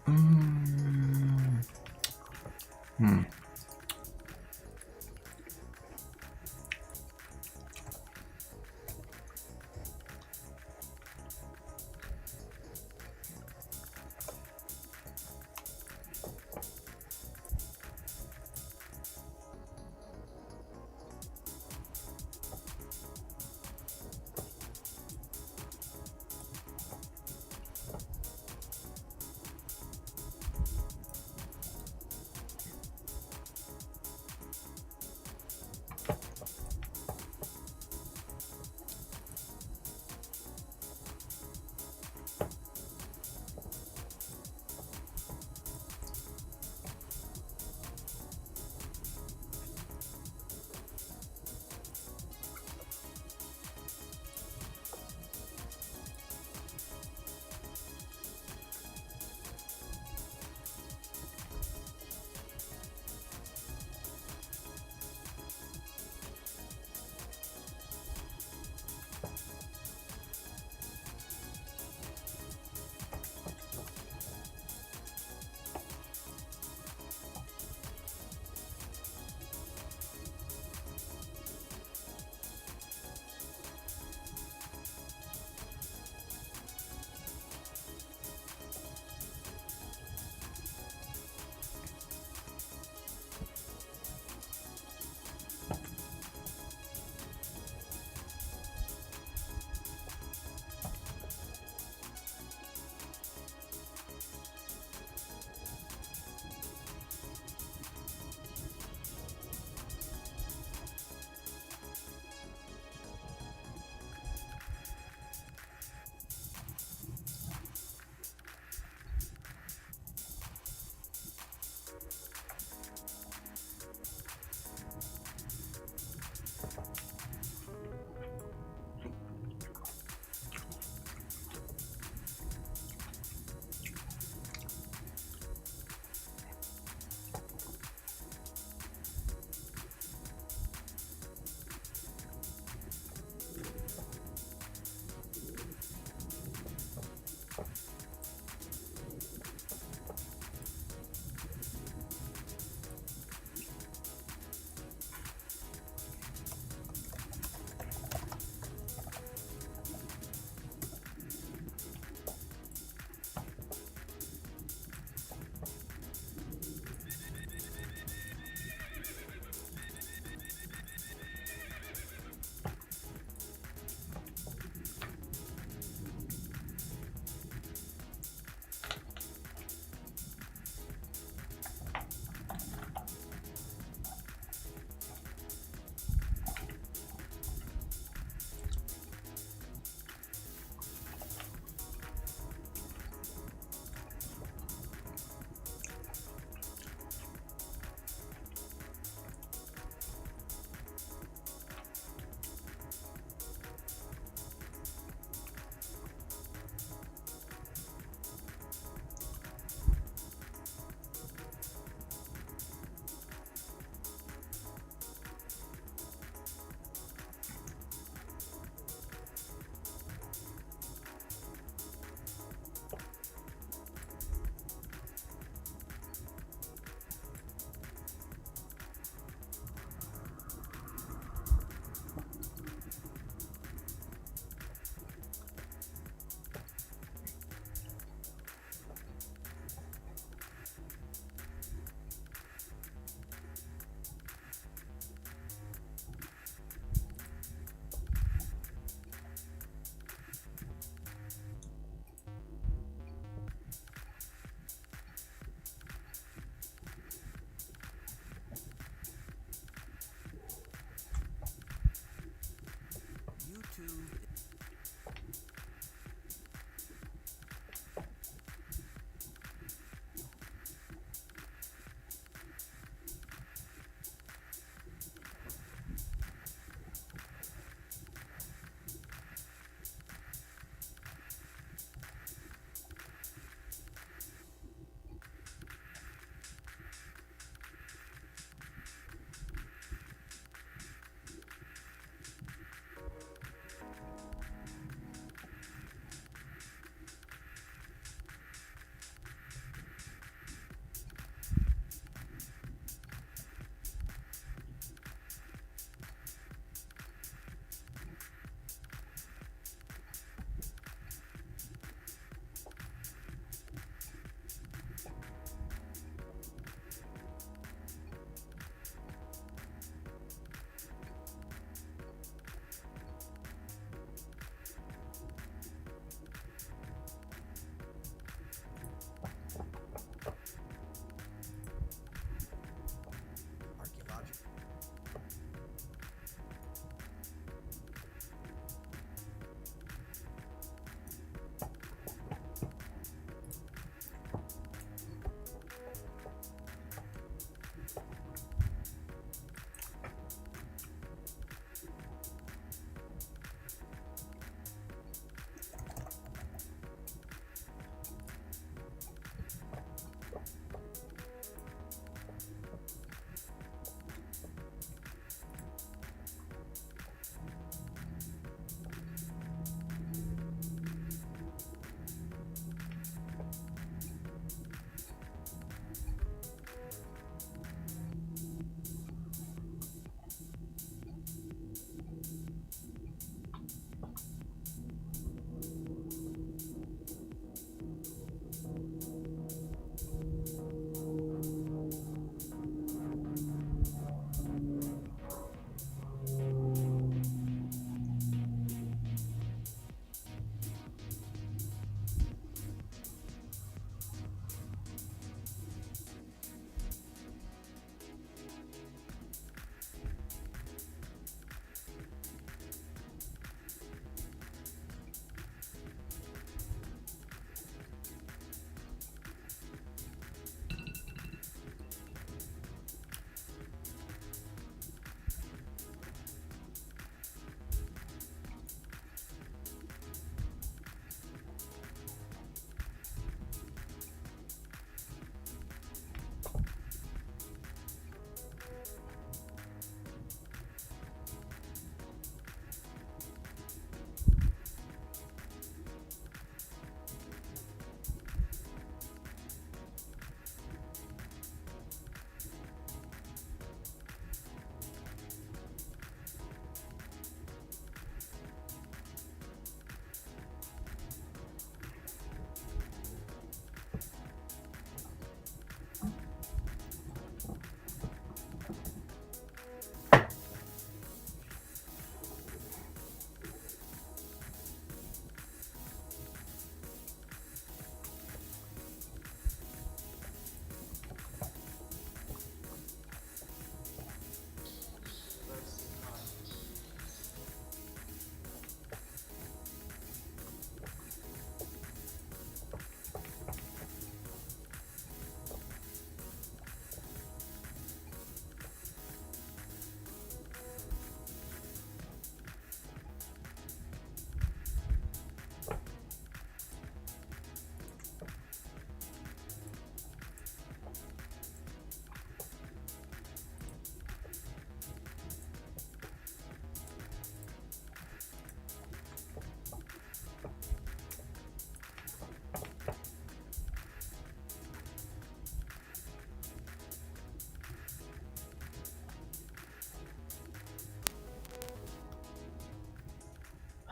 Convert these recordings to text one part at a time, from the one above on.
음, 음.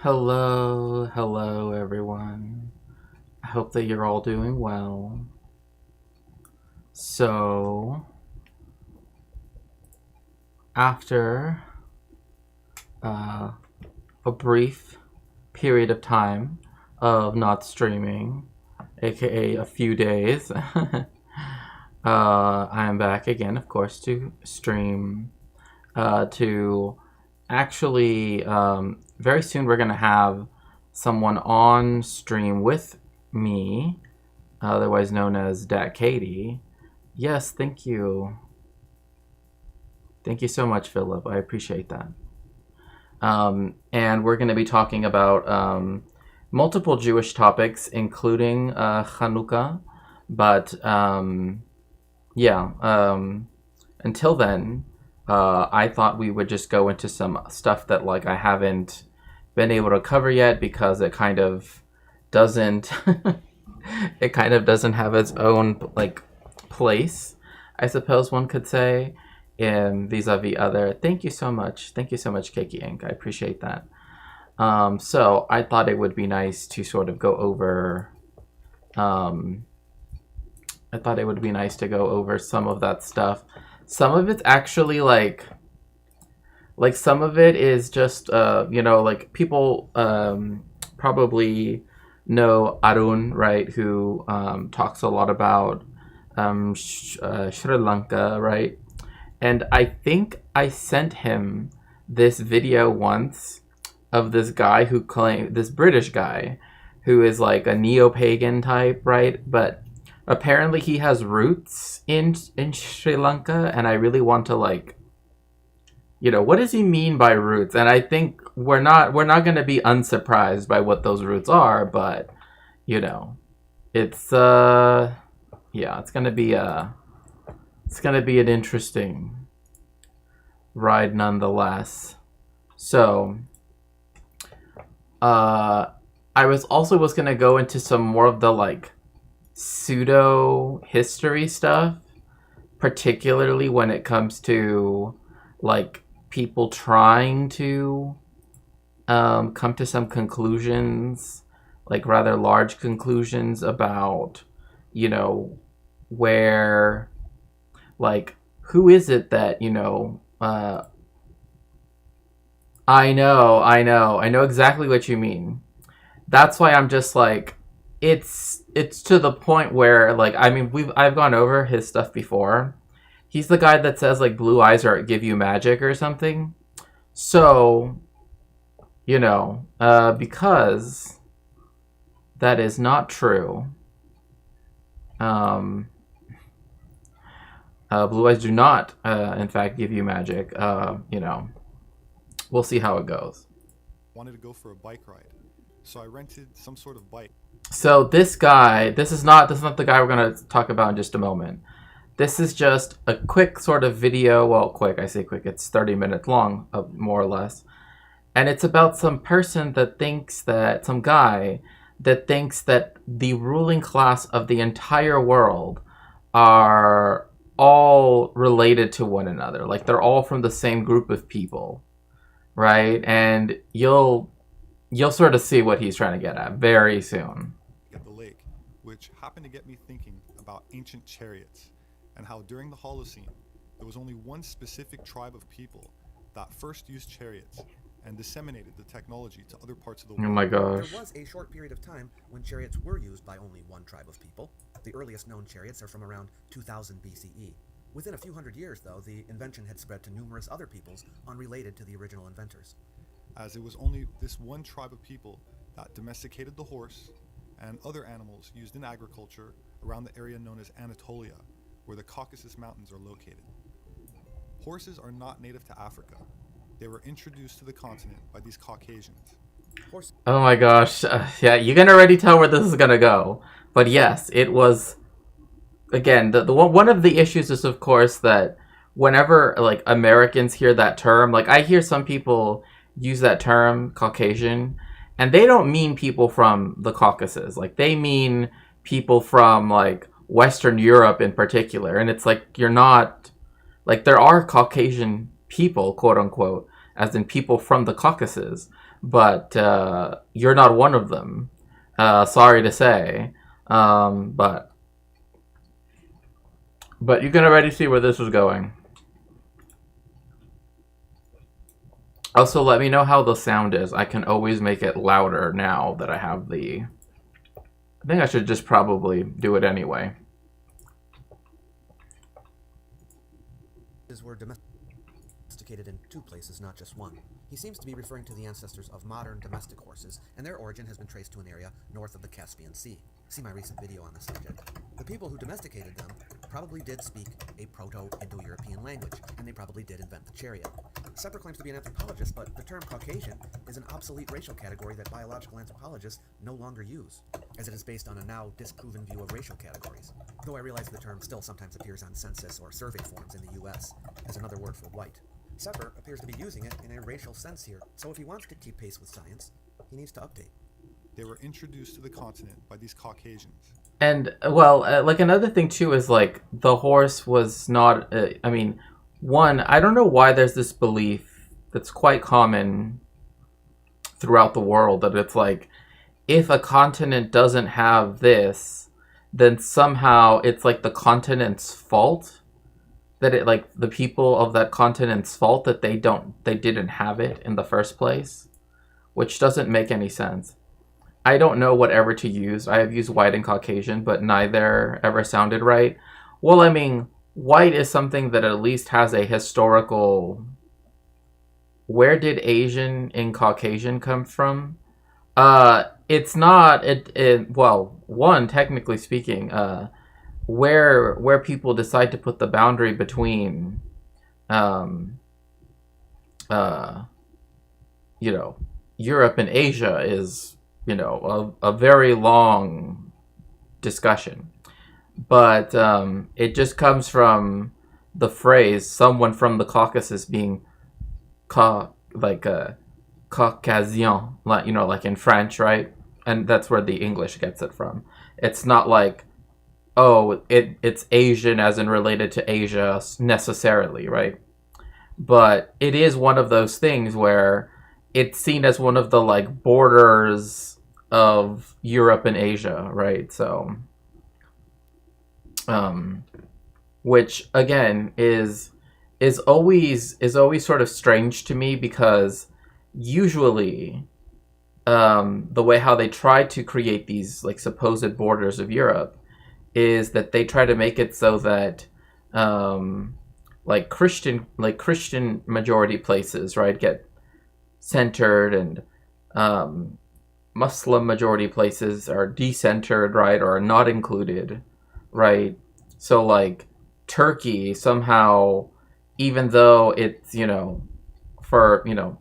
Hello everyone. I hope that you're all doing well. So, after a brief period of time of not streaming, aka a few days, I am back again, of course, to stream. To actually, very soon we're gonna have someone on stream with me, otherwise known as Dat Katie. Yes, thank you. Thank you so much, Philip. I appreciate that. And we're going to be talking about multiple Jewish topics, including Hanukkah. But until then, I thought we would just go into some stuff that like I haven't been able to cover yet because it kind of doesn't it kind of doesn't have its own like place, I suppose one could say, in vis-a-vis other. Thank you so much, Keiki Inc. I appreciate that. So I thought it would be nice to sort of go over some of that stuff. Some of it's actually like some of it is just like people probably know Arun, right, who talks a lot about Sri Lanka, right? And I think I sent him this video once of this guy who claimed, this British guy who is like a neo-pagan type, right? But apparently he has roots in Sri Lanka, and I really want to like, what does he mean by roots? And I think we're not going to be unsurprised by what those roots are, but it's it's going to be an interesting ride nonetheless. So I was going to go into some more of the like pseudo history stuff, particularly when it comes to like people trying to come to some conclusions, like rather large conclusions about where, like, who is it that I know exactly what you mean. That's why I'm just like, it's to the point where, like, I mean, I've gone over his stuff before. He's the guy that says like blue eyes are give you magic or something. So, because that is not true. Blue eyes do not, in fact, give you magic. We'll see how it goes. Wanted to go for a bike ride, so I rented some sort of bike. So this guy, this is not the guy we're gonna talk about in just a moment. This is just a quick sort of video. Well, quick, I say quick. It's 30 minutes long, more or less. And it's about some person that thinks that, some guy that thinks that the ruling class of the entire world are all related to one another. Like they're all from the same group of people, right? And you'll sort of see what he's trying to get at very soon. At the lake, which happened to get me thinking about ancient chariots and how during the Holocene there was only one specific tribe of people that first used chariots and disseminated the technology to other parts of the world. Oh my gosh. There was a short period of time when chariots were used by only one tribe of people. The earliest known chariots are from around 2000 BCE. Within a few hundred years, though, the invention had spread to numerous other peoples unrelated to the original inventors. As it was only this one tribe of people that domesticated the horse and other animals used in agriculture around the area known as Anatolia, where the Caucasus Mountains are located. Horses are not native to Africa. They were introduced to the continent by these Caucasians. Oh my gosh. Yeah, you can already tell where this is going to go. But yes, it was, again, one of the issues is, of course, that whenever, like, Americans hear that term, like, I hear some people use that term, Caucasian, and they don't mean people from the Caucasus. Like, they mean people from, like, Western Europe in particular. And it's like, you're not, like, there are Caucasian people, quote unquote, as in people from the Caucasus, but you're not one of them. Sorry to say, but you can already see where this was going. Also, let me know how the sound is. I can always make it louder now that I have the... I think I should just probably do it anyway. Were domesticated in 2 places, not just 1. He seems to be referring to the ancestors of modern domestic horses, and their origin has been traced to an area north of the Caspian Sea. See my recent video on the subject. The people who domesticated them probably did speak a Proto-Indo-European language, and they probably did invent the chariot. Sepper claims to be an anthropologist, but the term Caucasian is an obsolete racial category that biological anthropologists no longer use, as it is based on a now disproven view of racial categories. Though I realize the term still sometimes appears on census or survey forms in the US as another word for white. Sepper appears to be using it in a racial sense here, so if he wants to keep pace with science, he needs to update. They were introduced to the continent by these Caucasians. And, well, like, another thing, too, is, like, the horse was not... I mean, one, I don't know why there's this belief that's quite common throughout the world, that it's like, if a continent doesn't have this, then somehow it's, like, the continent's fault. That it, like, the people of that continent's fault that they didn't have it in the first place. Which doesn't make any sense. I don't know whatever to use. I have used white and Caucasian, but neither ever sounded right. Well, I mean, white is something that at least has a historical... Where did Asian and Caucasian come from? It's not... Well, one, technically speaking, where people decide to put the boundary between, you know, Europe and Asia is... you know, a very long discussion. But it just comes from the phrase, someone from the Caucasus being Caucasian, like, you know, like in French, right? And that's where the English gets it from. It's not like, oh, it's Asian as in related to Asia necessarily, right? But it is one of those things where it's seen as one of the, like, borders of Europe and Asia, right? So, which again is always sort of strange to me, because usually, the way how they try to create these, like, supposed borders of Europe is that they try to make it so that, like Christian majority places, right, get centered, and Muslim majority places are decentered, right, or are not included, right? So, like, Turkey somehow, even though it's, you know, for, you know,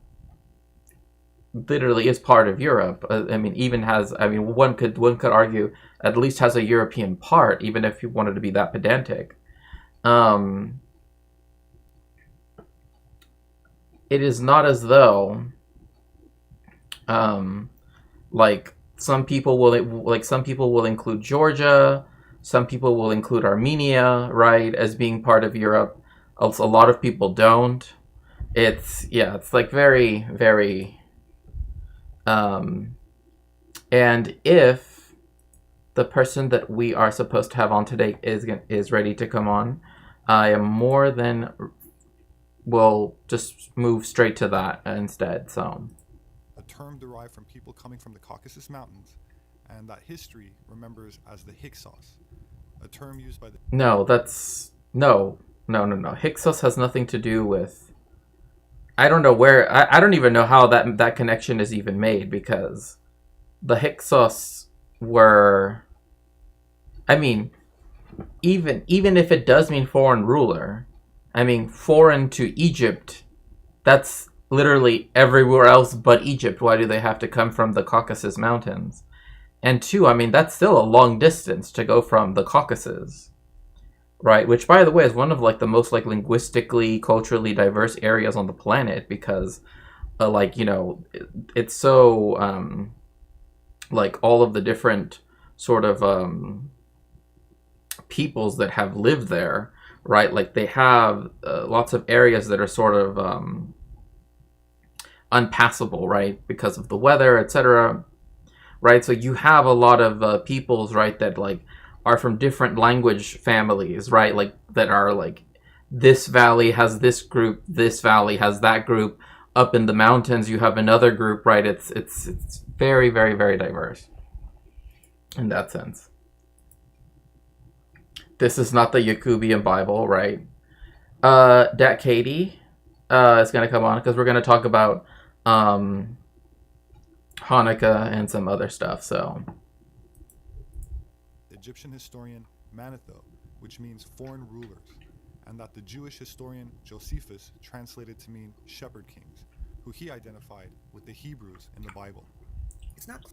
literally is part of Europe. I mean, even has, I mean, one could argue at least has a European part, even if you wanted to be that pedantic. It is not as though, like, some people will include Georgia, some people will include Armenia, right, as being part of Europe. Also, a lot of people don't. It's like very, very, and if the person that we are supposed to have on today is ready to come on, I am more than will just move straight to that instead. So, a term derived from people coming from the Caucasus Mountains, and that history remembers as the Hyksos, a term used by the... No. Hyksos has nothing to do with... I don't know where... I don't even know how that connection is even made, because the Hyksos were... I mean, even if it does mean foreign ruler, I mean, foreign to Egypt, that's literally everywhere else but Egypt. Why do they have to come from the Caucasus Mountains? And two, I mean, that's still a long distance to go from the Caucasus, right? Which, by the way, is one of, like, the most, like, linguistically, culturally diverse areas on the planet, because, like, you know, it's so, like, all of the different sort of peoples that have lived there, right? Like, they have lots of areas that are sort of unpassable, right, because of the weather, etc., right? So you have a lot of peoples, right, that like are from different language families, right, like that are like this valley has this group, this valley has that group. Up in the mountains, you have another group, right? It's very, very, very diverse in that sense. This is not the Yakubian Bible, right? Dat Katie is going to come on because we're going to talk about Hanukkah and some other stuff. So, Egyptian historian Manetho, which means foreign rulers, and that the Jewish historian Josephus translated to mean shepherd kings, who he identified with the Hebrews in the Bible. It's not.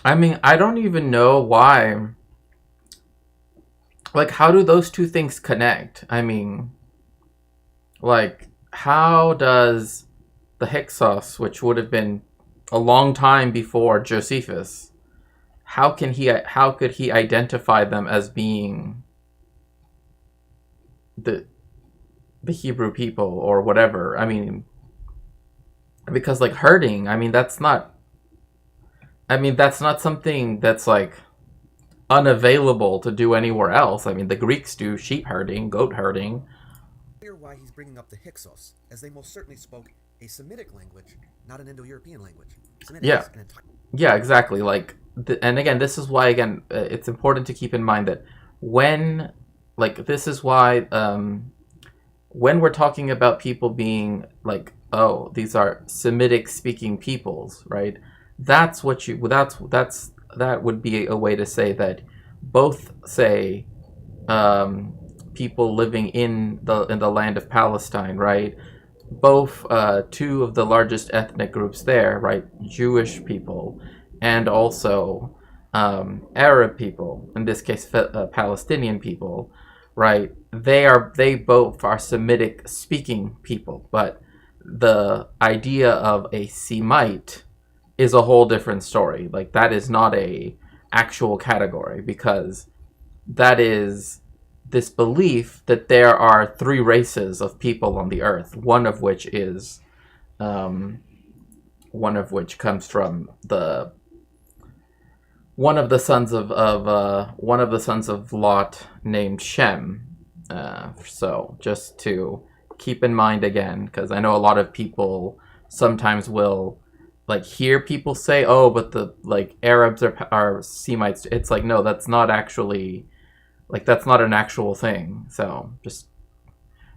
I mean, I don't even know why. Like, how do those two things connect? I mean, like, how does the Hyksos, which would have been a long time before Josephus, how could he identify them as being the Hebrew people or whatever? I mean, because like herding, I mean that's not something that's like unavailable to do anywhere else. I mean, the Greeks do sheep herding, goat herding. Clear why he's bringing up the Hyksos, as they most certainly spoke a Semitic language, not an Indo-European language. Semitic Yeah. is an entire. Yeah, exactly. Like, and again, this is why it's important to keep in mind that when, like, this is why when we're talking about people being like, oh, these are Semitic-speaking peoples, right? That would be a way to say that both say people living in the land of Palestine, right? Both two of the largest ethnic groups there, right? Jewish people and also Arab people, in this case Palestinian people, right? They both are Semitic speaking people, but the idea of a Semite is a whole different story. Like, that is not a actual category, because that is this belief that there are three races of people on the earth, one of which comes from one of the sons of Lot named Shem. So just to keep in mind again, because I know a lot of people sometimes will like hear people say, "Oh, but the like Arabs are Semites." It's like, no, that's not actually, like, that's not an actual thing. So just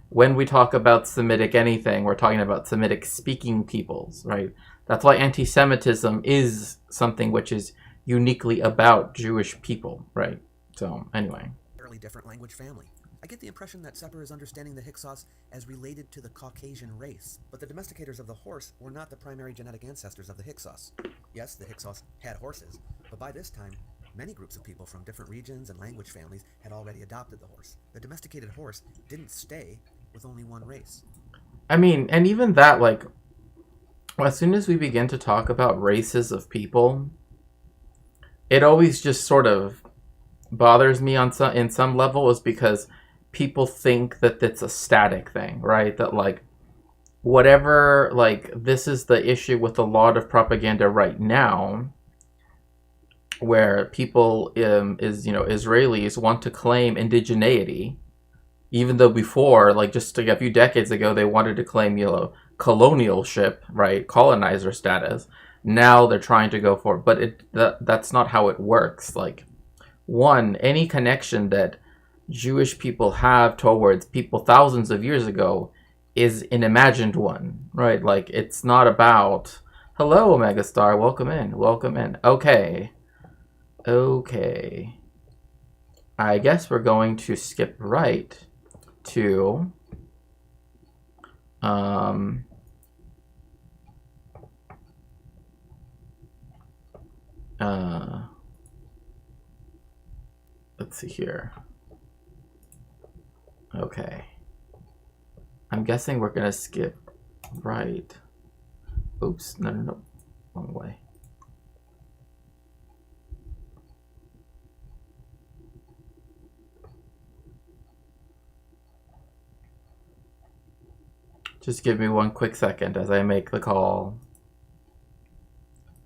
when we talk about Semitic anything, we're talking about Semitic speaking peoples, right? That's why anti-Semitism is something which is uniquely about Jewish people, right? So anyway. Fairly different language family. I get the impression that Sepper is understanding the Hyksos as related to the Caucasian race, but the domesticators of the horse were not the primary genetic ancestors of the Hyksos. Yes, the Hyksos had horses, but by this time, many groups of people from different regions and language families had already adopted the horse. The domesticated horse didn't stay with only one race. I mean, and even that, like, as soon as we begin to talk about races of people, it always just sort of bothers me in some level, is because people think that it's a static thing, right? That like whatever, like, this is the issue with a lot of propaganda right now, where people Israelis want to claim indigeneity, even though before, like just like a few decades ago, they wanted to claim colonialship, right, colonizer status. Now they're trying to go for it, but that's not how it works. Like, one, any connection that Jewish people have towards people thousands of years ago is an imagined one, right? Like, it's not about, hello, Megastar, welcome in. Okay. I guess we're going to skip right to let's see here. Okay. I'm guessing we're gonna skip right. Oops, no. Wrong way. Just give me one quick second as I make the call.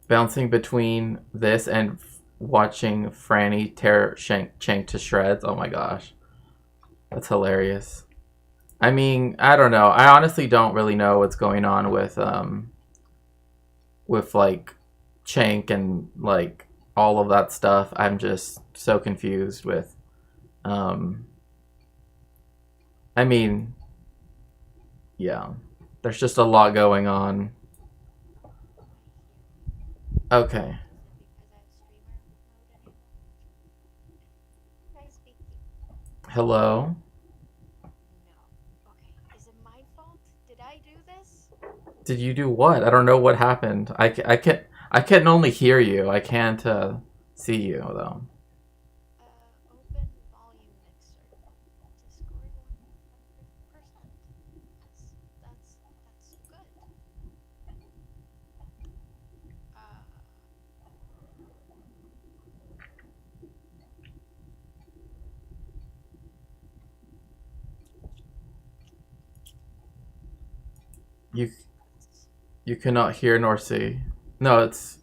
Bouncing between this and watching Franny tear Shank to shreds. Oh my gosh. That's hilarious. I mean, I don't know. I honestly don't really know what's going on with like Shank and like all of that stuff. I'm just so confused with I mean, yeah. There's just a lot going on. Okay. Hello? Did you do what? I don't know what happened. I can only hear you. I can't see you though. You you cannot hear nor see. No, it's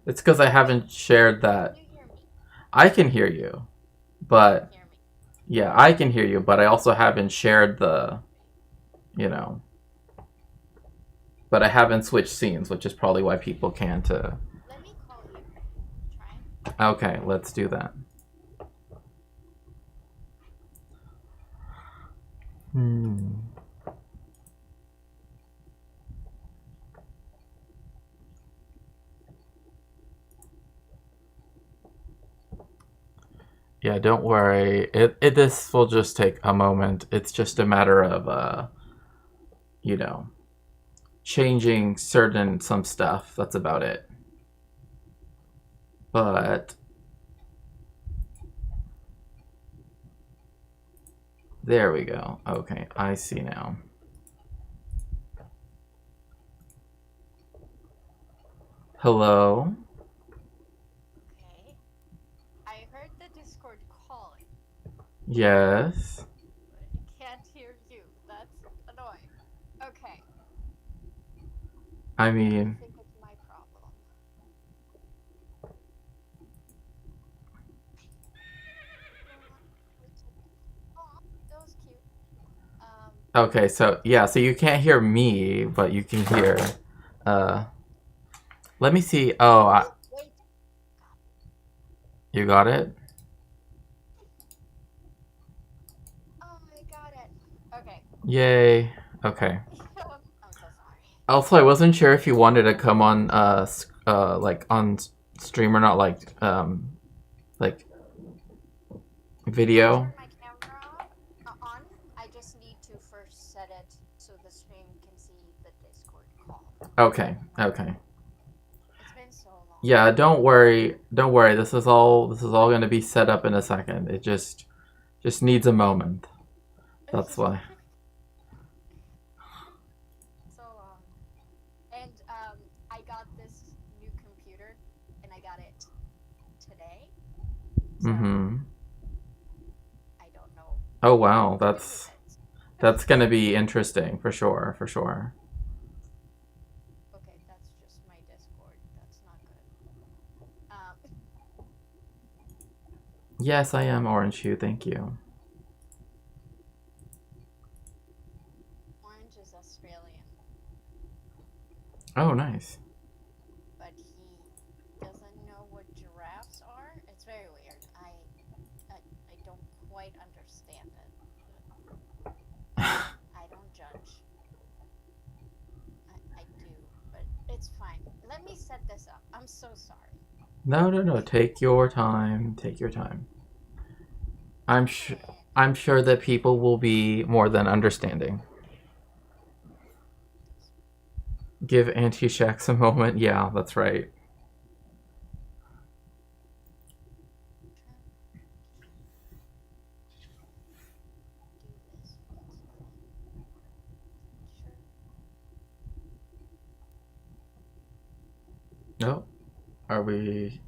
because I haven't shared that. I can hear you, but yeah, I can hear you, but I also haven't shared the, you know, but I haven't switched scenes, which is probably why people can't. Okay, let's do that. Yeah, don't worry. This will just take a moment. It's just a matter of you know, changing some stuff. That's about it. But there we go. Okay, I see now. Hello? I heard the Discord calling. Yes. But I can't hear you. That's annoying. Okay. I mean, I think it's my problem. Oh, that was cute. okay, so yeah, so you can't hear me, but you can hear uh let me see. Oh, Wait. you got it? Oh, I got it. Okay. Yay. Okay. I'm so sorry. Also, I wasn't sure if you wanted to come on like on stream or not, like video. Turn my camera on. I just need to first set it so the stream can see the Discord call. Okay. Okay. It's been so long. Yeah, don't worry. Don't worry. This is all going to be set up in a second. It just needs a moment. That's why. So long. And I got this new computer, and I got it today. So I don't know. Oh wow, that's gonna be interesting for sure, for sure. Okay, that's just my Discord. That's not good. Yes, I am Orange Hue. Thank you. Orange is Australian, Oh, nice. but he doesn't know what giraffes are. It's very weird. I don't quite understand it. I don't judge. I do, but it's fine. Let me set this up. I'm so sorry. No. Take your time. Take your time. I'm sure that people will be more than understanding. Give Anti-Shax a moment. Yeah, that's right. No? Are we...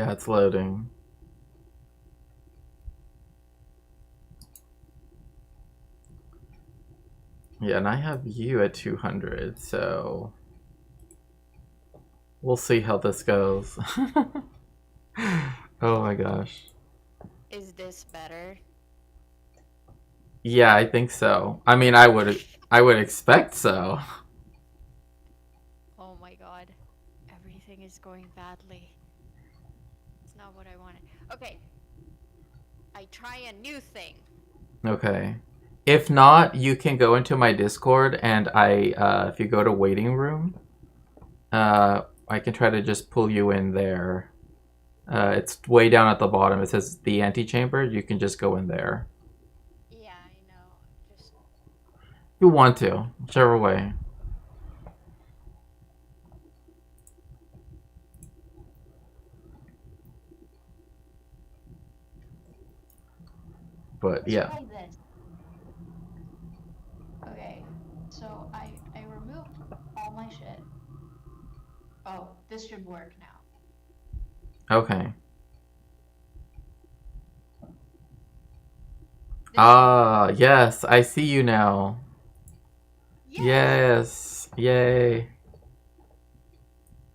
Yeah, it's loading. Yeah, and I have you at 200, so we'll see how this goes. Oh my gosh. Is this better? Yeah, I think so. I mean, I would expect so. Oh my god. Everything is going badly. It's not what I wanted. Okay. I try a new thing. Okay. If not, you can go into my Discord and if you go to waiting room, I can try to just pull you in there. It's way down at the bottom. It says the antechamber. You can just go in there. Yeah, I know. Just You want to, whichever way. But Let's yeah. try this. Okay, so I removed all my shit. Oh, this should work now. Okay. This Ah, yes, I see you now. Yes! Yes. Yay.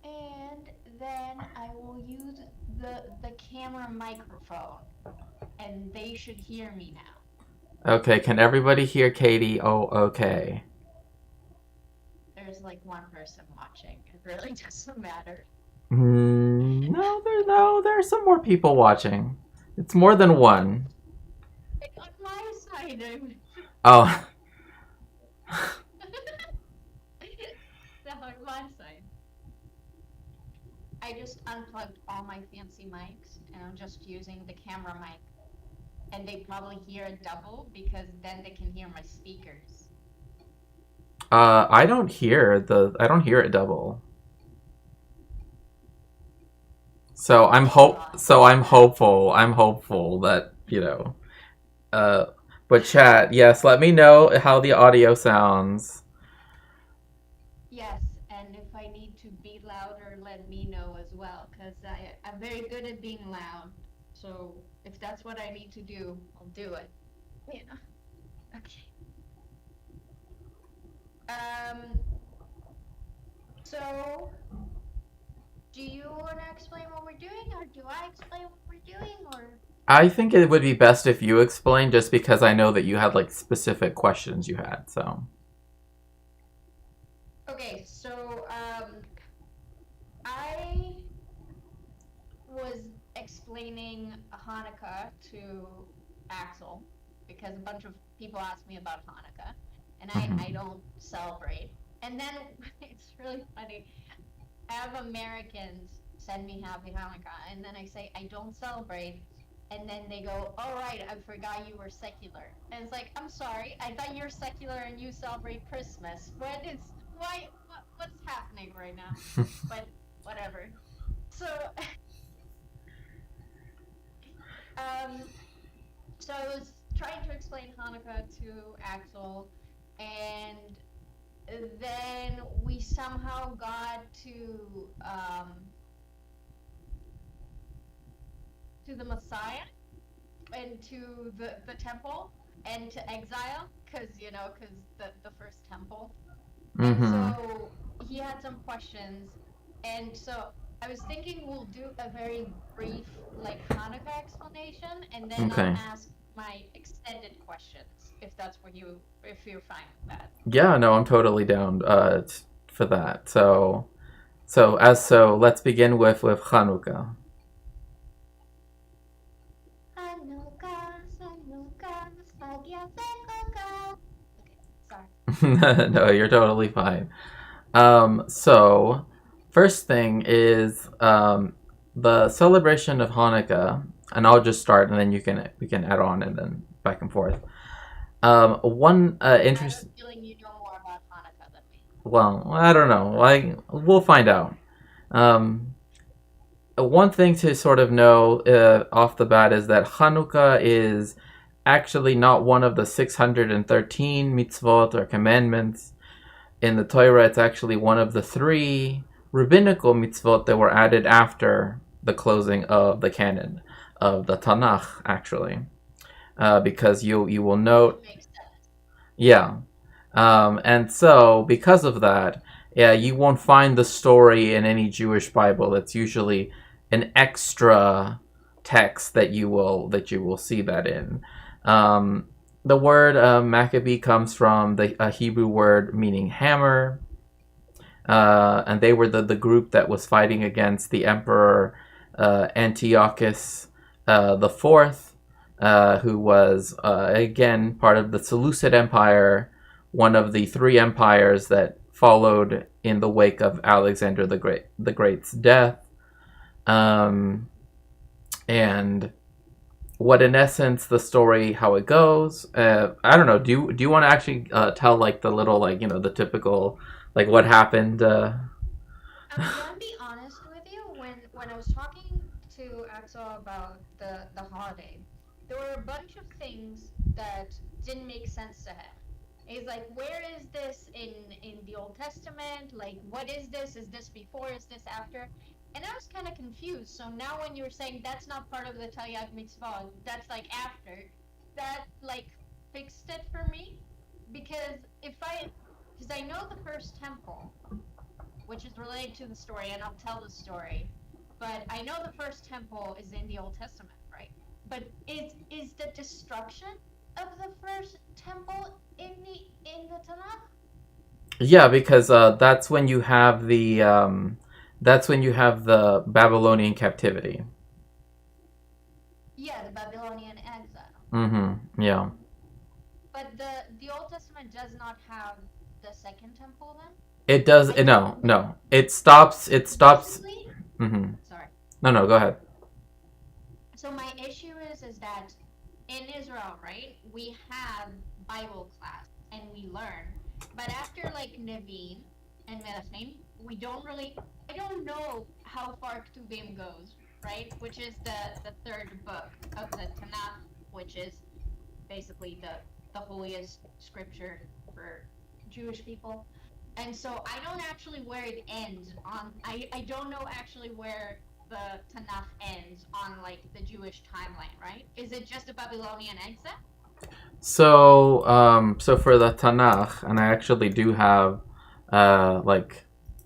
And then I will use the camera microphone, and they should hear me now. Okay, can everybody hear Katie? Oh, okay. There's like one person watching. It really doesn't matter. No, there are some more people watching. It's more than one. On my side, Oh, no, on my side. I just unplugged all my fancy mics, and I'm just using the camera mic. And they probably hear it double because then they can hear my speakers. I don't hear it double. So I'm hopeful. I'm hopeful that, but chat, yes, let me know how the audio sounds. Yes, and if I need to be louder, let me know as well, because I'm very good at being loud. So if that's what I need to do, I'll do it. Yeah. Okay. So, do you want to explain what we're doing, or do I explain what we're doing, or? I think it would be best if you explain, just because I know that you had like specific questions you had, so. Okay, so I was explaining Hanukkah to Axel because a bunch of people asked me about Hanukkah, and I don't celebrate. And then it's really funny. I have Americans send me Happy Hanukkah, and then I say I don't celebrate, and then they go, "Oh right, I forgot you were secular." And it's like, I'm sorry, I thought you're secular and you celebrate Christmas. What's happening right now? But whatever. So, so I was trying to explain Hanukkah to Axel, and then we somehow got to the Messiah and to the temple and to exile, because the first temple. And so he had some questions, and so I was thinking we'll do a very brief like Hanukkah explanation, and then Okay. I'll ask my extended questions if you're fine with that. Yeah, no, I'm totally down for that. So let's begin with Hanukkah. Okay, sorry. No, you're totally fine. So first thing is the celebration of Hanukkah, and I'll just start, and then we can add on, and then back and forth. One interesting. I have a feeling you know more about Hanukkah than me. Well, I don't know. We'll find out. One thing to sort of know off the bat is that Hanukkah is actually not one of the 613 mitzvot or commandments in the Torah. It's actually one of the 3 rabbinical mitzvot that were added after the closing of the canon of the Tanakh, actually, because you will note, Makes sense. yeah, and so because of that, yeah, you won't find the story in any Jewish Bible. It's usually an extra text that you will see that in. The word Maccabee comes from a Hebrew word meaning hammer, and they were the group that was fighting against the emperor Antiochus the Fourth, who was again part of the Seleucid Empire, one of the three empires that followed in the wake of Alexander the Great's death, and what in essence the story how it goes. I don't know. Do you want to actually tell like the little like the typical like what happened? I'm gonna be honest with you. When I was talking to Axel about the holiday, there were a bunch of things that didn't make sense to him. He's like, "Where is this in the Old Testament? Like, what is this? Is this before? Is this after?" And I was kind of confused. So now, when you were saying that's not part of the Taryag mitzvah, that's like after, that like fixed it for me because because I know the first temple, which is related to the story, and I'll tell the story. But I know the first temple is in the Old Testament, right? But is the destruction of the first temple in the Tanakh? Yeah, because that's when you have the Babylonian captivity. Yeah, the Babylonian exile. Mm-hmm. Yeah. But the Old Testament does not have the second temple then? It does. I No, don't no. It stops. It stops. recently. Mm-hmm. Sorry. No. Go ahead. So my issue is that in Israel, right, we have Bible class and we learn, but after like Nevin and Melachim, I don't know how far Ktuvim goes, right, which is the third book of the Tanakh, which is basically the holiest scripture for Jewish people. And so I don't actually where it ends on. I don't know actually where the Tanakh ends on like the Jewish timeline, right? Is it just a Babylonian exile? So for the Tanakh, and I actually do have,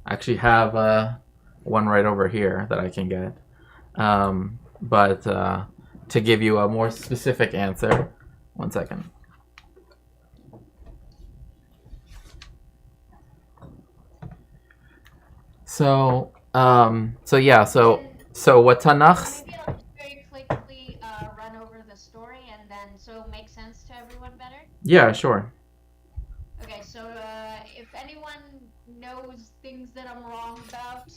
actually have one right over here that I can get. But to give you a more specific answer, one second. So what Tanakh? Maybe I'll just very quickly run over the story and then so it makes sense to everyone better. Yeah, sure. Okay, so if anyone knows things that I'm wrong about,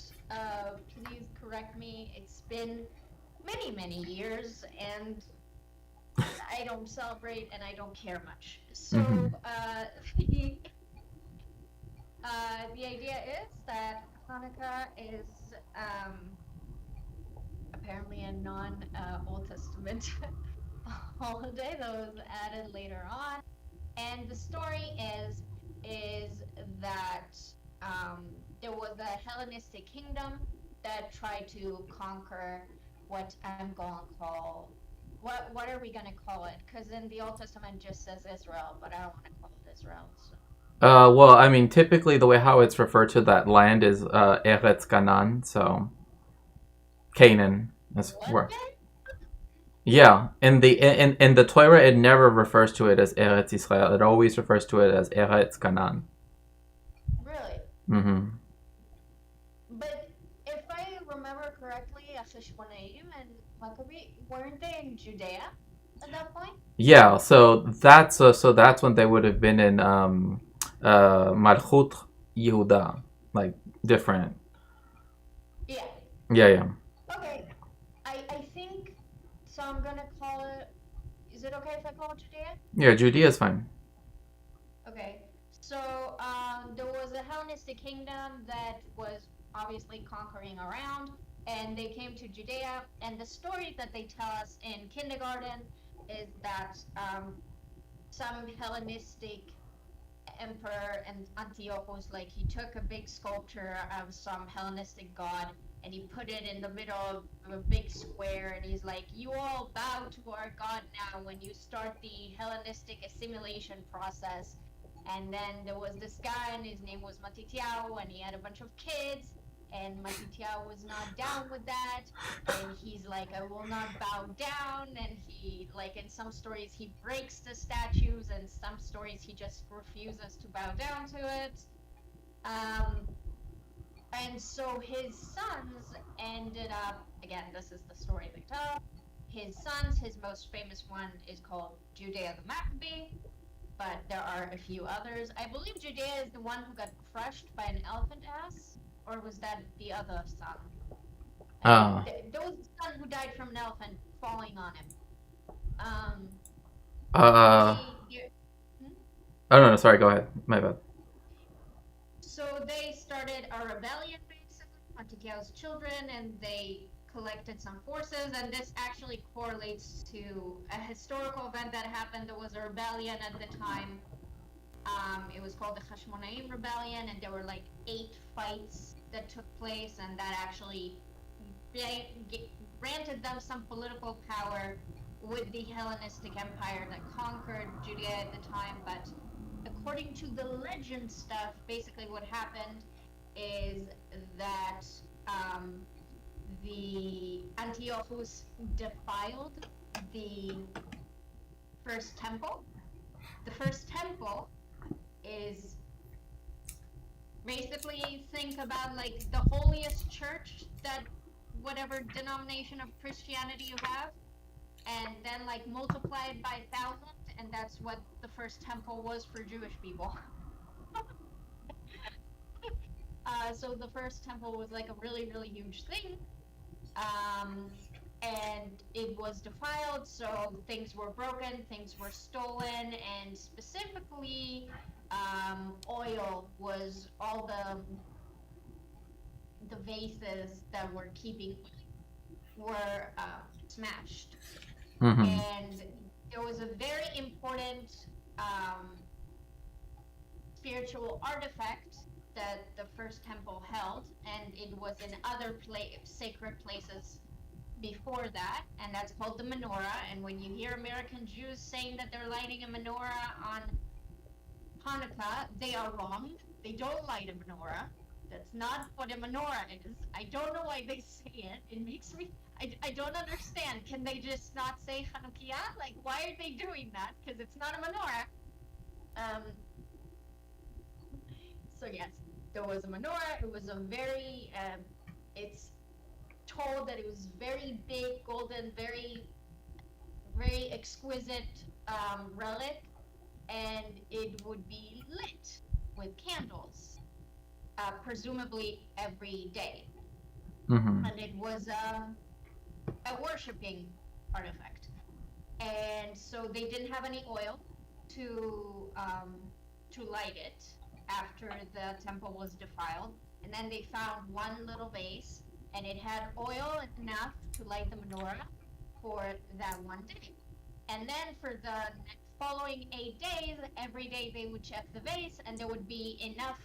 please correct me. It's been many, many years, and I don't celebrate and I don't care much. So the the idea is that Hanukkah is apparently a non Old Testament holiday that was added later on. And the story is that there was a Hellenistic kingdom that tried to conquer what I'm going to call what are we going to call it? Because in the Old Testament it just says Israel, but I don't want to call it Israel. So. Well, I mean, typically the way how it's referred to that land is Eretz Canaan, so Canaan. That's where. Yeah, in the Torah, it never refers to it as Eretz Israel. It always refers to it as Eretz Canaan. Really? Mm-hmm. But if I remember correctly, Achishmoneim and Maccabee, weren't they in Judea at that point? Yeah, so that's when they would have been in Malchut Yehuda, like different. Yeah. Yeah. Okay. I think so. I'm gonna call it. Is it okay if I call it Judea? Yeah, Judea is fine. Okay. So there was a Hellenistic kingdom that was obviously conquering around, and they came to Judea. And the story that they tell us in kindergarten is that some Hellenistic emperor and Antiochus, like he took a big sculpture of some Hellenistic god and he put it in the middle of a big square, and he's like, you all bow to our god now when you start the Hellenistic assimilation process. And then there was this guy, and his name was Matitiao, and he had a bunch of kids, and Matitiao was not down with that, and he's like, I will not bow down, and he, like, in some stories he breaks the statues, and some stories he just refuses to bow down to it. And so his sons ended up, again, this is the story they tell, his sons, his most famous one is called Judea the Maccabee, but there are a few others. I believe Judea is the one who got crushed by an elephant ass, or was that the other son? There was a son who died from an elephant falling on him. Oh no, sorry, go ahead. My bad. So they started a rebellion, basically, Matitiao's children, and they collected some forces, and this actually correlates to a historical event that happened. There was a rebellion at the time. It was called the Hashmonaim Rebellion, and there were like 8 fights that took place, and that actually granted them some political power with the Hellenistic Empire that conquered Judea at the time. But according to the legend stuff, basically what happened is that the Antiochus defiled the first temple. The first temple is basically, think about like the holiest church that whatever denomination of Christianity you have, and then like multiply it by 1,000, and that's what the first temple was for Jewish people. So the first temple was like a really, really huge thing. And it was defiled, so things were broken, things were stolen, and specifically oil was all the vases that were keeping were smashed. Mm-hmm. And there was a very important spiritual artifact that the first temple held, and it was in other sacred places before that, and that's called the menorah. And when you hear American Jews saying that they're lighting a menorah on Hanukkah, they are wrong. They don't light a menorah. That's not what a menorah is. I don't know why they say it. It makes me... I don't understand. Can they just not say Hanukkah? Like, why are they doing that? Because it's not a menorah. So yes, there was a menorah. It was a very... it's told that it was very big, golden, very, very exquisite relic, and it would be lit with candles, presumably every day. Mm-hmm. And it was a worshipping artifact. And so they didn't have any oil to light it after the temple was defiled. And then they found one little vase, and it had oil enough to light the menorah for that one day. And then for the following 8 days, every day they would check the vase, and there would be enough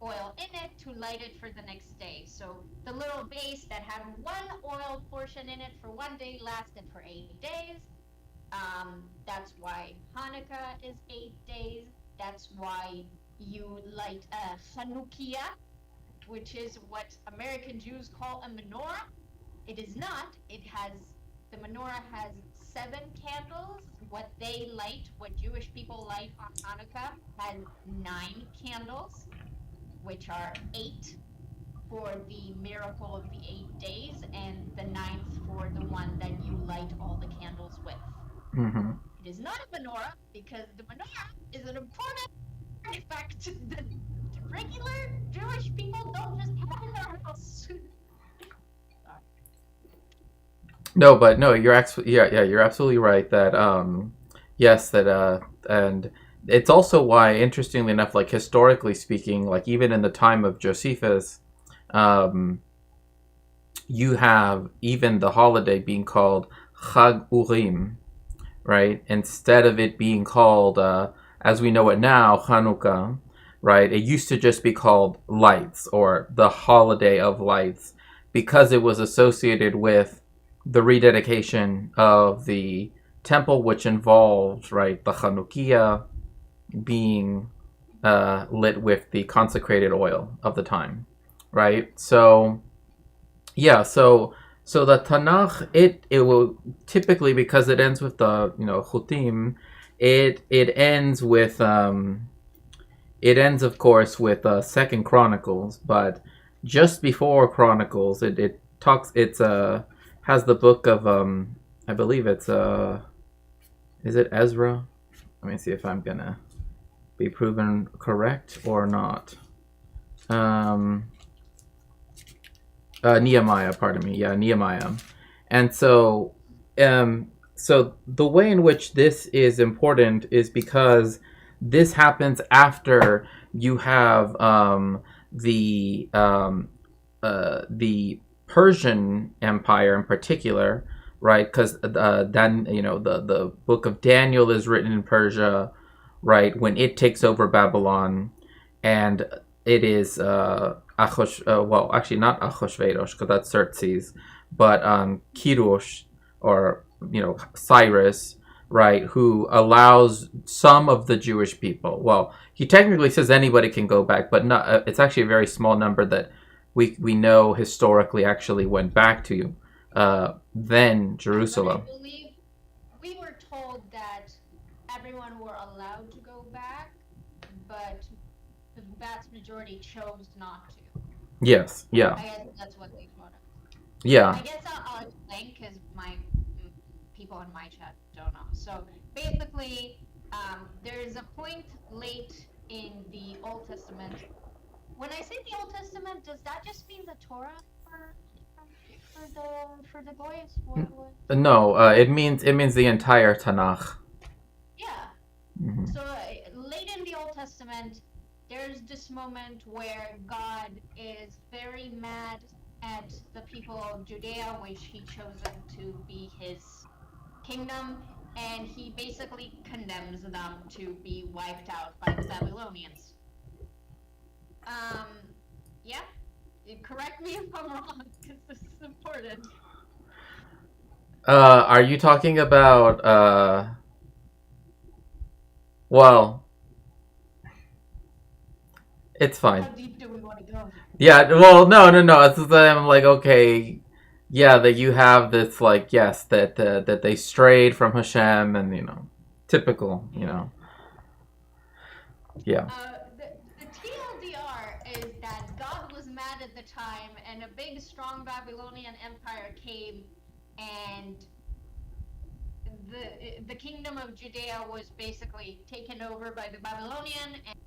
oil in it to light it for the next day. So the little vase that had one oil portion in it for one day lasted for 8 days. That's why Hanukkah is 8 days. That's why you light a Hanukkah, which is what American Jews call a menorah. It is not. The menorah has 7 candles. What they light, what Jewish people light on Hanukkah, has 9 candles, which are 8 for the miracle of the 8 days, and the 9th for the one that you light all the candles with. Mm-hmm. It is not a menorah, because the menorah is an important artifact that regular Jewish people don't just have in their house. No, but no, you're absolutely right that yes, that and it's also why, interestingly enough, like historically speaking, like even in the time of Josephus, you have even the holiday being called Chag Urim, right? Instead of it being called, as we know it now, Hanukkah, right? It used to just be called lights, or the holiday of lights, because it was associated with the rededication of the temple, which involved, right, the Hanukkah being lit with the consecrated oil of the time, right? So, yeah, so the Tanakh, it will typically, because it ends with the Chutim, it ends with it ends, of course, with Second Chronicles, but just before Chronicles, it talks. It's has the book of I believe it's is it Ezra? Let me see if I'm gonna be proven correct or not. Nehemiah, pardon me. Yeah, Nehemiah. And so so the way in which this is important is because this happens after you have the Persian Empire in particular, right? Because then the book of Daniel is written in Persia, right? When it takes over Babylon, and it is well, actually not Achashverosh, because that's Xerxes, but Kirush, or Cyrus, right, who allows some of the Jewish people. Well, he technically says anybody can go back, but not. It's actually a very small number that we know historically actually went back to then Jerusalem. But I believe we were told that everyone were allowed to go back, but the vast majority chose not to. Yes. Yeah. I guess that's what they told us. Yeah. I guess I'll explain because my people in my chat don't know. So basically, there's a point late in the Old Testament. When I say the Old Testament, does that just mean the Torah for the boys? No, it means the entire Tanakh. Yeah. Mm-hmm. So late in the Old Testament, there's this moment where God is very mad at the people of Judea, which he chosen to be his kingdom, and he basically condemns them to be wiped out by the Babylonians. Yeah, correct me if I'm wrong, because this is important. Are you talking about well, it's fine. How deep do we want to go? Yeah, well, no. It's just that I'm like, okay, yeah, that you have this, like, yes, that they strayed from Hashem, and typical, yeah. The TLDR is that God was mad at the time, and a big, strong Babylonian empire came, and the kingdom of Judea was basically taken over by the Babylonian, and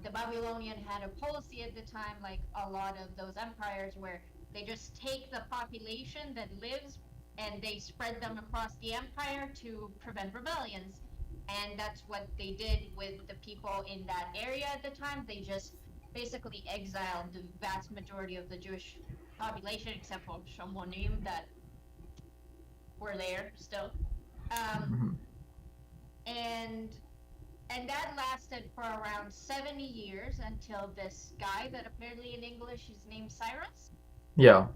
the Babylonian had a policy at the time, like a lot of those empires, where they just take the population that lives and they spread them across the empire to prevent rebellions. And that's what they did with the people in that area at the time. They just basically exiled the vast majority of the Jewish population, except for Shomonim that were there still. And that lasted for around 70 years until this guy that apparently in English is named Cyrus. Yeah,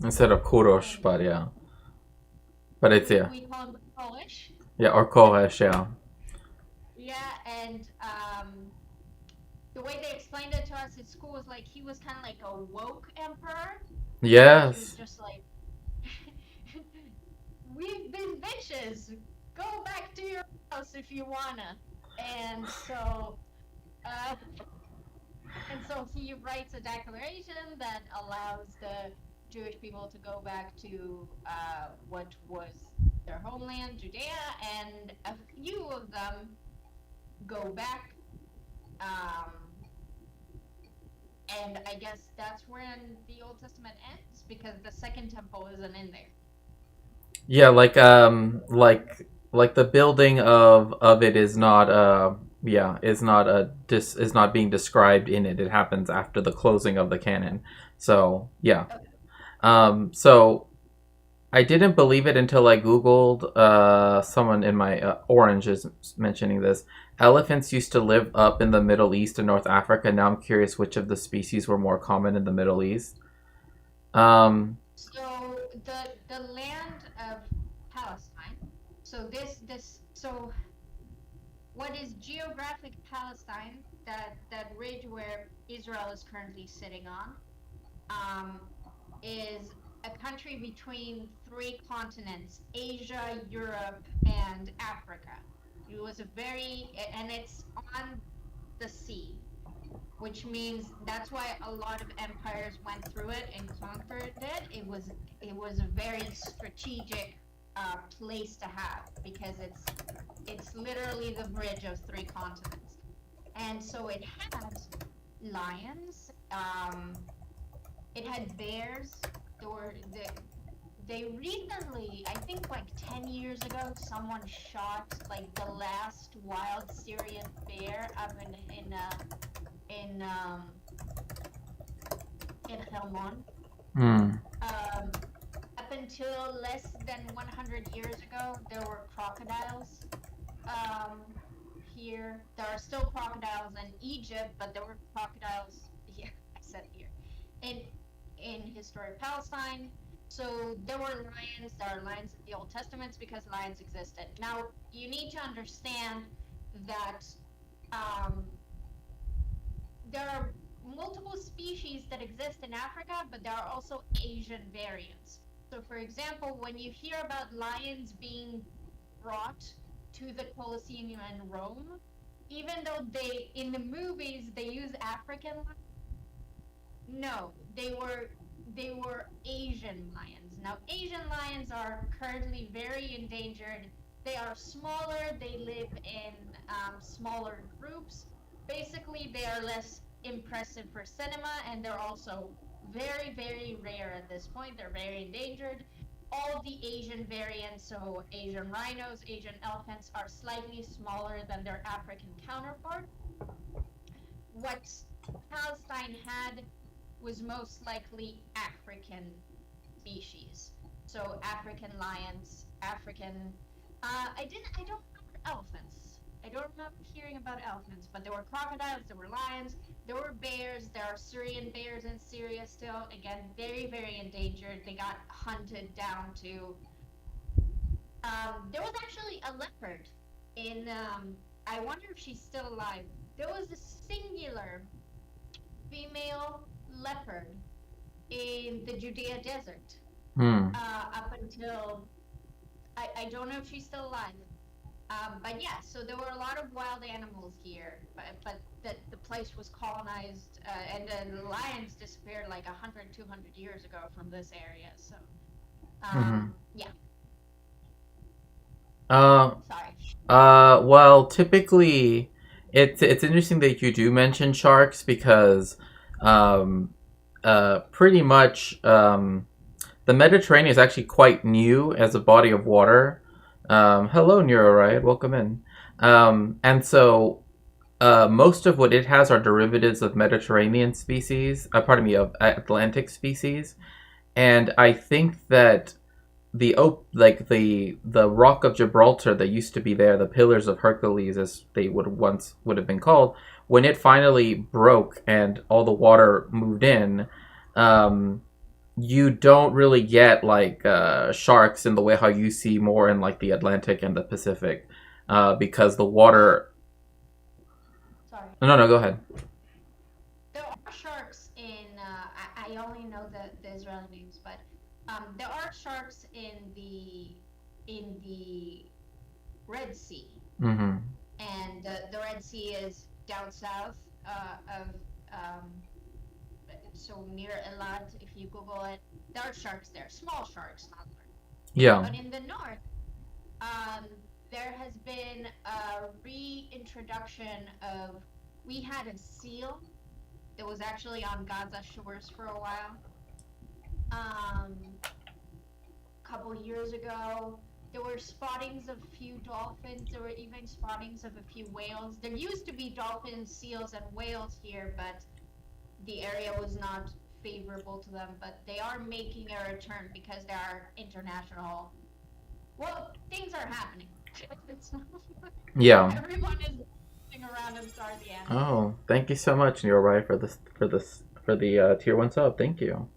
instead of Kurosh, but yeah. But it's, yeah. We call him Polish. Yeah, or Koresh, yeah. Yeah, and the way they explained it to us at school was like he was kind of like a woke emperor. Yes. He was just like, we've been bitches. Go back to your house if you wanna. And so he writes a declaration that allows the Jewish people to go back to what was their homeland, Judea, and a few of them go back. And I guess that's when the Old Testament ends, because the Second Temple isn't in there. Yeah, like the building of it is not is not being described in it. It happens after the closing of the canon. So yeah. Okay. So I didn't believe it until I googled. Someone in my Orange is mentioning this. Elephants used to live up in the Middle East and North Africa. Now I'm curious which of the species were more common in the Middle East. So the land of Palestine. So what is geographic Palestine, that ridge where Israel is currently sitting on, um, is a country between three continents: Asia, Europe, and Africa. It was a very, and it's on the sea, which means that's why a lot of empires went through it and conquered it. It was a very strategic place to have, because it's literally the bridge of three continents. And so it had lions, it had bears. There were they recently, I think like 10 years ago, someone shot like the last wild Syrian bear up in Helmond. Hmm. Up until less than 100 years ago, there were crocodiles here. There are still crocodiles in Egypt, but there were crocodiles here. I said here in historic Palestine. So there were lions. There are lions in the Old Testaments because lions existed. Now you need to understand that um, there are multiple species that exist in Africa, but there are also Asian variants. So, for example, when you hear about lions being brought to the Colosseum in Rome, even though in the movies they use African lions, no, they were Asian lions. Now, Asian lions are currently very endangered. They are smaller. They live in smaller groups. Basically, they are less impressive for cinema, and they're also very, very rare at this point. They're very endangered. All the Asian variants, so Asian rhinos, Asian elephants, are slightly smaller than their African counterpart. What Palestine had was most likely African species. So African lions, African. I don't remember elephants. I don't remember hearing about elephants, but there were crocodiles, there were lions, there were bears. There are Syrian bears in Syria still. Again, very, very endangered. They got hunted down to. There was actually a leopard in. I wonder if she's still alive. There was a singular female leopard in the Judea desert Hmm. up until I don't know if she's still alive. But yeah, so there were a lot of wild animals here, but the place was colonized, and then the lions disappeared like 100, 200 years ago from this area. So, Mm-hmm. yeah, Uh, sorry. well, typically, it's interesting that you do mention sharks because, um, pretty much, the Mediterranean is actually quite new as a body of water. Hello, Neuroride, welcome in. And so, most of what it has are derivatives of Mediterranean species, pardon me, of Atlantic species, and I think that the Rock of Gibraltar that used to be there, the Pillars of Hercules, as they would have been called, when it finally broke and all the water moved in, um, you don't really get like sharks in the way how you see more in like the Atlantic and the Pacific, because the water. Sorry. No, go ahead. There are sharks in. I only know the Israeli names, but there are sharks in the Red Sea, Mm-hmm. and the Red Sea is down south of so near Elat. If you Google it, there are sharks there, small sharks, not large. Yeah. But in the north, um, there has been a reintroduction of. We had a seal that was actually on Gaza shores for a while. A couple years ago, there were spottings of a few dolphins. There were even spottings of a few whales. There used to be dolphins, seals, and whales here, but the area was not favorable to them. But they are making a return because there are international. Well, things are happening. It's not, Yeah. everyone is looking around and sorry the animals. Oh, thank you so much, Neuroride, for the tier 1 sub. Thank you.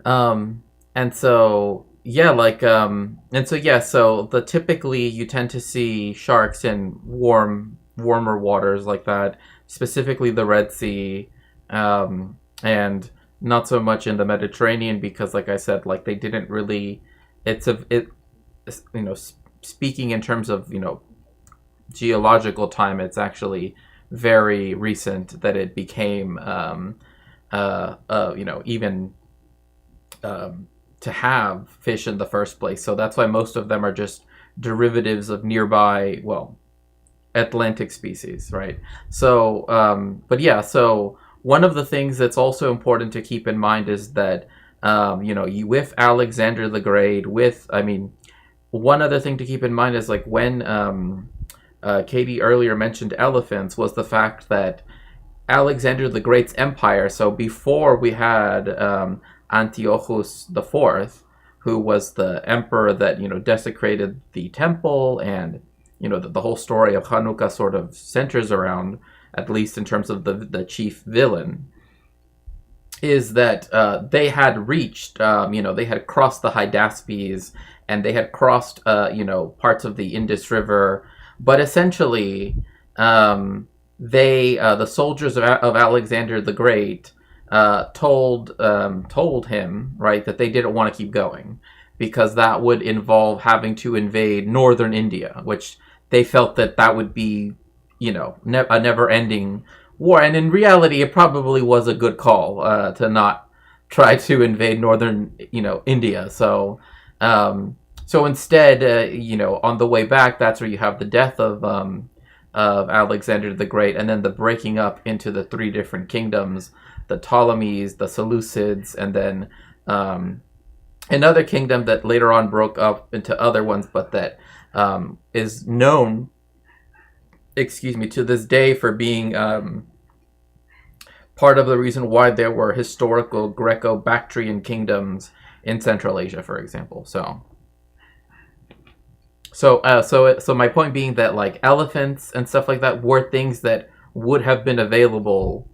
And so yeah, like so the typically you tend to see sharks in warmer waters like that, specifically the Red Sea, and not so much in the Mediterranean because, like I said, like they didn't really. You know, speaking in terms of geological time, it's actually very recent that it became even to have fish in the first place. So that's why most of them are just derivatives of nearby, Atlantic species, right? So, but yeah, so one of the things that's also important to keep in mind is that, with Alexander the Great, one other thing to keep in mind is like when Katie earlier mentioned elephants was the fact that Alexander the Great's empire. So before we had Antiochus the Fourth, who was the emperor that desecrated the temple, and the whole story of Hanukkah sort of centers around, at least in terms of the chief villain, is that they had reached, they had crossed the Hydaspes, and they had crossed, parts of the Indus River, but essentially, the soldiers of Alexander the Great told him, right, that they didn't want to keep going because that would involve having to invade northern India, which they felt that would be, a never-ending war. And in reality, it probably was a good call to not try to invade northern, India. So, instead, on the way back, that's where you have the death of Alexander the Great, and then the breaking up into the three different kingdoms: the Ptolemies, the Seleucids, and then another kingdom that later on broke up into other ones, but that is known, to this day for being part of the reason why there were historical Greco-Bactrian kingdoms in Central Asia, for example. So my point being that like elephants and stuff like that were things that would have been available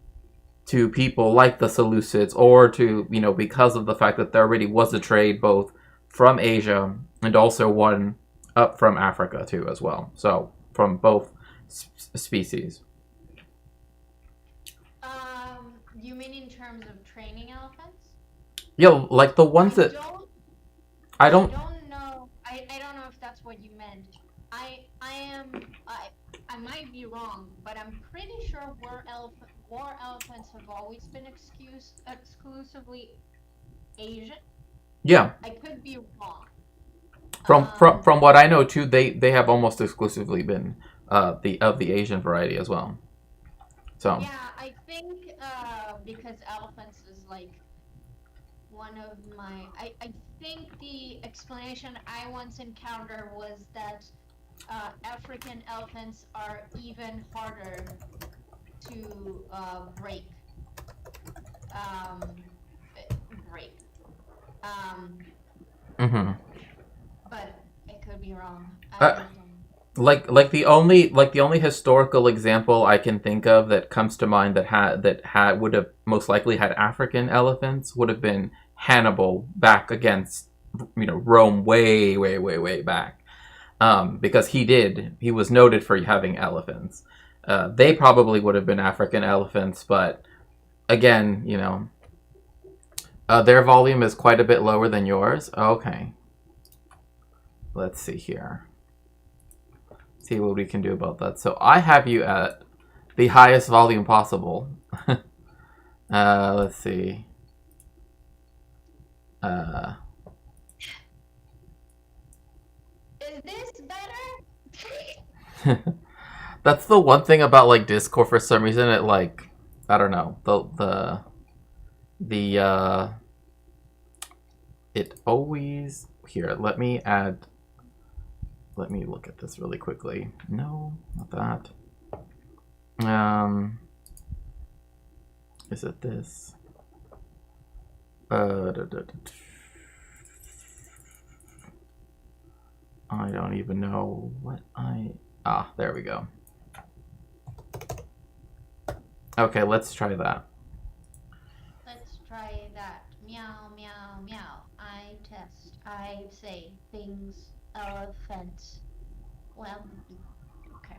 to people like the Seleucids, or to, because of the fact that there already was a trade both from Asia and also one up from Africa too as well. So from both species. You mean in terms of training elephants? Yeah, like the ones that I don't know. I don't know if that's what you meant. I might be wrong, but I'm pretty sure war elephants have always been exclusively Asian. Yeah. I could be wrong. From what I know too, they have almost exclusively been the Asian variety as well. So yeah, I think because elephants is like one of my. I think the explanation I once encountered was that African elephants are even harder to break. Break. But it could be wrong. Like the only historical example I can think of that comes to mind that would have most likely had African elephants would have been Hannibal back against Rome way back, because he was noted for having elephants. They probably would have been African elephants, but again, their volume is quite a bit lower than yours. Okay, let's see here. See what we can do about that. So I have you at the highest volume possible. Let's see. Is this better? That's the one thing about like Discord. For some reason, it like, I don't know, it always here. Let me look at this really quickly. No, not that. Is it this? I don't even know what there we go. Okay, let's try that. Let's try that. Meow, meow, I say things, elephants. Well, okay.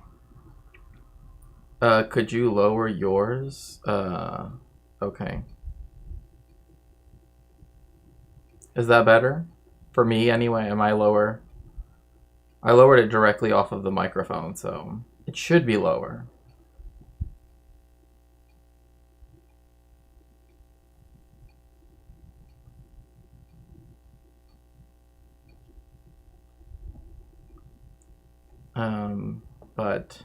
Could you lower yours? Okay. Is that better? For me, anyway, am I lower? I lowered it directly off of the microphone, so it should be lower. But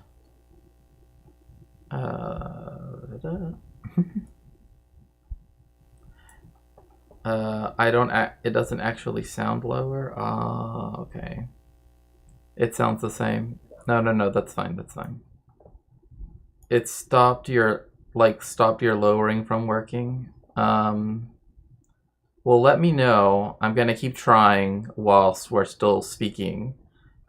I don't. It doesn't actually sound lower. Okay. It sounds the same. No, no, no. That's fine. That's fine. It stopped your lowering from working. Well, let me know. I'm gonna keep trying whilst we're still speaking.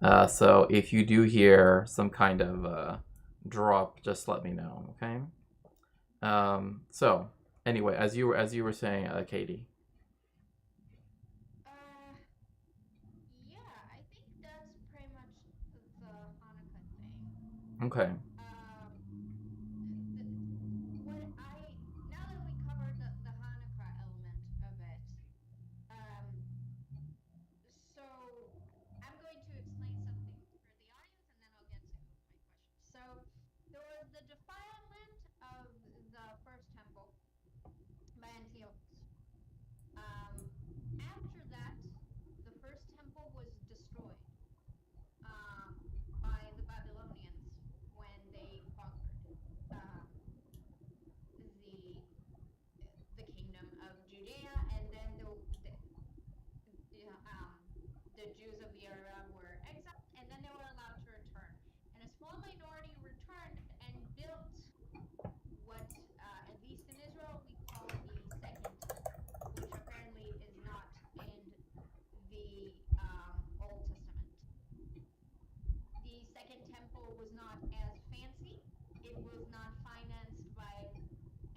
So if you do hear some kind of drop, just let me know. Okay. So anyway, as you were saying, Katie. Yeah, I think that's pretty much the Hanukkah thing. Okay. What I now that we covered the Hanukkah element of it, um, so I'm going to explain something for the audience, and then I'll get to my question. So there was the defilement of the first temple by Antiochus. After that, the first temple was destroyed um, by the Babylonians when they conquered um, the kingdom of Judea, and then the Jews of the area were exiled, and then they were allowed to return. And a small minority returned and built what, at least in Israel, we call the Second Temple, which apparently is not in the Old Testament. The Second Temple was not as fancy. It was not financed by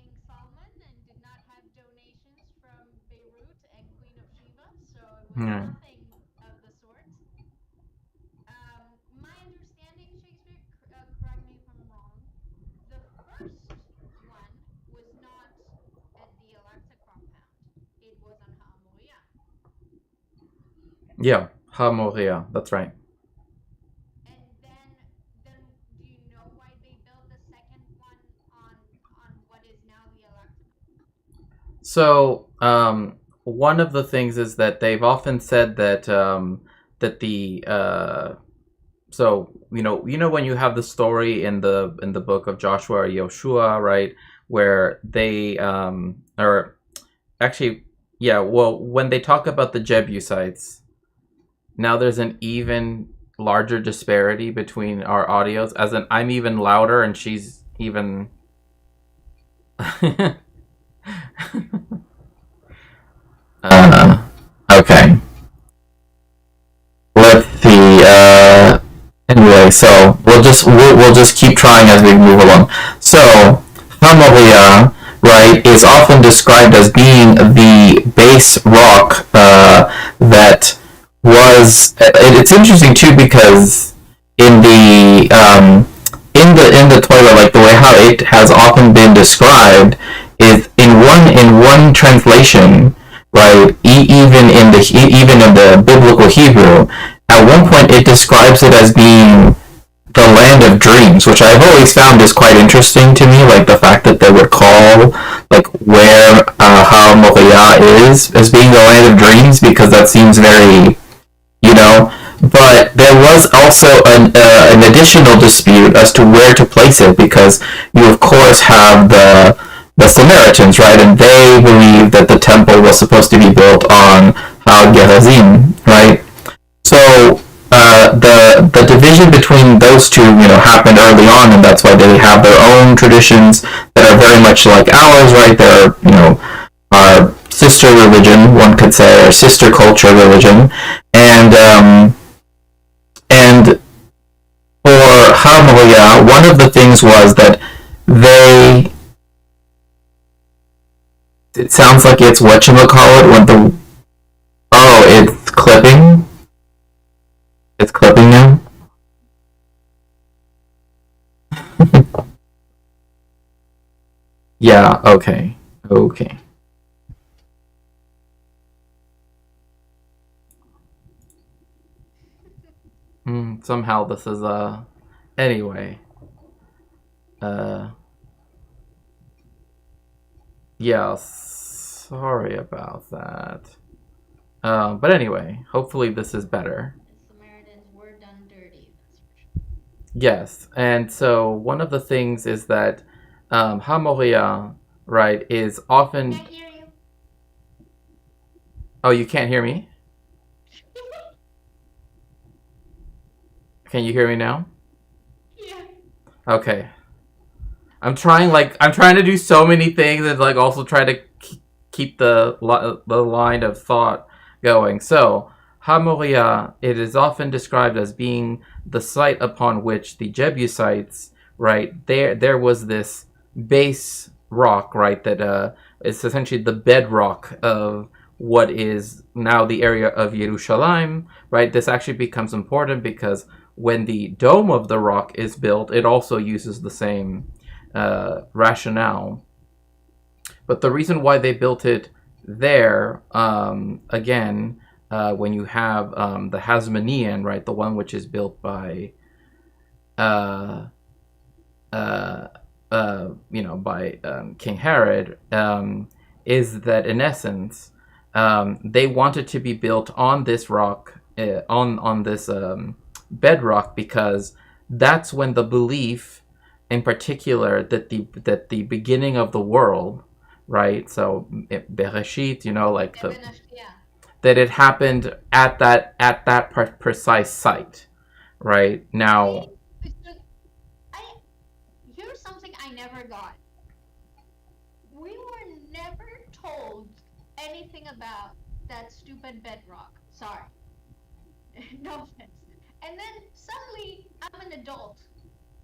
King Solomon and did not have donations from Beirut and Queen of Sheba, so it was Yeah. nothing of the sort. My understanding, Shakespeare, correct me if I'm wrong, the first one was not at the Alexa compound. It was on Ha'amoria. Yeah. Ha Moria. That's right. And then do you know why they built the second one on what is now the Alexa? So, one of the things is that they've often said that that the so you know when you have the story in the book of Joshua or Yoshua, right, where they or actually, yeah, well, when they talk about the Jebusites, now there's an even larger disparity between our audios, as in I'm even louder and she's even okay. Let's see. Anyway, so we'll just keep trying as we move along. So Hamoria, right, is often described as being the base rock that was. It's interesting too because in the Torah, like the way how it has often been described is in one translation, right? Even in the biblical Hebrew, at one point it describes it as being the land of dreams, which I've always found is quite interesting to me, like the fact that they would call like where Ha Moria is as being the land of dreams, because that seems very, you know. But there was also an additional dispute as to where to place it, because you of course have the Samaritans, right, and they believe that the temple was supposed to be built on Har Gerizim, right? So the division between those two, happened early on, and that's why they have their own traditions that are very much like ours, right? They're our sister religion, one could say, or sister culture religion, and for Hamoria, one of the things was that they. It sounds like it's whatchamacallit when the. Oh, it's clipping? It's clipping now? Yeah, okay. Okay. Somehow this is, anyway. Uh, yeah, sorry about that. But anyway, hopefully this is better. The Samaritans were done dirty. Yes, and so one of the things is that Ha-Moria, right, is often... Can't hear you. Oh, you can't hear me? Can you hear me now? Yeah. Okay. I'm trying to do so many things and like also try to keep the line of thought going. So, Ha-Moria, it is often described as being the site upon which the Jebusites, right, there was this base rock, right, that is essentially the bedrock of what is now the area of Yerushalayim, right? This actually becomes important because when the dome of the rock is built, it also uses the same rationale. But the reason why they built it there, again, when you have the Hasmonean, right, the one which is built by, by King Herod, is that in essence, they wanted to be built on this rock, on this bedrock, because that's when the belief, in particular, that the beginning of the world, right? So Bereshit, like that it happened at that precise site, right? Now, Here's something I never got. We were never told anything about that stupid bedrock. Sorry. No offense. And then suddenly I'm an adult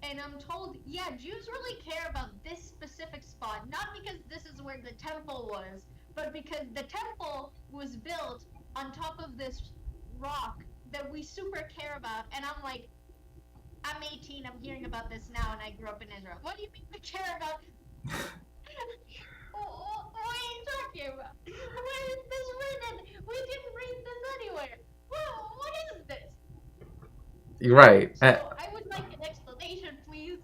and I'm told, yeah, Jews really care about this specific spot, not because this is where the temple was, but because the temple was built on top of this rock that we super care about. And I'm like, I'm 18, I'm hearing about this now, and I grew up in Israel. What do you mean we care about? What are you talking about? Where is this written? We didn't read this anywhere. What is this? right. So I would like an explanation, please.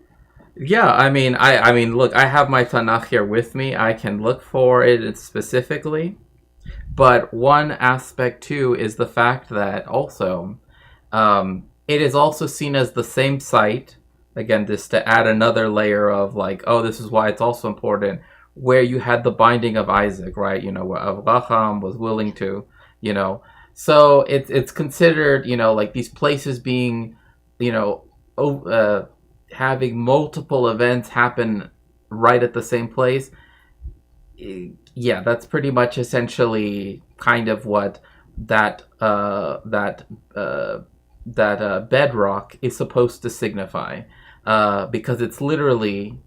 Yeah, I mean, look, I have my Tanakh here with me. I can look for it specifically. But one aspect, too, is the fact that also, it is also seen as the same site, again, just to add another layer of like, oh, this is why it's also important, where you had the binding of Isaac, right? Where Abraham was willing to, So it's considered, like these places being, having multiple events happen right at the same place. Yeah, that's pretty much essentially kind of what that bedrock is supposed to signify, because it's literally,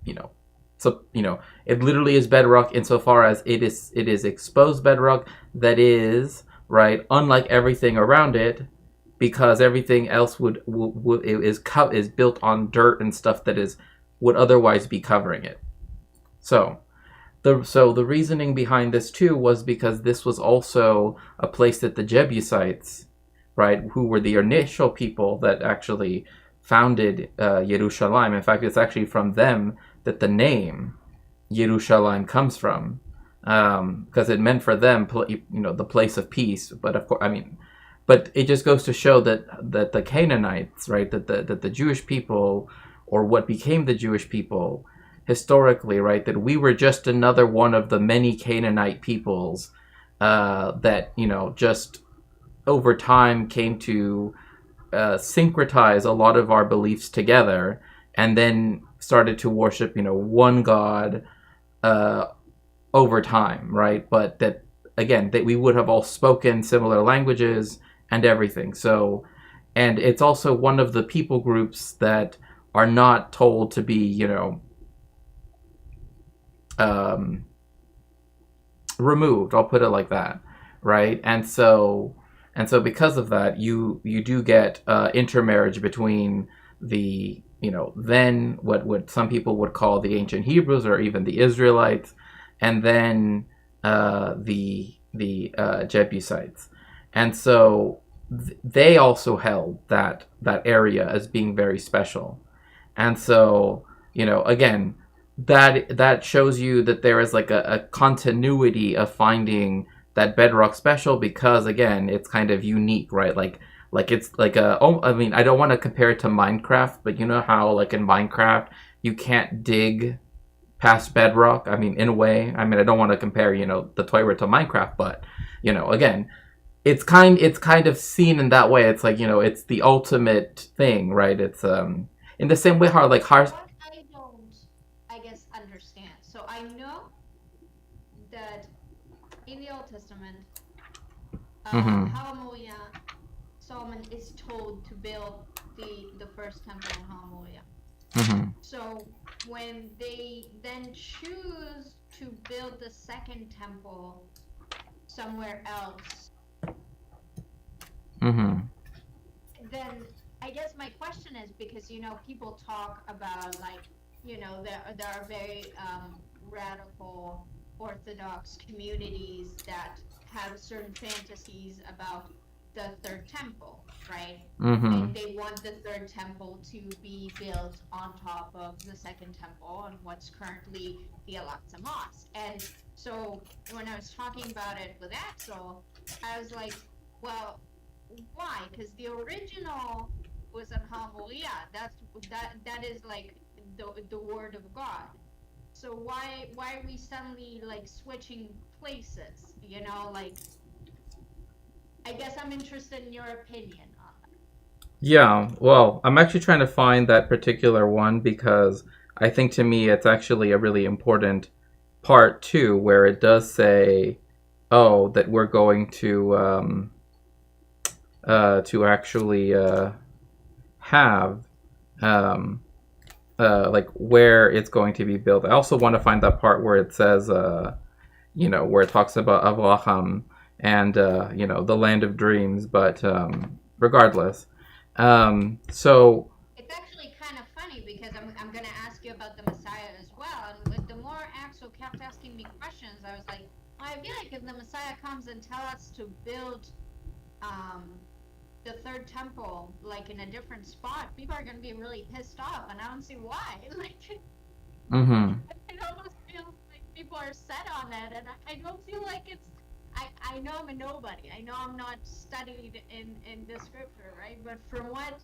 it literally is bedrock insofar as it is exposed bedrock that is, right, unlike everything around it, because everything else is built on dirt and stuff that would otherwise be covering it. So the reasoning behind this too was because this was also a place that the Jebusites, right, who were the initial people that actually founded Yerushalayim. In fact, it's actually from them that the name Yerushalayim comes from, because it meant for them, the place of peace. But of course, but it just goes to show that the Canaanites, right, that the Jewish people, or what became the Jewish people historically, right, that we were just another one of the many Canaanite peoples that just over time came to syncretize a lot of our beliefs together, and then started to worship one God over time, right? But that again, that we would have all spoken similar languages and everything. So, and it's also one of the people groups that are not told to be, removed. I'll put it like that, right? And so, And so because of that, you do get intermarriage between the, then what some people would call the ancient Hebrews or even the Israelites, and then the Jebusites. And so they also held that area as being very special. And so, again, that shows you that there is like a continuity of finding that bedrock special, because again, it's kind of unique, right? Like it's like I mean, I don't want to compare it to Minecraft, but you know how like in Minecraft you can't dig past bedrock. I mean, in a way, I mean, I don't want to compare, the Toilet to Minecraft, but again, it's kind of seen in that way. It's like, it's the ultimate thing, right? It's in the same way how like What I don't, I guess, understand. So I know that in the Old Testament, Hallelujah, Solomon is told to build the first temple in Hallelujah. So when they then choose to build the second temple somewhere else, then I guess my question is, because people talk about like there are very radical Orthodox communities that have certain fantasies about the third temple, right? And they want the third temple to be built on top of the second temple on what's currently the Al-Aqsa Mosque. And so when I was talking about it with Axel, I was like, well, why? Because the original was in Hamulia. That is like the word of God. So why are we suddenly like switching places? Like, I guess I'm interested in your opinion on that. Yeah, well, I'm actually trying to find that particular one, because I think to me it's actually a really important part too, where it does say, oh, that we're going to actually have like where it's going to be built. I also want to find that part where it says, where it talks about Avraham and the land of dreams. But regardless, so it's actually kind of funny, because I'm going to ask you about the Messiah as well. And the more Axel kept asking me questions, I was like, well, I feel like if the Messiah comes and tells us to build the third temple like in a different spot, people are going to be really pissed off, and I don't see why. Like, it almost feels like people are set on it, and I don't feel like it's. I know I'm a nobody. I know I'm not studied in the scripture, right? But from what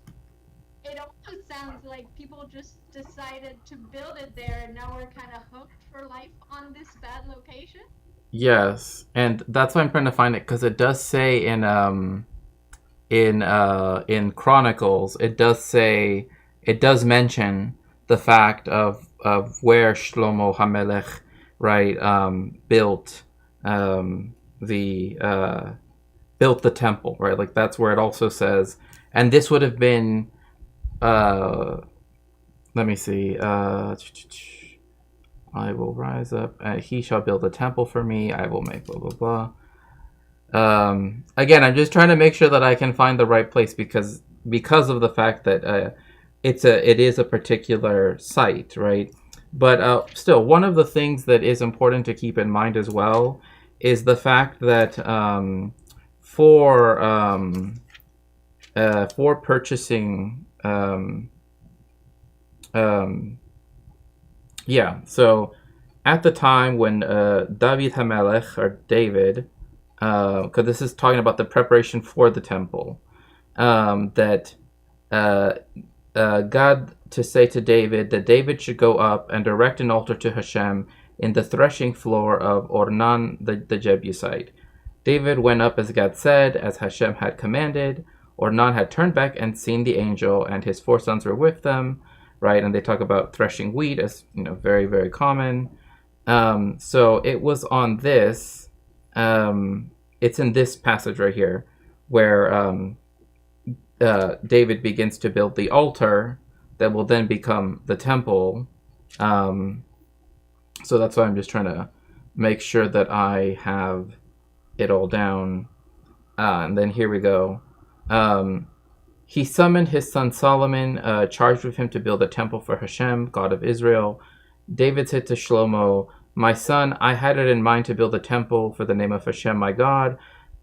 it almost sounds like, people just decided to build it there, and now we're kind of hooked for life on this bad location. Yes, and that's why I'm trying to find it, because it does say in Chronicles, it does mention the fact of where Shlomo HaMelech, right, built the temple, right? Like that's where it also says, and this would have been let me see, I will rise up, he shall build a temple for me, I will make blah blah blah. Again, I'm just trying to make sure that I can find the right place, because of the fact that it is a particular site, right? But still, one of the things that is important to keep in mind as well is the fact that for purchasing, so at the time when David HaMelech, or David, because this is talking about the preparation for the temple, that God to say to David that David should go up and erect an altar to Hashem in the threshing floor of Ornan the Jebusite. David went up as God said, as Hashem had commanded. Ornan had turned back and seen the angel, and his 4 sons were with them, right? And they talk about threshing wheat as, very, very common. So it was on this, it's in this passage right here, where David begins to build the altar that will then become the temple. So that's why I'm just trying to make sure that I have it all down And then here we go. He summoned his son Solomon, charged with him to build a temple for Hashem, God of Israel. David said to Shlomo, "My son, I had it in mind to build a temple for the name of Hashem, my God,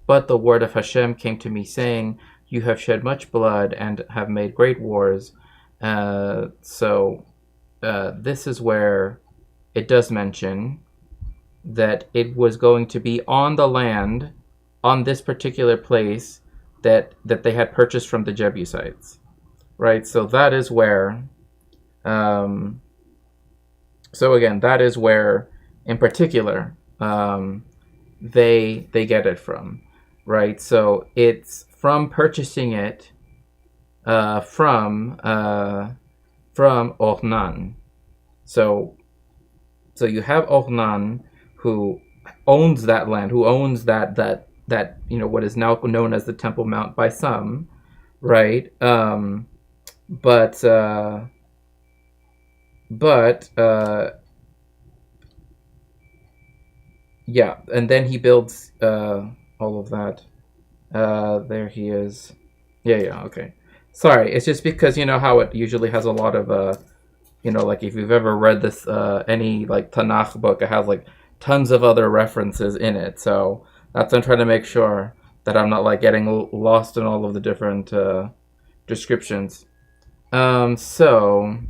but the word of Hashem came to me, saying, you have shed much blood and have made great wars." So this is where it does mention that it was going to be on the land, on this particular place, that they had purchased from the Jebusites, right? So that is where, so again, that is where, in particular, they get it from, right? So it's from purchasing it from Ornan. So you have Ornan, who owns that land, who owns that what is now known as the Temple Mount by some, right? But yeah, and then he builds all of that. There he is. Yeah, okay. Sorry, it's just because you know how it usually has a lot of like if you've ever read this any like Tanakh book, it has like tons of other references in it. So that's I'm trying to make sure that I'm not like getting lost in all of the different descriptions. One thing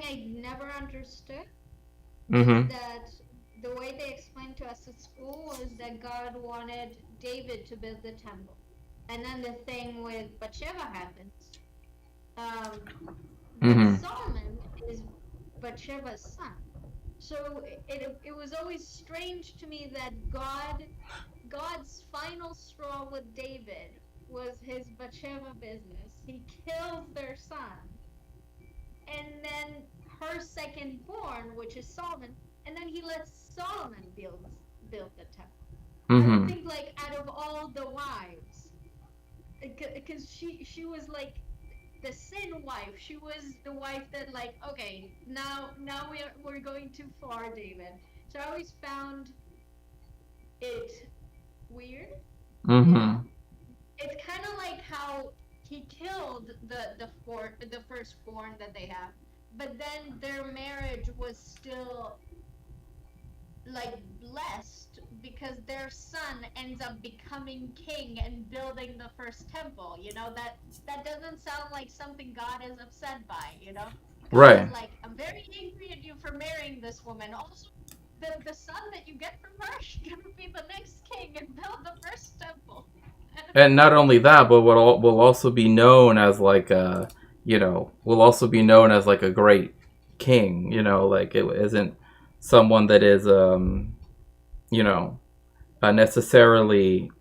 I never understood Mm-hmm. that the way they explained to us at school was that God wanted David to build the temple. And then the thing with Bathsheba happens. Mm-hmm. Solomon is Bathsheba's son. So it was always strange to me that God's final straw with David was his Bathsheba business. He kills their son. And then her second born, which is Solomon, and then he lets Solomon build the temple. Mm-hmm. I would think like out of all the wives, because she was like the sin wife. She was the wife that like, okay, now we're going too far, David. So I always found it weird. Mm-hmm. You know? It's kind of like how he killed the firstborn that they have, but then their marriage was still like blessed because their son ends up becoming king and building the first temple. You know, that doesn't sound like something God is upset by, you know? God Right. is like, I'm very angry at you for marrying this woman. Also, the son that you get from her is gonna be the next king and build the first temple. And not only that, but will also be known as like will also be known as like a great king. You know, like it isn't someone that is necessarily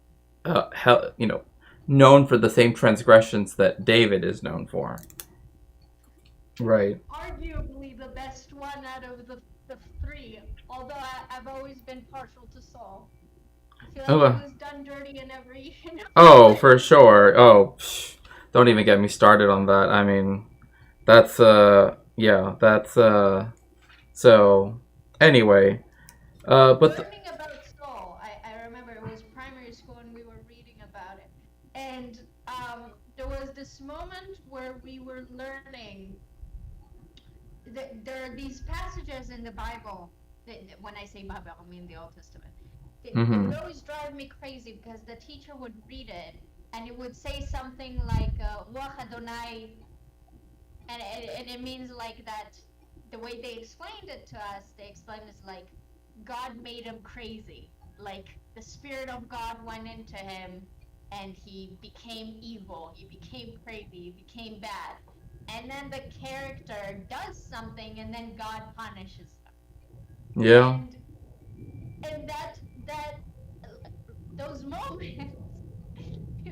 known for the same transgressions that David is known for. Right. Arguably the best one out of the three, although I've always been partial to Saul. I feel like he was done dirty in every. Oh, for sure. Oh, don't even get me started on that. I mean, that's so. Anyway, but learning about Saul, I remember it was primary school and we were reading about it, and there was this moment where we were learning. There are these passages in the Bible. When I say Bible, I mean the Old Testament. It would always drive me crazy because the teacher would read it and it would say something like Ruach Adonai, and it means like that. The way they explained it to us, they explained it like God made him crazy, like the Spirit of God went into him and he became evil, he became crazy, he became bad, and then the character does something and then God punishes them. Yeah. And that those moments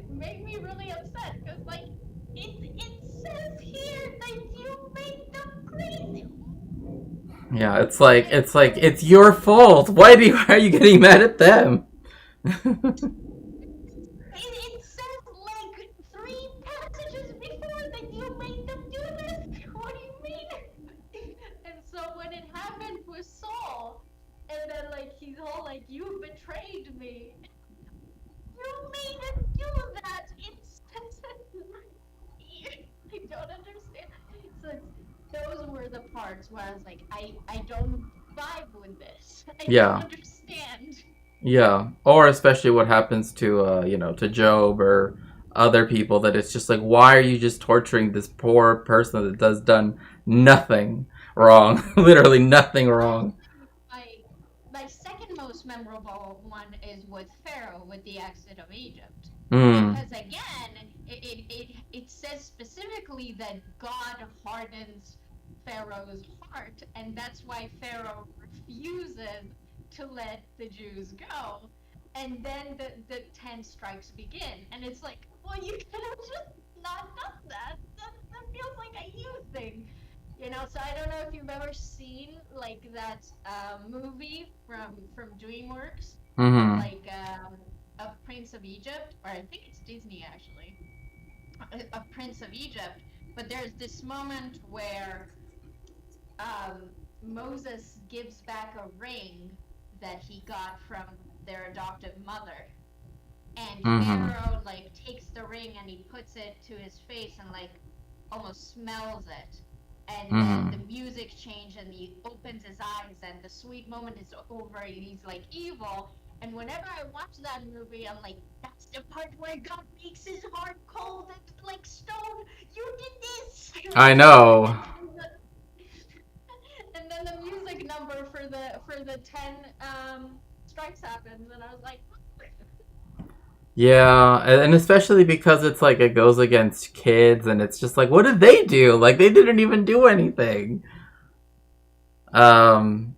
make me really upset because like it says here that you made them crazy. Yeah, it's like it's your fault. Why are you getting mad at them? It says like 3 passages before that you made them do this. What do you mean? And so when it happened with Saul, and then like he's all like the parts where I was like, I don't vibe with this. I Yeah. don't understand. Yeah, or especially what happens to to Job or other people, that it's just like, why are you just torturing this poor person that has done nothing wrong, literally nothing wrong. My my second most memorable one is with Pharaoh with the exit of Egypt. Because again, it says specifically that God hardens Pharaoh's heart, and that's why Pharaoh refuses to let the Jews go. And then the 10 strikes begin. And it's like, well, you could have just not done that. That feels like a you thing. So I don't know if you've ever seen like that movie from DreamWorks, like of Prince of Egypt, or I think it's Disney actually, of Prince of Egypt. But there's this moment where Moses gives back a ring that he got from their adoptive mother, and Pharaoh like takes the ring and he puts it to his face and like almost smells it. And then the music changes and he opens his eyes and the sweet moment is over and he's like evil. And whenever I watch that movie, I'm like, that's the part where God makes his heart cold and like stone. You did this. I know. And then the music number for the 10 strikes happens, and I was like, Yeah, and especially because it's like it goes against kids, and it's just like, what did they do? Like, they didn't even do anything. So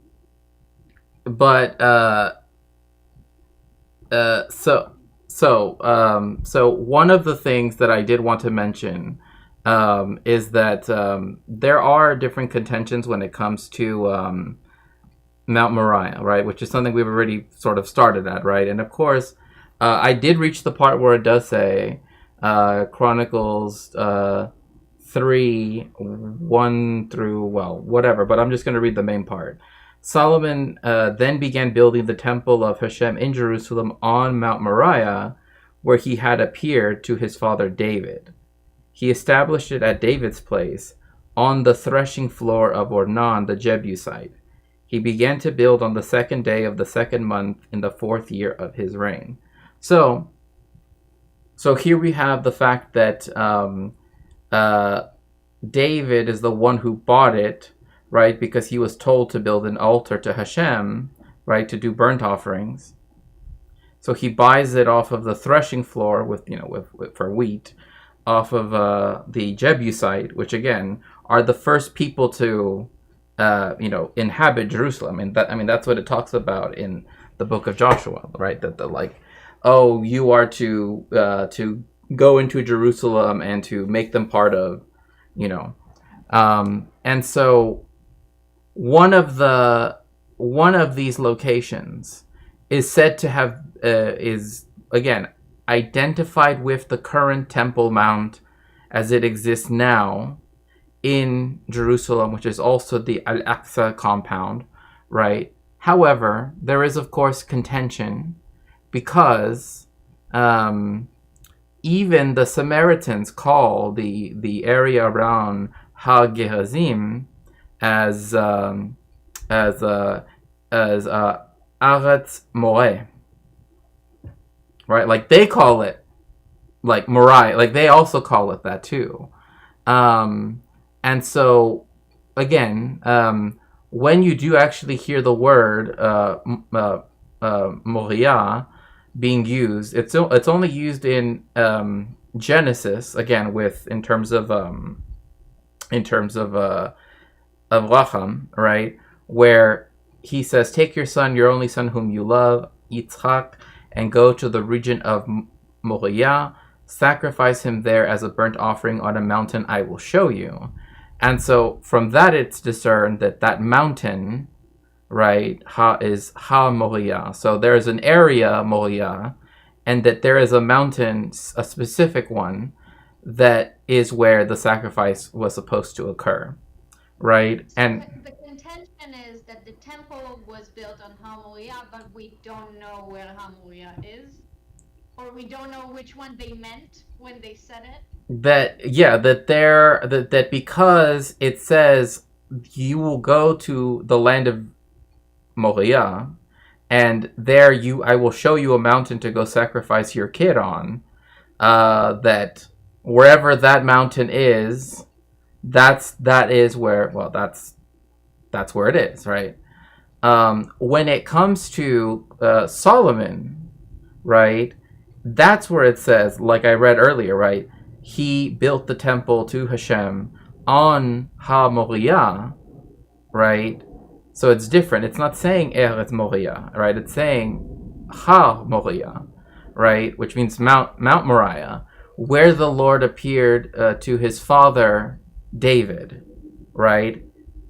one of the things that I did want to mention is that there are different contentions when it comes to Mount Moriah, right? Which is something we've already sort of started at, right? And of course, I did reach the part where it does say Chronicles 3, 1 through, well, whatever, but I'm just going to read the main part. Solomon then began building the temple of Hashem in Jerusalem on Mount Moriah, where he had appeared to his father David. He established it at David's place on the threshing floor of Ornan the Jebusite. He began to build on the 2nd day of the 2nd month in the 4th year of his reign. So here we have the fact that David is the one who bought it, right? Because he was told to build an altar to Hashem, right, to do burnt offerings. So he buys it off of the threshing floor with for wheat, off of the Jebusite, which again are the first people to inhabit Jerusalem. And that's what it talks about in the book of Joshua, right? That the like, oh, you are to go into Jerusalem and to make them part of, and so one of these locations is said to have is again identified with the current Temple Mount as it exists now in Jerusalem, which is also the Al-Aqsa compound, right? However, there is of course contention because even the Samaritans call the area around Ha-Gehazi as Aretz Moreh, right? Like they call it like Moriah, like they also call it that too. And so again, when you do actually hear the word Moriah being used, it's only used in Genesis again in terms of Avraham, right, where he says, "Take your son, your only son whom you love, Yitzchak, and go to the region of Moriah, sacrifice him there as a burnt offering on a mountain I will show you." And so from that it's discerned that mountain, right, is Moriah. So there's an area, Moriah, and that there is a mountain, a specific one, that is where the sacrifice was supposed to occur, right? So And the contention is that the temple was built on Moriah, but we don't know where Moriah is, or we don't know which one they meant when they said it. that because it says you will go to the land of Moriah, and there I will show you a mountain to go sacrifice your kid on. That wherever that mountain is, that is where. Well, that's where it is, right? When it comes to Solomon, right? That's where it says, like I read earlier, right? He built the temple to Hashem on Ha Moriah, right? So it's different. It's not saying Eretz Moriah, right? It's saying Ha Moriah, right? Which means Mount Moriah, where the Lord appeared to his father David, right?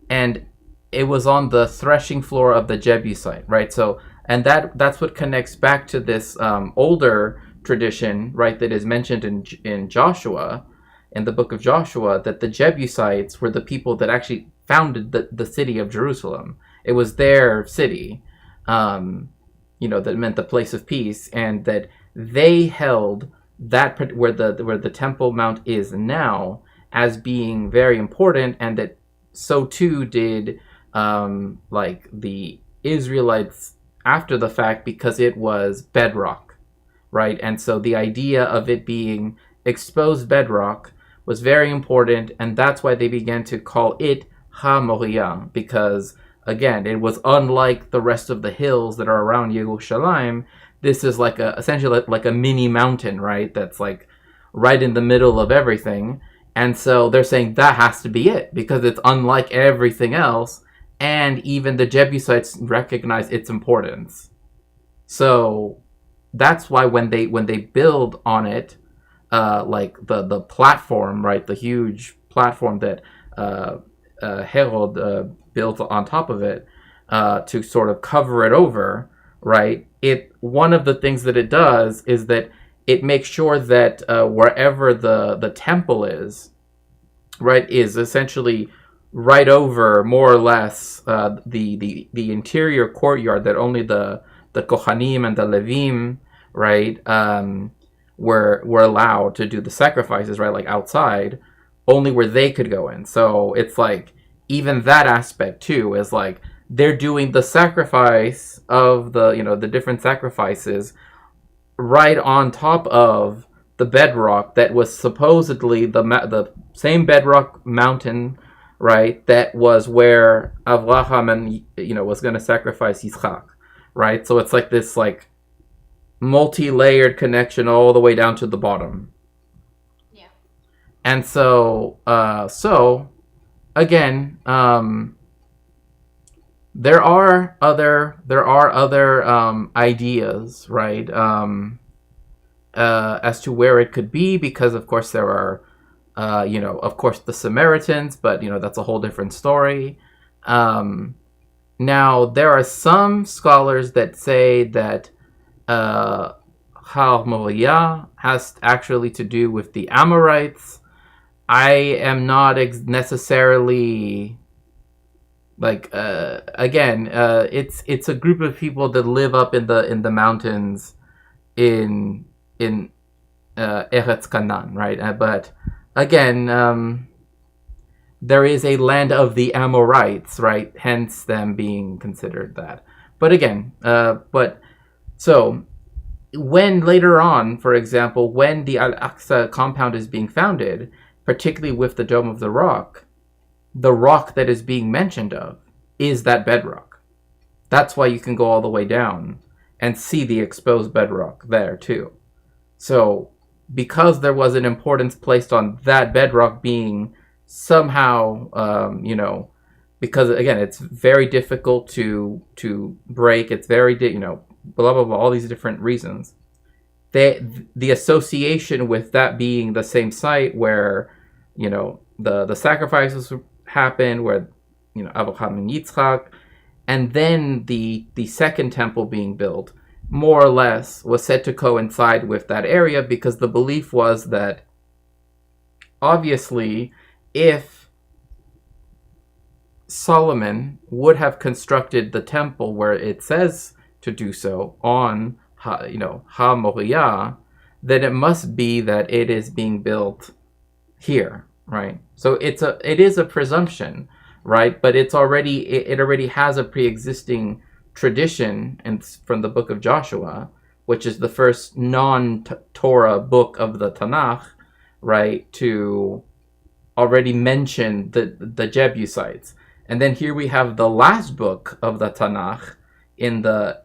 And it was on the threshing floor of the Jebusite, right? So, and that's what connects back to this older tradition, right? That is mentioned in Joshua, in the book of Joshua, that the Jebusites were the people that actually founded the city of Jerusalem. It was their city, that meant the place of peace, and that they held that where the Temple Mount is now as being very important, and that so too did like the Israelites after the fact, because it was bedrock, right? And so the idea of it being exposed bedrock was very important, and that's why they began to call it Ha Moriah, because again, it was unlike the rest of the hills that are around Yerushalayim. This is like essentially like a mini mountain, right? That's like right in the middle of everything. And so they're saying that has to be it, because it's unlike everything else, and even the Jebusites recognize its importance. So that's why when they build on it, like the platform, right, the huge platform that Herod built on top of it to sort of cover it over, right? One of the things that it does is that it makes sure that wherever the temple is, right, is essentially right over more or less the interior courtyard that only the Kohanim and the Levim, right, were allowed to do the sacrifices, right, like outside, only where they could go in. So it's like even that aspect too is like they're doing the sacrifice of the different sacrifices right on top of the bedrock that was supposedly the same bedrock mountain, right, that was where Avraham was going to sacrifice Yitzchak, right? So it's like this like multi-layered connection all the way down to the bottom. Yeah. And so again, there are other ideas, right, as to where it could be, because of course there are of course the Samaritans, but that's a whole different story. Now there are some scholars that say that Har Moriah has actually to do with the Amorites. I am not necessarily like again. It's a group of people that live up in the mountains in Eretz Canaan, right? But again, there is a land of the Amorites, right? Hence them being considered that. But again, so when later on, for example, when the Al-Aqsa compound is being founded, particularly with the Dome of the Rock that is being mentioned of is that bedrock. That's why you can go all the way down and see the exposed bedrock there too. So because there was an importance placed on that bedrock being somehow, because again, it's very difficult to break. It's very, blah, blah, blah, all these different reasons. The association with that being the same site where, the sacrifices happened, where, Avraham and Yitzchak, and then the second temple being built, more or less, was said to coincide with that area, because the belief was that, obviously, if Solomon would have constructed the temple where it says to do so on Ha Moriah, then it must be that it is being built here, right? So it is a presumption, right? But it already has a pre-existing tradition, and from the book of Joshua, which is the first non-Torah book of the Tanakh, right, to already mention the Jebusites. And then here we have the last book of the Tanakh in the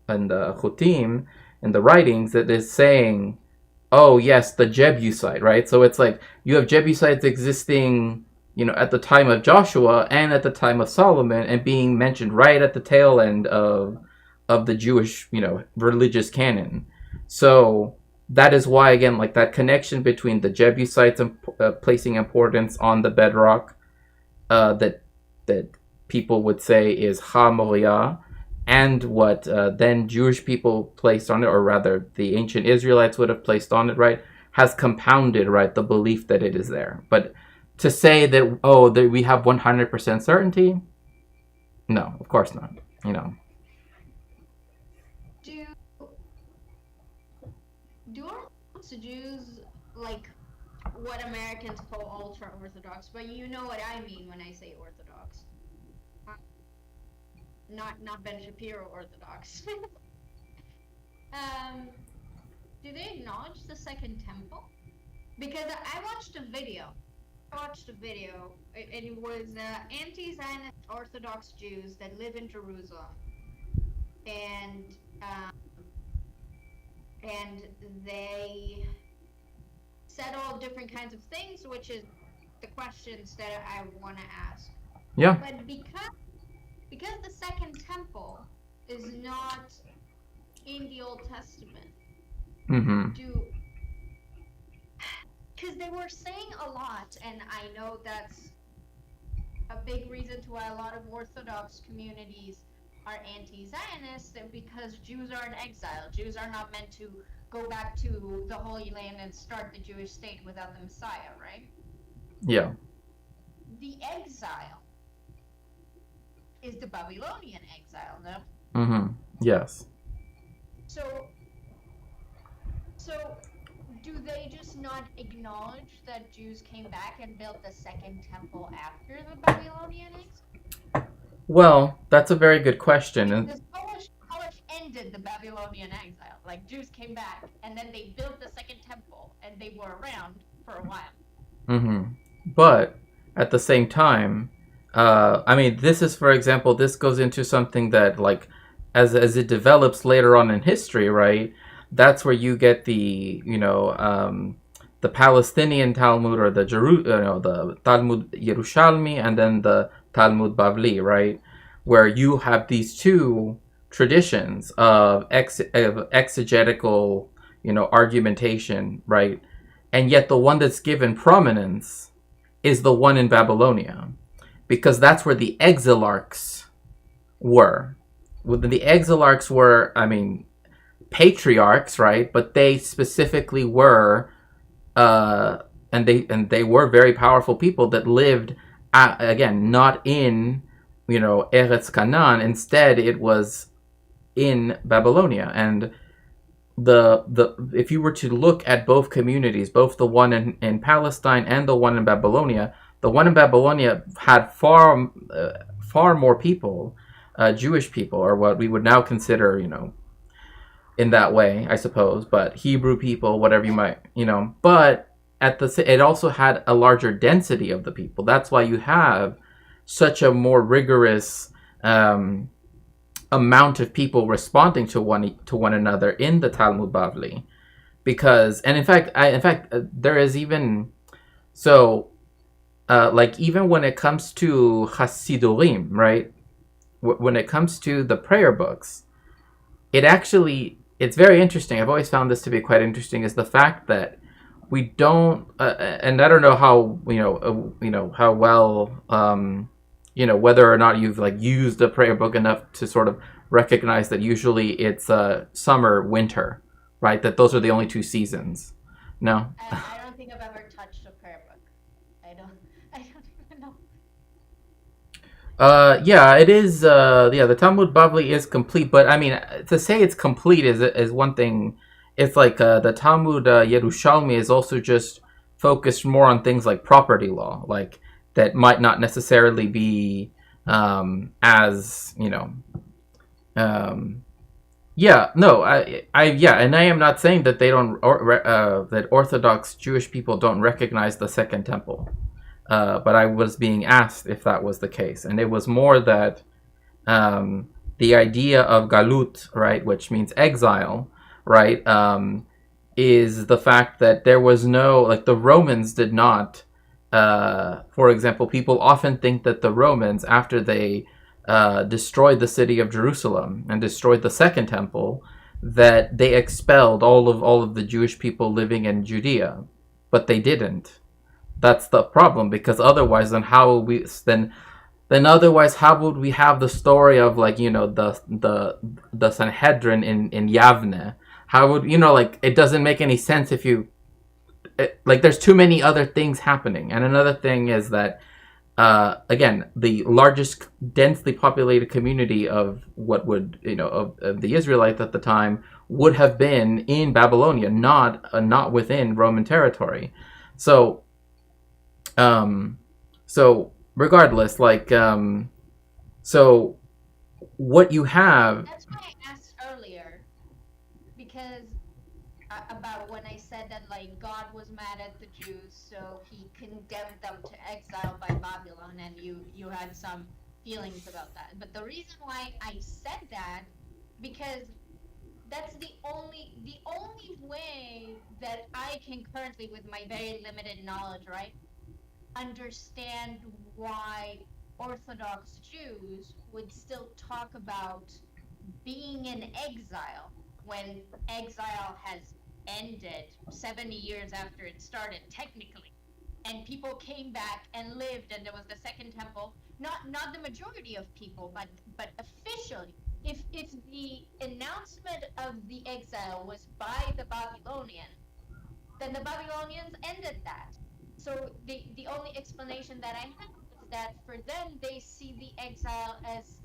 Chutim, in the writings, that is saying, oh yes, the Jebusite, right? So it's like you have Jebusites existing, at the time of Joshua and at the time of Solomon, and being mentioned right at the tail end of the Jewish, religious canon. So that is why, again, like that connection between the Jebusites and placing importance on the bedrock that people would say is Ha Moriah, and what then Jewish people placed on it, or rather the ancient Israelites would have placed on it, right, has compounded, right, the belief that it is there. But to say that, that we have 100% certainty, no, of course not, Do Orthodox Jews like what Americans call ultra-Orthodox? But you know what I mean when I say Orthodox. Not Ben Shapiro Orthodox. Do they acknowledge the Second Temple? Because I watched a video. And it was anti-Zionist Orthodox Jews that live in Jerusalem, and they said all different kinds of things, which is the questions that I want to ask. Yeah. But because the Second Temple is not in the Old Testament, because they were saying a lot, and I know that's a big reason to why a lot of Orthodox communities are anti-Zionist, because Jews are in exile. Jews are not meant to go back to the Holy Land and start the Jewish state without the Messiah, right? Yeah. The exile is the Babylonian exile, no? Yes. So do they just not acknowledge that Jews came back and built the Second Temple after the Babylonian exile? Well, that's a very good question. Because how much ended the Babylonian exile? Like, Jews came back, and then they built the Second Temple, and they were around for a while. But at the same time, this is, for example, this goes into something that, like, as it develops later on in history, right? That's where you get the Palestinian Talmud, or the Talmud Yerushalmi, and then the Talmud Bavli, right? Where you have these two traditions of exegetical, argumentation, right? And yet the one that's given prominence is the one in Babylonia, because that's where the exilarchs were. The exilarchs were, patriarchs, right? But they specifically were, and they were very powerful people that lived, again, not in, Eretz Canaan. Instead, it was in Babylonia. And if you were to look at both communities, both the one in Palestine and the one in Babylonia, the one in Babylonia had far more people, Jewish people, or what we would now consider, in that way, I suppose, but Hebrew people, whatever you might, but it also had a larger density of the people. That's why you have such a more rigorous amount of people responding to one another in the Talmud Bavli, because, and in fact, there is even like, even when it comes to Hasidurim, right? When it comes to the prayer books, it's very interesting. I've always found this to be quite interesting, is the fact that we don't, and I don't know how, how well, whether or not you've, like, used a prayer book enough to sort of recognize that usually it's summer, winter, right? That those are the only two seasons. No? I don't think I've ever touched a prayer book. I don't even know. Yeah, it is, the Talmud Bavli is complete, but to say it's complete is one thing. It's like, the Talmud Yerushalmi is also just focused more on things like property law, like that might not necessarily be as, you know, yeah, no, yeah, and I am not saying that they don't, that Orthodox Jewish people don't recognize the Second Temple, but I was being asked if that was the case, and it was more that the idea of galut, right, which means exile, right, is the fact that there was no, like, the Romans did not, for example, people often think that the Romans, after they destroyed the city of Jerusalem and destroyed the Second Temple, that they expelled all of the Jewish people living in Judea, but they didn't. That's the problem, because otherwise, then how would we then otherwise how would we have the story of, like, you know, the Sanhedrin in Yavne? How would, you know, like, it doesn't make any sense if you like, there's too many other things happening. And another thing is that again, the largest densely populated community of what would, you know, of the Israelites at the time would have been in Babylonia, not within Roman territory. So, regardless, like, so what you have. That's why I asked earlier, because about when I said that, like, God was mad at the Jews, so he condemned them to exile by Babylon, and you had some feelings about that. But the reason why I said that, because that's the only way that I can currently, with my very limited knowledge, right, understand why Orthodox Jews would still talk about being in exile when exile has ended 70 years after it started, technically, and people came back and lived, and there was the Second Temple. Not the majority of people, but officially, if the announcement of the exile was by the Babylonians, then the Babylonians ended that. So the only explanation that I have is that for them, they see the exile as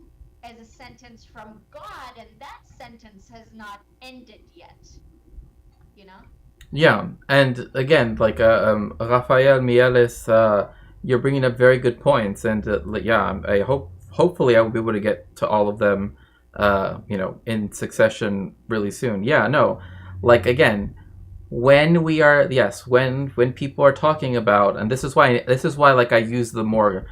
a sentence from God, and that sentence has not ended yet. You know? Yeah, and again, like, Rafael Mieles, you're bringing up very good points, and yeah, hopefully I will be able to get to all of them, you know, in succession really soon. Yeah, no, like, again, when we are, yes, when people are talking about, and this is why like, I use the more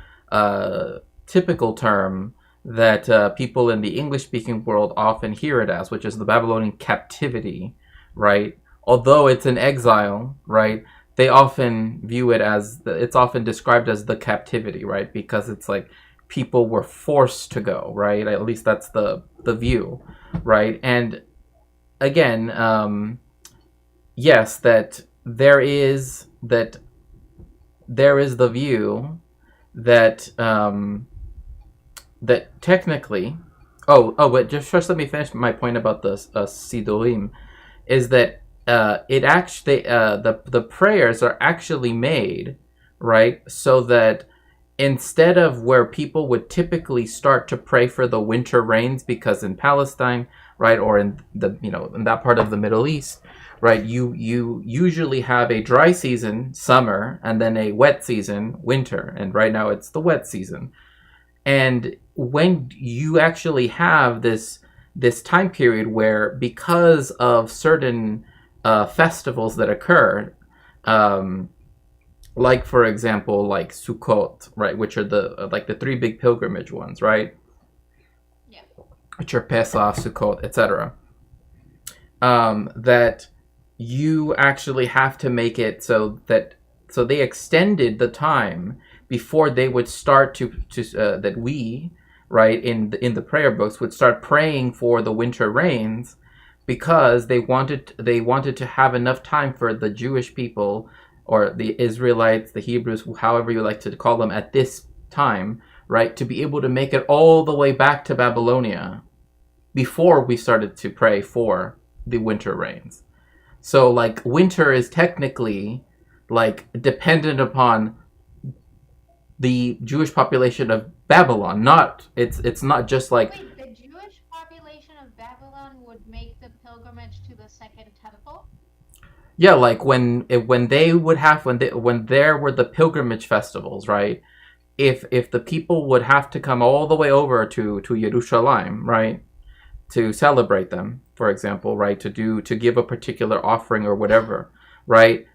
typical term that people in the English-speaking world often hear it as, which is the Babylonian captivity, right? Although it's an exile, right, they often view it as, it's often described as the captivity, right, because it's like people were forced to go, right? At least that's the view, right? And again, yes, that there is the view that that technically, but just first let me finish my point about the Sidurim, is that it actually, the prayers are actually made, right, so that instead of where people would typically start to pray for the winter rains, because in Palestine, right, or in the, you know, in that part of the Middle East, right, you usually have a dry season, summer, and then a wet season, winter, and right now it's the wet season. And when you actually have this time period where, because of certain festivals that occur, like, for example, like Sukkot, right, which are the three big pilgrimage ones, right? Yeah. Which are Pesach, Sukkot, etc. That you actually have to make it so they extended the time before they would start to that we, right, in the prayer books would start praying for the winter rains, because they wanted to have enough time for the Jewish people, or the Israelites, the Hebrews, however you like to call them at this time, right, to be able to make it all the way back to Babylonia before we started to pray for the winter rains. So, like, winter is technically, like, dependent upon the Jewish population of Babylon. It's not just like... Wait, the Jewish population of Babylon would make the pilgrimage to the Second Temple? Yeah, like when there were the pilgrimage festivals, right? if the people would have to come all the way over to Yerushalayim, right, to celebrate them, for example, right, to give a particular offering or whatever, right,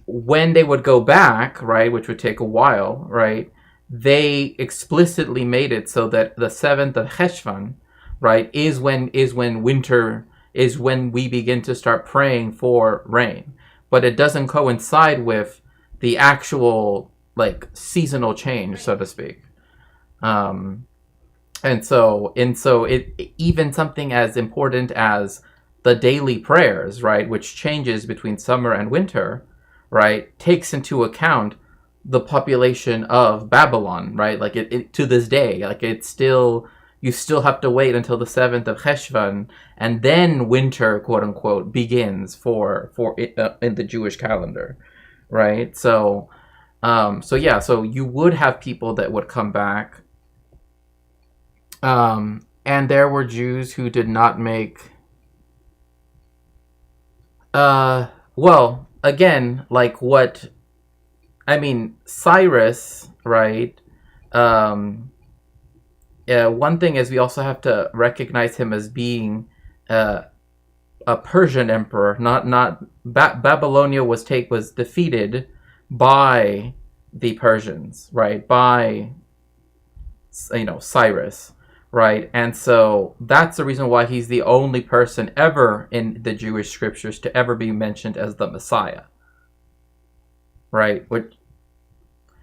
when they would go back, right, which would take a while, right, they explicitly made it so that the 7th of Cheshvan, right, is when winter is when we begin to start praying for rain, but it doesn't coincide with the actual like seasonal change, so to speak. And so it even something as important as the daily prayers, right, which changes between summer and winter, right, takes into account the population of Babylon, right? Like it to this day, like it's still, you still have to wait until the 7th of Cheshvan, and then winter, quote unquote, begins for in the Jewish calendar, right? So so you would have people that would come back, and there were Jews who did not make. Well, again, like what, I mean, Cyrus, right? One thing is we also have to recognize him as being a Persian emperor. Not Babylonia was defeated by the Persians, right? By Cyrus, right? And so that's the reason why he's the only person ever in the Jewish scriptures to ever be mentioned as the Messiah, right?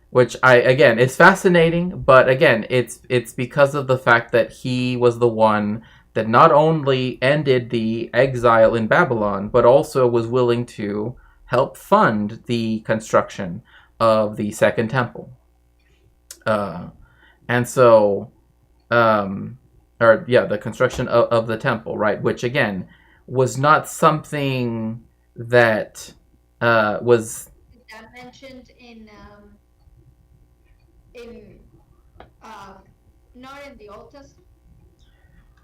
Which again is fascinating, but again it's because of the fact that he was the one that not only ended the exile in Babylon, but also was willing to help fund the construction of the Second Temple. And so, the construction of the temple, right? Which again was not something that was. Is that mentioned in not in the Old Testament?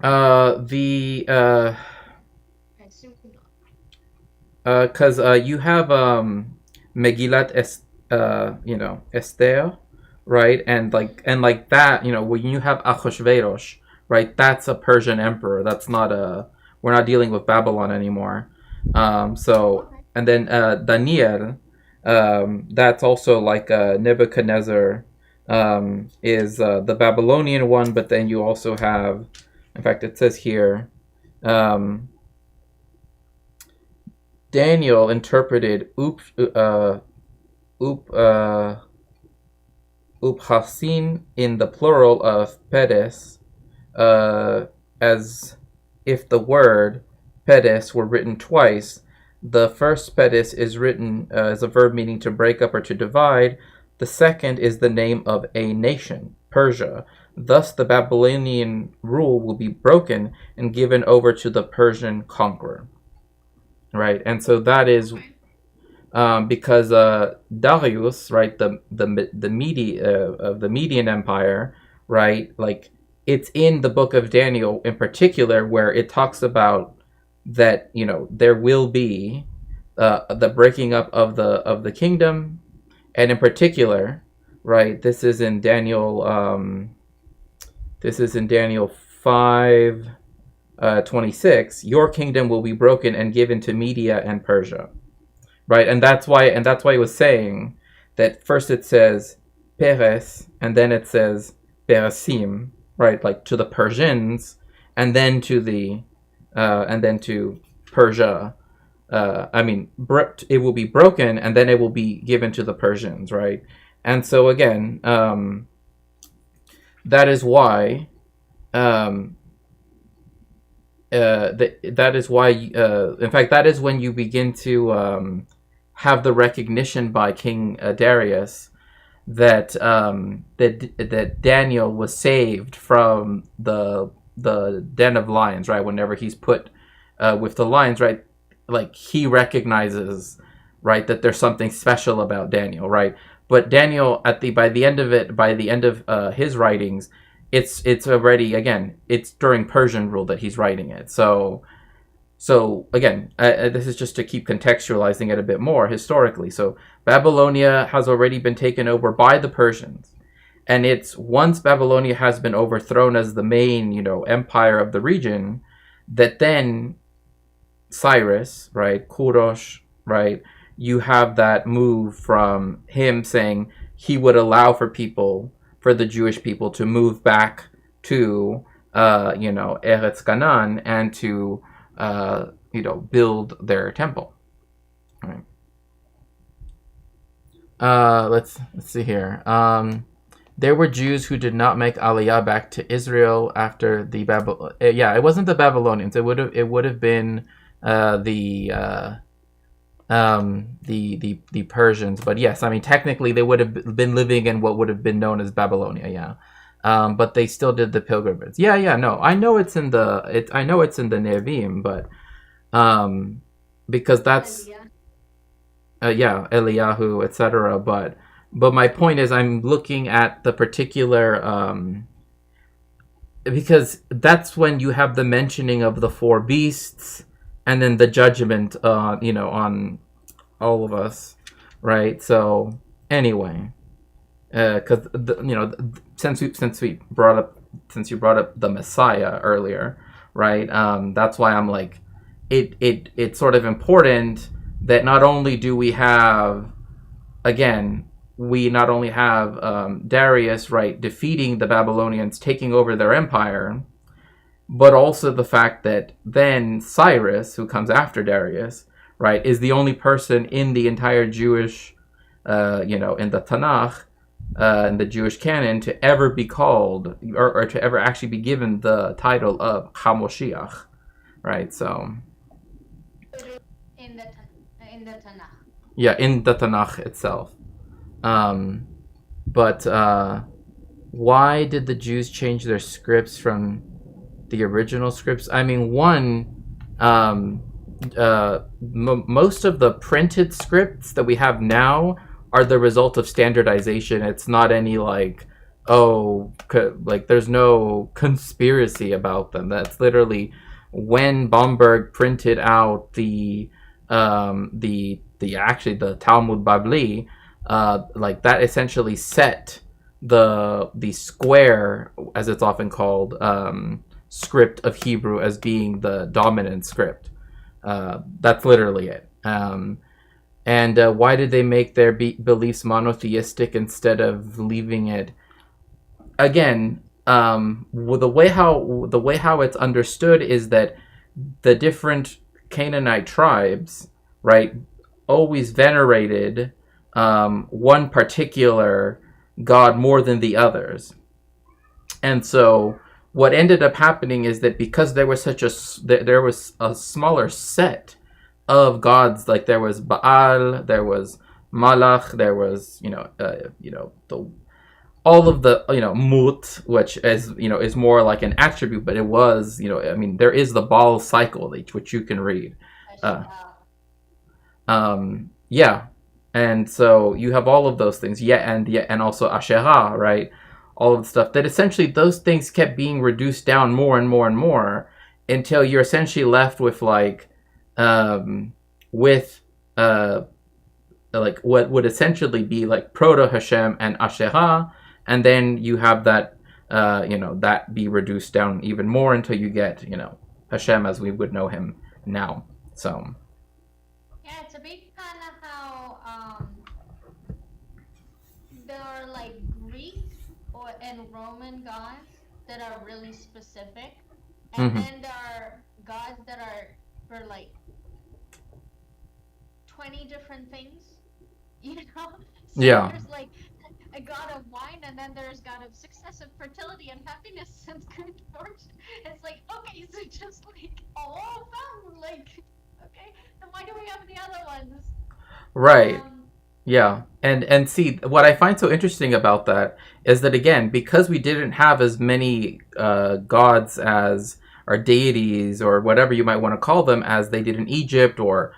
I assume not. Because you have Megillat Esther, right? And like that, when you have Achashverosh, right? That's a Persian emperor. That's not we're not dealing with Babylon anymore. And then Daniel, that's also like Nebuchadnezzar, is the Babylonian one, but then you also have, in fact, it says here, Daniel interpreted Uphasin in the plural of Pedes, as if the word Pedes were written twice. The first Pedes is written as a verb meaning to break up or to divide. The second is the name of a nation, Persia. Thus the Babylonian rule will be broken and given over to the Persian conqueror. Right, and so that is because Darius, right, the Median Empire, right, like it's in the book of Daniel in particular where it talks about that there will be the breaking up of the kingdom, and in particular, right, this is in Daniel 5:26. Your kingdom will be broken and given to Media and Persia, right? And that's why it was saying that first it says Peres and then it says Peresim, right, like to the Persians, and then to Persia. It will be broken and then it will be given to the Persians, right? And so again, that is why. That is why. In fact, that is when you begin to have the recognition by King Darius that that Daniel was saved from the den of lions, right? Whenever he's put with the lions, right? Like he recognizes, right, that there's something special about Daniel, right? But Daniel, by the end of his writings, it's already, again, it's during Persian rule that he's writing it. So So again, this is just to keep contextualizing it a bit more historically. So Babylonia has already been taken over by the Persians. And it's once Babylonia has been overthrown as the main, empire of the region, that then Cyrus, right, Kurosh, right, you have that move from him saying he would allow for the Jewish people to move back to, Eretz Canaan and to, build their temple. All right. Let's see here. There were Jews who did not make Aliyah back to Israel after the it wasn't the Babylonians. It would have been the Persians. But yes, I mean technically they would have been living in what would have been known as Babylonia. Yeah. But they still did the pilgrimage. Yeah. No, I know it's in the Nevi'im, but because that's Eliyahu, etc. But my point is, I'm looking at the particular, because that's when you have the mentioning of the four beasts, and then the judgment, on all of us, right? So anyway, because since you brought up the Messiah earlier, right? That's why I'm like, it's sort of important that not only do we have, again. We not only have Darius, right, defeating the Babylonians, taking over their empire, but also the fact that then Cyrus, who comes after Darius, right, is the only person in the entire Jewish, in the Tanakh, in the Jewish canon, to ever be called, or to ever actually be given the title of HaMoshiach, right, so... In the Tanakh. Yeah, in the Tanakh itself. But why did the Jews change their scripts from the original scripts? I mean, most of the printed scripts that we have now are the result of standardization. It's not any there's no conspiracy about them. That's literally when Bomberg printed out the Talmud Bavli. That essentially set the square, as it's often called, script of Hebrew as being the dominant script. That's literally it. And why did they make their beliefs monotheistic instead of leaving it? Again, the way how it's understood is that the different Canaanite tribes, right, always venerated one particular god more than the others. And so what ended up happening is that because there was there was a smaller set of gods, like there was Baal, there was Malach, there was all of the Mut, which is more like an attribute, but it was there is the Baal cycle which you can read. And so you have all of those things, and also Asherah, right? All of the stuff that essentially those things kept being reduced down more and more and more until you're essentially left with what would essentially be like Proto Hashem and Asherah, and then you have that that be reduced down even more until you get Hashem as we would know him now. So yeah, it's a big kind of how there are like Greek and Roman gods that are really specific, and then there are gods that are for like 20 different things, So yeah. there's like a god of wine, and then there's god of success and fertility and happiness and good fortune. It's like, okay, so just like all of them, like, okay, then why do we have the other ones? Right. Yeah. And see, what I find so interesting about that is that, again, because we didn't have as many gods as, or deities, or whatever you might want to call them, as they did in Egypt or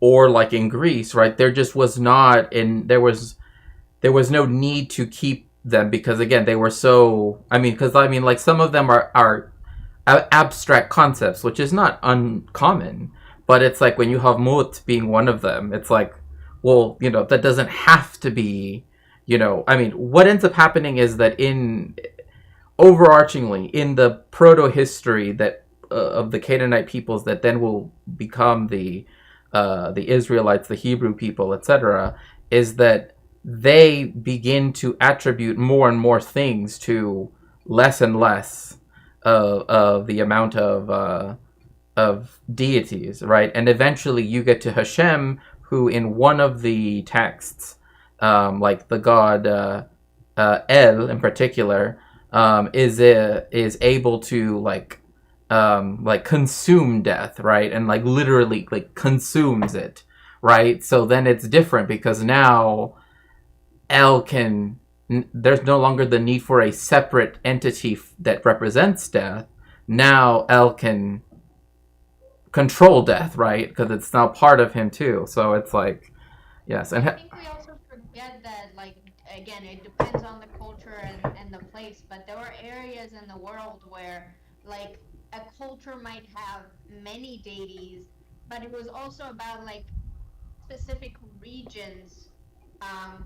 like in Greece, right? There just was not, there was no need to keep them because, again, they were so, like some of them are abstract concepts, which is not uncommon. But it's like when you have Mut being one of them, it's like, well, that doesn't have to be, I mean, what ends up happening is that overarchingly, in the proto-history that of the Canaanite peoples that then will become the Israelites, the Hebrew people, etc., is that they begin to attribute more and more things to less and less of the amount of deities, right? And eventually you get to Hashem, who in one of the texts, like the god El in particular, is able to like consume death, right? And like literally like consumes it, right? So then it's different because now El can. There's no longer the need for a separate entity that represents death. Now El can control death, right? Because it's now part of him too. So it's like, yes, and I think we also forget that, like, again, it depends on the culture and the place, but there are areas in the world where, like, a culture might have many deities, but it was also about, like, specific regions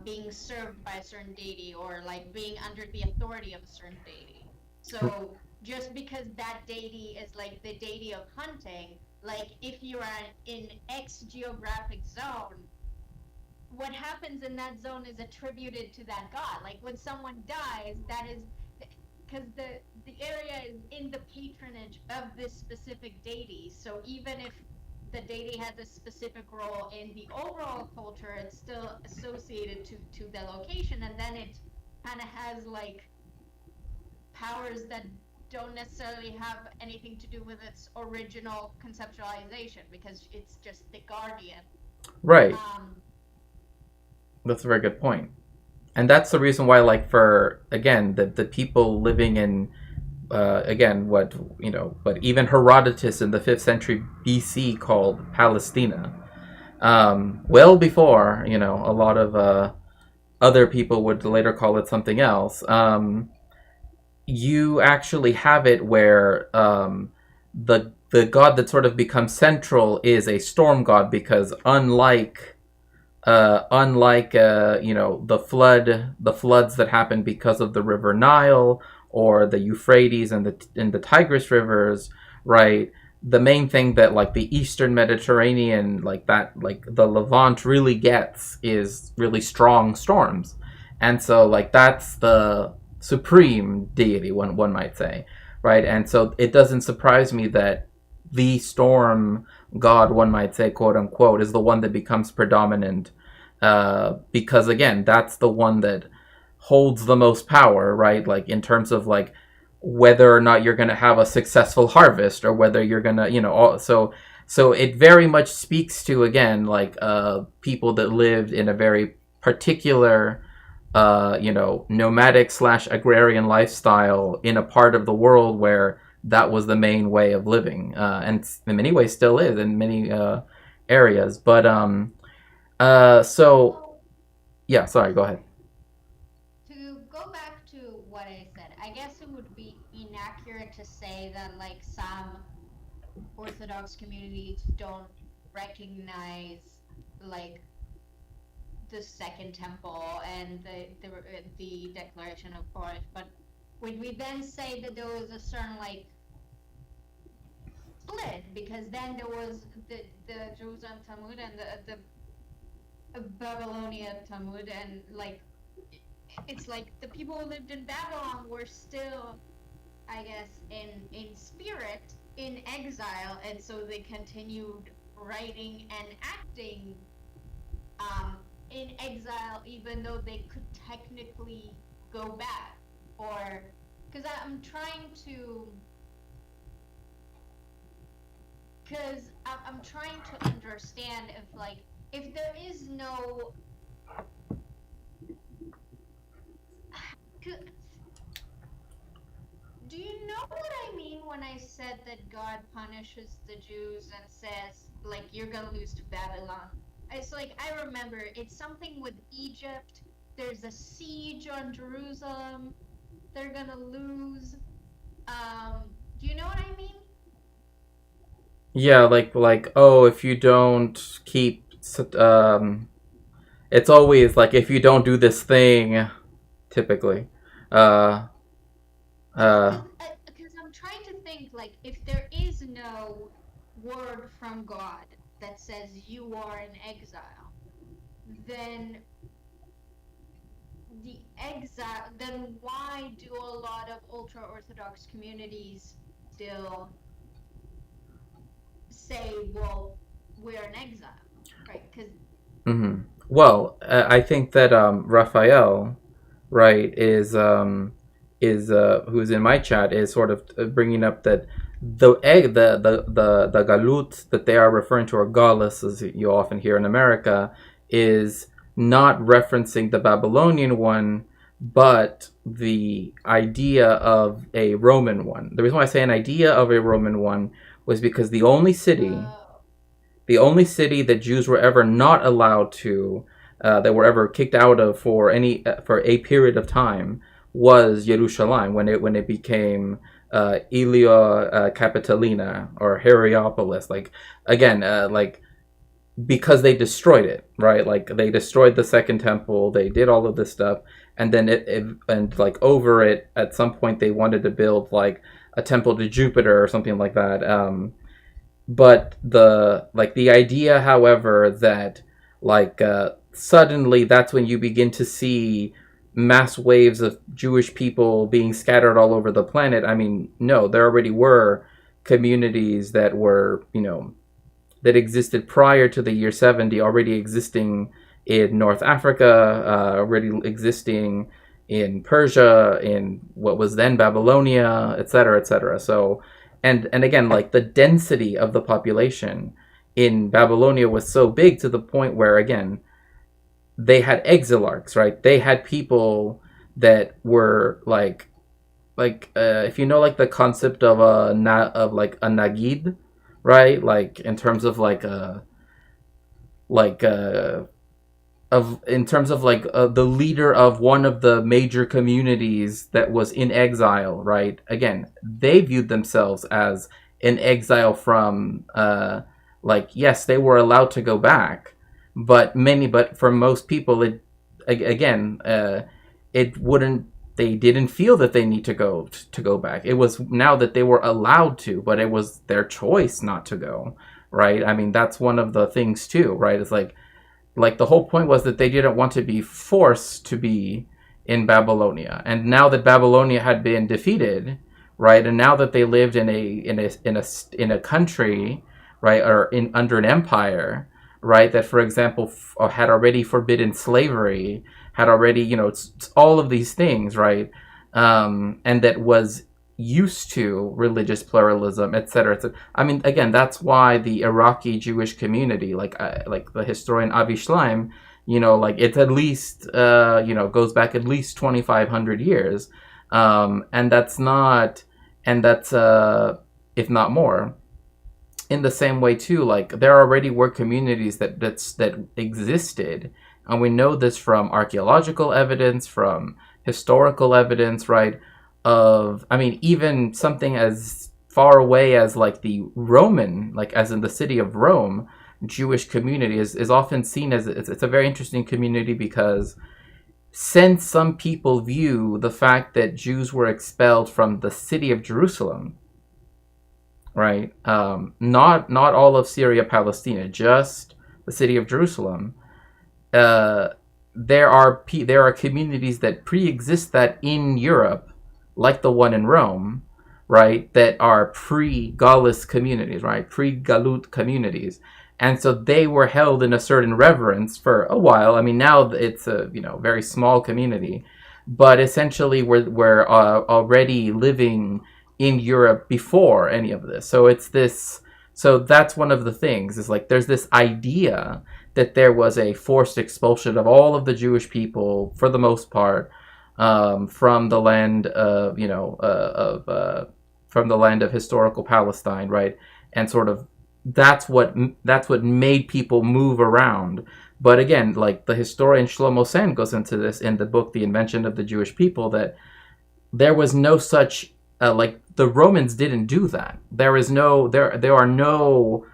being served by a certain deity, or, like, being under the authority of a certain deity. So just because that deity is, like, the deity of hunting, like, if you are in X geographic zone, what happens in that zone is attributed to that god. Like when someone dies, that is because the area is in the patronage of this specific deity. So even if the deity has a specific role in the overall culture, it's still associated to the location, and then it kind of has like powers that don't necessarily have anything to do with its original conceptualization, because it's just the guardian. right. That's a very good point. And that's the reason why, like, for, again, the people living in, again, but even Herodotus in the 5th century BC called Palestina. Well before, a lot of other people would later call it something else. You actually have it where the god that sort of becomes central is a storm god, because unlike the floods that happen because of the River Nile or the Euphrates and the Tigris rivers, right? The main thing that like the Eastern Mediterranean, like the Levant really gets is really strong storms, and so like that's the supreme deity, one might say, right? And so it doesn't surprise me that the storm god, one might say, quote unquote, is the one that becomes predominant, because again, that's the one that holds the most power, right? Like in terms of like whether or not you're going to have a successful harvest, or whether you're going to, so it very much speaks to, again, like people that lived in a very particular nomadic / agrarian lifestyle in a part of the world where that was the main way of living, and in many ways still is in many areas. But so yeah, sorry, go ahead. To go back to what I said, I guess it would be inaccurate to say that like some Orthodox communities don't recognize like the Second Temple and the Declaration of Courage, but would we then say that there was a certain like split, because then there was the Jerusalem Talmud and the Babylonia Talmud, and like it's like the people who lived in Babylon were still, I guess, in spirit in exile, and so they continued writing and acting in exile, even though they could technically go back. Or because I'm trying to understand if like if there is no do you know what I mean when I said that God punishes the Jews and says like you're gonna lose to Babylon? It's like I remember it's something with Egypt. There's a siege on Jerusalem. They're gonna lose. Do you know what I mean? Yeah, like oh, if you don't keep it's always like if you don't do this thing, typically. Uh uh Because I'm trying to think, like, if there is no word from God that says you are in exile, then then why do a lot of ultra Orthodox communities still say, well, we're in exile, right? Because mhm. Well, I think that Raphael, right, is who's in my chat is sort of bringing up that the galut that they are referring to, or galus as you often hear in America, is not referencing the Babylonian one, but the idea of a Roman one. The reason why I say an idea of a Roman one was because the only city that Jews were ever not allowed to, that were ever kicked out of for a period of time, was Jerusalem when it became Ilia Capitolina or Hierapolis. Like again, like because they destroyed it, right? Like they destroyed the second temple, they did all of this stuff, and then and like over it, at some point they wanted to build like a temple to Jupiter or something like that. But the idea, however, that suddenly that's when you begin to see mass waves of Jewish people being scattered all over the planet. I mean, no, there already were communities that were, that existed prior to the year 70, already existing in North Africa, already existing in Persia, in what was then Babylonia, etc., etc. So, and again, like the density of the population in Babylonia was so big to the point where, again, they had exilarchs, right? They had people that were if you know, like the concept of a nagid, right? Like in terms of like of in terms of the leader of one of the major communities that was in exile, right? Again, they viewed themselves as in exile from yes, they were allowed to go back, but for most people, it wouldn't. They didn't feel that they need to go back. It was now that they were allowed to, but it was their choice not to go, right? I mean, that's one of the things too, right? It's like the whole point was that they didn't want to be forced to be in Babylonia, and now that Babylonia had been defeated, right, and now that they lived in a country, right, or under an empire, right, that, for example, had already forbidden slavery, had already, it's all of these things, right, and that was used to religious pluralism, etc. I mean, again, that's why the Iraqi Jewish community, like the historian Avi Shlaim, it's at least, goes back at least 2,500 years, and that's if not more. In the same way too, like there already were communities that existed, and we know this from archaeological evidence, from historical evidence, right? I mean, even something as far away as like the Roman, like as in the city of Rome, Jewish community is often seen as it's a very interesting community, because since some people view the fact that Jews were expelled from the city of Jerusalem, right? Not all of Syria, Palestina, just the city of Jerusalem. There are communities that pre-exist that in Europe, like the one in Rome, right? That are pre-Gaullist communities, right? Pre-Galut communities, and so they were held in a certain reverence for a while. I mean, now it's a very small community, but essentially we're already living in Europe before any of this. So it's this. So that's one of the things, is like there's this idea that there was a forced expulsion of all of the Jewish people, for the most part, from the land of from the land of historical Palestine, right? And sort of that's what made people move around. But again, like the historian Shlomo Sen goes into this in the book The Invention of the Jewish People, that there was no such like the Romans didn't do that. There are no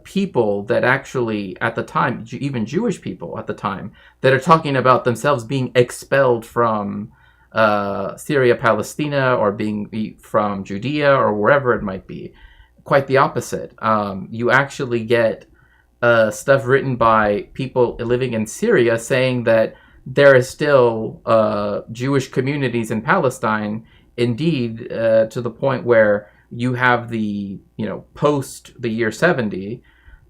people that actually at the time, even Jewish people at the time, that are talking about themselves being expelled from Syria, Palestina, or being from Judea or wherever it might be. Quite the opposite. You actually get stuff written by people living in Syria saying that there is still Jewish communities in Palestine, indeed, to the point where you have the, post the year 70,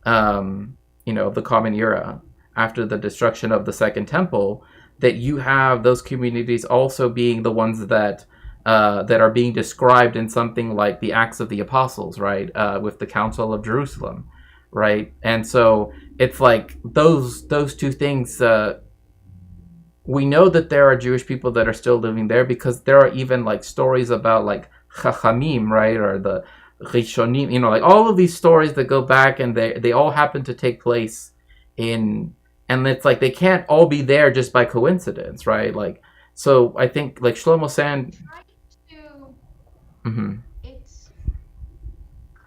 the Common Era, after the destruction of the Second Temple, that you have those communities also being the ones that are being described in something like the Acts of the Apostles, right, with the Council of Jerusalem, right? And so it's like those two things. We know that there are Jewish people that are still living there because there are even like stories about like Chachamim, right, or the Rishonim, like all of these stories that go back, and they all happen to take place in, and it's like they can't all be there just by coincidence, right? Like, so I think like Shlomo Sand. Mm-hmm. It's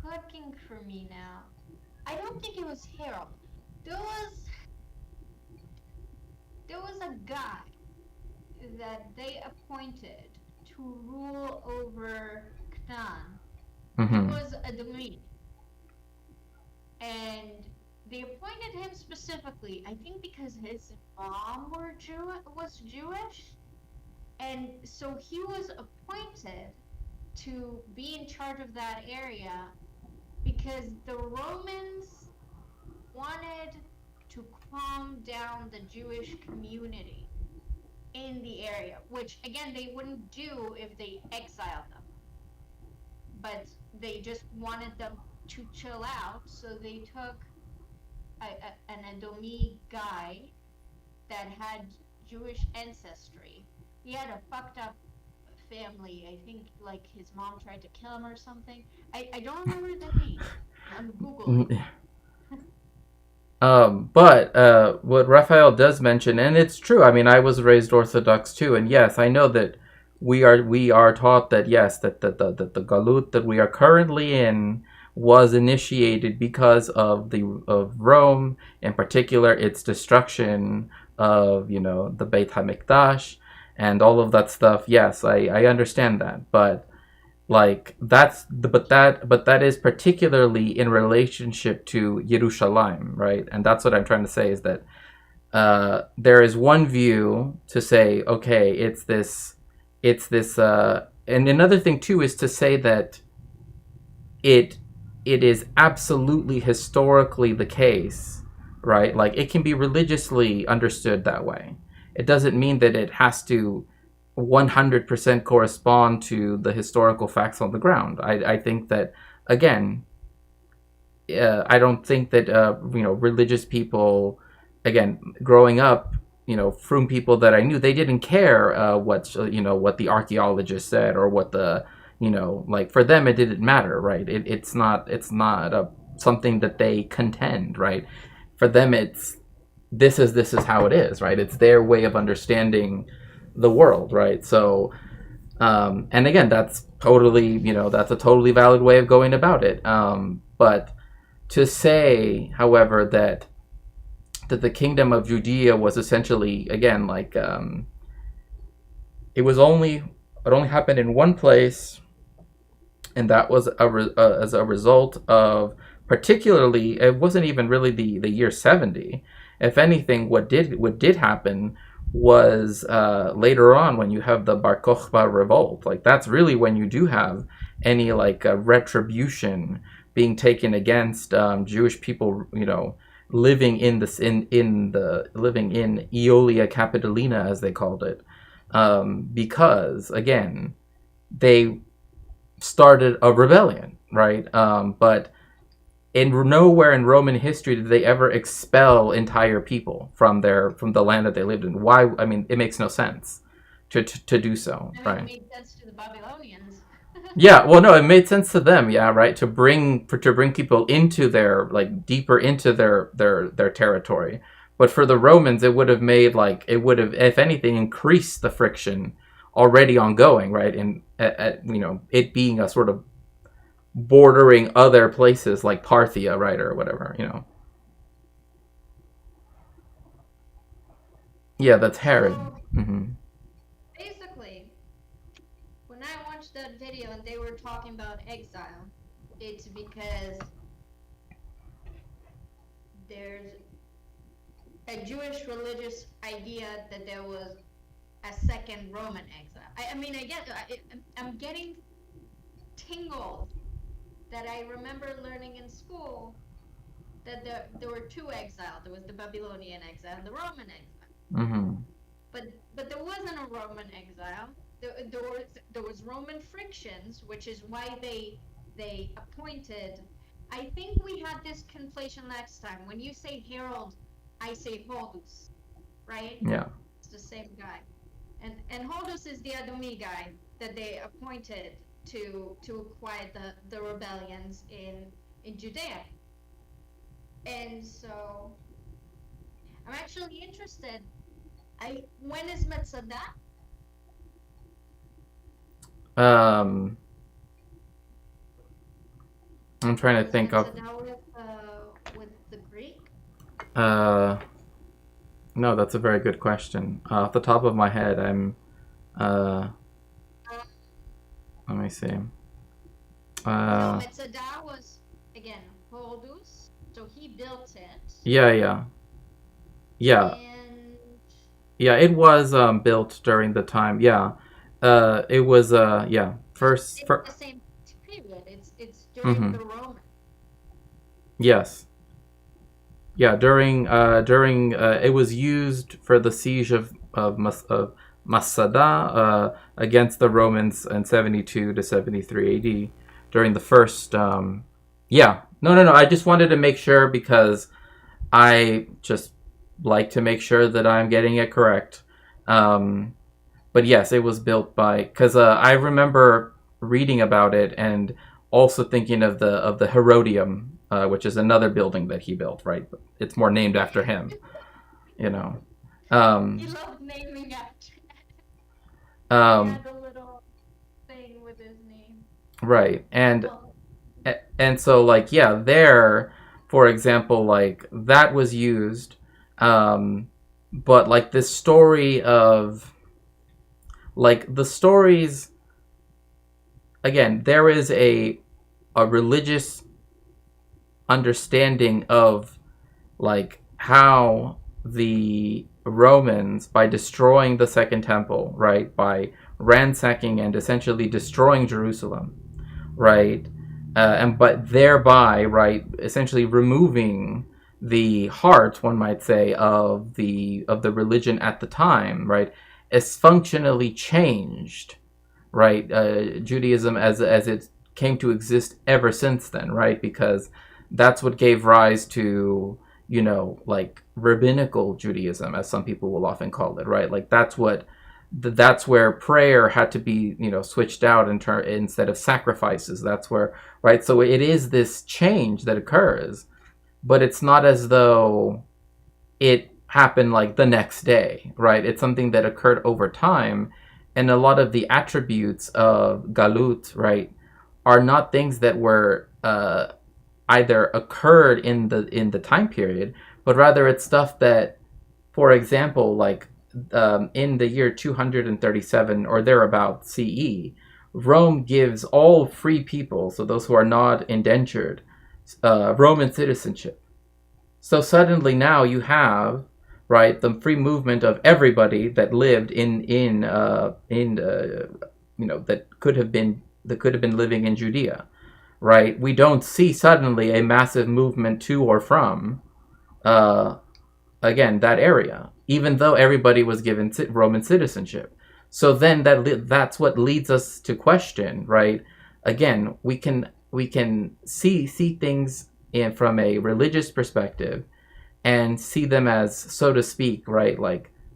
clicking for me now. I don't think it was Harold. There was a guy that they appointed to rule over Canaan. Mm-hmm. He was a Demi. And they appointed him specifically, I think because his mom was Jewish. And so he was appointed to be in charge of that area because the Romans wanted to calm down the Jewish community in the area, which again they wouldn't do if they exiled them, but they just wanted them to chill out, so they took an Edomi guy that had Jewish ancestry. He had a fucked up family. I think like his mom tried to kill him or something. I don't remember the name. I'm Googling. But what Raphael does mention, and it's true, I mean, I was raised Orthodox too, and yes, I know that we are taught that yes, that the galut that we are currently in was initiated because of Rome, in particular its destruction of the Beit HaMikdash and all of that stuff. Yes, I understand that, but like that is particularly in relationship to Yerushalayim, right? And that's what I'm trying to say is that there is one view to say, okay, it's this, and another thing too is to say that it is absolutely historically the case, right? Like it can be religiously understood that way. It doesn't mean that it has to 100% correspond to the historical facts on the ground. I think that, again, I don't think that religious people, again, growing up, from people that I knew, they didn't care what the archaeologists said or what the like for them it didn't matter, right? It's not something that they contend, right? For them it's this is how it is, right? It's their way of understanding the world, right? So and again, that's totally that's a totally valid way of going about it, but to say, however, that the kingdom of Judea was essentially, again, like it only happened in one place, and that was as a result of, particularly, it wasn't even really the year 70. If anything, what did happen was later on, when you have the Bar Kokhba revolt. Like that's really when you do have any like retribution being taken against Jewish people, living in living in Aeolia Capitolina, as they called it, because again they started a rebellion, right? But nowhere in Roman history did they ever expel entire people from the land that they lived in. Why? I mean, it makes no sense to do so, right? It made sense to the Babylonians. Yeah, well, no, it made sense to them, yeah, right, to bring people into their, like, deeper into their territory. But for the Romans, it would have, if anything, increased the friction already ongoing, right? And it being a sort of bordering other places like Parthia, right, or whatever, Yeah, that's Herod. So basically, when I watched that video and they were talking about exile, it's because there's a Jewish religious idea that there was a second Roman exile. I mean, I'm getting tingles that I remember learning in school that there were two exiles. There was the Babylonian exile and the Roman exile. But there wasn't a Roman exile. There was Roman frictions, which is why they appointed. I think we had this conflation last time. When you say Herald, I say Horus, right? Yeah. It's the same guy. And Horus is the Adomi guy that they appointed to quiet the rebellions in Judea. And so I'm actually interested. When is Metzadah? I'm trying to think of. With the Greek? No, that's a very good question. Off the top of my head, let me see. So Metzadah was again Horus, so he built it. Yeah. And Yeah, it was built during the time. Yeah. It was first. It's the same period. It's during the Roman. Yes. Yeah, during it was used for the siege of Masada against the Romans in 72 to 73 AD during the first No, I just wanted to make sure because I just like to make sure that I'm getting it correct. But yes, it was built by, because I remember reading about it and also thinking of the Herodium, which is another building that he built, right? It's more named after him, He loved naming after. He had a little thing with his name. Right, and so there, for example, that was used, but this story of the stories, again, there is a religious understanding of how the Romans, by destroying the Second Temple, right, by ransacking and essentially destroying Jerusalem, right, but thereby, right, essentially removing the heart, one might say, of the religion at the time, right, is functionally changed, right, Judaism as it came to exist ever since then, right, because that's what gave rise to, rabbinical Judaism, as some people will often call it, right? That's where prayer had to be, switched out instead of sacrifices. That's where, right? So it is this change that occurs, but it's not as though it happened the next day, right? It's something that occurred over time, and a lot of the attributes of Galut, right, are not things that were either occurred in the time period, but rather it's stuff that, for example, in the year 237 or thereabout CE, Rome gives all free people, so those who are not indentured, Roman citizenship. So suddenly now you have, right, the free movement of everybody that lived that could have been living in Judea, right? We don't see suddenly a massive movement to or from again, that area, even though everybody was given Roman citizenship. So then that's what leads us to question, right? Again, we can see things from a religious perspective and see them as, so to speak, right,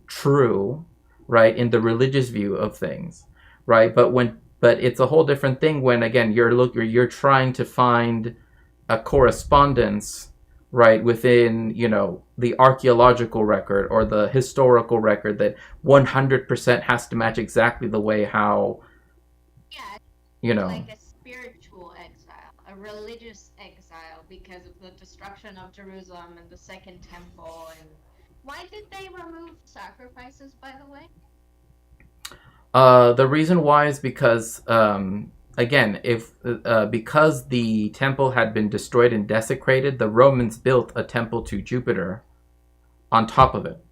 true, right, in the religious view of things, right? But it's a whole different thing when, again, you're trying to find a correspondence right, within, the archaeological record or the historical record that 100% has to match exactly the way how, Yeah, you know. like a spiritual exile, a religious exile because of the destruction of Jerusalem and the Second Temple. And why did they remove sacrifices, by the way? The reason why is because, again, if because the temple had been destroyed and desecrated, the Romans built a temple to Jupiter on top of it,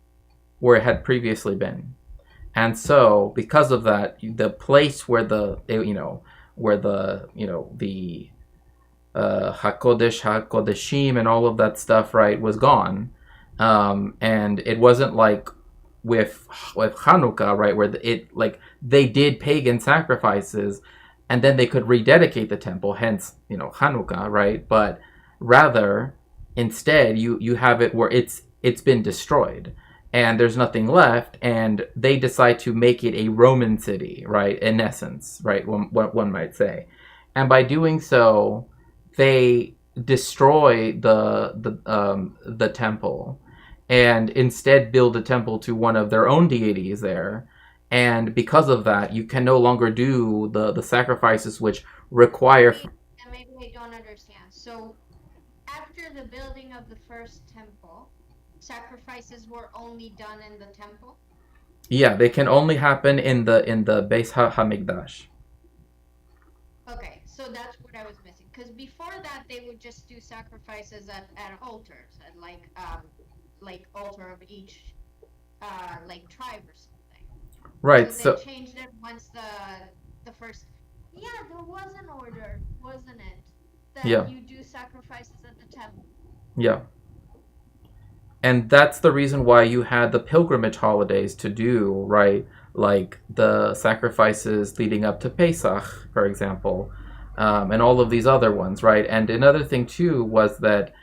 where it had previously been. And so, because of that, the place where the Hakodesh, Hakodeshim, and all of that stuff, right, was gone. And it wasn't like with Hanukkah, right, where they did pagan sacrifices, and then they could rededicate the temple, hence Hanukkah, right? But rather, instead, you have it where it's been destroyed, and there's nothing left, and they decide to make it a Roman city, right? In essence, right? One might say, and by doing so, they destroy the temple, and instead build a temple to one of their own deities there. And because of that, you can no longer do the sacrifices which require. And maybe I don't understand. So, after the building of the first temple, sacrifices were only done in the temple? Yeah, they can only happen in the Beis HaMikdash. Okay, so that's what I was missing. Because before that, they would just do sacrifices at altars, at like altar of each like tribe or something. Right. So they changed it once the first. Yeah, there was an order, wasn't it? That Yeah. you do sacrifices at the temple. Yeah. And that's the reason why you had the pilgrimage holidays to do, right? Like the sacrifices leading up to Pesach, for example, and all of these other ones, right? And another thing, too, was that,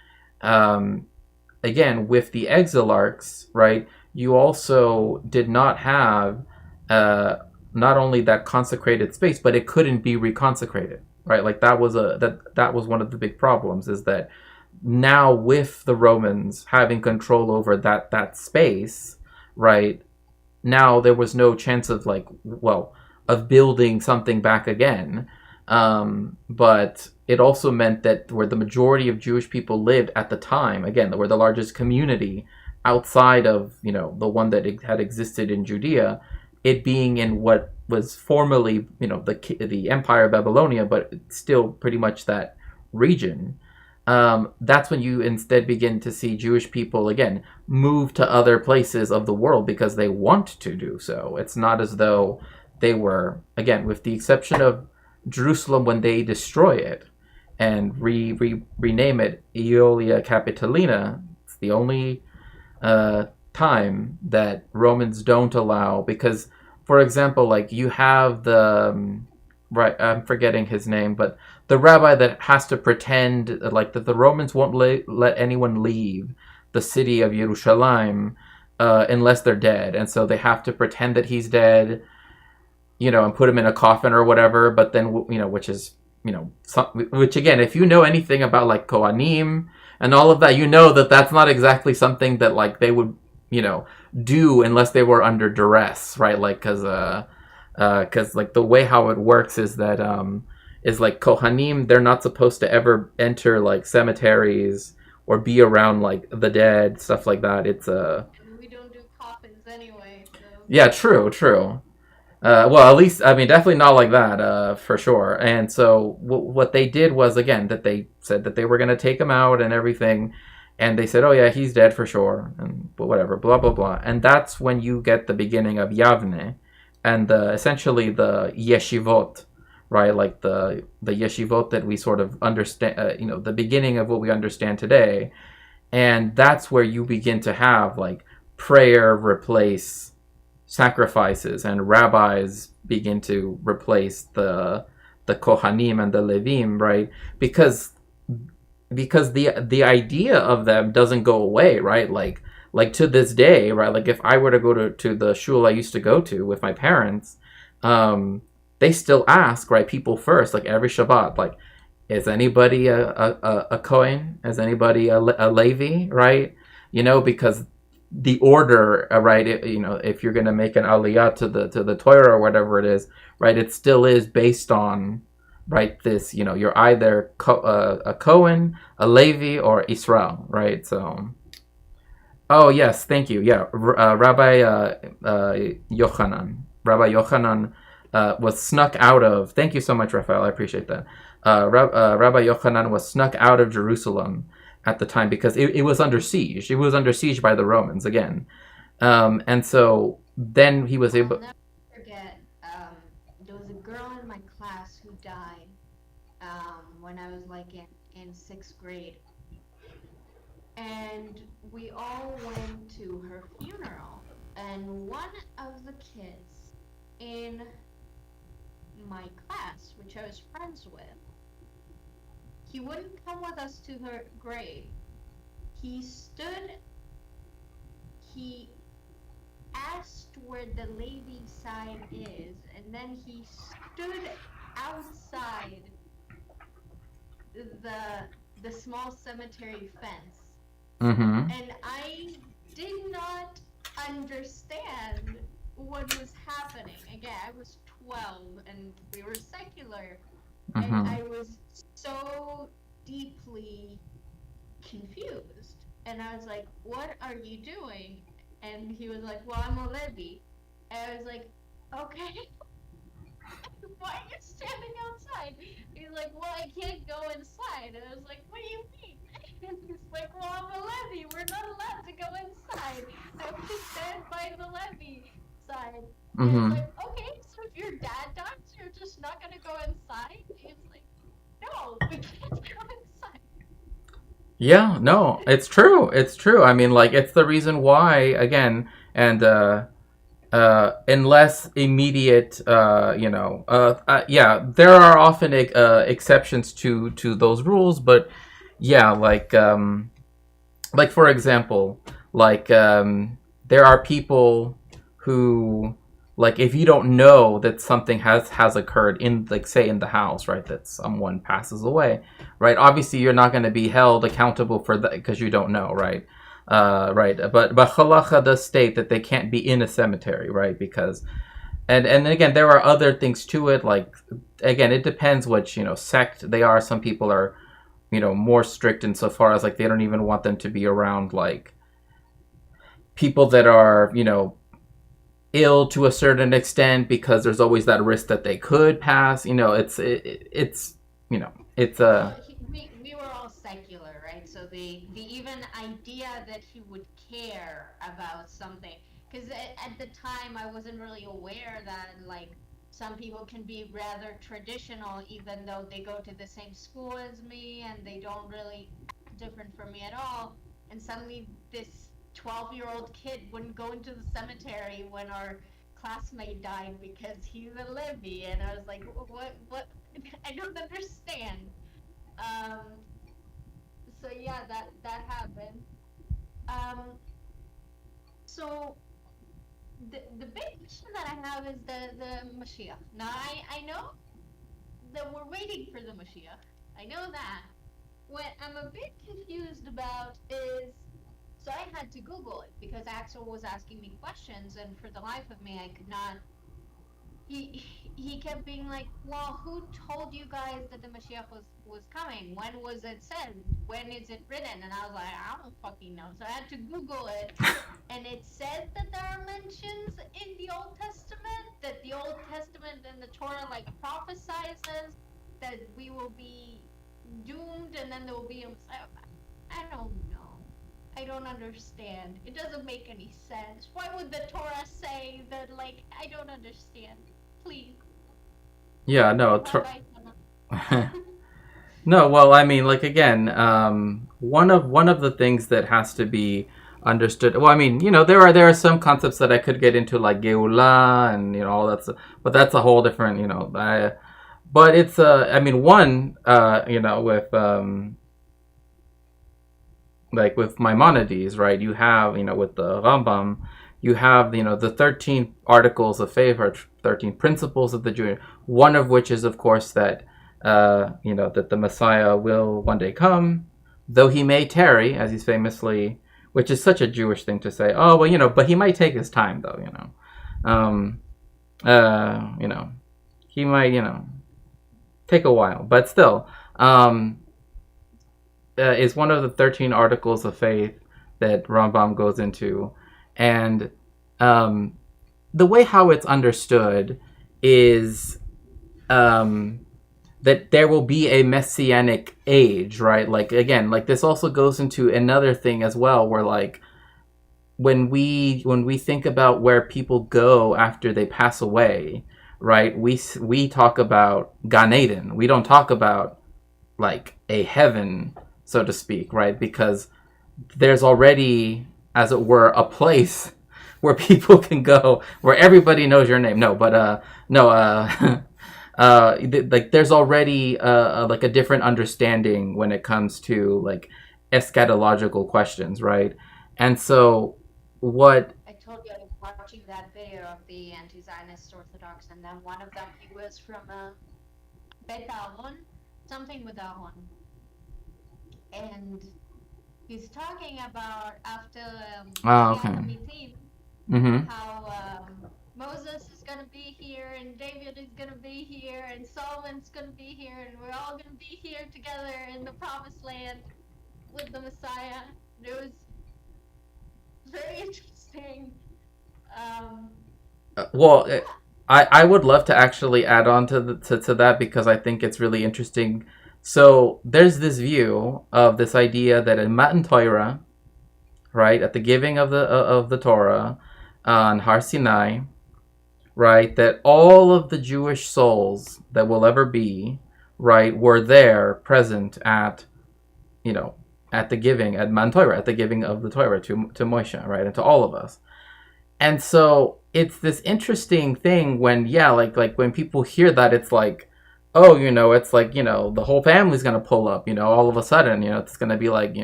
again, with the exilarchs, right, you also did not have not only that consecrated space, but it couldn't be reconsecrated, right? Like that was one of the big problems, is that now with the Romans having control over that space, right, now there was no chance of of building something back again. But it also meant that where the majority of Jewish people lived at the time, again, were the largest community outside of the one that had existed in Judea, it being in what was formerly the Empire of Babylonia, but still pretty much that region. That's when you instead begin to see Jewish people again move to other places of the world because they want to do so. It's not as though they were, again, with the exception of Jerusalem when they destroy it and rename it Aelia Capitolina. It's the only time that Romans don't allow, because, for example, like you have the right, I'm forgetting his name, but the rabbi that has to pretend like that the Romans won't let anyone leave the city of Jerusalem unless they're dead, and so they have to pretend that he's dead, and put him in a coffin or whatever. But then, which is, which again, if you know anything about like Kohanim and all of that, that that's not exactly something that like they would, do unless they were under duress, right? Like, because like the way how it works is that is like Kohanim, they're not supposed to ever enter like cemeteries or be around like the dead, stuff like that. It's And we don't do coffins anyway. So. Yeah, true. Well, at least, I mean, definitely not like that, for sure. And so what they did was, again, that they said that they were going to take him out and everything. And they said, oh, yeah, he's dead for sure. And whatever, blah, blah, blah. And that's when you get the beginning of Yavne and essentially the yeshivot, right? Like the yeshivot that we sort of understand, the beginning of what we understand today. And that's where you begin to have, like, prayer replace sacrifices, and rabbis begin to replace the Kohanim and the Levim, right? Because the idea of them doesn't go away, right? Like to this day, right? Like if I were to go to the shul I used to go to with my parents, they still ask, right, people first, like every Shabbat, like is anybody a Kohen? Is anybody a Levi, right? Because the order, right? If you're going to make an aliyah to the Torah or whatever it is, right? It still is based on, right? This, you're either a Kohen, a Levi, or Israel, right? So, oh yes, thank you. Yeah, Rabbi Yochanan was snuck out of. Thank you so much, Raphael. I appreciate that. Rabbi Yochanan was snuck out of Jerusalem at the time because it was under siege. It was under siege by the Romans again, and so then he was able. I'll never forget. There was a girl in my class who died when I was like in sixth grade, and we all went to her funeral. And one of the kids in my class, which I was friends with, he wouldn't come with us to her grave. He asked where the Levi side is, and then he stood outside the small cemetery fence. Mm-hmm. And I did not understand what was happening. Again, I was 12 and we were secular. Mm-hmm. And I was so deeply confused. And I was like, what are you doing? And he was like, well, I'm a Levi. And I was like, okay. Why are you standing outside? He's like, well, I can't go inside. And I was like, what do you mean? And he's like, well, I'm a Levi. We're not allowed to go inside. I have to stand by the Levi side. And I was like, okay, so if your dad dies, you're just not going to go inside? He's like, no, we can't go inside. Yeah, no, it's true. It's true. I mean, like, it's the reason why, again, and unless immediate, yeah, there are often exceptions to those rules, but yeah, like for example, like there are people who, like, if you don't know that something has occurred in, like, say in the house, right, that someone passes away, right, obviously you're not going to be held accountable for that because you don't know, right, right, but halacha does state that they can't be in a cemetery, right, because and again, there are other things to it, like, again, it depends which, sect they are. Some people are, more strict insofar as, like, they don't even want them to be around, like, people that are, ill to a certain extent, because there's always that risk that they could pass. It's Well, we were all secular, right? So the even idea that he would care about something, because at the time I wasn't really aware that, like, some people can be rather traditional even though they go to the same school as me and they don't really act different from me at all. And suddenly this 12-year-old kid wouldn't go into the cemetery when our classmate died because he's a Levi, and I was like, what? I don't understand. So yeah, that happened. So the big issue that I have is the Mashiach. Now I know that we're waiting for the Mashiach. I know that. What I'm a bit confused about is, so I had to Google it because Axel was asking me questions, and for the life of me, I could not. He kept being like, well, who told you guys that the Mashiach was coming? When was it said? When is it written? And I was like, I don't fucking know. So I had to Google it, and it says that there are mentions in the Old Testament, that the Old Testament and the Torah, like, prophesizes that we will be doomed, and then there will be a Messiah. I don't know. I don't understand. It doesn't make any sense. Why would the Torah say that? Like, I don't understand. Please. Yeah, no. No, well, I mean, like, again, one of the things that has to be understood. Well, I mean, there are some concepts that I could get into, like Geula and all that stuff, but that's a whole different, but it's I mean, one, with like with Maimonides, right? You have, with the Rambam, you have, the 13 articles of faith, or 13 principles of the Jew, one of which is, of course, that that the Messiah will one day come, though he may tarry, as he's famously, which is such a Jewish thing to say. Oh, well, but he might take his time, though, he might, take a while, but still, is one of the 13 articles of faith that Rambam goes into, and the way how it's understood is that there will be a messianic age, right? Like, again, like this also goes into another thing as well, where like when we think about where people go after they pass away, right? We talk about Gan Eden. We don't talk about like a heaven, so to speak, right? Because there's already, as it were, a place where people can go, where everybody knows your name. No, but like there's already like a different understanding when it comes to like eschatological questions, right? And so what I told you I was watching that video of the anti-Zionist Orthodox, and then one of them, he was from Bet Ahron, something with Ahron. And he's talking about after okay. Meeting, Mm-hmm. how Moses is going to be here, and David is going to be here, and Solomon's going to be here, and we're all going to be here together in the promised land with the Messiah. And it was very interesting. I would love to actually add on to that, because I think it's really interesting. So there's this view of this idea that in Matan Torah, right, at the giving of the Torah on Har Sinai, right, that all of the Jewish souls that will ever be, right, were there present at the giving at Matan Torah, at the giving of the Torah to Moshe, right, and to all of us. And so it's this interesting thing when, like when people hear that, it's like, oh, it's like, the whole family's going to pull up, all of a sudden, it's going to be like,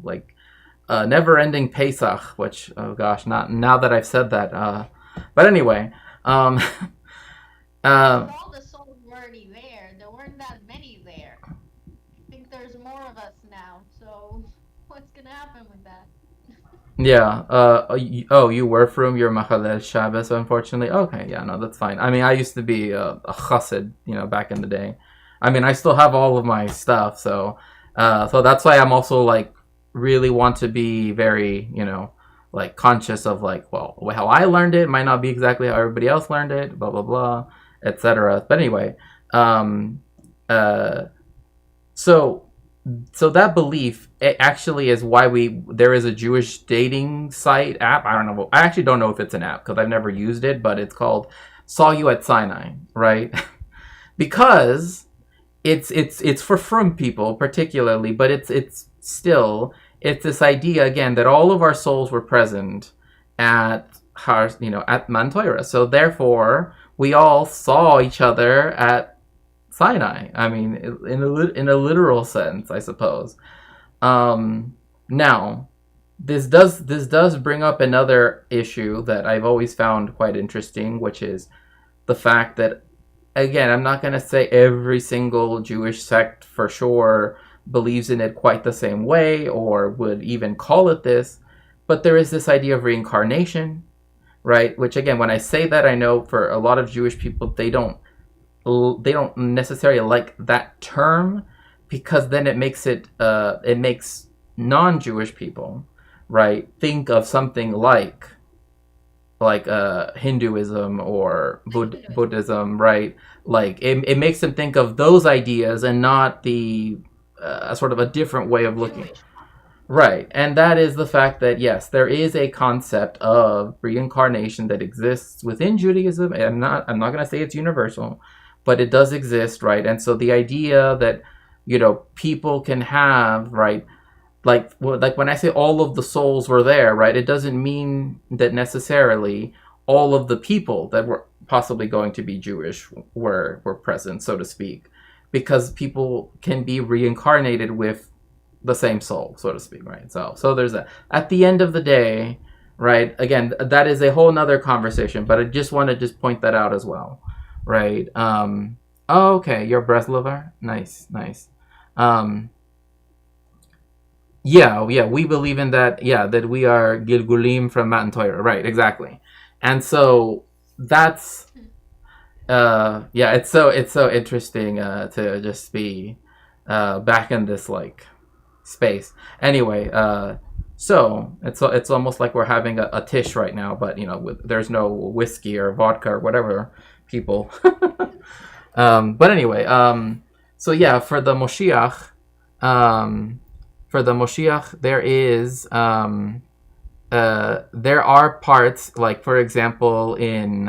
like never-ending Pesach, which, oh gosh, not now that I've said that. But anyway, all the souls were already there. There weren't that many there. I think there's more of us now, so what's going to happen with that? yeah. You were from your Machalel Shabbos, unfortunately. Okay, yeah, no, that's fine. I mean, I used to be a chassid, back in the day. I mean, I still have all of my stuff, so that's why I'm also like really want to be very, like conscious of like, well, how I learned it might not be exactly how everybody else learned it, blah blah blah, etc. But anyway, so that belief, it actually is why there is a Jewish dating site app. I don't know. I actually don't know if it's an app because I've never used it, but it's called Saw You at Sinai, right? Because it's for frum people particularly, but it's still this idea again that all of our souls were present at at Matan Torah. So therefore, we all saw each other at Sinai. I mean, in a literal sense, I suppose. Now, this does bring up another issue that I've always found quite interesting, which is the fact that, again, I'm not going to say every single Jewish sect for sure believes in it quite the same way or would even call it this, but there is this idea of reincarnation, right? Which, again, when I say that, I know for a lot of Jewish people, they don't necessarily like that term, because then it makes non-Jewish people, right, think of something like Hinduism or Buddhism, right? Like it makes them think of those ideas and not the sort of a different way of looking. Right, and that is the fact that, yes, there is a concept of reincarnation that exists within Judaism. And I'm not going to say it's universal, but it does exist, right? And so the idea that, people can have, right, like when I say all of the souls were there, right, it doesn't mean that necessarily all of the people that were possibly going to be Jewish were present, so to speak, because people can be reincarnated with the same soul, so to speak, right? So there's that. At the end of the day, right, again, that is a whole nother conversation, but I just want to point that out as well, right? Oh, okay, you're Breslover. Nice, nice. Um, yeah, yeah, we believe in that. Yeah, that we are Gilgulim from Matan Torah. Right, exactly. And so that's yeah, it's so interesting to just be back in this like space. Anyway, so it's almost like we're having a tish right now, but there's no whiskey or vodka or whatever people. But anyway, so yeah, um, for the Moshiach, there are parts like, for example, in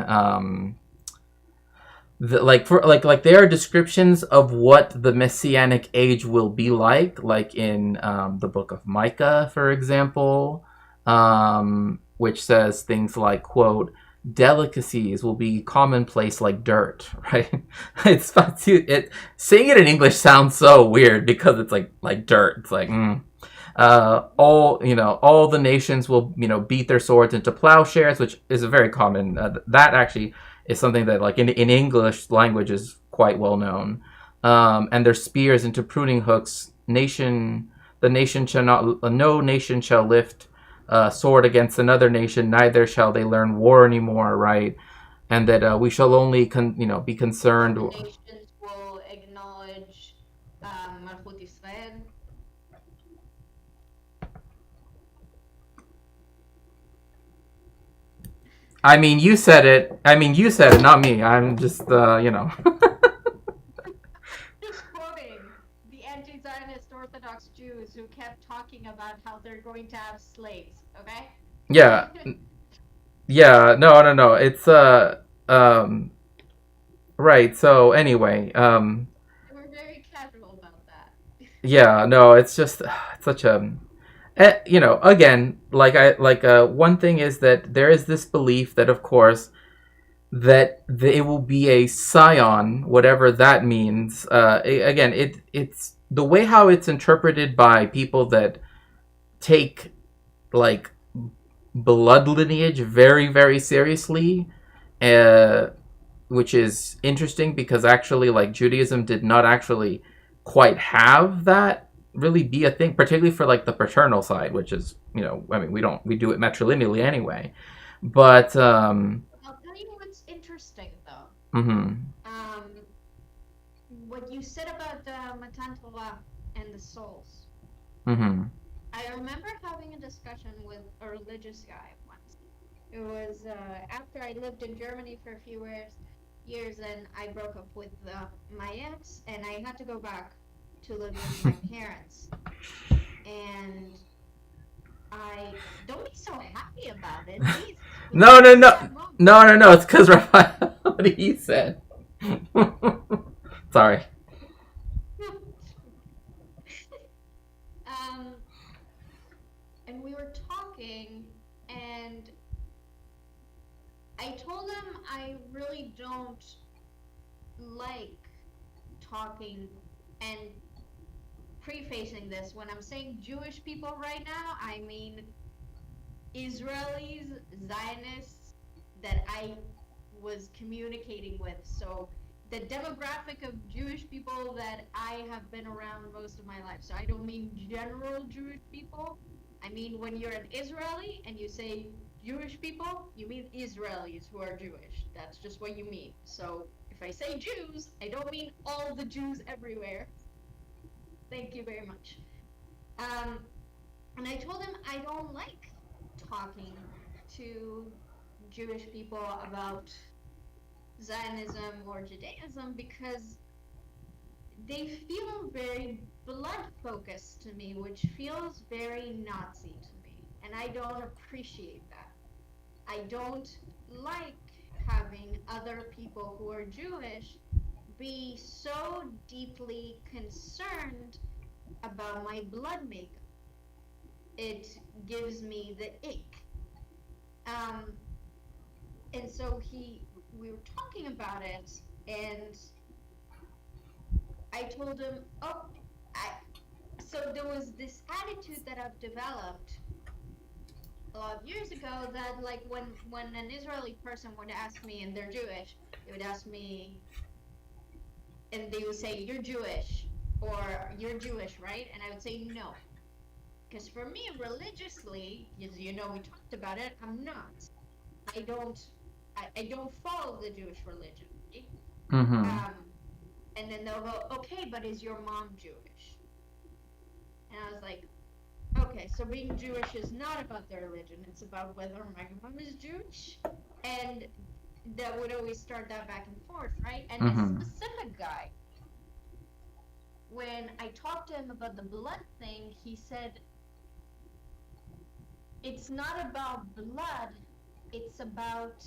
there are descriptions of what the messianic age will be like in the book of Micah, for example, which says things like, quote, delicacies will be commonplace like dirt, right? Saying it in English sounds so weird because it's like dirt. It's like all the nations will beat their swords into plowshares, which is a very common that actually is something that like in English language is quite well known. And their spears into pruning hooks. The nation shall not, no nation shall lift sword against another nation, neither shall they learn war anymore, right? And that we shall only be concerned. The nations will acknowledge Malchut Israel. I mean, you said it. Not me. I'm just, Just quoting the anti-Zionist Orthodox Jews who kept talking about how they're going to have slaves. Okay. Yeah. Yeah. No. It's right. So anyway, They were very casual about that. yeah. No, it's just it's such a. Again, one thing is that there is this belief that, of course, that it will be a scion, whatever that means. Again, it's the way how it's interpreted by people that take like blood lineage very, very seriously, which is interesting because actually, like, Judaism did not actually quite have that really be a thing, particularly for like the paternal side, which is we do it matrilineally anyway. But I'll tell you what's interesting though. mm-hmm. What you said about Matan Torah and the souls. Mm-hmm. I remember having a discussion with a religious guy once. It was after I lived in Germany for a few years, and I broke up with my ex, and I had to go back to live with my parents. And I don't be so happy about it. Please. No. It's because Raphael, what he said. Sorry. And we were talking, and I told him I really don't like talking and prefacing this. When I'm saying Jewish people right now, I mean Israelis, Zionists that I was communicating with. So the demographic of Jewish people that I have been around most of my life. So I don't mean general Jewish people. I mean, when you're an Israeli and you say Jewish people, you mean Israelis who are Jewish. That's just what you mean. So if I say Jews, I don't mean all the Jews everywhere. Thank you very much. And I told him I don't like talking to Jewish people about Zionism or Judaism because they feel very blood focused to me, which feels very Nazi to me. And I don't appreciate that. I don't like having other people who are Jewish be so deeply concerned about my blood makeup. It gives me the ick. And so we were talking about it, and I told him, so there was this attitude that I've developed a lot of years ago that, like, when an Israeli person would ask me, and they're Jewish, they would ask me, and they would say, "You're Jewish," or "You're Jewish, right?" And I would say no, because for me, religiously, as you know, we talked about it. I'm not. I don't. I don't follow the Jewish religion. Right? Mm-hmm. And then they'll go, "Okay, but is your mom Jewish?" And I was like, "Okay, so being Jewish is not about their religion. It's about whether my mom is Jewish." And that would always start that back and forth, right? And Mm-hmm. this specific guy, when I talked to him about the blood thing, he said, "It's not about blood, it's about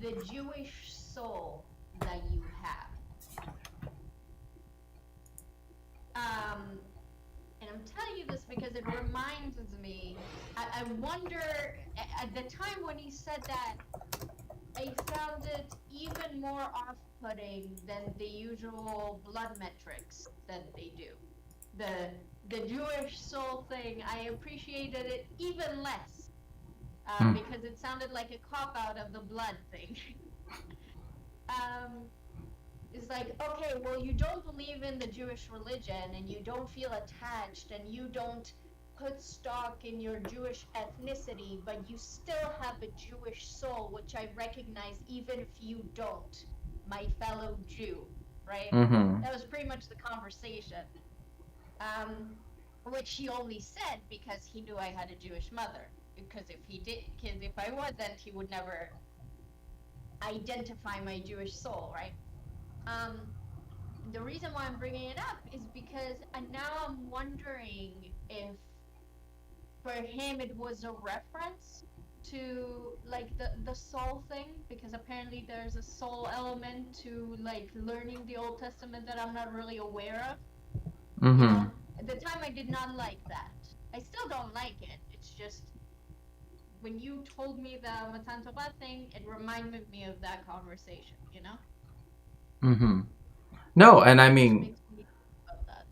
the Jewish soul that you have." And I'm telling you this because it reminds me, I wonder, at the time when he said that, I found it even more off-putting than the usual blood metrics that they do. The Jewish soul thing, I appreciated it even less because it sounded like a cop-out of the blood thing. It's like, okay, well, you don't believe in the Jewish religion and you don't feel attached and you don't put stock in your Jewish ethnicity, but you still have a Jewish soul, which I recognize even if you don't, my fellow Jew, right? Mm-hmm. That was pretty much the conversation, which he only said because he knew I had a Jewish mother. Because if I wasn't, he would never identify my Jewish soul, right? The reason why I'm bringing it up is because now I'm wondering if for him it was a reference to like the soul thing, because apparently there's a soul element to like learning the Old Testament that I'm not really aware of. Mm-hmm. You know, at the time I did not like that. I still don't like it. It's just when you told me the Matan Torah thing, it reminded me of that conversation, you know? Mm-hmm. No, and I It just mean, makes me think about that.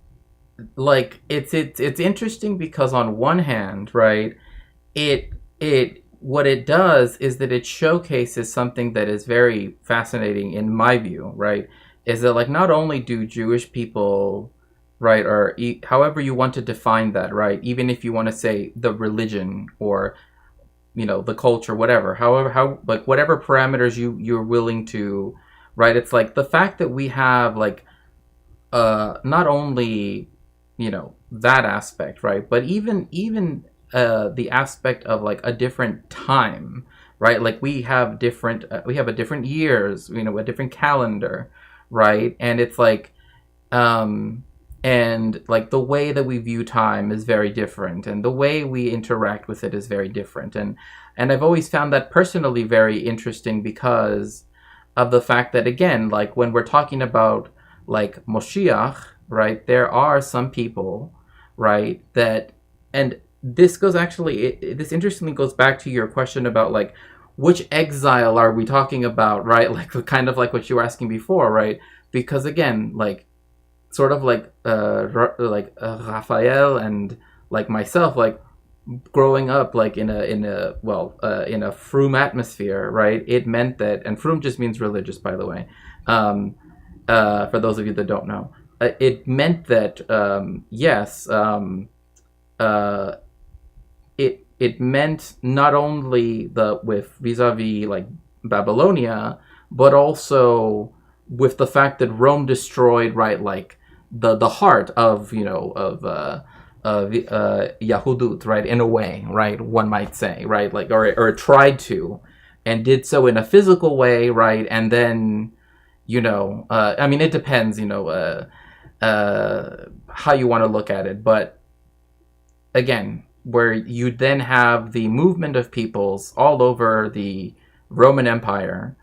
like it's interesting because on one hand, right, it what it does is that it showcases something that is very fascinating in my view, right? Is that like not only do Jewish people, right, or however you want to define that, right, even if you want to say the religion or the culture, whatever, however, how, like, whatever parameters you're willing to, right, it's like the fact that we have like not only that aspect, right, but even the aspect of like a different time, right, like we have a different years, a different calendar, right, and it's like and like the way that we view time is very different and the way we interact with it is very different, and I've always found that personally very interesting because of the fact that, again, like when we're talking about like Moshiach, right, there are some people, right, that, and this goes actually, this interestingly goes back to your question about like which exile are we talking about, right, like kind of like what you were asking before, right, because again, like sort of like Raphael and like myself, like growing up like in a frum atmosphere, right, it meant that, and frum just means religious, by the way, for those of you that don't know, it meant that yes, it meant not only the with vis-a-vis like Babylonia, but also with the fact that Rome destroyed, right, like the heart of Yahudut, right, in a way, right, one might say, right, like, or tried to, and did so in a physical way, right, and then I mean, it depends, how you want to look at it, but again, where you then have the movement of peoples all over the Roman Empire,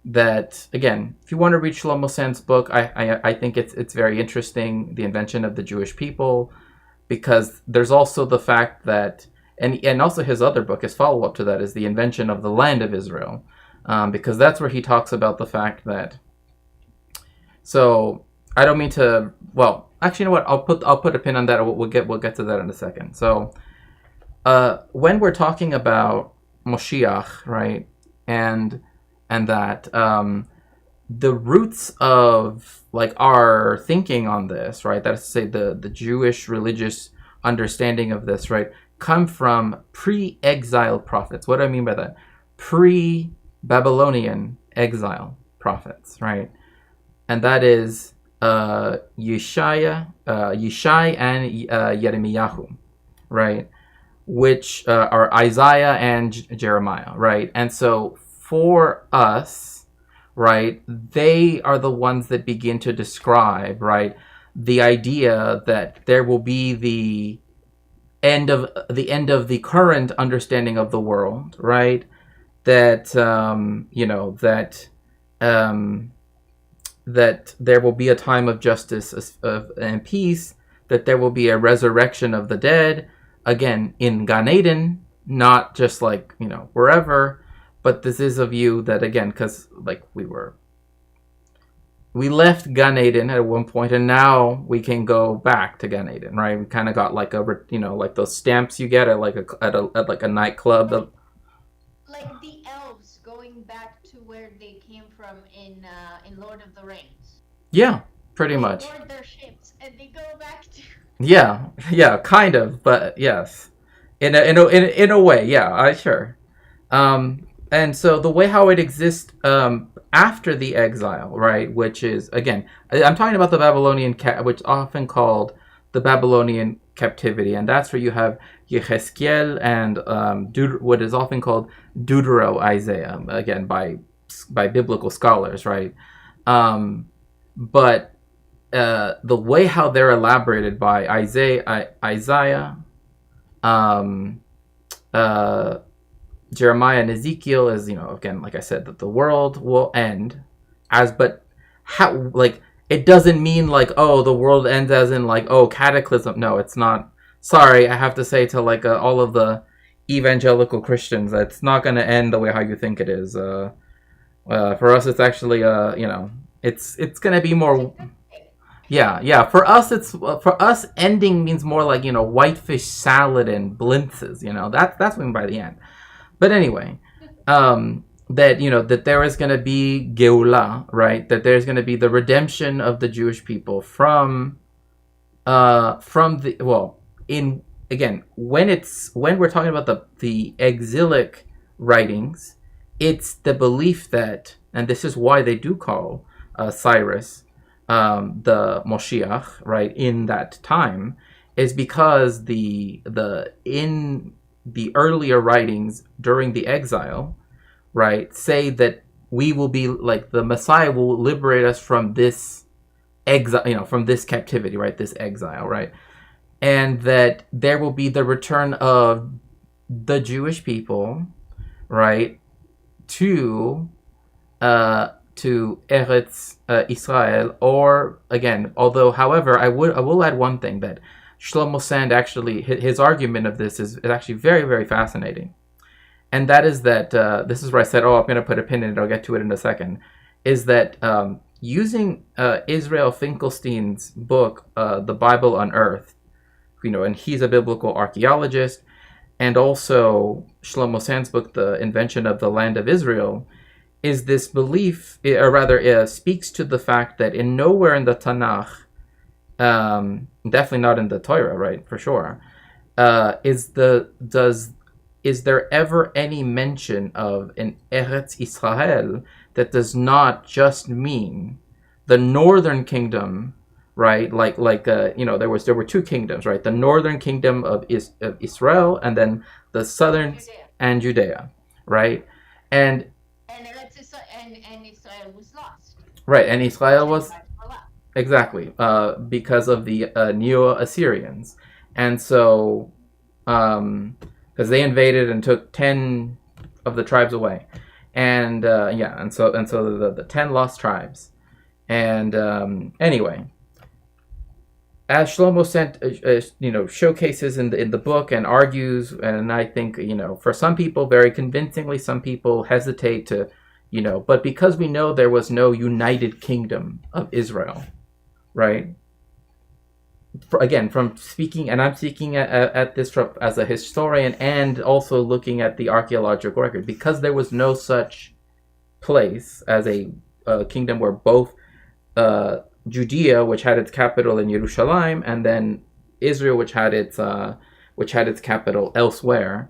that, again, if you want to read Shlomo Sand's book, I think it's very interesting, the invention of the Jewish people, because there's also the fact that, and also his other book, his follow-up to that, is the invention of the land of Israel, because that's where he talks about the fact that, so I don't mean to, well, actually, you know what, I'll put a pin on that. We'll get to that in a second. So when we're talking about Moshiach, right, and that the roots of like our thinking on this, right? That is to say, the Jewish religious understanding of this, right, come from pre-exile prophets. What do I mean by that? Pre-Babylonian exile prophets, right? And that is Yeshai and Yeremiyahu, right? Which are Isaiah and Jeremiah, right? And so for us, right, they are the ones that begin to describe, right, the idea that there will be the end of the current understanding of the world, right? That that there will be a time of justice and peace, that there will be a resurrection of the dead, again, in Gan Eden, not just like, wherever, but this is a view that, again, because like we left Gan Eden at one point, and now we can go back to Gan Eden, right? We kind of got like like those stamps you get at like a nightclub. Like the elves going back to where they came from in Lord of the Rings. Yeah, pretty much. They board their ships and they go back to. Yeah, kind of, but yes, in a way, yeah, sure. And so the way how it exists after the exile, right, which is, again, I'm talking about the Babylonian, which is often called the Babylonian captivity, and that's where you have Yechezkiel and what is often called Deutero-Isaiah, again, by biblical scholars, right? But the way how they're elaborated by Isaiah, Jeremiah and Ezekiel is, again, like I said, that the world will end but how, like, it doesn't mean like, oh, the world ends as in like, oh, cataclysm. No, it's not. Sorry, I have to say to like all of the evangelical Christians, that it's not going to end the way how you think it is. For us, it's actually, it's going to be more. Yeah. For us, ending means more like, whitefish salad and blintzes. That's what I mean by the end. But anyway, that there is going to be Geulah, right? That there's going to be the redemption of the Jewish people from when we're talking about the exilic writings, it's the belief that, and this is why they do call Cyrus the Moshiach, right, in that time, is because in the earlier writings during the exile, right, say that we will be like the Messiah will liberate us from this exile, from this captivity, right, this exile, right, and that there will be the return of the Jewish people, right, to Eretz Israel, or again, however, I will add one thing, that Shlomo Sand actually, his argument of this is actually very, very fascinating. And that is that, this is where I said, I'm going to put a pin in it, I'll get to it in a second, is that using Israel Finkelstein's book, The Bible Unearthed, and he's a biblical archaeologist, and also Shlomo Sand's book, The Invention of the Land of Israel, is this belief, or rather speaks to the fact that in nowhere in the Tanakh, definitely not in the Torah, right, for sure, is there ever any mention of an Eretz Israel that does not just mean the northern kingdom, right? There were two kingdoms, right? The northern kingdom of Israel, and then the southern and Judea, right? And Israel was lost. Right, and Israel was exactly because of the Neo-Assyrians, and so because they invaded and took 10 of the tribes away, and so the 10 lost tribes, and anyway, as Shlomo sent showcases in the book and argues, and I think for some people very convincingly, some people hesitate to, but because we know there was no united kingdom of Israel, right? From speaking, and I'm speaking at this as a historian and also looking at the archaeological record, because there was no such place as a kingdom where both Judea, which had its capital in Jerusalem, and then Israel, which had its capital elsewhere.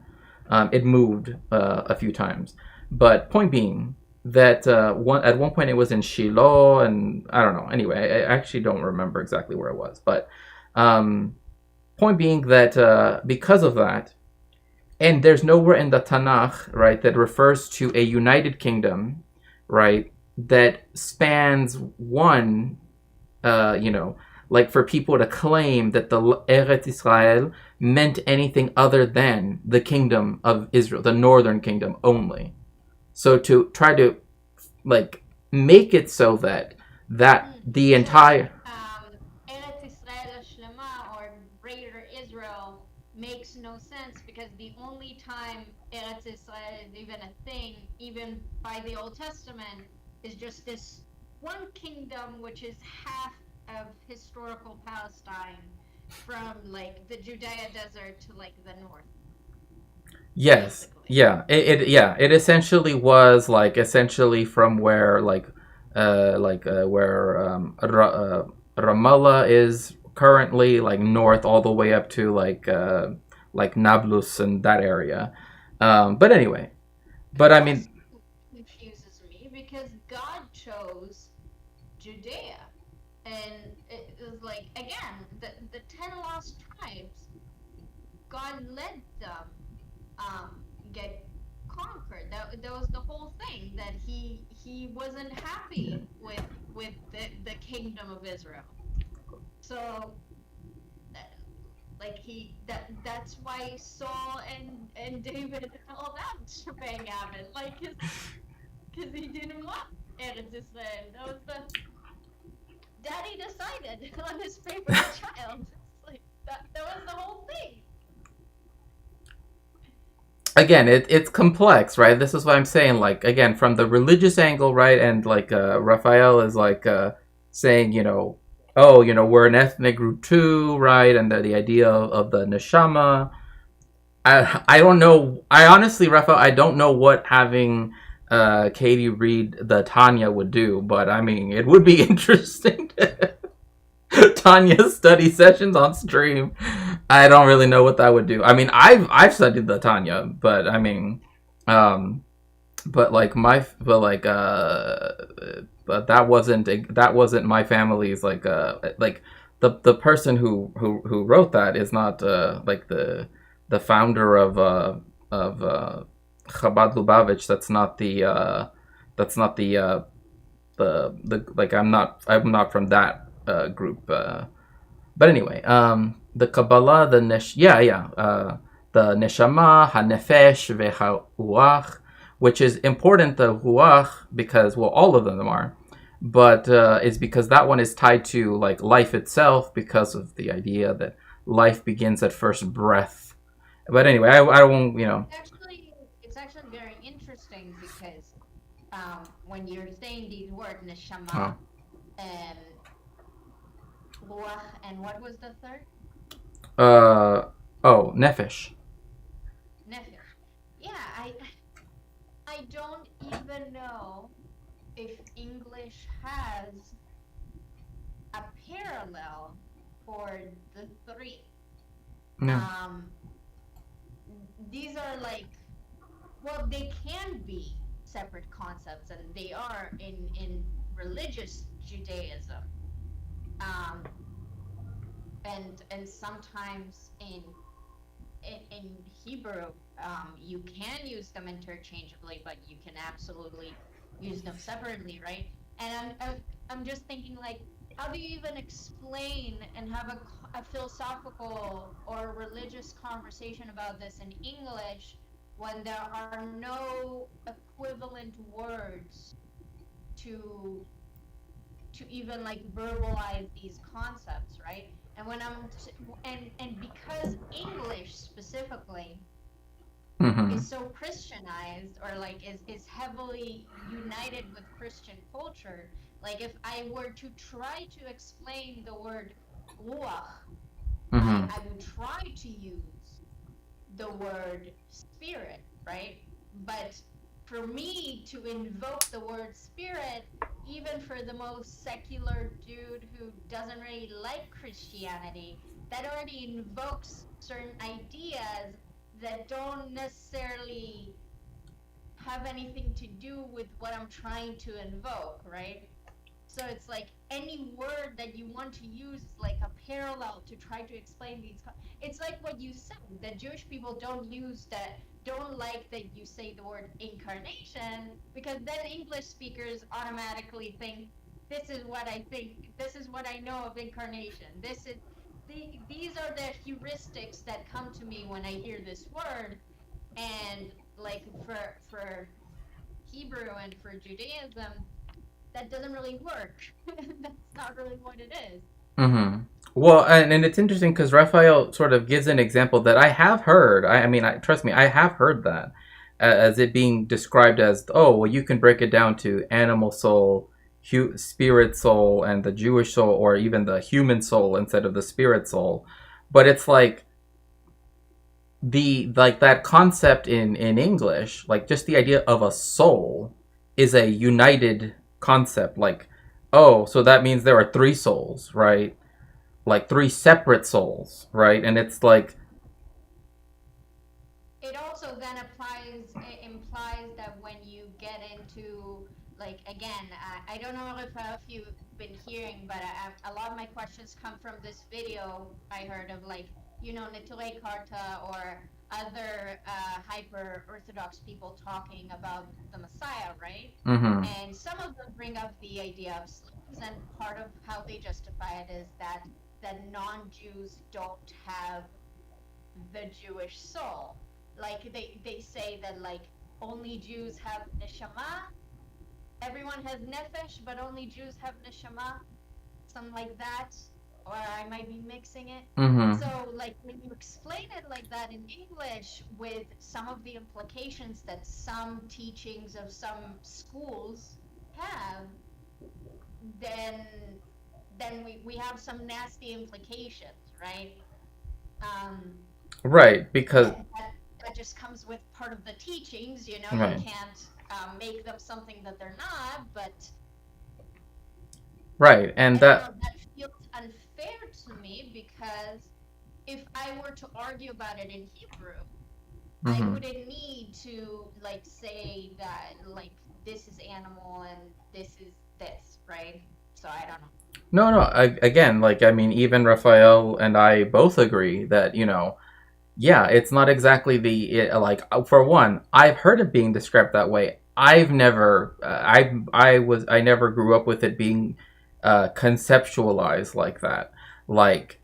It moved a few times, but point being that at one point it was in Shiloh, and I don't know. Anyway, I actually don't remember exactly where it was, but point being that because of that, and there's nowhere in the Tanakh, right, that refers to a united kingdom, right, that spans one, like for people to claim that the Eretz Israel meant anything other than the kingdom of Israel, the northern kingdom only. So to try to like make it so that the entire Eretz Israel Shlema, or Greater Israel, makes no sense, because the only time Eretz Israel is even a thing, even by the Old Testament, is just this one kingdom, which is half of historical Palestine, from like the Judea desert to like the north. yes, Basically. it essentially was like essentially from where where Ramallah is currently, like north all the way up to like Nablus and that area. But anyway, but I mean, Confuses me, because God chose Judea, and it was like, again, the 10 lost tribes, God let them get conquered. That was the whole thing, that he wasn't happy with the kingdom of Israel. So like that's why Saul and David and all that shebang happened, like because he didn't want Eretz Israel. That was the daddy decided on his favorite child. It's like that was the whole thing. again, it's complex, right? This is what I'm saying. Like again, from the religious angle, right? And like Raphael is like saying, oh, we're an ethnic group too, right? And the idea of the neshama. I don't know. I honestly, Raphael, I don't know what having Katie read the Tanya would do, but I mean, it would be interesting. Tanya's study sessions on stream. I don't really know what that would do. I mean, I've studied the Tanya, but I mean, but that wasn't my family's like the person who wrote that is not like the founder of Chabad Lubavitch. That's not the like I'm not from that group. But anyway, the Kabbalah, the the Neshama, HaNefesh, VeHaRuach, which is important, the Ruach, because, well, all of them are, but is because that one is tied to, like, life itself, because of the idea that life begins at first breath. But anyway, I won't, It's actually very interesting, because when you're saying these words, Neshama, and Ruach, and what was the third? Nefesh. Nefesh. Yeah, I don't even know if English has a parallel for the three. No. These are like, well, they can be separate concepts, and they are in religious Judaism. And sometimes in Hebrew, you can use them interchangeably, but you can absolutely use them separately, right? And I'm just thinking, like, how do you even explain and have a philosophical or religious conversation about this in English when there are no equivalent words to even like verbalize these concepts, right? And when and because English specifically is so Christianized, or like is heavily united with Christian culture, like if I were to try to explain the word ruach, I would try to use the word spirit, right? But for me to invoke the word spirit, even for the most secular dude who doesn't really like Christianity, that already invokes certain ideas that don't necessarily have anything to do with what I'm trying to invoke, right? So it's like any word that you want to use is like a parallel to try to explain these. It's like what you said, that Jewish people don't like that you say the word incarnation, because then English speakers automatically think, this is what I think, this is what I know of incarnation. These are the heuristics that come to me when I hear this word. And like for Hebrew and for Judaism, that doesn't really work. That's not really what it is. Mm-hmm. Well, and it's interesting because Raphael sort of gives an example that I have heard. I mean, trust me, I have heard that as it being described as, oh, well, you can break it down to animal soul, spirit soul, and the Jewish soul, or even the human soul instead of the spirit soul. But it's like that concept in English, like just the idea of a soul is a united concept. Like, oh, so that means there are three souls, right? Like three separate souls, right? And it's like, it also then implies that when you get into, like, again, I don't know if you've been hearing, but a lot of my questions come from this video I heard of, like, Neturei Karta or other hyper-Orthodox people talking about the Messiah, right? mm-hmm. And some of them bring up the idea of slaves, and part of how they justify it is that non-Jews don't have the Jewish soul. Like, they say that, like, only Jews have neshama, everyone has nefesh, but only Jews have neshama, something like that. Or I might be mixing it. Mm-hmm. So, like, when you explain it like that in English with some of the implications that some teachings of some schools have, then we have some nasty implications, right? Right, because that just comes with part of the teachings, right. You can't make them something that they're not, but right, and that feels unfair to me, because if I were to argue about it in Hebrew, mm-hmm. I wouldn't need to, like, say that, like, this is animal and this is this, right? So I don't know. No, again, like, I mean, even Raphael and I both agree that, yeah, it's not exactly like, for one, I've heard it being described that way. I've never, I never grew up with it being conceptualized like that. Like,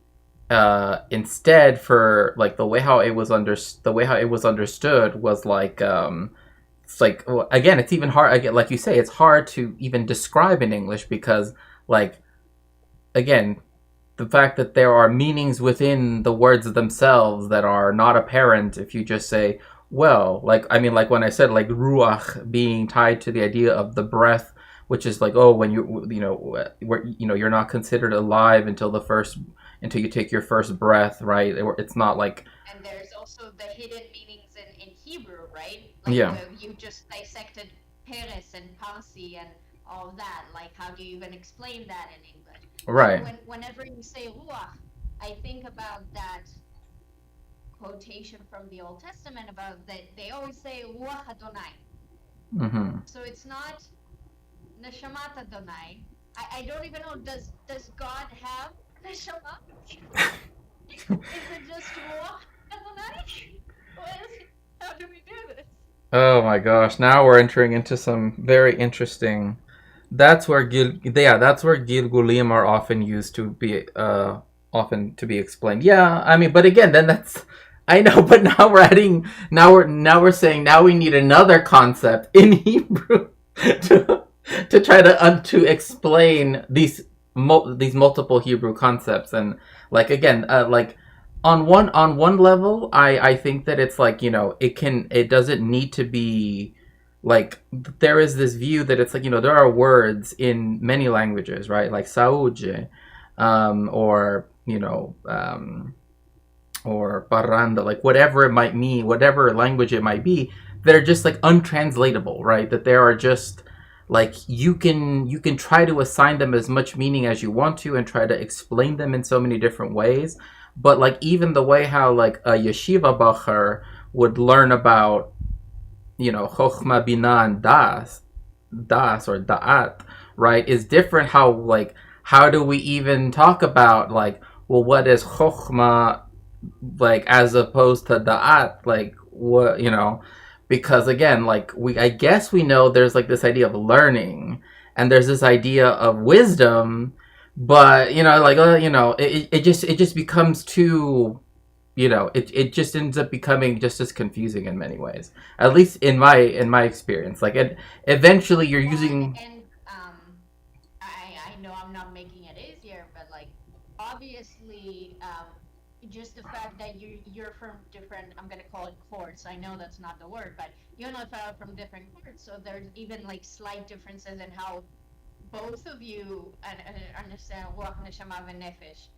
instead, for like the way how it was understood was like, it's like, well, again, it's even hard. Again, like you say, it's hard to even describe in English because, like, again, the fact that there are meanings within the words themselves that are not apparent if you just say, well, like, I mean, like when I said, like, ruach being tied to the idea of the breath, which is like, oh, when you're not considered alive until you take your first breath, right? It's not like. And there's also the hidden meanings in Hebrew, right? Like, yeah. You just dissected Peres and Parsi and all of that. Like, how do you even explain that in English? Right. Whenever you say ruach, I think about that quotation from the Old Testament about that they always say ruach Adonai. Mm-hmm. So it's not neshamat Adonai. I don't even know. Does God have neshama? Is it just ruach Adonai? How do we do this? Oh my gosh! Now we're entering into some very interesting. That's where Gilgulim are often used to be explained. Yeah, I mean, but again, then that's, I know, but now we're saying now we need another concept in Hebrew to try to explain these multiple Hebrew concepts. And like, again, like on one level, I think that it's like, it doesn't need to be. Like, there is this view that it's like, there are words in many languages, right? Like saúde, or parranda, like whatever it might mean, whatever language it might be, that are just like untranslatable, right? That there are just like you can try to assign them as much meaning as you want to and try to explain them in so many different ways. But like even the way how like a yeshiva bacher would learn about, you know, chokhmah, binah, and das or da'at, right, is different. How like how do we even talk about like, well, what is chokhmah like as opposed to da'at, like what, you know, because again, like I guess we know there's like this idea of learning and there's this idea of wisdom, but you know, like you know, it just becomes too, you know, it just ends up becoming just as confusing in many ways, at least in my experience. Like eventually you're using. And I know I'm not making it easier, but like obviously, just the fact that you're from different, I'm gonna call it courts. I know that's not the word, but you know, if I'm from different courts, so there's even like slight differences in how both of you understand ruach neshama v'nefesh,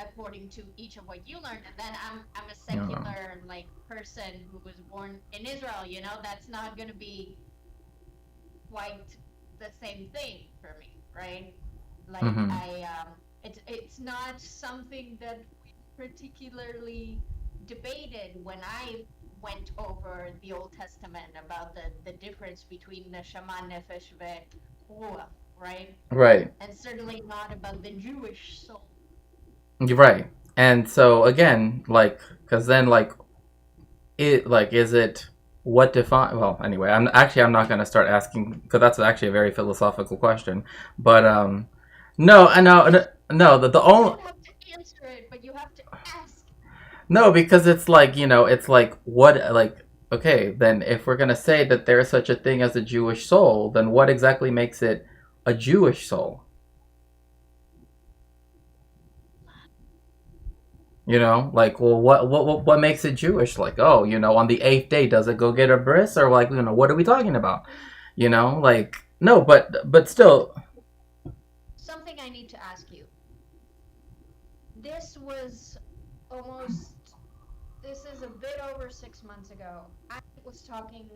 according to each of what you learned. And then I'm a secular like person who was born in Israel. You know, that's not gonna be quite the same thing for me, right? Like it's not something that we particularly debated when I went over the Old Testament about the difference between neshama, nefesh, ve'ruach, right? Right. And certainly not about the Jewish soul. You're right. And so again, like, because then like it like is it what define, well, anyway, I'm not going to start asking, because that's actually a very philosophical question, but no, I know, no, the only. You don't have to answer it, but you have to ask. No, because it's like, you know, it's like what, like, okay, then if we're going to say that there is such a thing as a Jewish soul, then what exactly makes it a Jewish soul? You know, like, well, what makes it Jewish? Like, oh, you know, on the 8th day, does it go get a bris? Or like, you know, what are we talking about? You know, like, no, but still. Something I need to ask you. This is a bit over 6 months ago. I was talking,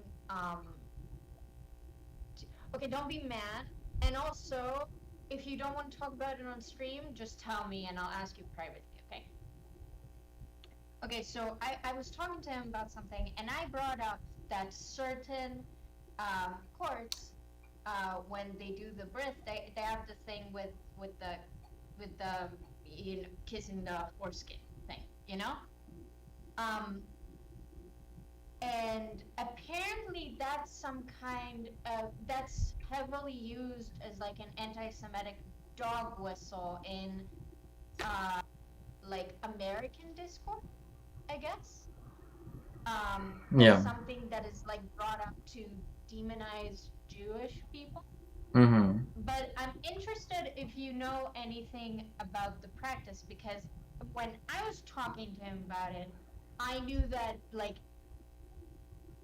okay, don't be mad. And also, if you don't want to talk about it on stream, just tell me and I'll ask you privately, okay? Okay, so I was talking to him about something, and I brought up that certain courts, when they do the brit, they have the thing with the you know, kissing the foreskin thing, you know? And apparently that's some kind of, that's heavily used as like an anti-Semitic dog whistle in like American discourse, I guess. Yeah. Something that is like brought up to demonize Jewish people. Mm-hmm. But I'm interested if you know anything about the practice, because when I was talking to him about it, I knew that like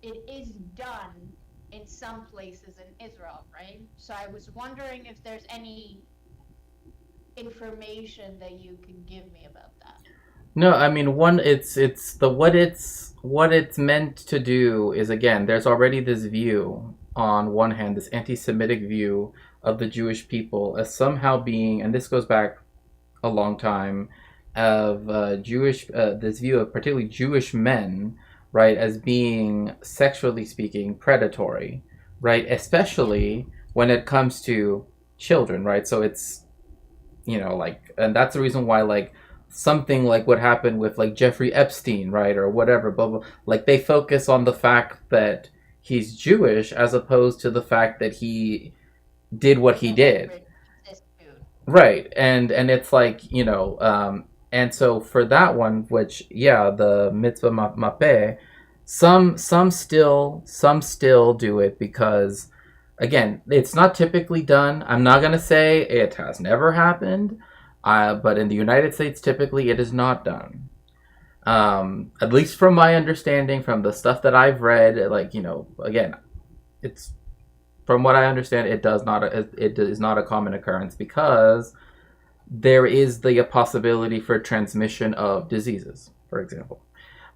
it is done in some places in Israel, right? So I was wondering if there's any information that you can give me about that. No, I mean, one, it's the what it's meant to do is, again, there's already this view on one hand, this anti-Semitic view of the Jewish people as somehow being, and this goes back a long time, of this view of particularly Jewish men, right, as being, sexually speaking, predatory, right, especially when it comes to children, right? So it's, you know, like, and that's the reason why, like, something like what happened with like Jeffrey Epstein, right, or whatever, but like they focus on the fact that he's Jewish as opposed to the fact that he did what he did, right? And it's like, you know, and so for that one, which, yeah, the mitzvah mapeh, some still do it because, again, it's not typically done. I'm not gonna say it has never happened. But in the United States, typically it is not done. At least from my understanding, from the stuff that I've read, like, you know, again, it's, from what I understand, it is not a common occurrence because there is the possibility for transmission of diseases, for example.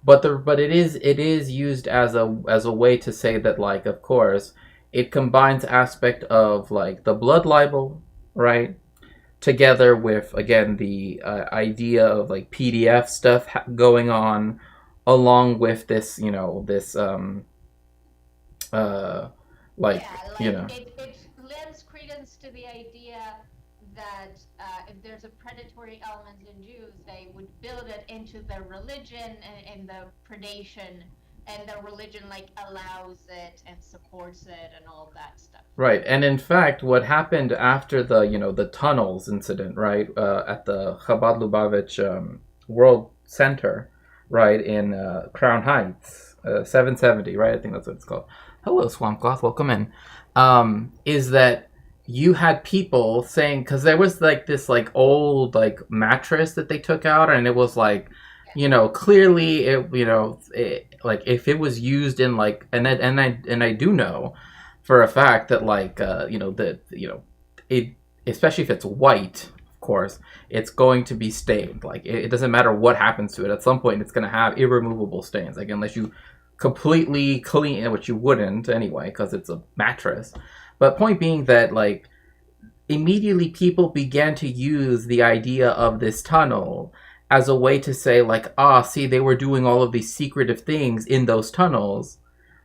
but it is used as a way to say that, like, of course it combines aspect of like the blood libel, right, together with again the idea of like PDF stuff going on, along with this, this uh like, Yeah, you like know. it lends credence to the idea that if there's a predatory element in Jews, they would build it into their religion and the predation, and the religion like allows it and supports it and all that stuff. Right, and in fact, what happened after the the tunnels incident, right, at the Chabad Lubavitch World Center, right, in Crown Heights, 770, right? I think that's what it's called. Hello, Swampcloth, welcome in. Is that you had people saying, because there was like this like old like mattress that they took out, and it was like, clearly like if it was used in like, and I do know for a fact that like that it, especially if it's white, of course it's going to be stained. Like it doesn't matter what happens to it, at some point it's going to have irremovable stains, like unless you completely clean, which you wouldn't anyway because it's a mattress. But point being that like immediately people began to use the idea of this tunnel as a way to say like, see, they were doing all of these secretive things in those tunnels,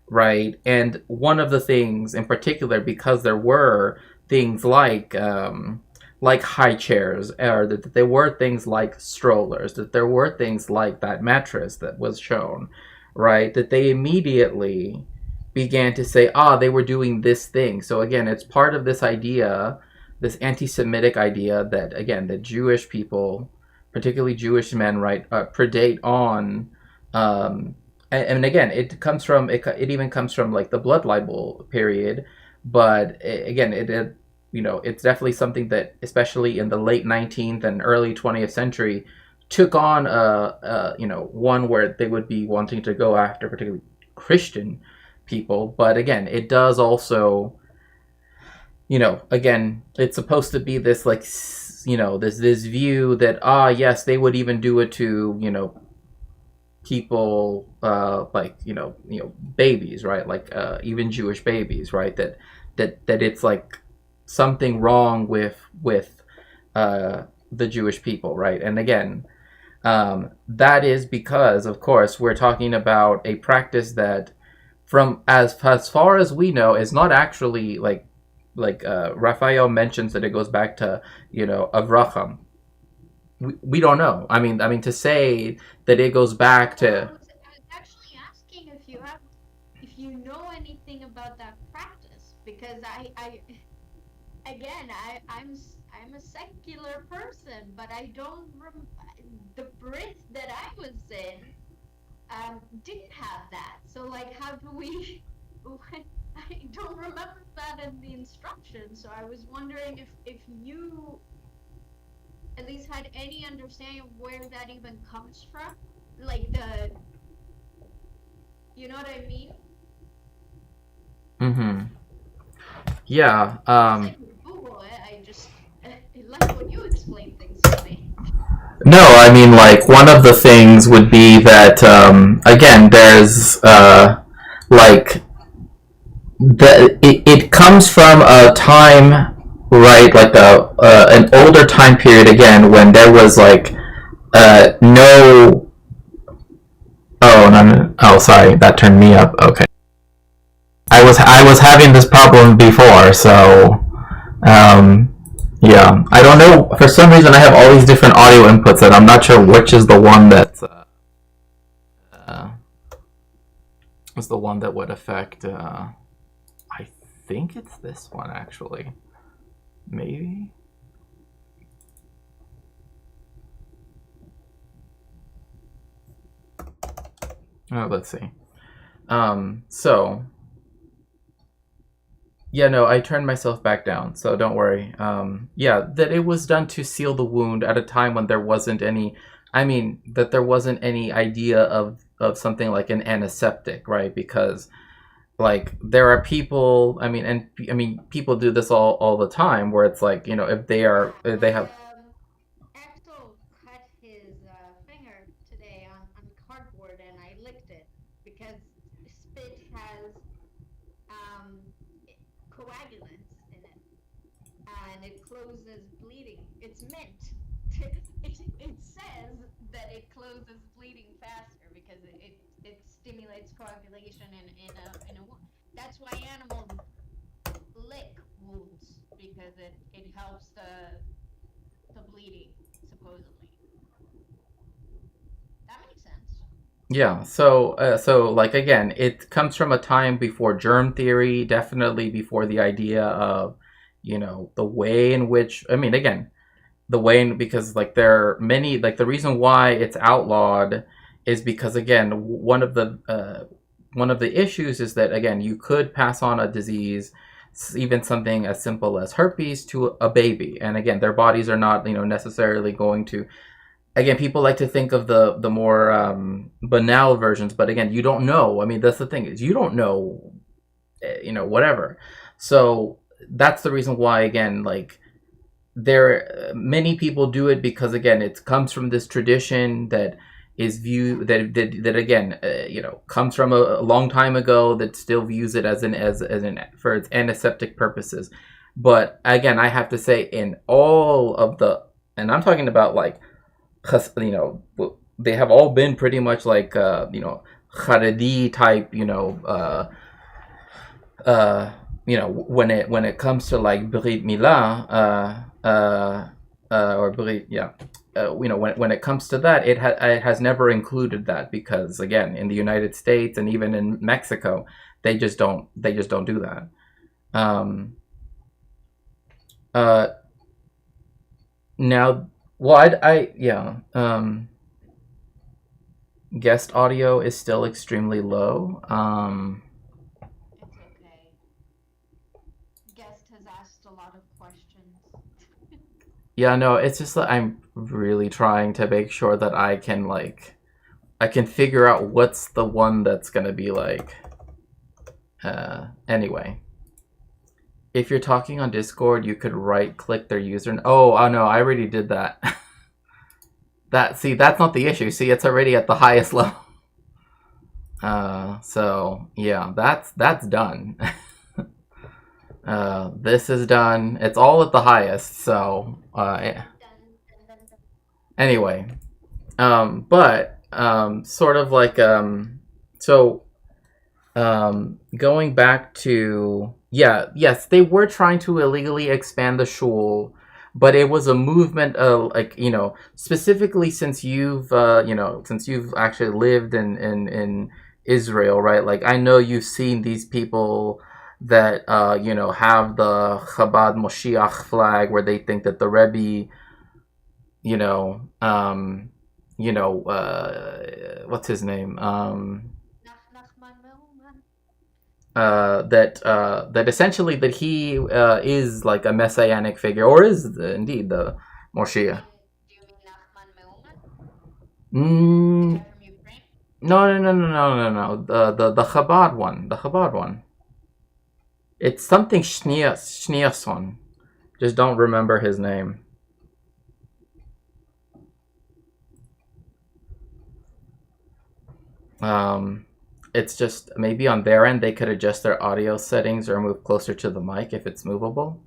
right? And one of the things in particular, because there were things like high chairs, or that there were things like strollers, that there were things like that mattress that was shown, right? That they immediately began to say, they were doing this thing. So again, it's part of this idea, this anti-Semitic idea that again, the Jewish people, particularly Jewish men, right, predate on. And again, it comes from it even comes from like the blood libel period, but again, it's definitely something that, especially in the late 19th and early 20th century, took on one where they would be wanting to go after particularly Christian people. But again, it does also, again, it's supposed to be this like, this view that yes, they would even do it to people like babies, right, like even Jewish babies, right, that it's like something wrong with the Jewish people, right? And again, that is because of course we're talking about a practice that, from as far as we know, is not actually like Raphael mentions that it goes back to Avraham. We don't know. I mean, to say that it goes back to. I was actually asking if you know anything about that practice, because I'm a secular person, but I don't the Brit that I was in didn't have that. So like, how do we? I don't remember that in the instructions. So I was wondering if you at least had any understanding of where that even comes from, like you know what I mean? Mm-hmm. Yeah. I Google it. I just like when you explain things to me. No, I mean, like, one of the things would be that, again, there's, like, it comes from a time, right, like an older time period, again, when there was, like, no. Oh, no, oh, sorry, that turned me up. Okay. I was having this problem before, so, yeah, I don't know. For some reason, I have all these different audio inputs, and I'm not sure which is the one that's is the one that would affect. I think it's this one, actually. Maybe. Oh, let's see. So. Yeah, no, I turned myself back down, so don't worry. Yeah, that it was done to seal the wound at a time when there wasn't any. I mean, that there wasn't any idea of something like an antiseptic, right? Because, like, there are people. I mean, people do this all the time, where it's like, if they have. Axel cut his finger today on cardboard, and I coagulants in it, and it closes bleeding. It's meant. It says that it closes bleeding faster because it stimulates coagulation in a wound. That's why animals lick wounds because it helps the bleeding supposedly. That makes sense. Yeah, so like again, it comes from a time before germ theory, definitely before the idea of, the way in which, I mean, again, the way in, because like there are many, like the reason why it's outlawed is because again, one of the issues is that again, you could pass on a disease, even something as simple as herpes, to a baby, and again, their bodies are not, necessarily going to. Again, people like to think of the more banal versions, but again, you don't know. I mean, that's the thing, is you don't know, whatever. So that's the reason why, again, like there many people do it because again, it comes from this tradition that is viewed that again, comes from a long time ago, that still views it as an for its antiseptic purposes. But again, I have to say, in all of and I'm talking about like, they have all been pretty much like, Haredi type, when it comes to like Brit Milah, or Brit, yeah, when it comes to that, it has never included that, because again, in the United States and even in Mexico, they just don't do that. Now, well, yeah. Guest audio is still extremely low. It's okay. Guest has asked a lot of questions. Yeah, no, it's just that I'm really trying to make sure that I can figure out what's the one that's gonna be like. Anyway. If you're talking on Discord, you could right-click their user. Oh no, I already did that. That's not the issue. See, it's already at the highest level. So yeah, that's done. This is done. It's all at the highest. So anyway, but sort of like so going back to, yes, they were trying to illegally expand the shul, but it was a movement of like, specifically since you've actually lived in Israel, right? Like I know you've seen these people that have the Chabad Moshiach flag, where they think that the Rebbe, what's his name? That essentially that he is like a messianic figure, or is indeed the Moshiach. Do you mean Nachman Meuman? Mm, From Ukraine? no. The Chabad one. The Chabad one. It's something Schneerson. Just don't remember his name. It's just maybe on their end they could adjust their audio settings or move closer to the mic if it's movable.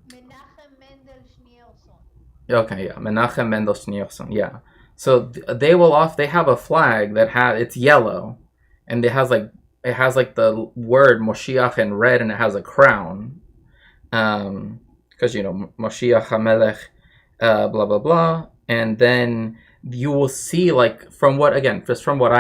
Menachem Mendel Schneerson. Okay, yeah, Menachem Mendel Schneerson, yeah. So they have a flag that it's yellow, and it has like the word Moshiach in red, and it has a crown. Because Moshiach HaMelech, blah blah blah, and then you will see, like, from what I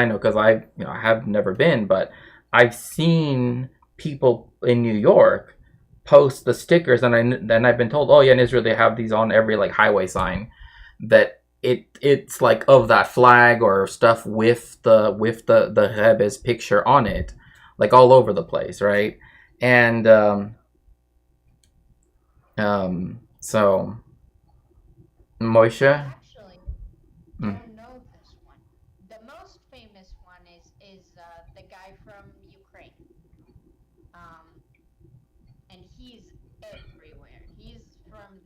know, because I have never been, but I've seen people in New York post the stickers, and I've been told, oh yeah, in Israel they have these on every like highway sign, that it's like of that flag or stuff with the Rebbe's picture on it, like all over the place, right? And so Moshe. Actually, I don't know this one. The most famous one is the guy from Ukraine. And he's everywhere. He's from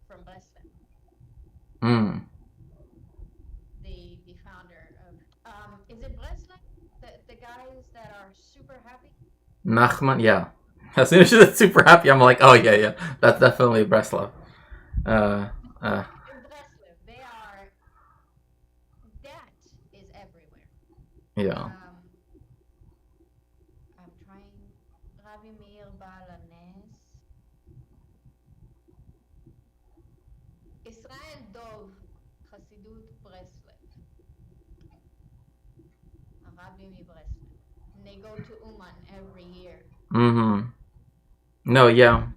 from Breslin. Mm. The founder guys that are super happy? Nachman, yeah. As soon as she's super happy, I'm like, oh yeah, that's definitely Breslov. In Breslev, that is everywhere. Yeah. I'm trying Rabbi Meir Balanes. Israel Dov, Chassidut Breslev. Rabbi Breslev. And they go to Uman every year. Mm-hmm. No, yeah.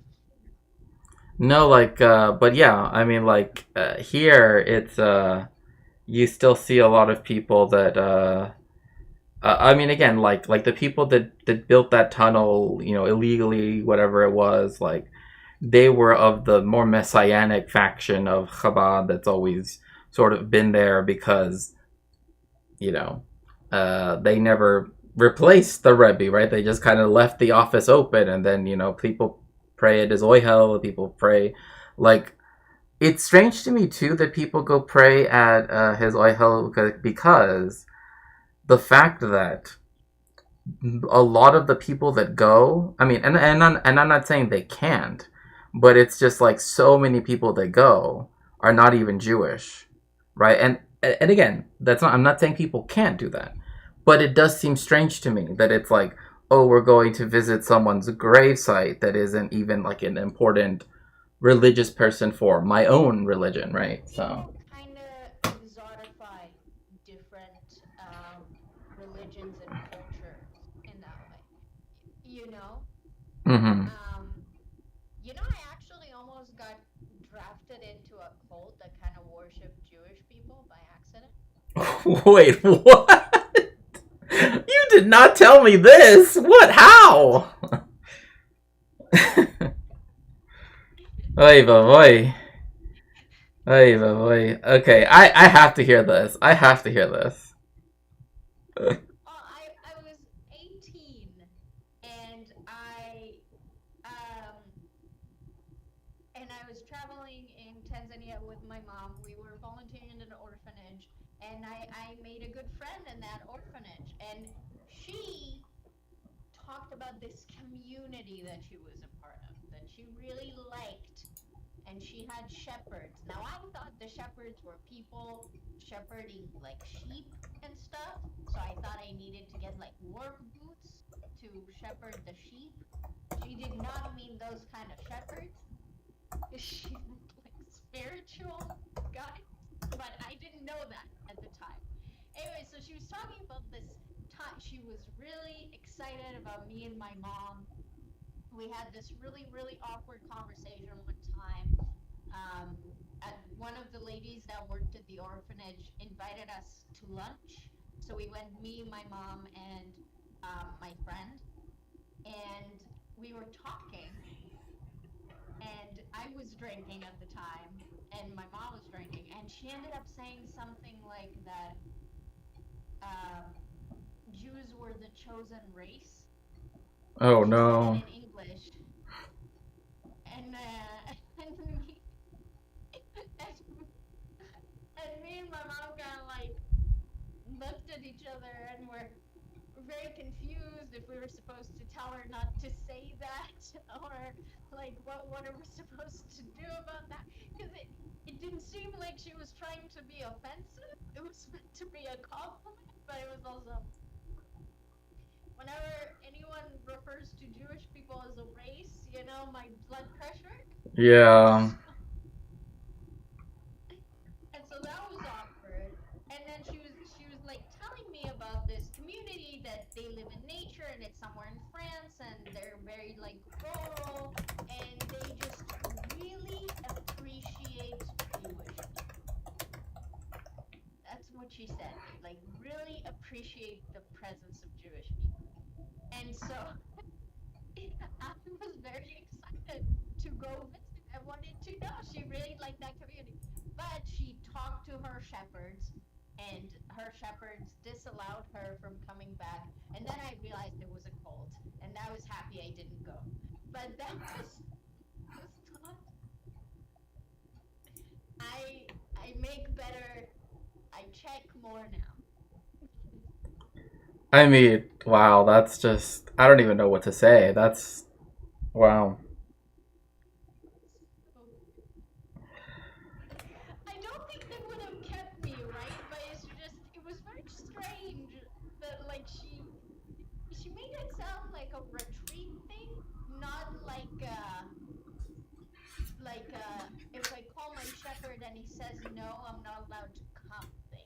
No, like, but yeah, I mean, like, here, it's, you still see a lot of people that, I mean, again, like the people that built that tunnel, illegally, whatever it was, like, they were of the more messianic faction of Chabad that's always sort of been there because, they never replaced the Rebbe, right? They just kind of left the office open, and then, people pray at his oihel, people pray, like, it's strange to me, too, that people go pray at his oihel because the fact that a lot of the people that go, I mean, and I'm not saying they can't, but it's just like so many people that go are not even Jewish, right? And again, that's not, I'm not saying people can't do that, but it does seem strange to me that it's like, oh, we're going to visit someone's gravesite that isn't even like an important religious person for my own religion, right? So Kind of exotify different religions and cultures in that way. You know? mm-hmm. I actually almost got drafted into a cult that kind of worshiped Jewish people by accident. Wait, what? You did not tell me this. What? How? Oy boy. Oy boy. Okay, I have to hear this. I have to hear this. I was 18 and I was traveling in Tanzania with my mom. We were volunteering in an orphanage, and I made a good friend in that orphanage. And she talked about this community that she was a part of, that she really liked. And she had shepherds. Now, I thought the shepherds were people shepherding like sheep and stuff. So I thought I needed to get like work boots to shepherd the sheep. She did not mean those kind of shepherds. She meant like spiritual guides. But I didn't know that at the time. Anyway, so she was talking about this time. She was really excited about me and my mom. We had this really, really awkward conversation one time. One of the ladies that worked at the orphanage invited us to lunch. So we went, me, my mom, and my friend. And we were talking. And I was drinking at the time. And my mom was drinking. And she ended up saying something like that Jews were the chosen race. Oh She no. said it in English. And me, and me and my mom kind of like looked at each other and were very confused if we were supposed to tell her not to say that or like what are we supposed to do about that, because it didn't seem like she was trying to be offensive. It was meant to be a compliment, but it was also, whenever anyone refers to Jewish people as a race, my blood pressure. Yeah. And so that was awkward. And then she was like telling me about this community that they live in nature and it's somewhere in France and they're very like rural and they just really appreciate Jewish people. That's what she said. Like really appreciate the presence of Jewish people. And so I was very excited to go visit. I wanted to know. She really liked that community. But she talked to her shepherds, and her shepherds disallowed her from coming back. And then I realized it was a cult, and I was happy I didn't go. But that was not. I make better. I check more now. I mean, wow, that's just, I don't even know what to say. That's, wow. I don't think they would have kept me, right? But it's just, it was very strange that like she made it sound like a retreat thing, not if I call my shepherd and he says no, I'm not allowed to come thing.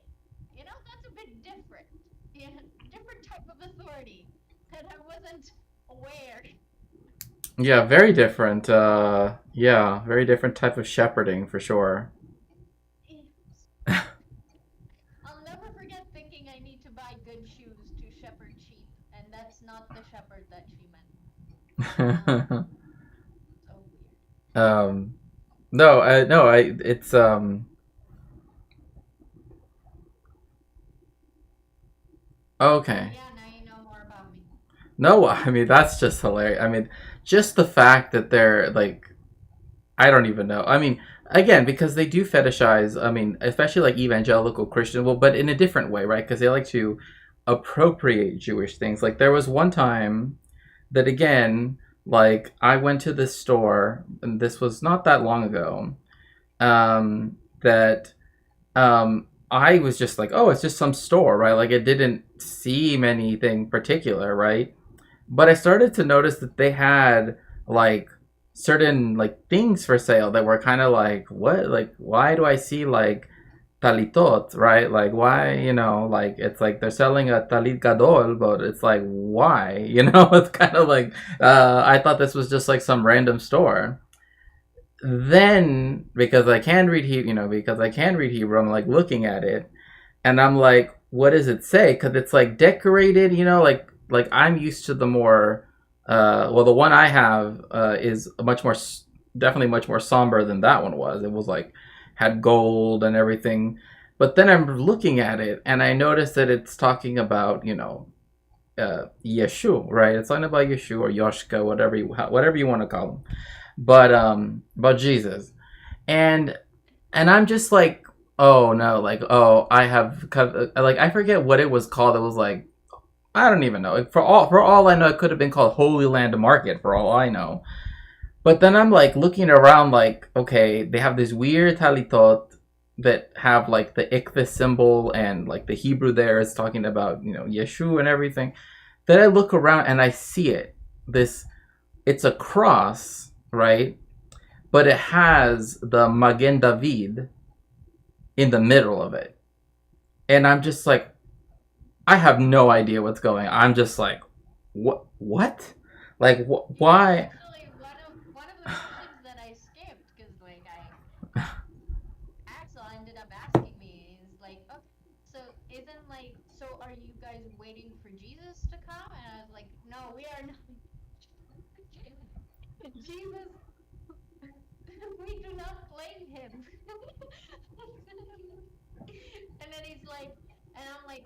You know, that's a bit different. Yeah, different type of authority that I wasn't aware. Yeah, very different. Yeah, very different type of shepherding for sure. I'll never forget thinking I need to buy good shoes to shepherd sheep, and that's not the shepherd that she meant. So weird. um, no, no, it's So okay. yeah, now you know more about me. No, I mean that's just hilarious. I mean, just the fact that they're like, I don't even know. I mean, again, because they do fetishize. I mean, especially like evangelical Christian, well, but in a different way, right? Because they like to appropriate Jewish things. Like there was one time that again, like I went to this store, and this was not that long ago. That I was just like, oh, it's just some store, right? Like it didn't seem anything particular, right? But I started to notice that they had like certain like things for sale that were kind of like, what? Like, why do I see like talitot, right? Like, why, like it's like they're selling a talit gadol, but it's like, why? It's kind of like, I thought this was just like some random store. Then, because I can read Hebrew, because I can read Hebrew, I'm like looking at it and I'm like, what does it say? Because it's like decorated, like I'm used to the more, well, the one I have is much more, definitely much more somber than that one was. It was like had gold and everything, but then I'm looking at it and I noticed that it's talking about, Yeshu, right? It's talking about Yeshu or Yoshka, whatever you want to call him, but about Jesus, and I'm just like, oh no, like, oh, I have like, I forget what it was called. It was like, I don't even know. For all I know, it could have been called Holy Land Market. For all I know, but then I'm like looking around, like, okay, they have this weird talitot that have like the ikhthus symbol and like the Hebrew there is talking about Yeshu and everything. Then I look around and I see it. It's a cross, right? But it has the Magen David in the middle of it. And I'm just like, I have no idea what's going on. I'm just like, what? Like, Yeah, that's why? actually one of the questions that I skipped because like I Axel ended up asking me is like, okay, so isn't like, so are you guys waiting for Jesus to come? And I was like, no, we are not. Jesus, we do not blame him. And then he's like, and I'm like,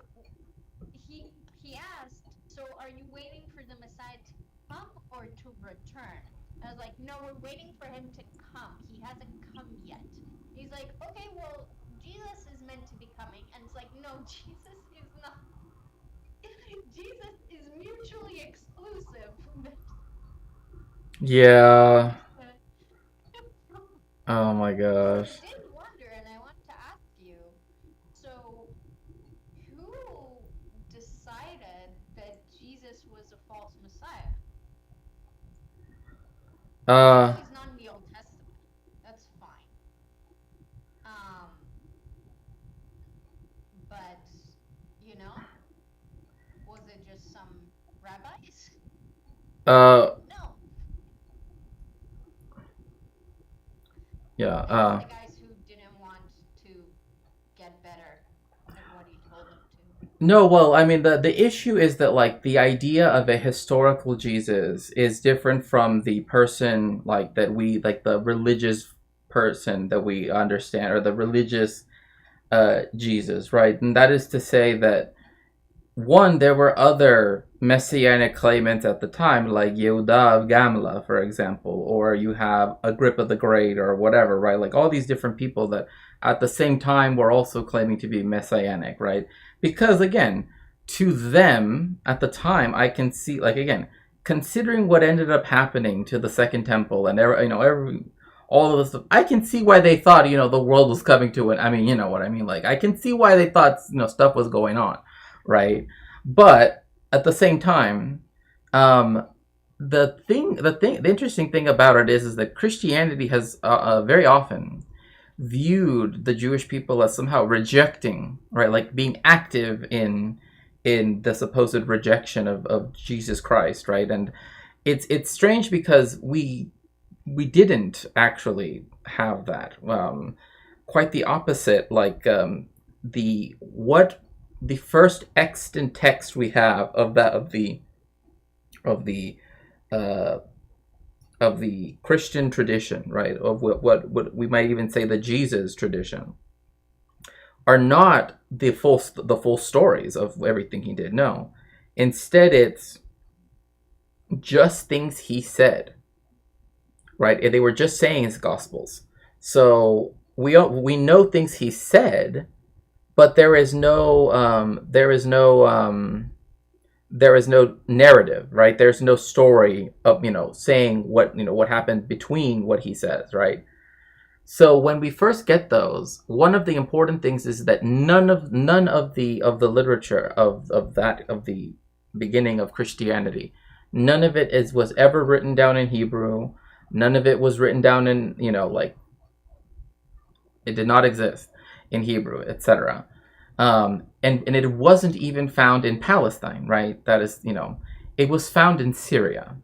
he asked, so are you waiting for the Messiah to come or to return? I was like, no, we're waiting for him to come. He hasn't come yet. He's like, okay, well, Jesus is meant to be coming. And it's like, no, Jesus is not. Jesus is mutually exclusive. Yeah. Oh my So gosh. I did wonder, and I want to ask you, so who decided that Jesus was a false Messiah? I know Uh, he's not in the Old Testament. That's fine. Um, but you know, was it just some rabbis? I uh, don't know. yeah. Maybe it's the guys who didn't want to get better at what he told them to. No, well, I mean, the issue is that like the idea of a historical Jesus is different from the person like that we like the religious person that we understand or the religious Jesus, right? And that is to say that one, there were other messianic claimants at the time, like Yehuda of Gamla, for example, or you have Agrippa the Great, or whatever, right? Like all these different people that at the same time were also claiming to be messianic, right? Because again, to them at the time, I can see, like, again, considering what ended up happening to the Second Temple and all of this stuff, I can see why they thought, the world was coming to it. I mean, you know what I mean? Like, I can see why they thought, stuff was going on, right? But at the same time, the interesting thing about it is that Christianity has very often viewed the Jewish people as somehow rejecting, right? Like being active in the supposed rejection of Jesus Christ, right? And it's strange because we didn't actually have that. Quite the opposite. Like the first extant text we have of the Christian tradition, right? Of what we might even say the Jesus tradition, are not the full stories of everything he did. No, instead it's just things he said, right? They were just saying his gospels. So we know things he said, but there is no narrative, right? There's no story of saying what happened between what he says, right? So when we first get those, one of the important things is that none of the literature of the beginning of Christianity, none of it was ever written down in Hebrew. None of it was written down in it did not exist in Hebrew, etc. And it wasn't even found in Palestine, right? That is, it was found in Syria,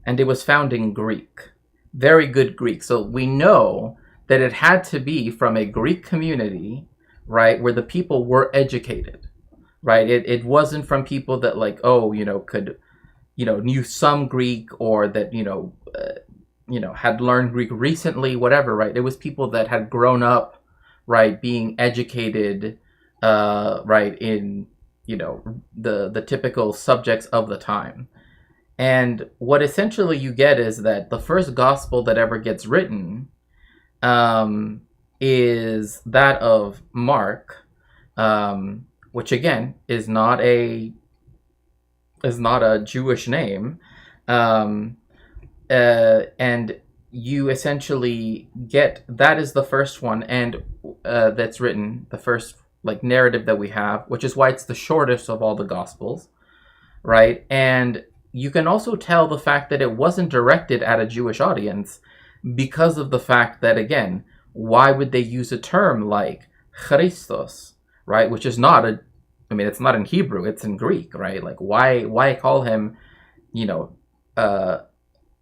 and it was found in Greek, very good Greek. So we know that it had to be from a Greek community, right, where the people were educated, right? It wasn't from people that could, knew some Greek, or that, had learned Greek recently, whatever, right? It was people that had grown up, right, being educated, right, in, the typical subjects of the time. And what essentially you get is that the first gospel that ever gets written is that of Mark, which again is not a Jewish name, and you essentially get that is the first one, and that's written, the first narrative that we have, which is why it's the shortest of all the gospels, right? And you can also tell the fact that it wasn't directed at a Jewish audience, because of the fact that, again, why would they use a term like Christos, right? Which is not it's not in Hebrew, it's in Greek, right? Like, why call him,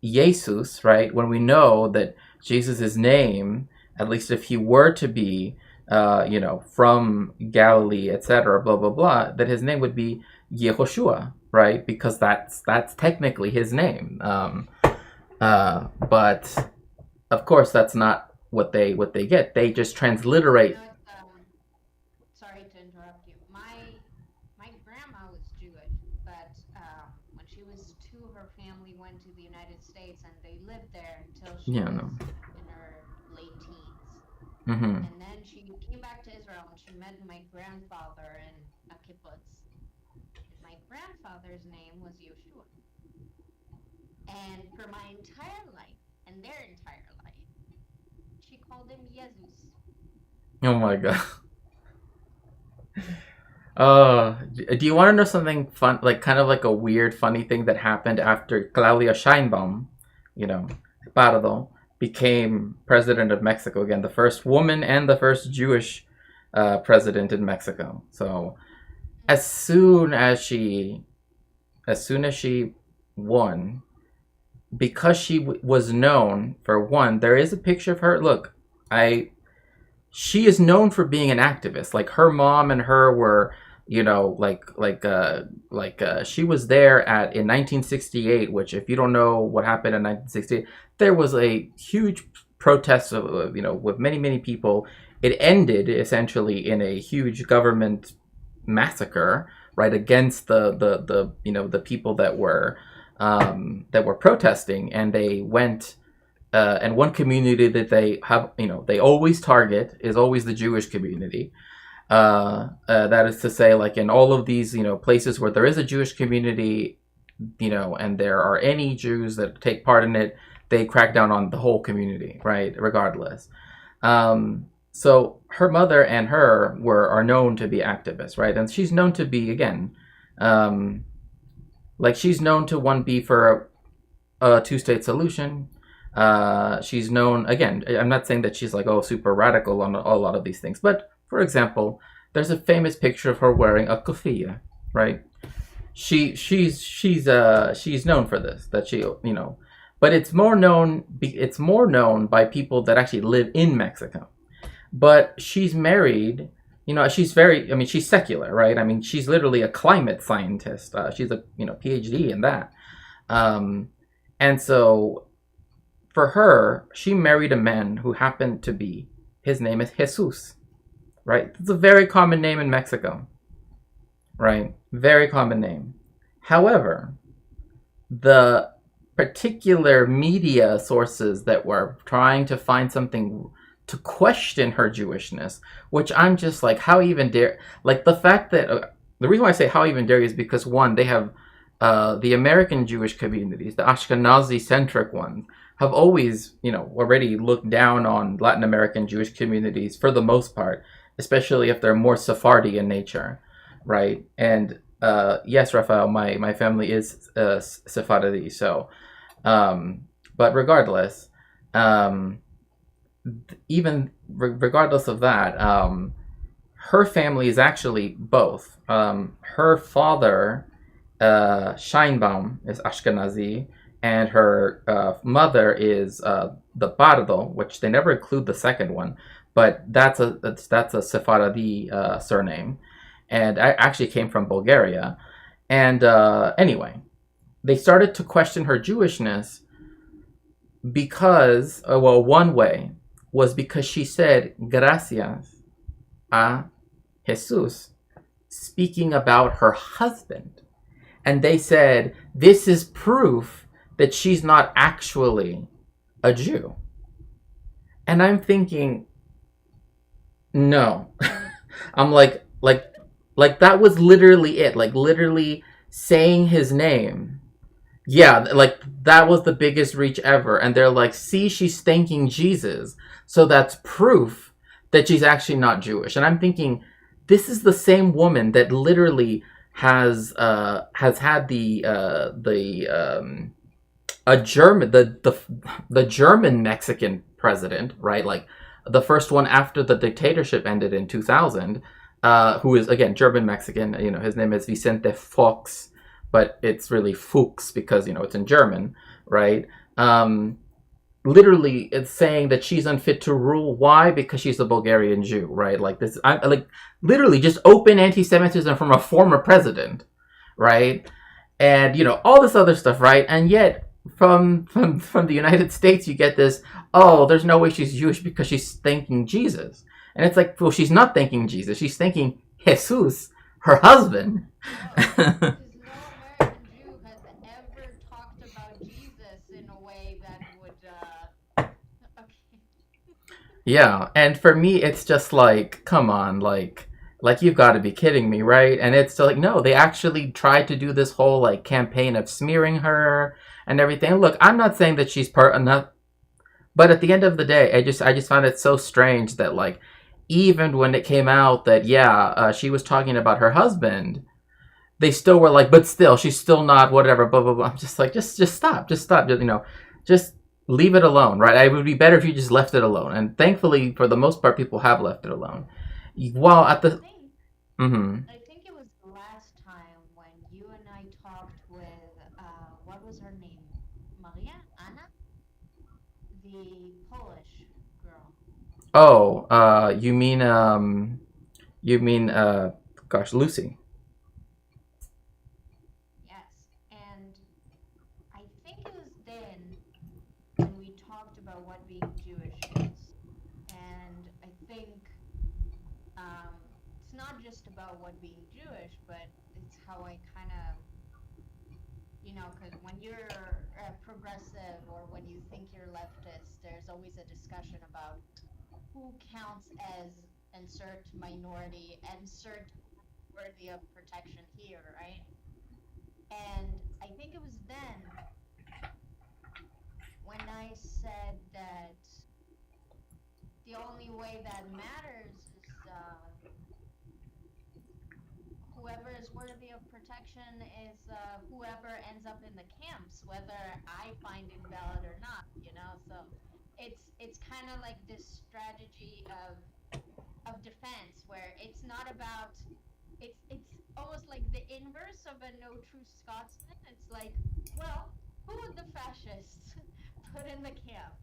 Jesus, right? When we know that Jesus' name, at least if he were to be, from Galilee, etc., blah, blah, blah, that his name would be Yehoshua, right? Because that's technically his name. But of course, that's not what they get. They just transliterate. Sorry to interrupt you. My grandma was Jewish, but when she was 2, her family went to the United States, and they lived there until she was in her late teens. Mm-hmm. And then she came back to Israel, and she met my grandfather in a kibbutz. My grandfather's name was Yeshua. And for my entire life, and their entire life, she called him Jesus. Oh my god. Do you want to know something fun, kind of a weird, funny thing that happened after Claudia Sheinbaum, Pardo, became president of Mexico again, the first woman and the first Jewish president in Mexico. So as soon as she won, because she was known, for one, there is a picture of her. Look, she is known for being an activist. Like, her mom and her were, she was there in 1968, which, if you don't know what happened in 1968, there was a huge protest of, with many, many people. It ended essentially in a huge government massacre, right, against the people that were protesting. And they went, and one community that they have, they always target is always the Jewish community. That is to say, like in all of these, places where there is a Jewish community, and there are any Jews that take part in it, they crack down on the whole community, right? Regardless. So her mother and her are known to be activists, right? And she's known to be, again, like she's known to be for a two-state solution. She's known, again, I'm not saying that she's like, super radical on a lot of these things, but for example, there's a famous picture of her wearing a kufiya, right? She's known for this, that but it's more known by people that actually live in Mexico. But she's married, she's she's secular, right? I mean, she's literally a climate scientist. She's a PhD in that. And so for her, she married a man who happened to be, his name is Jesus, right? It's a very common name in Mexico, right? Very common name. However, the particular media sources that were trying to find something to question her Jewishness, which I'm just like, how even dare? Like the fact that, the reason why I say how even dare is because one, they have the American Jewish communities, the Ashkenazi-centric ones, have always, already looked down on Latin American Jewish communities for the most part, especially if they're more Sephardi in nature, right? And yes, Raphael, my family is Sephardi, so, but regardless, even regardless of that, her family is actually both. Her father, Scheinbaum, is Ashkenazi, and her mother is the Pardo, which they never include the second one, but that's a Sephardi surname, and I actually came from Bulgaria. And anyway, they started to question her Jewishness because, one way was because she said gracias a Jesus, speaking about her husband. And they said, this is proof that she's not actually a Jew. And I'm thinking, no. I'm like that was literally it. Like literally saying his name. Yeah, like that was the biggest reach ever. And they're like, see, she's thanking Jesus. So that's proof that she's actually not Jewish. And I'm thinking, this is the same woman that literally has had the German Mexican president, right? Like the first one after the dictatorship ended in 2000, who is again German Mexican. His name is Vicente Fox, but it's really Fuchs because it's in German, right? Literally, it's saying that she's unfit to rule. Why? Because she's a Bulgarian Jew, right? Like this, literally just open anti-Semitism from a former president, right? And all this other stuff, right? And yet, from the United States, you get this. Oh, there's no way she's Jewish because she's thanking Jesus, and it's like, well, she's not thanking Jesus. She's thanking Jesus, her husband. Yeah, and for me, it's just like, come on, like you've got to be kidding me, right? And it's like, no, they actually tried to do this whole like campaign of smearing her and everything. Look, I'm not saying that she's part enough, but at the end of the day, I just found it so strange that like, even when it came out that she was talking about her husband, they still were like, but still, she's still not whatever, blah blah blah. I'm just like, just stop, just leave it alone, right? It would be better if you just left it alone. And thankfully, for the most part, people have left it alone. While at the... I think it was last time when you and I talked with, what was her name? Maria? Anna? The Polish girl. Oh, you mean, Lucy. About what being Jewish, but it's how I kind of, because when you're progressive or when you think you're leftist, there's always a discussion about who counts as insert minority, insert worthy of protection here, right? And I think it was then when I said that the only way that matters is whoever is worthy of protection is whoever ends up in the camps, whether I find it valid or not, you know? So it's kind of like this strategy of defense where it's not about it's almost like the inverse of a no true Scotsman. It's like, well, who would the fascists put in the camp?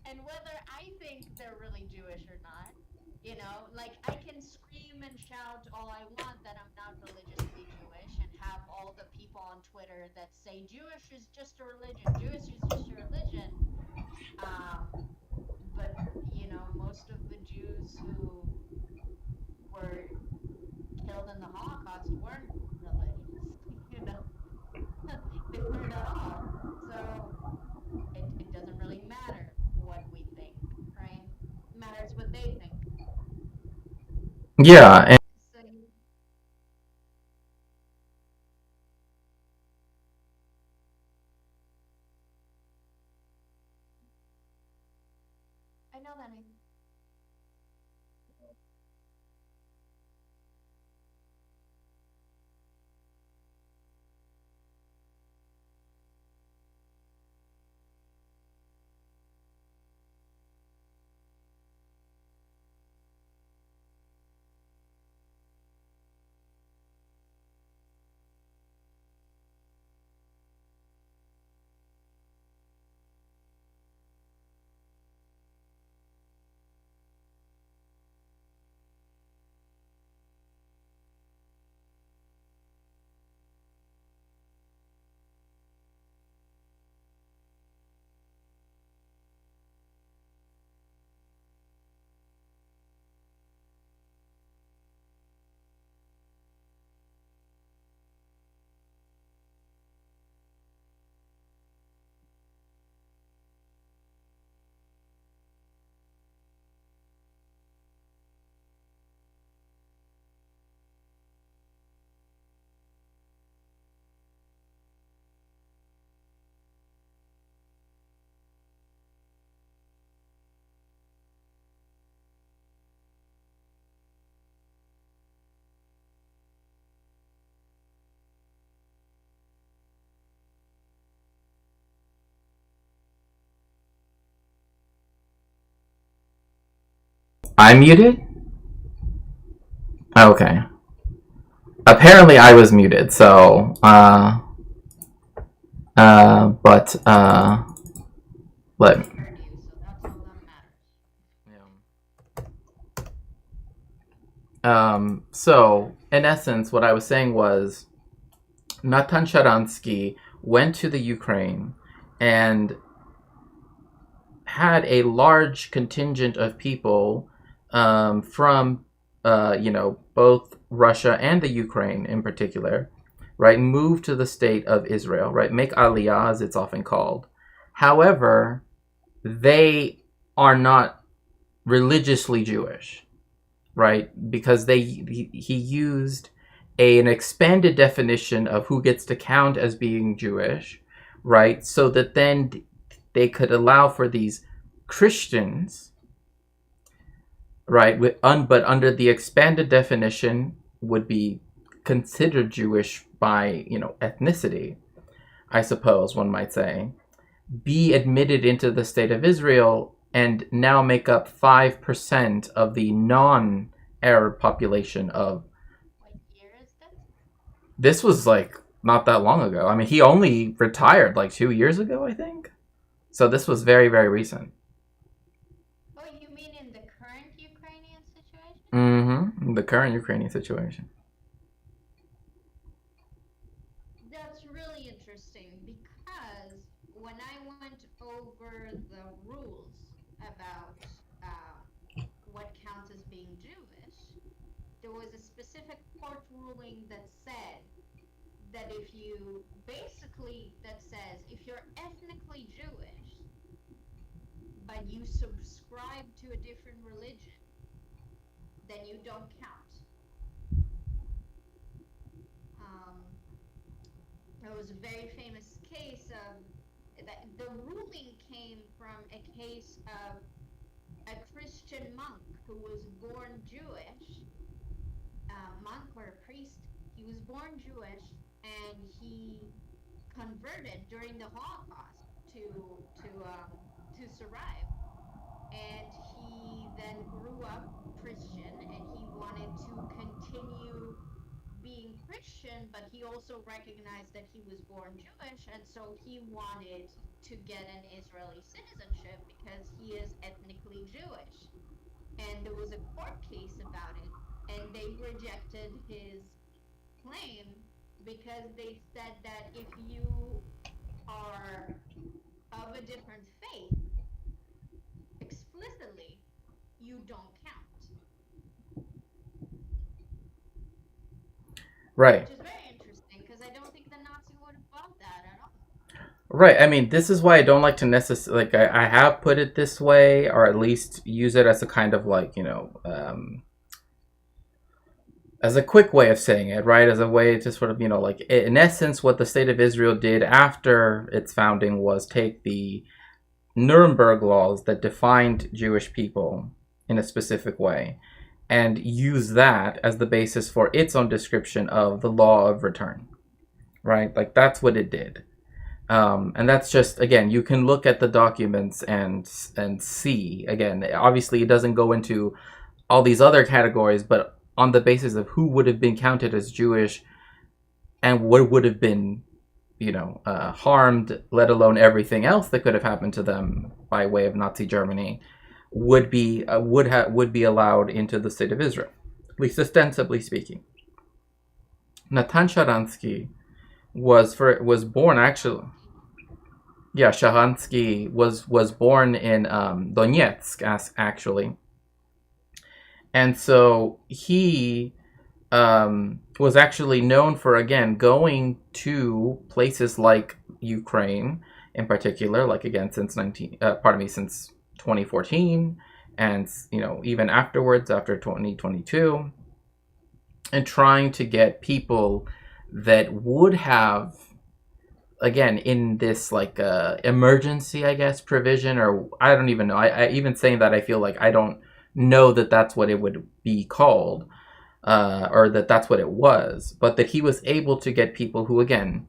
And whether I think they're really Jewish or not, you know, like I can scream and shout all I want that I'm not religiously Jewish and have all the people on Twitter that say Jewish is just a religion, Jewish is just a religion. Um, but, you know, most of the Jews who were killed in the Holocaust weren't religious, you know, they weren't at all. So it doesn't really matter what we think, right? It matters what they think. Yeah, and So I know that I'm muted? Okay. Apparently I was muted, so, but, let me. heard you, so that's all that matters. So, in essence, what I was saying was Natan Sharansky went to the Ukraine and had a large contingent of people from, both Russia and the Ukraine in particular, right, move to the state of Israel, right, make Aliyah, as it's often called. However, they are not religiously Jewish, right, because he used an expanded definition of who gets to count as being Jewish, right, so that then they could allow for these Christians, right, but under the expanded definition would be considered Jewish by, ethnicity, I suppose one might say, be admitted into the state of Israel and now make up 5% of the non-Arab population of. What year is this? This was like not that long ago. I mean, he only retired like 2 years ago, I think. So this was very, very recent. Oh, you mean in the current Ukrainian situation? Mm-hmm. The current Ukrainian situation. That's really interesting because when I went over the rules about what counts as being Jewish, there was a specific court ruling that said that if you're ethnically Jewish, but you subscribe to a different religion, then you don't count. There was a very famous case of that. The ruling came from a case of a Christian monk who was born Jewish, monk or a priest. He was born Jewish, and he converted during the Holocaust to survive. And he then grew up Christian, and he wanted to continue being Christian, but he also recognized that he was born Jewish, and so he wanted to get an Israeli citizenship because he is ethnically Jewish. And there was a court case about it, and they rejected his claim because they said that if you are of a different faith, explicitly, you don't count. Right. Which is very interesting because I don't think the Nazi would have bought that at all. Right. I mean, this is why I don't like to necessarily, like, I have put it this way, or at least use it as a kind of, like, as a quick way of saying it, right? As a way to sort of, like, in essence, what the State of Israel did after its founding was take the Nuremberg laws that defined Jewish people in a specific way and use that as the basis for its own description of the law of return, right? Like, that's what it did. And that's just, again, you can look at the documents and see, again, obviously it doesn't go into all these other categories, but on the basis of who would have been counted as Jewish and what would have been, harmed, let alone everything else that could have happened to them by way of Nazi Germany, would be allowed into the State of Israel, at least ostensibly speaking. Natan Sharansky was born actually. Yeah, Sharansky was born in Donetsk, actually, and so he was actually known for, again, going to places like Ukraine in particular, like, again, since 2014, and even afterwards, after 2022, and trying to get people that would have, again, in this, like, emergency, I guess, provision, or I don't even know. I even saying that, I feel like I don't know that that's what it would be called, or that that's what it was, but that he was able to get people who, again,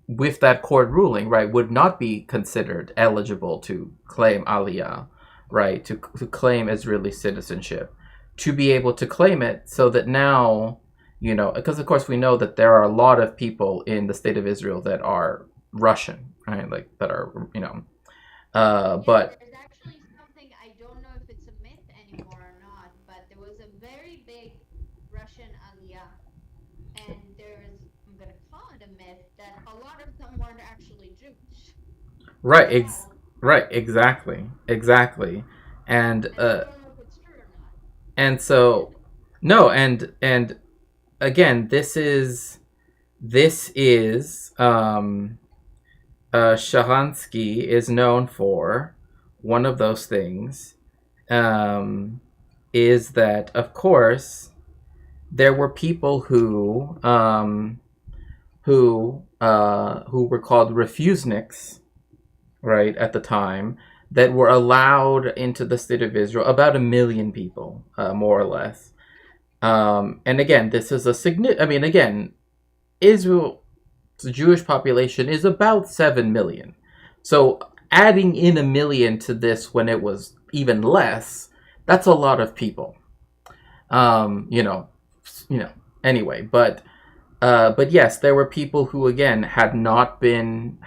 with that court ruling, right, would not be considered eligible to claim Aliyah, right, to claim Israeli citizenship, to be able to claim it, so that now, because of course we know that there are a lot of people in the State of Israel that are Russian, right, like, that are, but There's actually something, I don't know if it's a myth anymore or not, but there was a very big Russian Aliyah, and there's, I'm going to call it a myth, that a lot of them weren't actually Jewish. right, exactly, and I don't know if it's true or not. and so, no, and again, this is Sharansky is known for one of those things, is that, of course, there were people who were called refuseniks, right, at the time, that were allowed into the State of Israel, about 1 million people, more or less. And again, this is again, Israel's Jewish population is about 7 million. So adding in 1 million to this when it was even less, that's a lot of people. Anyway, but yes, there were people who, again, had not been,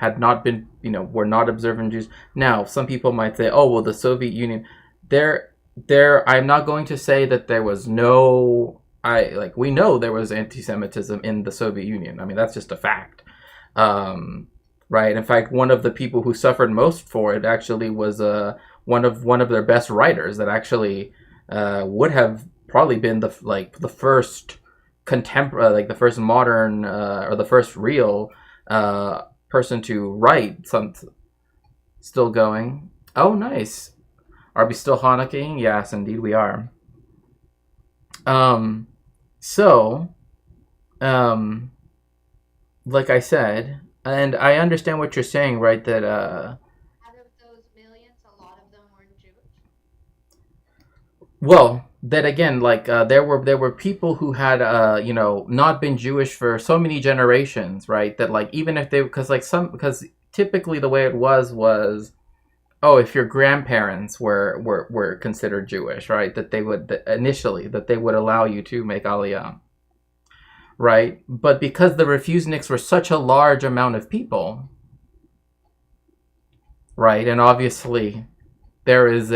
were not observant Jews. Now, some people might say, oh, well, the Soviet Union, I'm not going to say that there was we know there was anti-Semitism in the Soviet Union. I mean, that's just a fact. Right. In fact, one of the people who suffered most for it actually was one of their best writers that actually would have probably been the first contemporary, the first modern, or the first real person to write something. Still going. Oh, nice. Are we still Hanukkah? Yes, indeed we are. Um, so, um, like I said, and I understand what you're saying, right? That Out of those millions, a lot of them weren't Jewish. well, that again, like there were people who had not been Jewish for so many generations, right? That like even if they because typically the way it was oh, if your grandparents were considered Jewish, right? That they would that initially that they would allow you to make Aliyah, right? But because the refuseniks were such a large amount of people, right? And obviously there is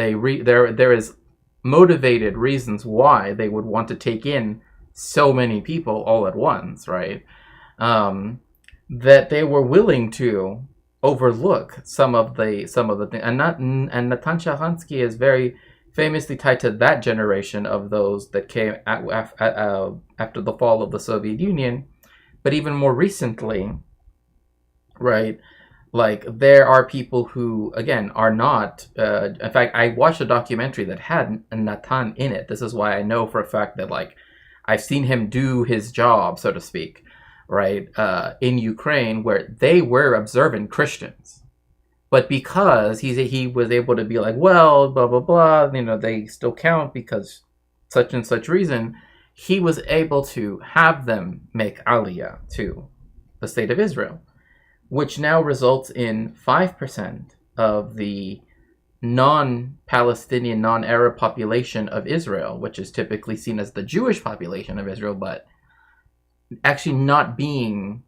motivated reasons why they would want to take in so many people all at once, right? Um, that they were willing to overlook some of the things, and Natan Sharansky is very famously tied to that generation of those that came after the fall of the Soviet Union, but even more recently, right? Like there are people who again are not in fact I watched a documentary that had Natan in it. This is why I know for a fact that like I've seen him do his job, so to speak, right, in Ukraine, where they were observant Christians, but because he was able to be like, well, blah blah blah, they still count because such and such reason, he was able to have them make aliyah to the state of Israel, which now results in 5% of the non-Palestinian, non-Arab population of Israel, which is typically seen as the Jewish population of Israel, but actually not being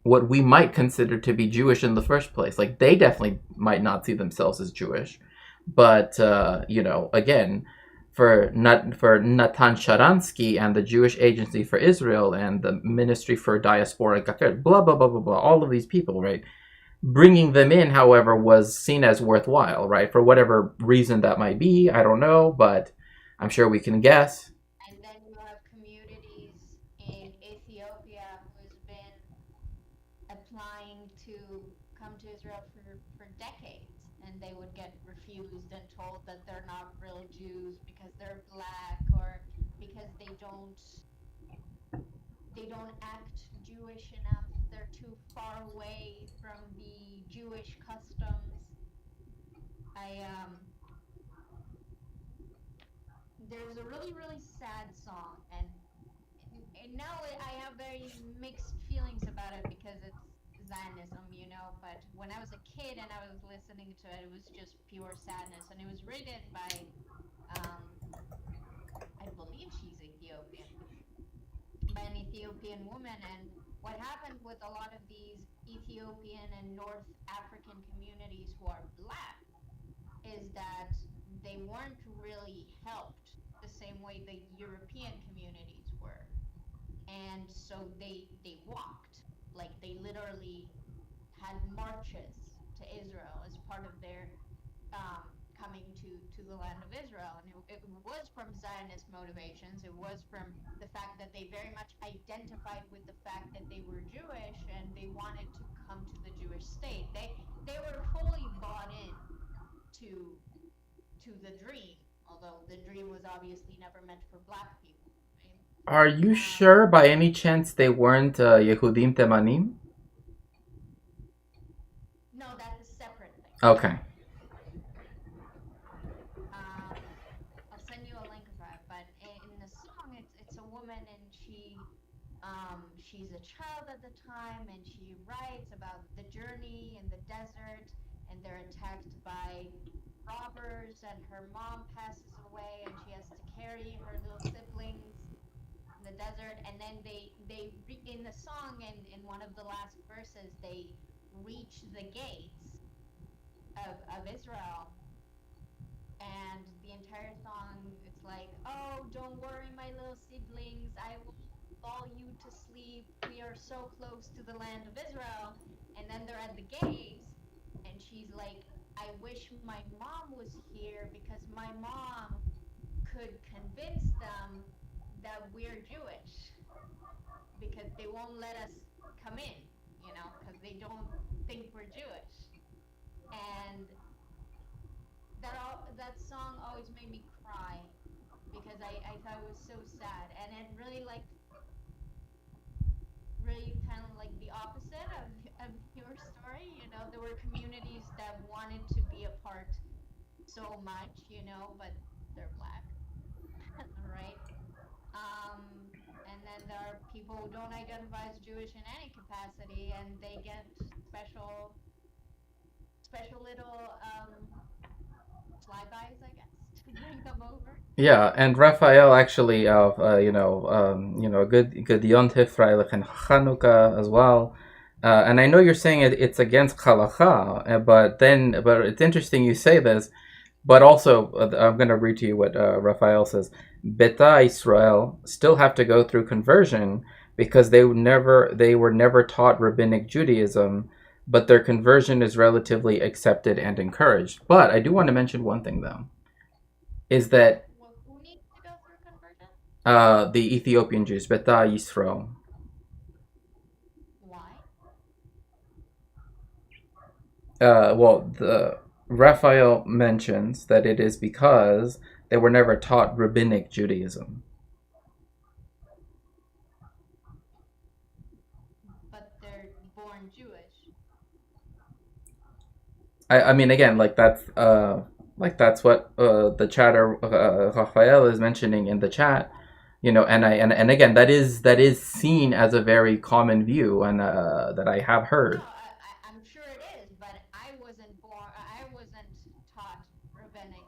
what we might consider to be Jewish in the first place. Like they definitely might not see themselves as Jewish, but again, for Natan Sharansky and the Jewish Agency for Israel and the Ministry for Diaspora, blah blah blah blah blah, all of these people, right? Bringing them in, however, was seen as worthwhile, right? For whatever reason that might be, I don't know, but I'm sure we can guess. And then you have communities in Ethiopia who's been applying to come to Israel for decades, and they would get refused and told that they're not real Jews because they're black or because they don't act Jewish enough. They're too far away from the Jewish customs. I There's a really really sad song, and now I have very mixed feelings about it because it's Zionism, But when I was a kid and I was listening to it, it was just pure sadness, and it was written by, um, I believe she's Ethiopian, by an Ethiopian woman. And what happened with a lot of these Ethiopian and North African communities who are black is that they weren't really helped the same way the European communities were. And so they walked, like they literally had marches to Israel as part of their coming to the land of Israel. And it was from Zionist motivations. It was from the fact that they very much identified with the fact that they were Jewish and they wanted to come to the Jewish state. They were fully bought in to the dream, although the dream was obviously never meant for black people. Right? Are you sure by any chance they weren't Yehudim Temanim? No, that's a separate thing. Okay. I'll send you a link of that. But in the song, it's a woman, and she's a child at the time, and she writes about the journey in the desert, and they're attacked by robbers, and her mom passes away, and she has to carry her little siblings in the desert. And then in the song, and in one of the last verses, they reach the gates of Israel, and the entire song, it's like, oh, don't worry, my little siblings, I will lull you to sleep, we are so close to the land of Israel. And then they're at the gates, and she's like, I wish my mom was here because my mom could convince them that we're Jewish, because they won't let us come in, because they don't think we're Jewish. And that song always made me cry, because I I thought it was so sad, and it really like really kind of like the opposite of your story. You know, there were communities that wanted to be a part so much, you know, but they're black, right? Um, and then there are people who don't identify as Jewish in any capacity, and they get special little flybys, I guess, to bring them over. Yeah, and Raphael actually, a good Yontif Freilich and Hanukkah as well. And I know you're saying it's against halacha, but it's interesting you say this. But also, I'm going to read to you what Raphael says. Beta Israel still have to go through conversion because they were never taught rabbinic Judaism, but their conversion is relatively accepted and encouraged. But I do want to mention one thing though, is that Well, who needs to go through conversion? the Ethiopian Jews, Beta Yisrael. Why? The Raphael mentions that it is because they were never taught rabbinic Judaism. But they're born Jewish. I mean, again, like that's what the chatter Raphael is mentioning in the chat, you know, and again, that is seen as a very common view, and that I have heard. No, I'm sure it is, but I wasn't taught rabbinic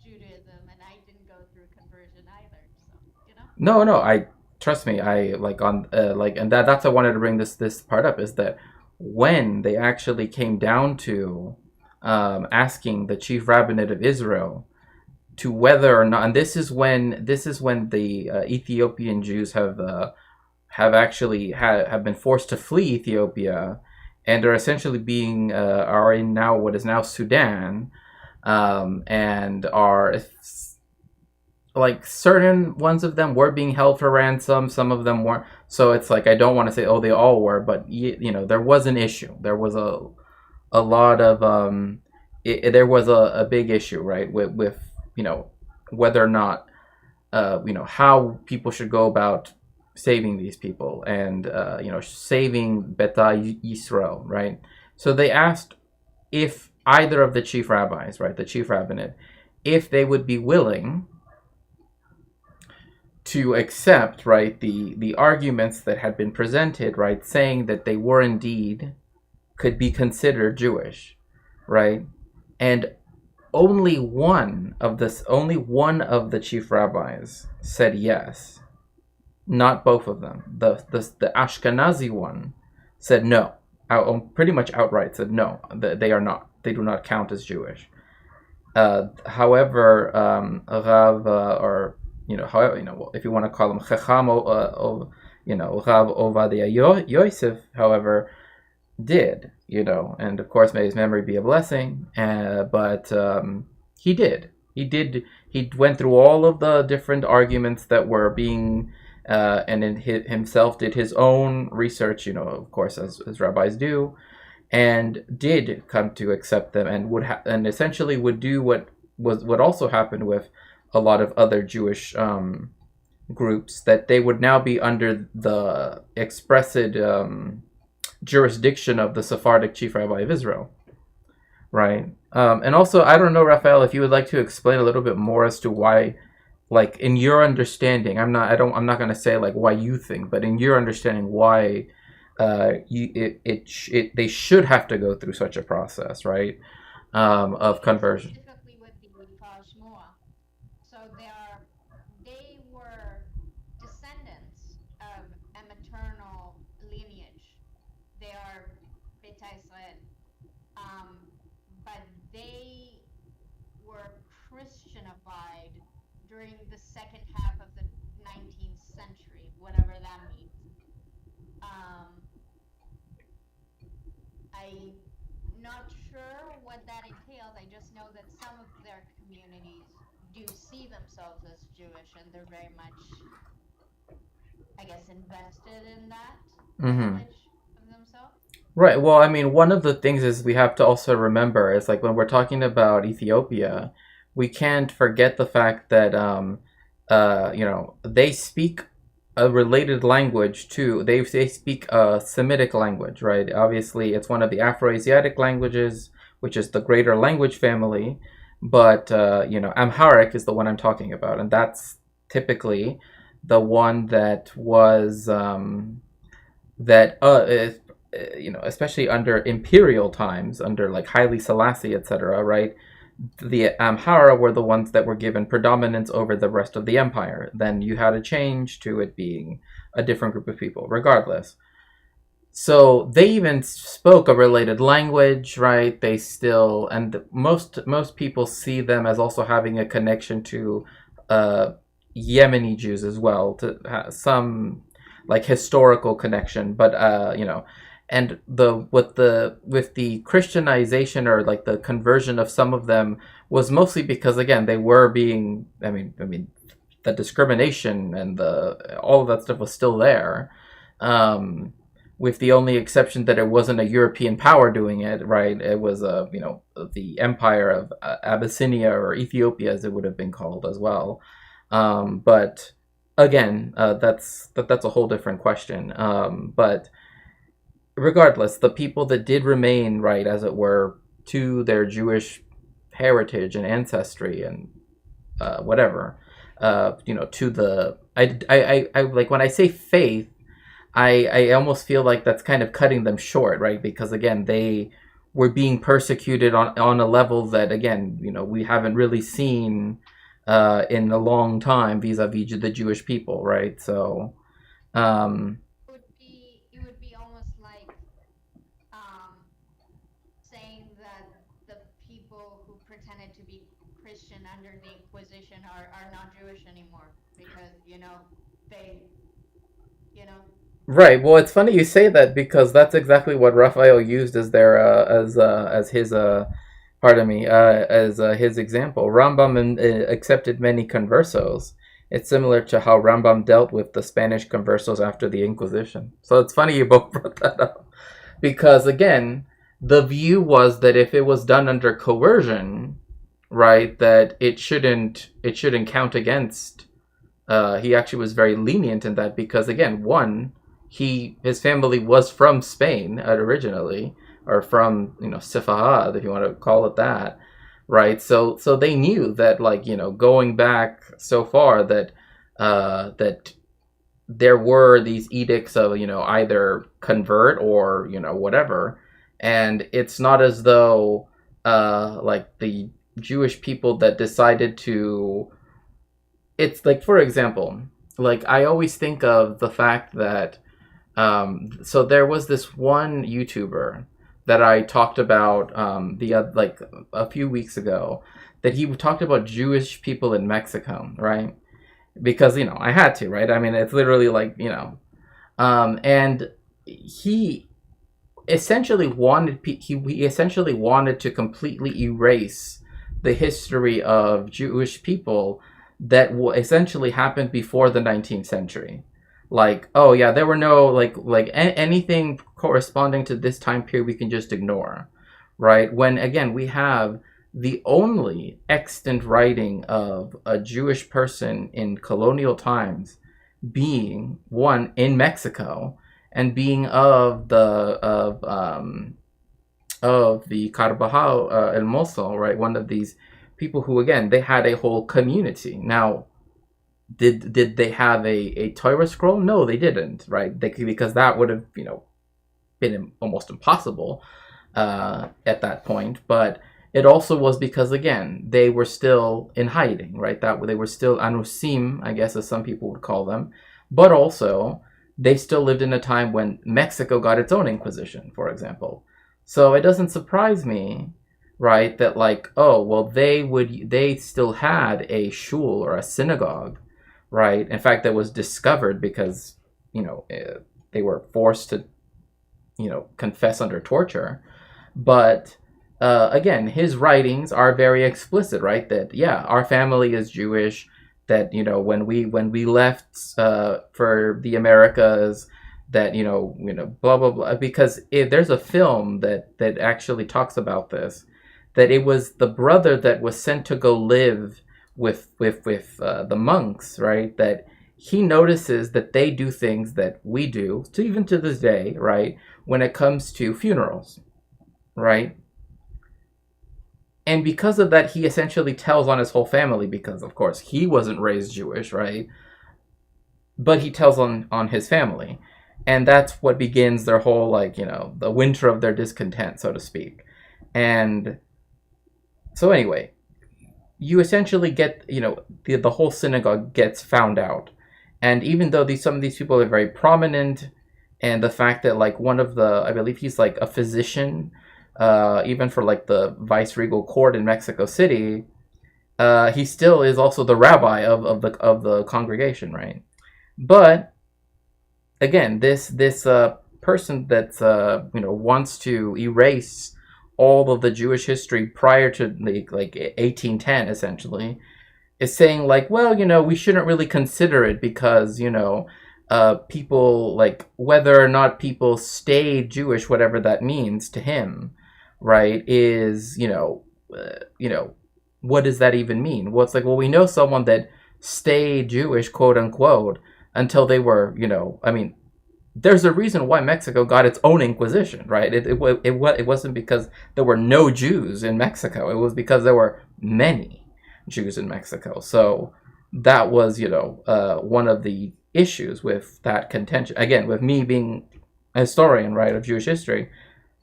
Judaism, and I didn't go through conversion either. So you know. No, I trust me. I like on and that's I wanted to bring this part up, is that when they actually came down to asking the chief rabbinate of Israel to whether or not, and this is when the Ethiopian Jews have been forced to flee Ethiopia and are essentially are in now what is now Sudan, and are like certain ones of them were being held for ransom, some of them weren't. So it's like, I don't want to say, oh, they all were, but you know, there was an issue. There was a lot of there was a big issue, right, with you know, whether or not how people should go about saving these people, and saving Beta Yisrael, right? So they asked if either of the chief rabbis, right, the chief rabbinate, if they would be willing to accept, right, the arguments that had been presented, right, saying that they were indeed could be considered Jewish, right? And only one of the chief rabbis said yes, not both of them. The Ashkenazi one said no, pretty much outright said no, they are not. They do not count as Jewish. However, Rav if you want to call him Chacham, Rav Ovadia Yosef, however, did, and of course may his memory be a blessing, but he did. He went through all of the different arguments that were being, and himself did his own research, of course, as rabbis do, and did come to accept them, and and essentially would do what also happened with a lot of other Jewish groups, that they would now be under the expressed jurisdiction of the Sephardic chief rabbi of Israel, right? And also, I don't know, Raphael, if you would like to explain a little bit more as to why, like in your understanding, I'm not going to say like why you think, but in your understanding, why they should have to go through such a process, right, of conversion. Specifically with the Shmuel. So they were descendants of a maternal lineage. They are Beta Israel, but they were Christianified during the second half of the 19th century, whatever that means. I'm not sure what that entails. I just know that some of their communities do see themselves as Jewish, and they're very much, I guess, invested in that image of themselves. Right. Well, I mean, one of the things is we have to also remember is, like, when we're talking about Ethiopia, we can't forget the fact that they speak a related language too. They speak a Semitic language, right? Obviously, it's one of the Afro-Asiatic languages, which is the greater language family. But Amharic is the one I'm talking about, and that's typically the one that was that especially under imperial times, under like Haile Selassie, etc., right? The Amhara were the ones that were given predominance over the rest of the empire. Then you had a change to it being a different group of people, regardless. So they even spoke a related language, right? They still, and most people see them as also having a connection to Yemeni Jews as well, to some like historical connection. But and with the Christianization or like the conversion of some of them was mostly because again they were being, I mean the discrimination and the all of that stuff was still there, with the only exception that it wasn't a European power doing it, right? It was the Empire of Abyssinia, or Ethiopia as it would have been called as well. But again, that's a whole different question. But regardless, the people that did remain, right, as it were, to their Jewish heritage and ancestry and whatever, to the I like when I say faith, I almost feel like that's kind of cutting them short, right? Because again, they were being persecuted on a level that again, we haven't really seen in a long time vis-a-vis the Jewish people, right? So. It would be almost like saying that the people who pretended to be Christian under the Inquisition are not Jewish anymore because they Right. Well, it's funny you say that because that's exactly what Raphael used as their as his his example. Rambam accepted many conversos. It's similar to how Rambam dealt with the Spanish conversos after the Inquisition. So it's funny you both brought that up because again, the view was that if it was done under coercion, right, that it shouldn't count against. He actually was very lenient in that because again, one, his family was from Spain originally, or from Sefahad, if you want to call it that, right? So they knew that going back so far that that there were these edicts of either convert or whatever, and it's not as though like the Jewish people that decided to. It's like, for example, like I always think of the fact that so there was this one YouTuber that I talked about like a few weeks ago, that he talked about Jewish people in Mexico, right? Because I had to, right? I mean, it's literally like and he essentially wanted to completely erase the history of Jewish people that essentially happened before the 19th century. Like, oh yeah, there were no anything corresponding to this time period we can just ignore, right? When again we have the only extant writing of a Jewish person in colonial times being one in Mexico, and being of the Carvajal El Mozo, right? One of these people who again they had a whole community. Now, did they have a Torah scroll? No, they didn't, right? Because that would have been almost impossible at that point. But it also was because again they were still in hiding, right? That they were still anusim, I guess, as some people would call them. But also they still lived in a time when Mexico got its own Inquisition, for example. So it doesn't surprise me, right, that they still had a shul or a synagogue, right? In fact, that was discovered because they were forced to confess under torture. But again, his writings are very explicit, right? That our family is Jewish. That when we left for the Americas, that blah blah blah. Because there's a film that actually talks about this. That it was the brother that was sent to go live with the monks, right? That he notices that they do things that we do, to even to this day, right? When it comes to funerals, right? And because of that, he essentially tells on his whole family because, of course, he wasn't raised Jewish, right? But he tells on his family, and that's what begins their whole, like, the winter of their discontent, so to speak. And so anyway, you essentially get, the whole synagogue gets found out. And even though some of these people are very prominent, and the fact that, like, one of I believe he's like a physician, even for like the vice-regal court in Mexico City, he still is also the rabbi of the congregation, right? But again, this person that wants to erase all of the Jewish history prior to like 1810, essentially, is saying, like, well, we shouldn't really consider it because people, like, whether or not people stay Jewish, whatever that means to him, right, is what does that even mean? Well, it's like, well, we know someone that stayed Jewish, quote unquote, until they were, I mean, there's a reason why Mexico got its own Inquisition, right? It wasn't because there were no Jews in Mexico. It was because there were many Jews in Mexico. So that was, one of the issues with that contention. Again, with me being a historian, right, of Jewish history,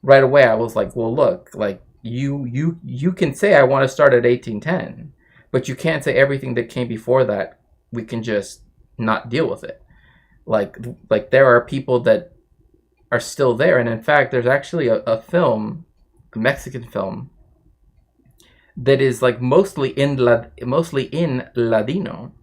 right away I was like, well, look, like, you can say I want to start at 1810, but you can't say everything that came before that we can just not deal with it. Like there are people that are still there, and in fact, there's actually a film, a Mexican film, that is like mostly in Ladino,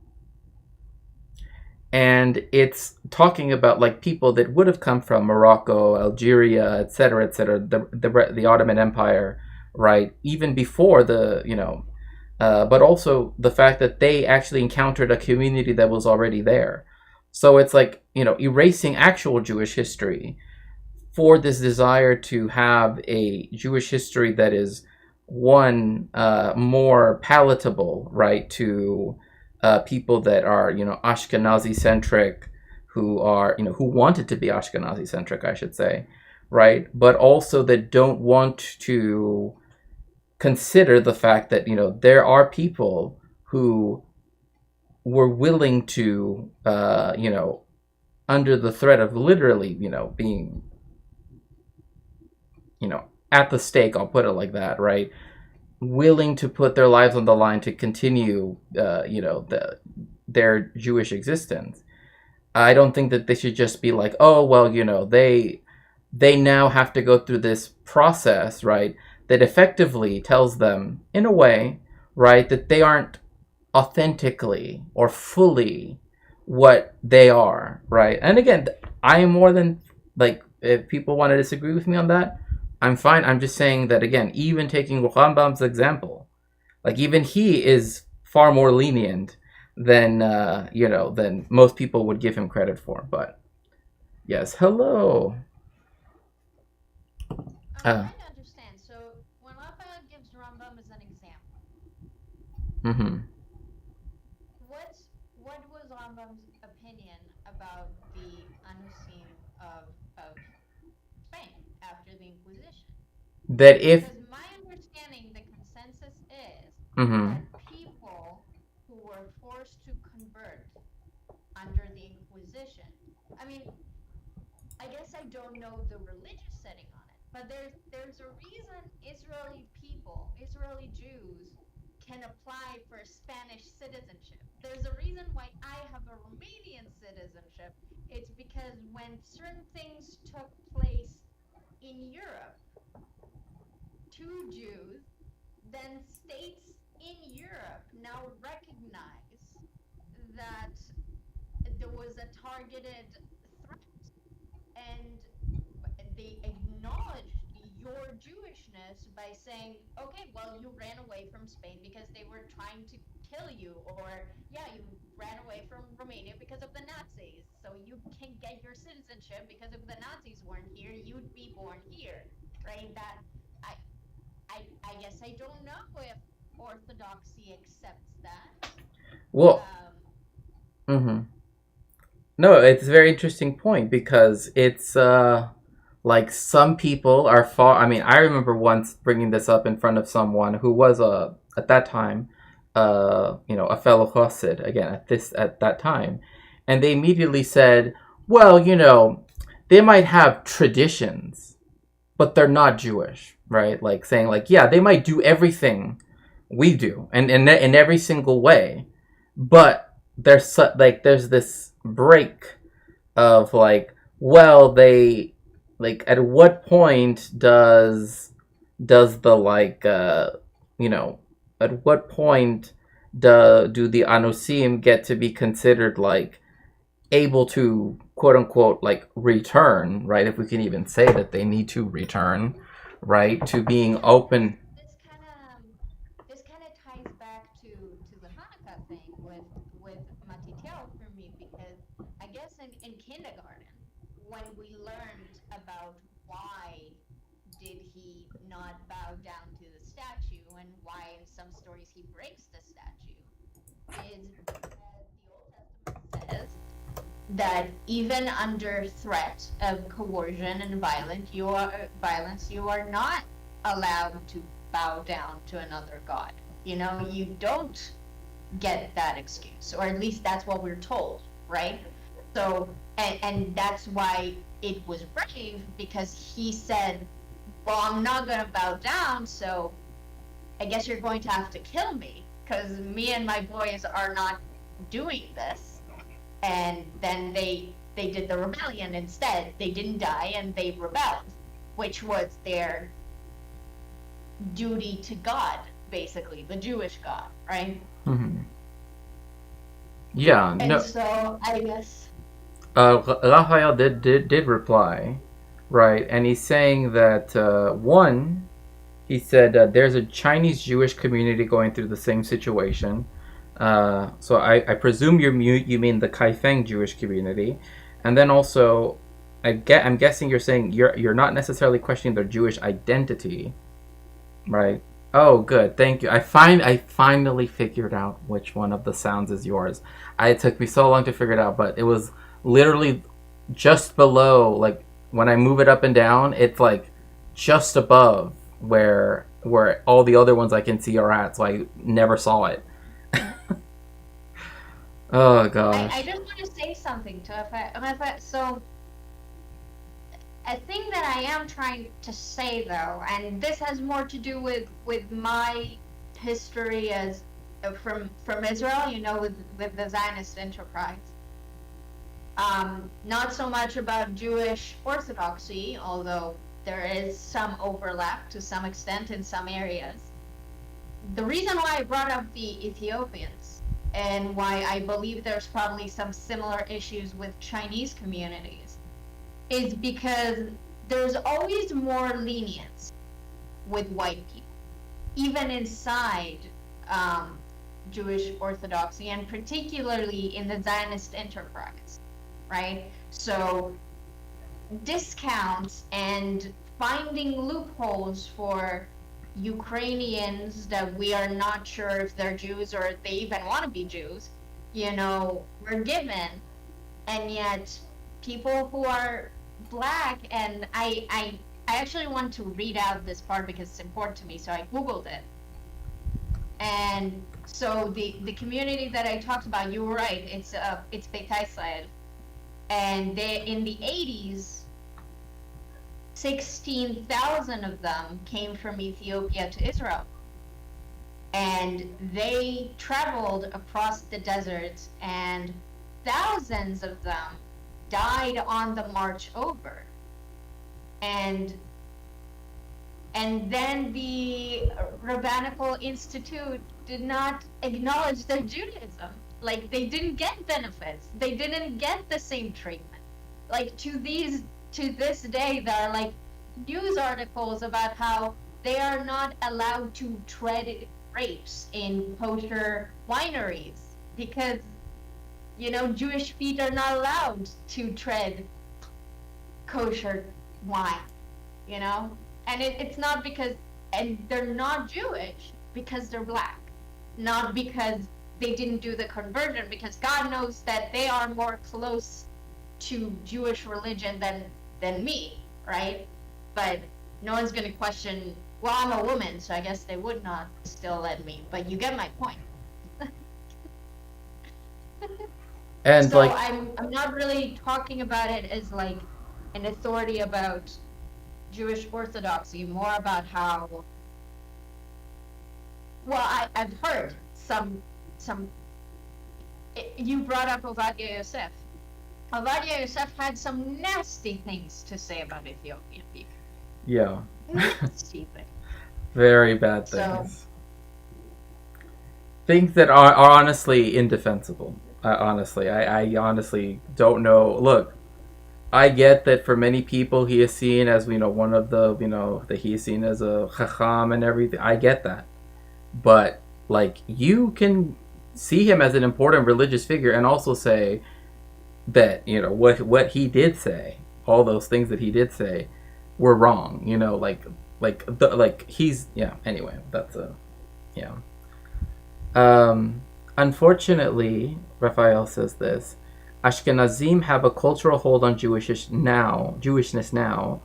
and it's talking about like people that would have come from Morocco, Algeria, etc., the Ottoman Empire, right? Even before but also the fact that they actually encountered a community that was already there. So it's like, erasing actual Jewish history for this desire to have a Jewish history that is, one, more palatable, right, to people that are, Ashkenazi centric, who are, who wanted to be Ashkenazi centric, I should say, right? But also that don't want to consider the fact that, there are people who were willing to, under the threat of literally, being, at the stake, I'll put it like that, right? Willing to put their lives on the line to continue, their Jewish existence. I don't think that they should just be like, oh, well, they now have to go through this process, right, that effectively tells them, in a way, right, that they aren't authentically or fully what they are, right? And again, I am more than, like, if people want to disagree with me on that, I'm fine. I'm just saying that, again, even taking Rambam's example, like, even he is far more lenient than than most people would give him credit for. But yes, hello. I'm trying to understand. So when Raphael gives Rambam as an example, Mm-hmm. what was Rambam's opinion about the Anusim of Spain after the Inquisition? That if Because my understanding, the consensus is mm-hmm. that people who were forced to convert under the Inquisition, I mean, I guess I don't know the religious setting on it, but there's a reason Israeli people, Israeli Jews, can apply for Spanish citizenship. There's a reason why I have a Romanian citizenship. It's because when certain things took place in Europe to Jews, then states in Europe now recognize that there was a targeted threat, and they acknowledged your Jewishness by saying, okay, well, you ran away from Spain because they were trying to kill you, or yeah, you ran away from Romania because of the Nazis, so you can get your citizenship because if the Nazis weren't here, you'd be born here, right? That I guess I don't know if Orthodoxy accepts that. Well, Um, hmm no, it's a very interesting point because it's like some people are far. I mean, I remember once bringing this up in front of someone who was at that time a fellow Chassid again at that time, and they immediately said, well, they might have traditions, but they're not Jewish, right? Like saying like, yeah, they might do everything we do and in every single way, but there's this break of like, well, they like at what point does the like you know at what point do the Anusim get to be considered like able to quote unquote like return, right? If we can even say that they need to return, right? To being open. this kind of ties back to the Hanukkah thing with Matityahu for me, because I guess in kindergarten, when we learned about why did he not bow down to the statue and why in some stories he breaks the statue, is because the Old Testament says that even under threat of coercion and violence, you are not allowed to bow down to another god. You know, you don't get that excuse, or at least that's what we're told, right? So, and that's why it was brave, because he said, "Well, I'm not gonna bow down, so I guess you're going to have to kill me, because me and my boys are not doing this." And then they did the rebellion instead. They didn't die and they rebelled, which was their duty to God, basically the Jewish God, right? Mhm. Yeah, And no. so I guess Raphael did reply, right? And he's saying that one, he said there's a Chinese Jewish community going through the same situation. So I presume you mean the Kaifeng Jewish community, and then also I'm guessing you're saying you're not necessarily questioning their Jewish identity, right? Oh, good. Thank you. I finally figured out which one of the sounds is yours. It took me so long to figure it out, but it was literally just below, like when I move it up and down, it's like just above where all the other ones I can see are at, so I never saw it. Oh I gosh. just want to say something to so a thing that I am trying to say though, and this has more to do with my history as from Israel, you know, with the Zionist enterprise. Not so much about Jewish orthodoxy, although there is some overlap to some extent in some areas. The reason why I brought up the Ethiopians and why I believe there's probably some similar issues with Chinese communities is because there's always more lenience with white people, even inside Jewish orthodoxy, and particularly in the Zionist enterprise, right? So discounts and finding loopholes for Ukrainians that we are not sure if they're Jews or if they even want to be Jews, you know, were given, and yet people who are black, and I actually want to read out this part because it's important to me, so I googled it. And so the community that I talked about, you were right, it's Beit Israel, and they in the 80s 16,000 of them came from Ethiopia to Israel, and they traveled across the desert, and thousands of them died on the march over. And then the Rabbinical Institute did not acknowledge their Judaism. Like, they didn't get benefits. They didn't get the same treatment. Like, to this day, there are like news articles about how they are not allowed to tread grapes in kosher wineries because, you know, Jewish feet are not allowed to tread kosher wine, you know? And it's not because, and they're not Jewish because they're black, not because they didn't do the conversion because God knows that they are more close to Jewish religion than me, right? But no one's going to question, well, I'm a woman, so I guess they would not still let me. But you get my point. And So like, I'm not really talking about it as like an authority about Jewish orthodoxy, more about how, well, I've heard some you brought up Ovadia Yosef. Ovadia Yosef had some nasty things to say about Ethiopian people. yeah, Nasty things. very bad So- things. Things that are honestly indefensible. Honestly, I honestly don't know. Look, I get that for many people he is seen as, one of the, that he is seen as a chacham and everything. I get that. But, like, you can see him as an important religious figure and also say that, what he did say, all those things that he did say were wrong, anyway, that's yeah. Unfortunately, Raphael says this, Ashkenazim have a cultural hold on Jewishness now.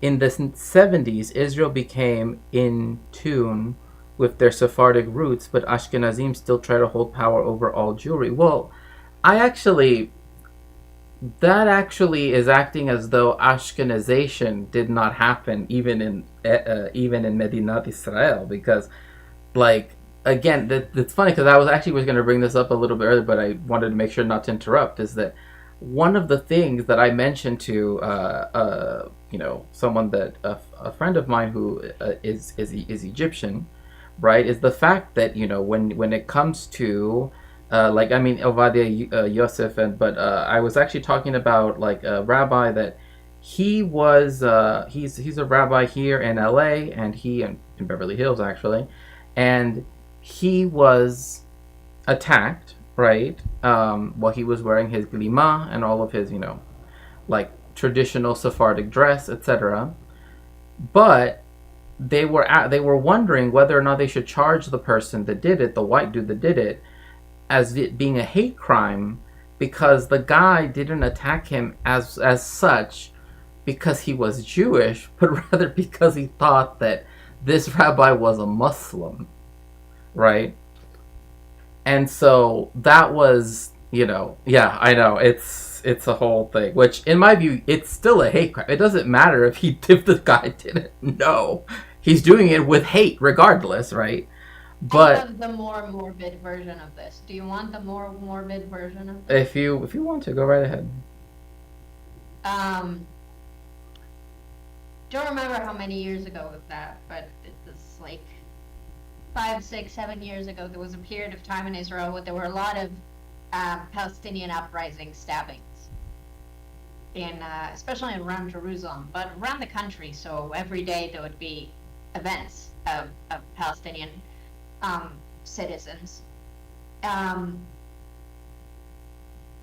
In the 70s, Israel became in tune with their Sephardic roots, but Ashkenazim still try to hold power over all Jewry. Well, that actually is acting as though Ashkenazation did not happen even in Medinat Israel, because, like, again, that's funny because I was going to bring this up a little bit earlier, but I wanted to make sure not to interrupt. Is that one of the things that I mentioned to someone that a friend of mine who is Egyptian, right? Is the fact that when it comes to Ovadia Yosef, but I was actually talking about like a rabbi that he was he's a rabbi here in LA, and he in Beverly Hills actually, and he was attacked, right? While he was wearing his glima and all of his, like traditional Sephardic dress, etc. But they were wondering whether or not they should charge the person that did it, the white dude that did it, as it being a hate crime, because the guy didn't attack him as such because he was Jewish, but rather because he thought that this rabbi was a Muslim. Right? And so that was, yeah, I know, it's a whole thing, which in my view, it's still a hate crime. It doesn't matter if the guy didn't know. He's doing it with hate regardless, right? But I have the more morbid version of this. Do you want the more morbid version of this? if you want to, go right ahead. Don't remember how many years ago was that, but it was like 5, 6, 7 years ago. There was a period of time in Israel where there were a lot of Palestinian uprising stabbings, especially around Jerusalem, but around the country. So every day there would be events of Palestinian citizens. And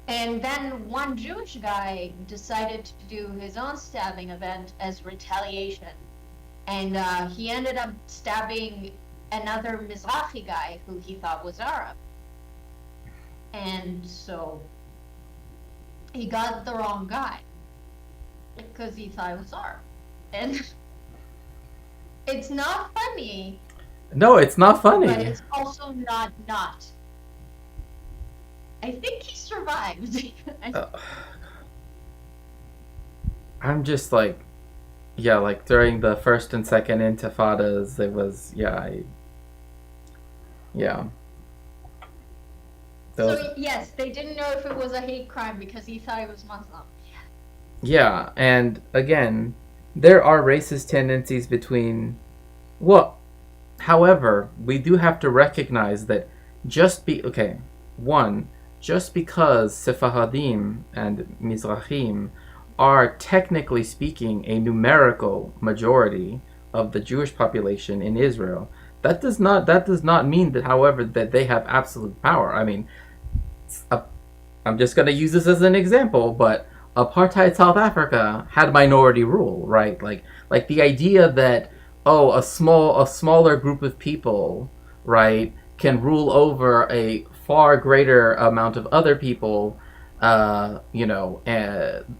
then one Jewish guy decided to do his own stabbing event as retaliation. And he ended up stabbing another Mizrahi guy who he thought was Arab. And so he got the wrong guy because he thought it was Arab. And it's not funny. No, it's not funny. But it's also not. I think he survived. I'm just like, yeah, like during the first and second intifadas, it was, yeah. So yes, they didn't know if it was a hate crime because he thought it was Muslim. Yeah, and again, there are racist tendencies between, however, we do have to recognize that just because Sephardim and Mizrahim are technically speaking a numerical majority of the Jewish population in Israel, that does not mean that, however, that they have absolute power. I mean, I'm just going to use this as an example, but apartheid South Africa had minority rule, right? Like the idea that a smaller group of people, right, can rule over a far greater amount of other people, and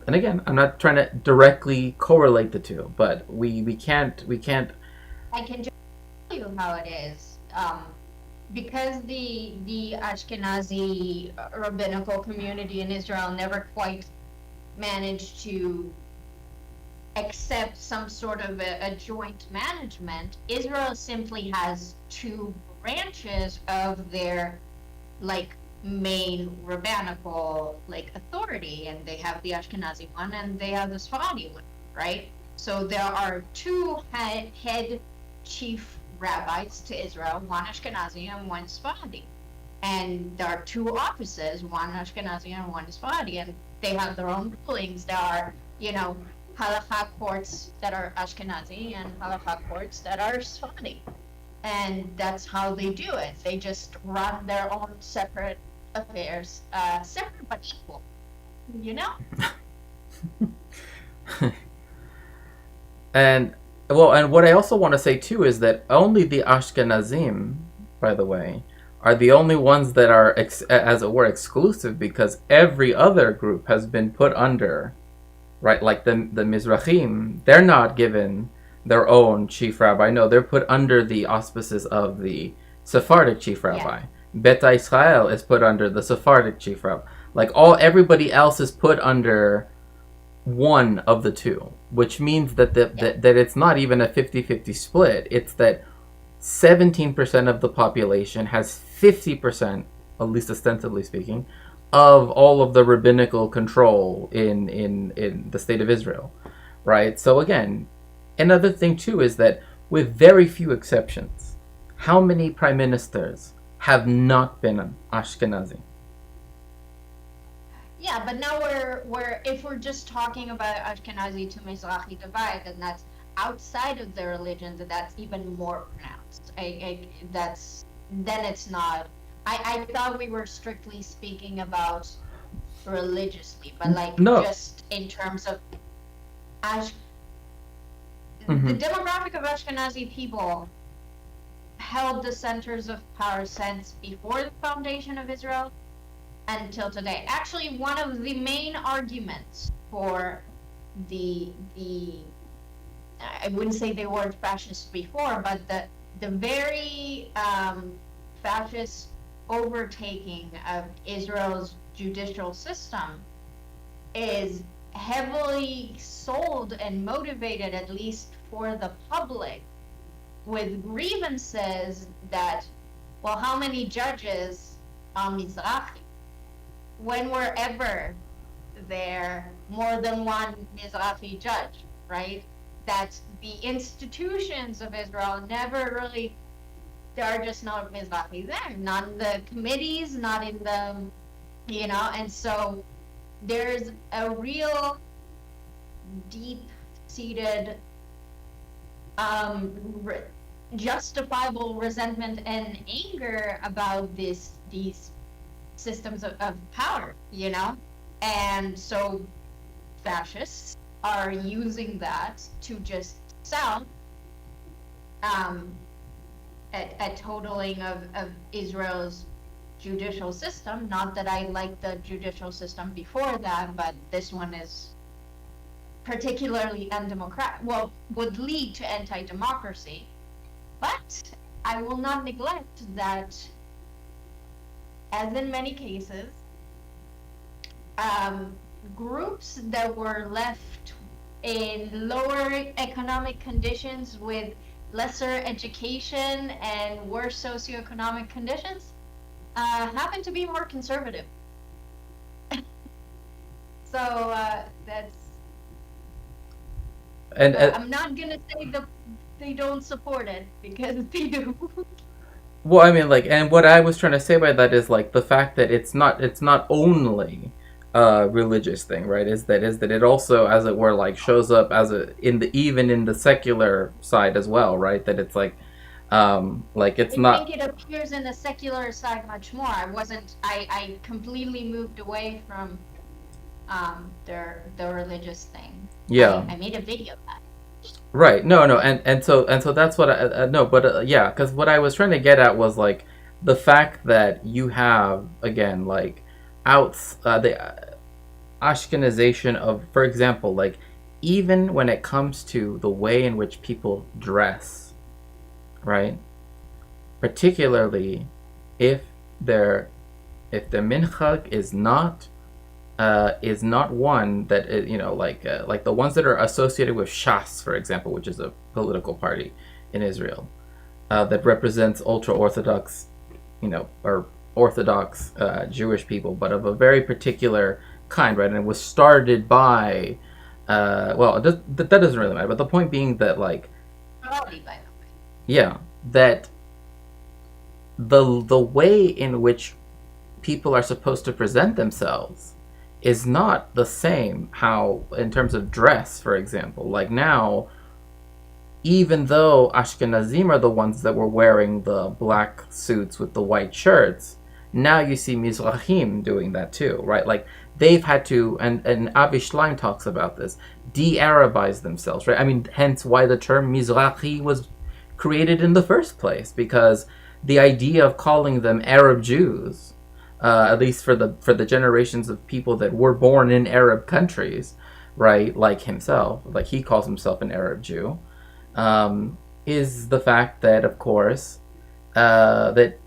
again, I'm not trying to directly correlate the two, but we can't. I can just tell you how it is. Because the Ashkenazi rabbinical community in Israel never quite managed to accept some sort of a joint management, Israel simply has two branches of their like main rabbinical like authority, and they have the Ashkenazi one and they have the Sephardi one, right? So there are two head chief rabbis to Israel, one Ashkenazi and one Sephardi. And there are two offices, one Ashkenazi and one Sephardi, and they have their own rulings. There are, halakha courts that are Ashkenazi and halakha courts that are Sephardi. And that's how they do it. They just run their own separate affairs, separate but equal, And what I also want to say too is that only the Ashkenazim, by the way, are the only ones that are, as it were, exclusive, because every other group has been put under, right? Like the Mizrahim, they're not given their own chief rabbi. No, they're put under the auspices of the Sephardic chief rabbi. Yeah. Beta Israel is put under the Sephardic chief rabbi. Like everybody else is put under one of the two, which means that that it's not even a 50-50 split. It's that 17% of the population has 50%, at least ostensibly speaking, of all of the rabbinical control in the state of Israel, right? So again, another thing too is that with very few exceptions, how many prime ministers have not been Ashkenazi? Yeah, but now we're if we're just talking about Ashkenazi to Mizrahi divide, then that's outside of their religion, that's even more pronounced. Then it's not. I thought we were strictly speaking about religiously, but no. Just in terms of the demographic of Ashkenazi people held the centers of power since before the foundation of Israel until today. Actually, one of the main arguments for the I wouldn't say they were fascist before, but the very fascist overtaking of Israel's judicial system is heavily sold and motivated, at least for the public, with grievances that, well, how many judges are Mizrahi? When were ever there more than one Mizrahi judge, right? That the institutions of Israel never really, there are just no Mizrahi there, not in the committees, not in the, and so there's a real deep-seated justifiable resentment and anger about these systems of power, and so fascists are using that to just sell a totaling of Israel's judicial system. Not that I like the judicial system before that, but this one is particularly undemocratic, well, would lead to anti-democracy. But I will not neglect that, as in many cases, groups that were left in lower economic conditions with lesser education and worse socioeconomic conditions happen to be more conservative. So that's. And I'm not gonna say that they don't support it, because they do. Well, I mean, and what I was trying to say by that is the fact that it's not only a religious thing, right? Is that it also, as it were, shows up as even in the secular side as well, right? That it's it's not. I think it appears in the secular side much more. I completely moved away from the religious thing. Yeah. I made a video of that. Right. No. And so that's what I no, but yeah, because what I was trying to get at was the fact that you have, again, like, the Ashkenazation of, for example, like, even when it comes to the way in which people dress, right? Particularly if their the minchag is not one that is, like the ones that are associated with Shas, for example, which is a political party in Israel that represents ultra orthodox, or Orthodox Jewish people, but of a very particular kind, right? And it was started by, that doesn't really matter. But the point being that, like, Probably, by the way. yeah, that the way in which people are supposed to present themselves is not the same how, in terms of dress, for example. Like now, even though Ashkenazim are the ones that were wearing the black suits with the white shirts, now you see Mizrahim doing that too, right? Like they've had to, and Avi Schleim talks about this, de-Arabize themselves, right? I mean, hence why the term Mizrahi was created in the first place, because the idea of calling them Arab Jews, at least for the generations of people that were born in Arab countries, right, like himself, like he calls himself an Arab Jew, is the fact that, of course, that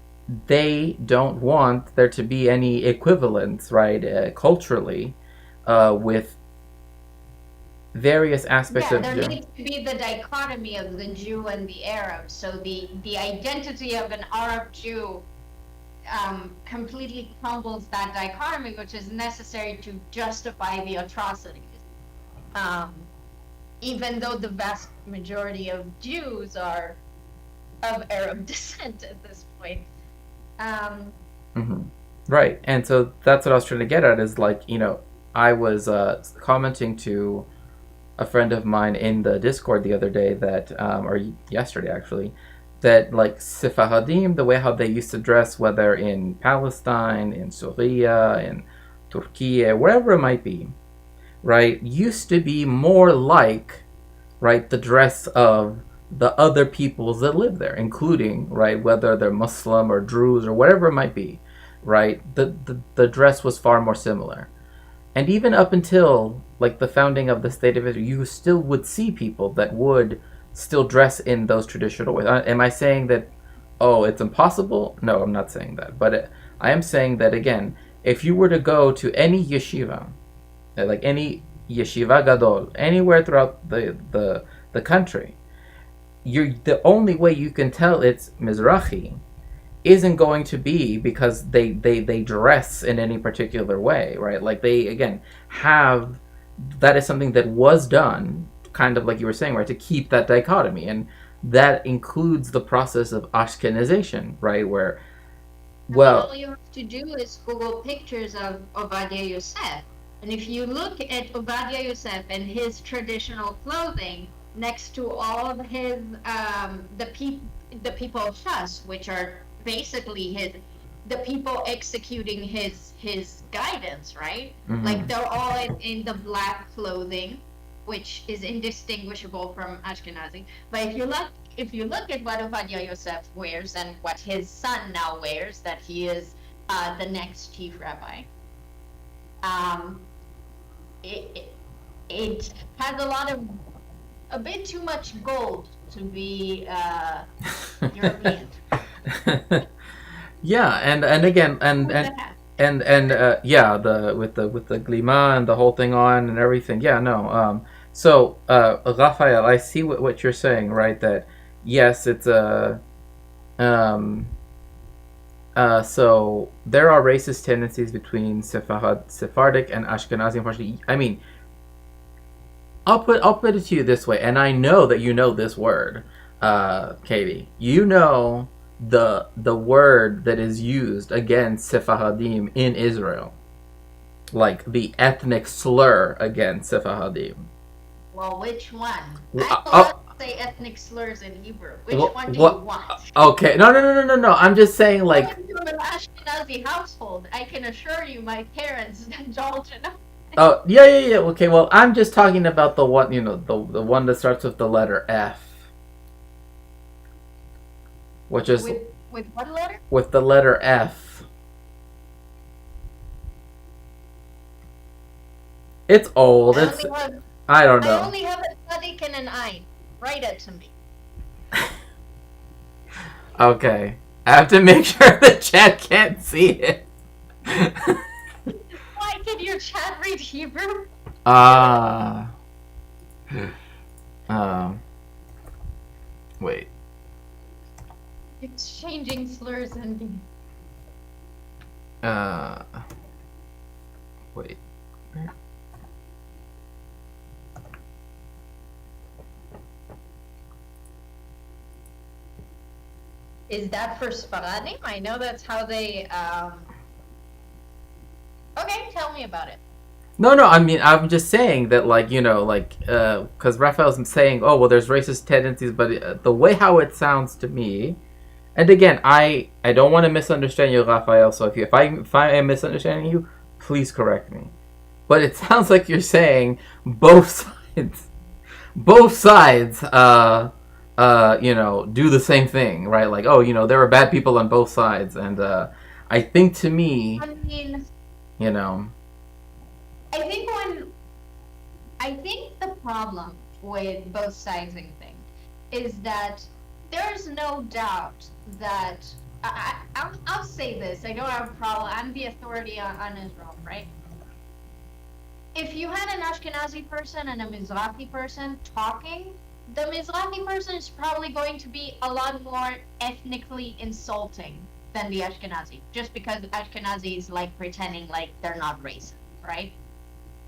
they don't want there to be any equivalence, right, culturally, with various aspects of there Jew. needs to be the dichotomy of the Jew and the Arab. So the identity of an Arab Jew completely crumbles that dichotomy, which is necessary to justify the atrocities. Even though the vast majority of Jews are of Arab descent at this point. Right, and so that's what I was trying to get at, is like, I was commenting to a friend of mine in the Discord the other day that, or yesterday actually, that like Sephardim, the way how they used to dress, whether in Palestine, in Syria, in Turkey, wherever it might be, right, used to be more like, right, the dress of the other peoples that live there, including, right, whether they're Muslim or Druze or whatever it might be, right, the dress was far more similar. And even up until like the founding of the state of Israel, you still would see people that would still dress in those traditional ways. Am I saying that, oh, it's impossible? No, I'm not saying that. But I am saying that, again, if you were to go to any yeshiva, like any yeshiva gadol, anywhere throughout the country, the only way you can tell it's Mizrahi isn't going to be because they dress in any particular way, right? Like they, again, have, that is something that was done, kind of like you were saying, right, to keep that dichotomy. And that includes the process of Ashkenazation, right, where, well, all you have to do is Google pictures of Ovadia Yosef. And if you look at Ovadia Yosef and his traditional clothing next to all of his, the people of Shas, which are basically the people executing his guidance, right? Mm-hmm. Like they're all in the black clothing, which is indistinguishable from Ashkenazi. But if you look at what Ovadia Yosef wears and what his son now wears, that he is the next chief rabbi, it has a bit too much gold to be European. Yeah, and again, yeah, with the glima and the whole thing on and everything. Yeah, no. So Raphael, I see what you're saying, right? That yes, it's a so there are racist tendencies between Sephardic and Ashkenazi. Unfortunately, I mean, I'll put it to you this way, and I know that you know this word, Katie. You know the word that is used against Sephardim in Israel, like the ethnic slur against Sephardim. Well, which one? Well, I thought say ethnic slurs in Hebrew. Which one do you want? Okay, no. I'm just saying, like, I'm from an Ashkenazi household. I can assure you, my parents indulge in. Oh, yeah. Okay, well, I'm just talking about the one, the one that starts with the letter F. Which is With what letter? With the letter F. It's old. I don't I know. only have a tzaddik and an ayin. Write it to me. Okay. I have to make sure the chat can't see it. Why can your chat read Hebrew? Wait. Exchanging slurs and Wait. Is that for Sparadim? I know that's how they, Okay, tell me about it. No, I mean, I'm just saying that, like, you know, like, because Raphael's saying, oh, well, there's racist tendencies, but the way how it sounds to me, and again, I don't want to misunderstand you, Raphael, so if I am misunderstanding you, please correct me. But it sounds like you're saying both sides, you know, do the same thing, right? Like, oh, you know, there are bad people on both sides, and I think to me, I mean, you know, I think the problem with both sidesing thing is that there's no doubt that I'll say this. I don't have a problem. I'm the authority on Israel, right? If you had an Ashkenazi person and a Mizrahi person talking, the Mizrahi person is probably going to be a lot more ethnically insulting than the Ashkenazi, just because Ashkenazi is like pretending like they're not racist, right?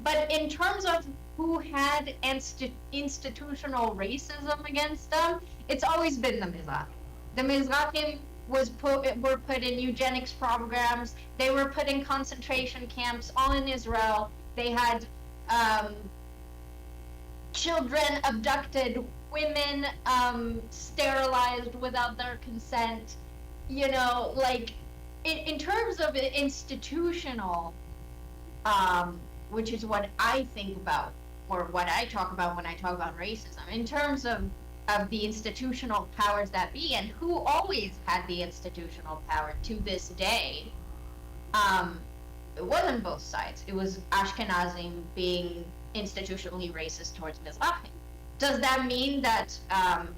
But in terms of who had institutional racism against them, it's always been the Mizrahi. The Mizrahim were put in eugenics programs. They were put in concentration camps, all in Israel. They had children abducted, women sterilized without their consent. You know, like in terms of institutional, which is what I think about, or what I talk about when I talk about racism, in terms of the institutional powers that be, and who always had the institutional power to this day, it wasn't both sides. It was Ashkenazim being institutionally racist towards Mizrahim. Does that mean that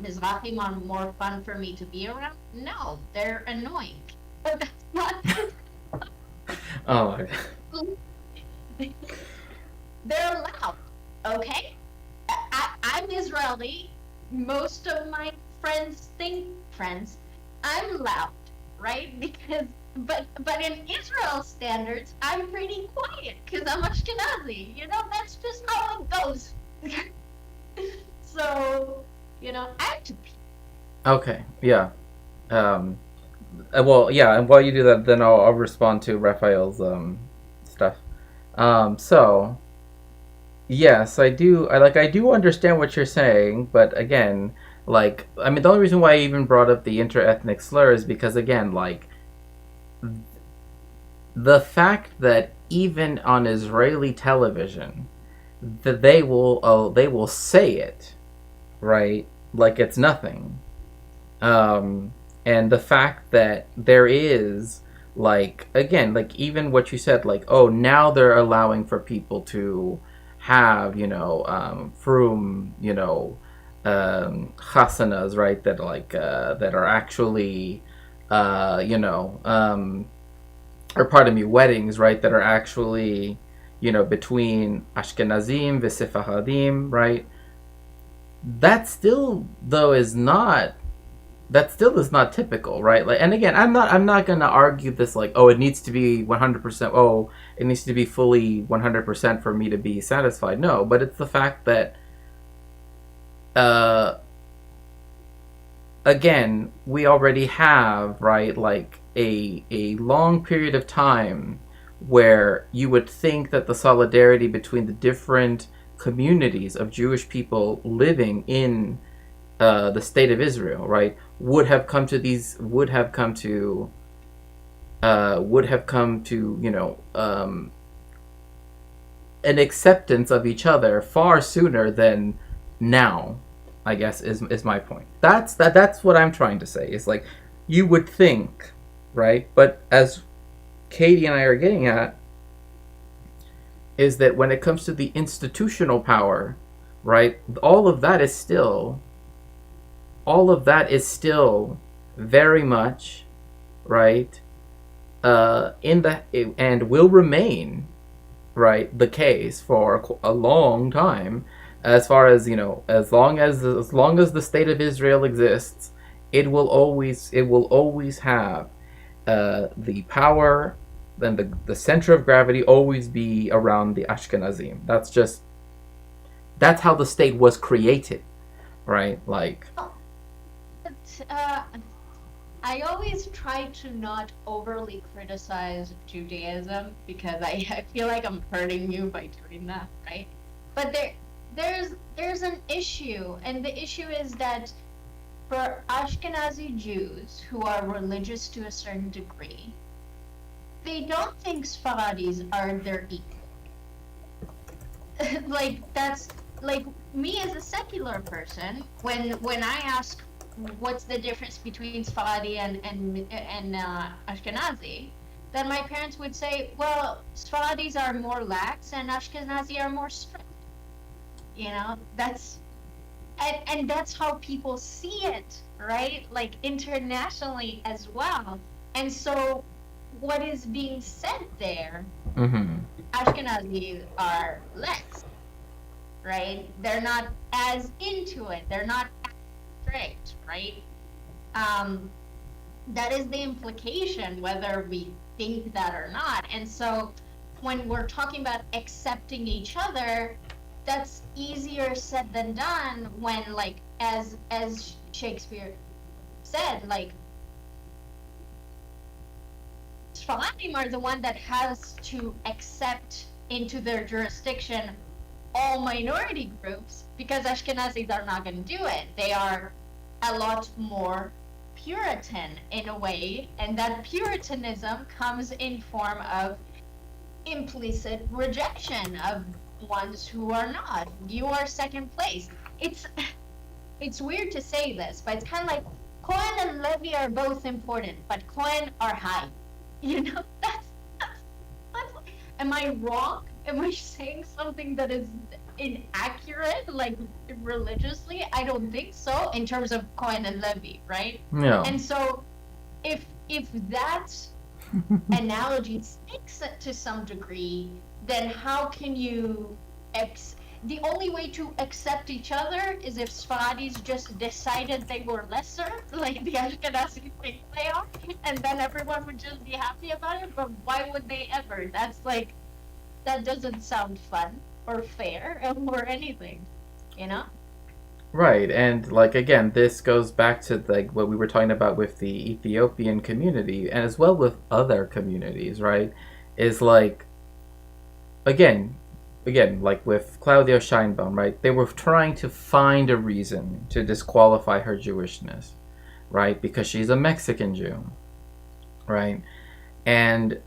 Mizrahim are more fun for me to be around? No, they're annoying. But that's not... oh my god. They're loud, okay? I'm Israeli. Most of my friends think I'm loud, right? Because but in Israel standards, I'm pretty quiet because I'm Ashkenazi. You know, that's just how it goes. So, you know, I have to pee. Okay, yeah. Well, yeah, and while you do that, then I'll respond to Raphael's stuff. So, yes, I do understand what you're saying, but again, like, I mean, the only reason why I even brought up the inter-ethnic slur is because, again, like, the fact that even on Israeli television, that they will say it, right, like it's nothing, and the fact that there is, like, again, like, even what you said, like, oh, now they're allowing for people to have, you know, frum, you know, chasanas, right, that, like, that are actually, you know, or pardon me, weddings, right, that are actually, you know, between Ashkenazim, V'Sefaradim, right? That still, though, is not typical, right? Like, and again, I'm not gonna argue this, like, oh, it needs to be 100%, oh, it needs to be fully 100% for me to be satisfied. No, but it's the fact that, again, we already have, right, like, a long period of time where you would think that the solidarity between the different communities of Jewish people living in the state of Israel, right, would have come to, you know, an acceptance of each other far sooner than now, I guess, is my point. That's what I'm trying to say. It's like, you would think, right? But as Katie and I are getting at, is that when it comes to the institutional power, right, all of that is still very much, right, in the and will remain, right, the case for a long time, as far as as long as the state of Israel exists, it will always have the power, then the center of gravity always be around the Ashkenazim. That's how the state was created, right? Like, But, I always try to not overly criticize Judaism because I feel like I'm hurting you by doing that, right? But there's an issue, and the issue is that for Ashkenazi Jews who are religious to a certain degree, they don't think Sfaradis are their equal. Like that's like me as a secular person, when I ask what's the difference between Sfaradi and Ashkenazi, then my parents would say, well, Sfaradis are more lax and Ashkenazi are more strict. You know, and that's how people see it, right? Like internationally as well. And so what is being said there, mm-hmm. Ashkenazis are less, right? They're not as into it. They're not as strict, right? That is the implication, whether we think that or not. And so when we're talking about accepting each other, that's easier said than done when, like, as Shakespeare said, like, Sfaradim are the one that has to accept into their jurisdiction all minority groups, because Ashkenazis are not going to do it. They are a lot more Puritan in a way, and that Puritanism comes in form of implicit rejection of ones who are not. You are second place. It's weird to say this, but it's kind of like Cohen and Levy are both important, but Cohen are high. You know, that's am I wrong? Am I saying something that is inaccurate, like religiously? I don't think so, in terms of Cohen and Levy, right? Yeah. And so if that analogy sticks to some degree, then how can you the only way to accept each other is if Sfaradis just decided they were lesser, like the Ashkenazi think they are, and then everyone would just be happy about it. But why would they ever? That doesn't sound fun or fair or anything, you know? Right, and like again, this goes back to like what we were talking about with the Ethiopian community, and as well with other communities, right? Is like again, like with Claudia Scheinbaum, right? They were trying to find a reason to disqualify her Jewishness, right? Because she's a Mexican Jew, right? And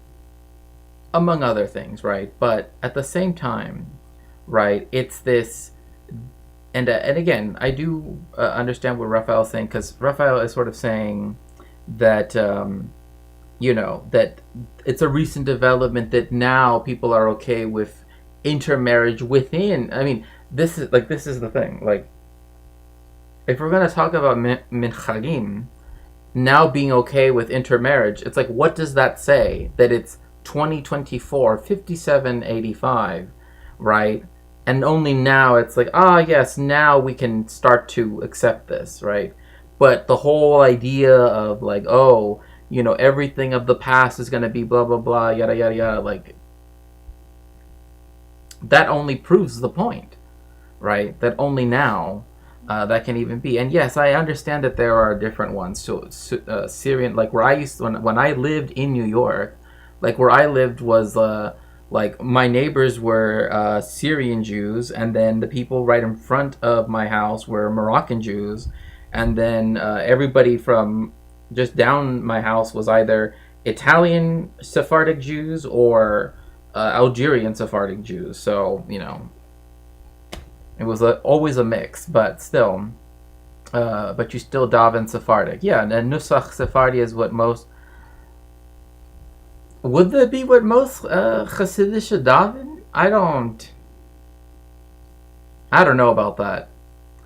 among other things, right? But at the same time, right, it's this, and again, I do understand what Raphael is saying, because Raphael is sort of saying that, that it's a recent development that now people are okay with intermarriage within. I mean, this is the thing. Like, if we're gonna talk about minchagim now being okay with intermarriage, it's like, what does that say? That it's 2024, 5785, right? And only now it's like, yes, now we can start to accept this, right? But the whole idea of like, everything of the past is gonna be blah blah blah, yada yada yada, like, that only proves the point, right? That only now that can even be. And yes, I understand that there are different ones. So Syrian, like where I used to, when I lived in New York, like where I lived was like my neighbors were Syrian Jews, and then the people right in front of my house were Moroccan Jews, and then everybody from just down my house was either Italian Sephardic Jews or Algerian Sephardic Jews. So, it was always a mix, but still. but you still daven Sephardic. Yeah, and Nusach Sephardi is what most. Would that be what most Hasidic should daven? I don't know about that.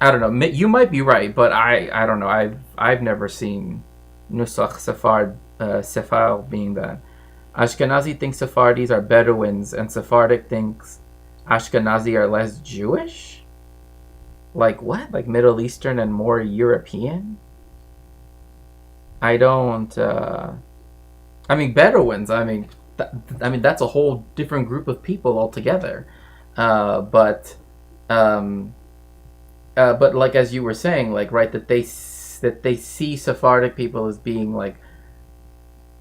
I don't know. You might be right, but I don't know. I've never seen Nusach Sephard being that. Ashkenazi thinks Sephardis are Bedouins, and Sephardic thinks Ashkenazi are less Jewish? Like what? Like Middle Eastern and more European? I don't. I mean, Bedouins. I mean that's a whole different group of people altogether. But like as you were saying, like right that they see Sephardic people as being like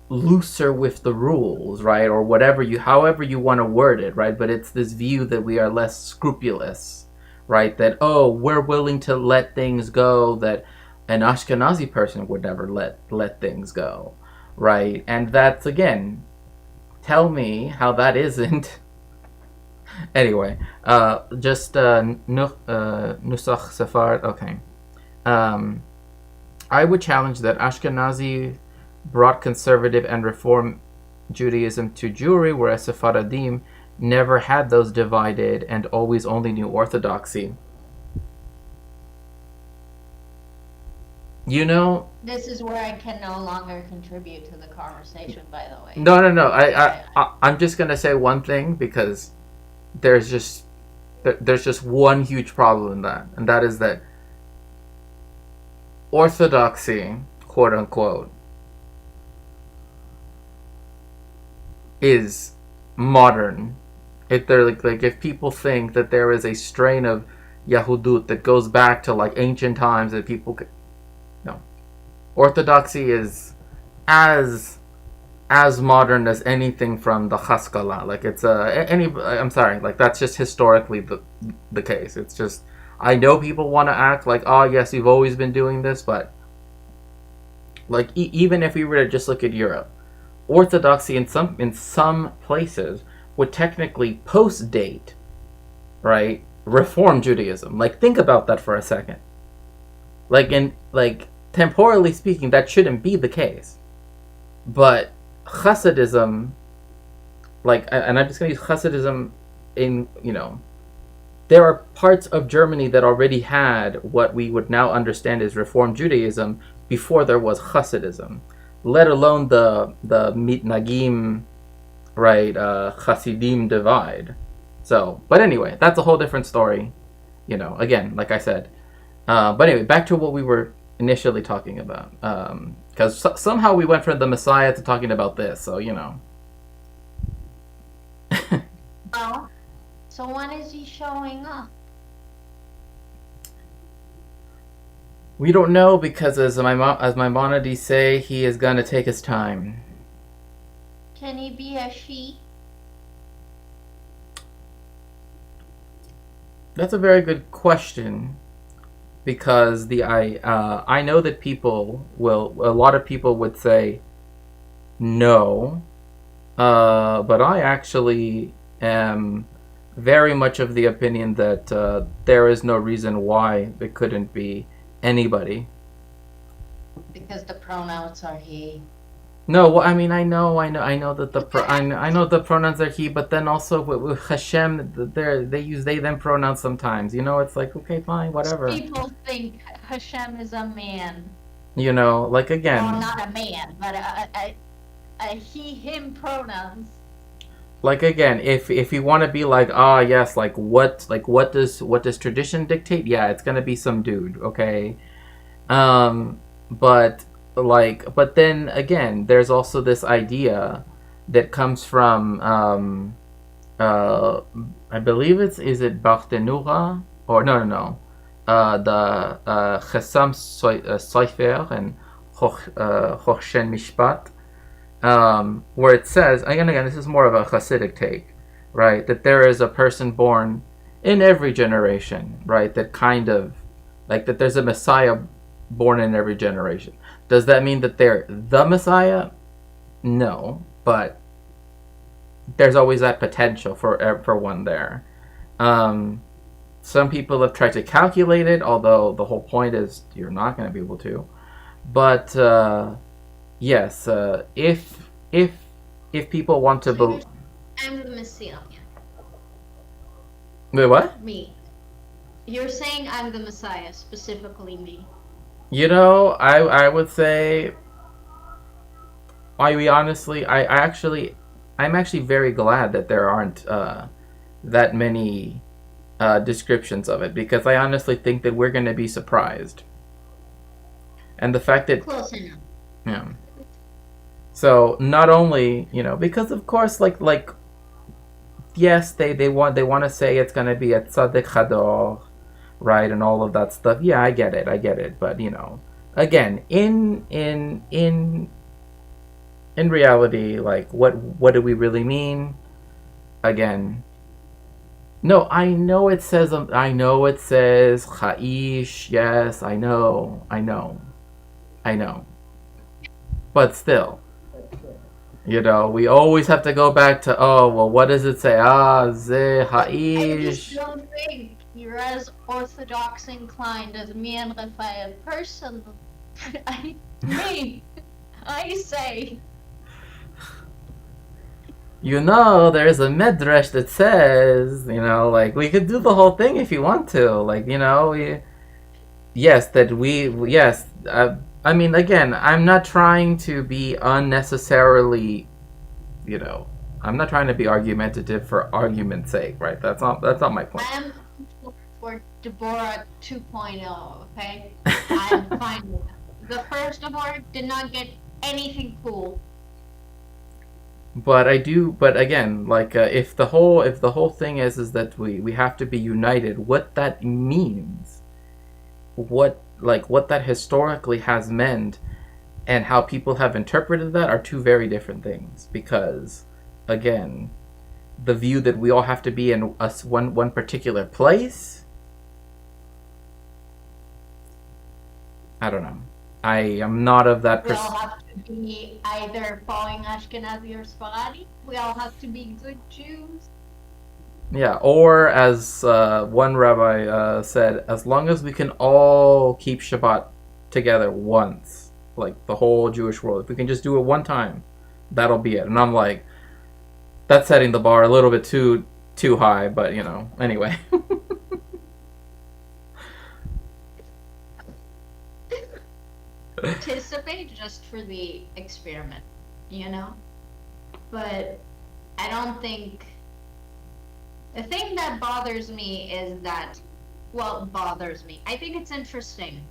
looser with the rules, right, or whatever however you want to word it, right. But it's this view that we are less scrupulous, right? That we're willing to let things go that an Ashkenazi person would never let things go, right? And that's again, tell me how that isn't. Anyway, just Nusach Sephard. Okay. I would challenge that Ashkenazi brought conservative and reform Judaism to Jewry, whereas Sephardim never had those divided and always only knew orthodoxy. You know, This is where I can no longer contribute to the conversation, by the way. no. I'm just gonna say one thing because there's just one huge problem in that, and that is that orthodoxy, quote unquote, is modern. If they're like if people think that there is a strain of Yahudut that goes back to like ancient times that people could, no, orthodoxy is as modern as anything from the Haskalah. Like it's I'm sorry, like that's just historically the case. It's just I know people want to act like, oh yes, you've always been doing this, but like even if we were to just look at Europe, orthodoxy in some places would technically post-date, right, Reform Judaism. Like think about that for a second. Like temporally speaking, that shouldn't be the case, but Hasidism, and I'm just going to use Hasidism in, there are parts of Germany that already had what we would now understand as Reform Judaism before there was Hasidism, let alone the Mitnagim, right, Hasidim divide. So, but anyway, that's a whole different story, again, like I said. But anyway, back to what we were initially talking about. Because somehow we went from the Messiah to talking about this, so, Well, so when is he showing up? We don't know because, as Maimonides say, he is going to take his time. Can he be a she? That's a very good question, because I know that a lot of people would say no, but I actually am very much of the opinion that there is no reason why it couldn't be anybody. Because the pronouns are he. No, well, I mean, I know that I know the pronouns are he, but then also with Hashem, they use they them pronouns sometimes. It's like, okay, fine, whatever. People think Hashem is a man. Like again. Well, not a man, but a he him pronouns. Like again, if you want to be like, yes, like what does tradition dictate? Yeah, it's gonna be some dude, okay. But then again, there's also this idea that comes from I believe is it Barthenura or no the Chesam Soifer and Chochen Mishpat, where it says, again, this is more of a Hasidic take, right, that there is a person born in every generation, right, that kind of like that there's a Messiah born in every generation. Does that mean that they're the Messiah? No, but there's always that potential for one there. Some people have tried to calculate it, although the whole point is you're not going to be able to. But yes, if people want to So believe, I'm the Messiah. wait, what? Me. You're saying I'm the Messiah, specifically me. You know, I would say, I'm actually very glad that there aren't that many descriptions of it, because I honestly think that we're going to be surprised. And the fact that, Close enough. yeah. So not only, because of course, yes, they want to say it's going to be a tzaddik hador, right, and all of that stuff. Yeah, I get it. But again, in reality, like what do we really mean? Again, no, I know it says Chaish. Yes, I know. But still, we always have to go back to, oh, well, what does it say? Ze I just Haish. don't think you're as orthodox inclined as me and Raphael personally. I say. There's a medrash that says, we could do the whole thing if you want to. Yes. I mean, again, I'm not trying to be unnecessarily, I'm not trying to be argumentative for argument's sake, right? That's not my point. I am for Deborah 2.0, okay? I'm fine with that. The first Deborah did not get anything cool. But again, if the whole thing is that we have to be united, what that means, what that historically has meant, and how people have interpreted that are two very different things. Because, again, the view that we all have to be in one particular place, I don't know. I am not of that We all have to be either following Ashkenazi or Sephardi. We all have to be good Jews. Yeah, or as one rabbi said, as long as we can all keep Shabbat together once, like the whole Jewish world, if we can just do it one time, that'll be it. And I'm like, that's setting the bar a little bit too high, but anyway. Participate just for the experiment, But I don't think... The thing that bothers me is that... Well, bothers me. I think it's interesting.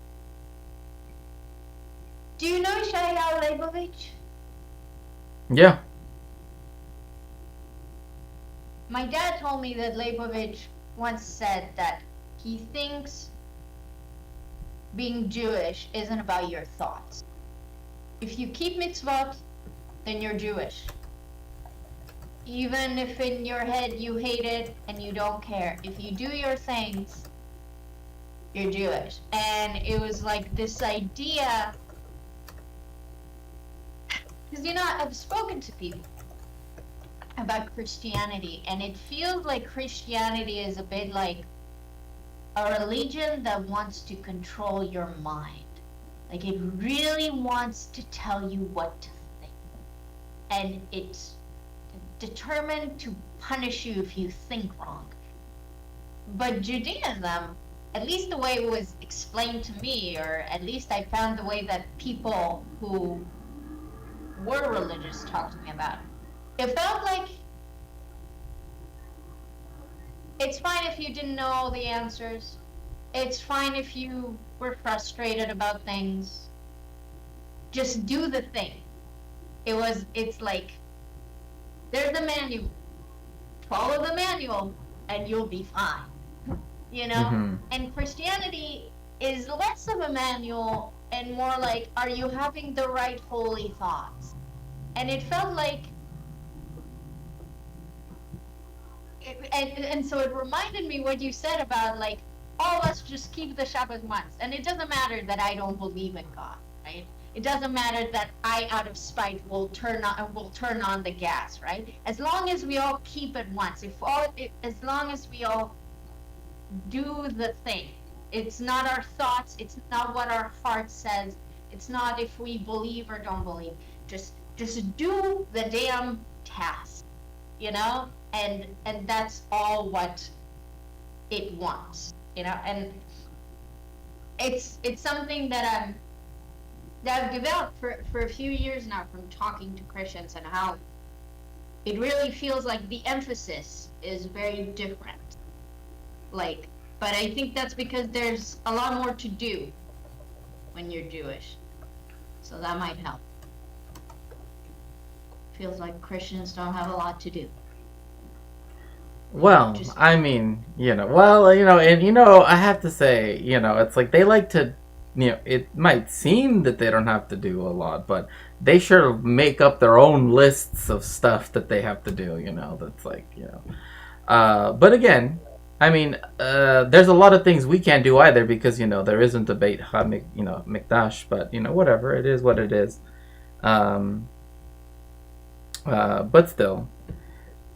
Do you know Yeshayahu Leibovich? Yeah. My dad told me that Leibovich once said that he thinks being Jewish isn't about your thoughts. If you keep mitzvot, then you're Jewish. Even if in your head you hate it and you don't care. If you do your things, you're Jewish. And it was like this idea, because I've spoken to people about Christianity, and it feels like Christianity is a bit like a religion that wants to control your mind. Like, it really wants to tell you what to think. And it's determined to punish you if you think wrong. But Judaism, at least the way it was explained to me, or at least I found the way that people who were religious talked to me about it, it felt like it's fine if you didn't know all the answers. It's fine if you were frustrated about things. Just do the thing. It's like, there's a manual. Follow the manual and you'll be fine. Mm-hmm. And Christianity is less of a manual and more like, are you having the right holy thoughts? And it felt like, and so it reminded me what you said about, like, all of us just keep the Shabbat once. And it doesn't matter that I don't believe in God, right? It doesn't matter that I, out of spite, will turn on the gas, right? As long as we all keep it once, as long as we all do the thing. It's not our thoughts, it's not what our heart says, it's not if we believe or don't believe. Just do the damn task, you know? And that's all what it wants, you know? And it's something that I've developed for a few years now from talking to Christians, and how it really feels like the emphasis is very different. Like, but I think that's because there's a lot more to do when you're Jewish. So that might help. Feels like Christians don't have a lot to do. Well, Just- I mean, and I have to say, it's like they like to, it might seem that they don't have to do a lot, but they sure make up their own lists of stuff that they have to do, that's like, but again, I mean, there's a lot of things we can't do either because, there isn't a Beit Mikdash, but, whatever, it is what it is. But still,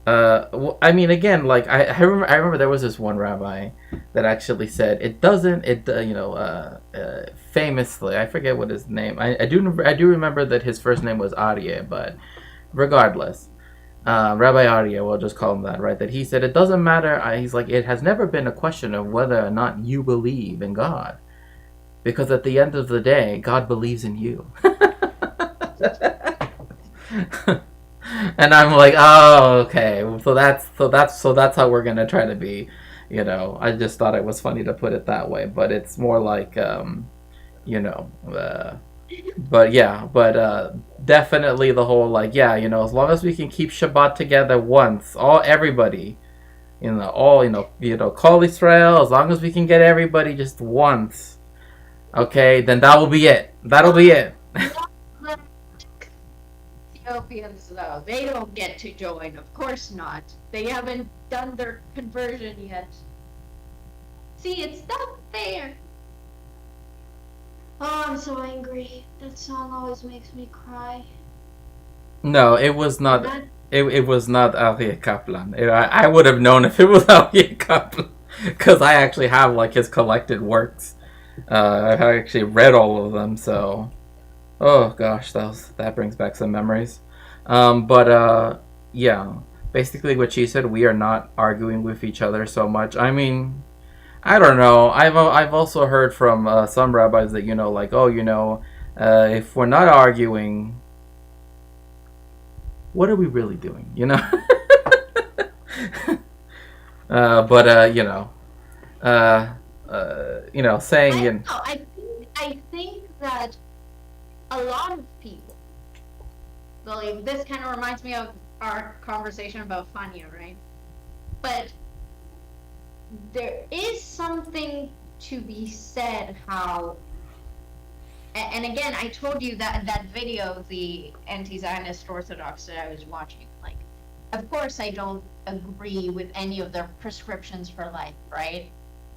I mean, again, like I remember there was this one rabbi that actually said famously, I forget what his name. I do remember that his first name was Aryeh, but regardless, Rabbi Aryeh, we'll just call him that, right? That he said it doesn't matter. He's like, it has never been a question of whether or not you believe in God, because at the end of the day, God believes in you. And I'm like, oh, okay. So that's how we're gonna try to be, I just thought it was funny to put it that way, but it's more like, definitely the whole like, as long as we can keep Shabbat together once, everybody, Kol Israel, as long as we can get everybody just once, okay, then that will be it. That'll be it. Ethiopians, though, they don't get to join. Of course not. They haven't done their conversion yet. See, it's not fair. Oh, I'm so angry. That song always makes me cry. No, it was not. It was not Aryeh Kaplan. I would have known if it was Aryeh Kaplan, because I actually have like his collected works. I actually read all of them, so. Oh gosh, that brings back some memories. Basically what she said, we are not arguing with each other so much. I mean, I don't know. I've also heard from some rabbis that if we're not arguing, what are we really doing? Saying. I think that a lot of people, like, this kind of reminds me of our conversation about Fania, right? But there is something to be said how, and again, I told you that video, the anti-Zionist Orthodox that I was watching, like, of course I don't agree with any of their prescriptions for life, right?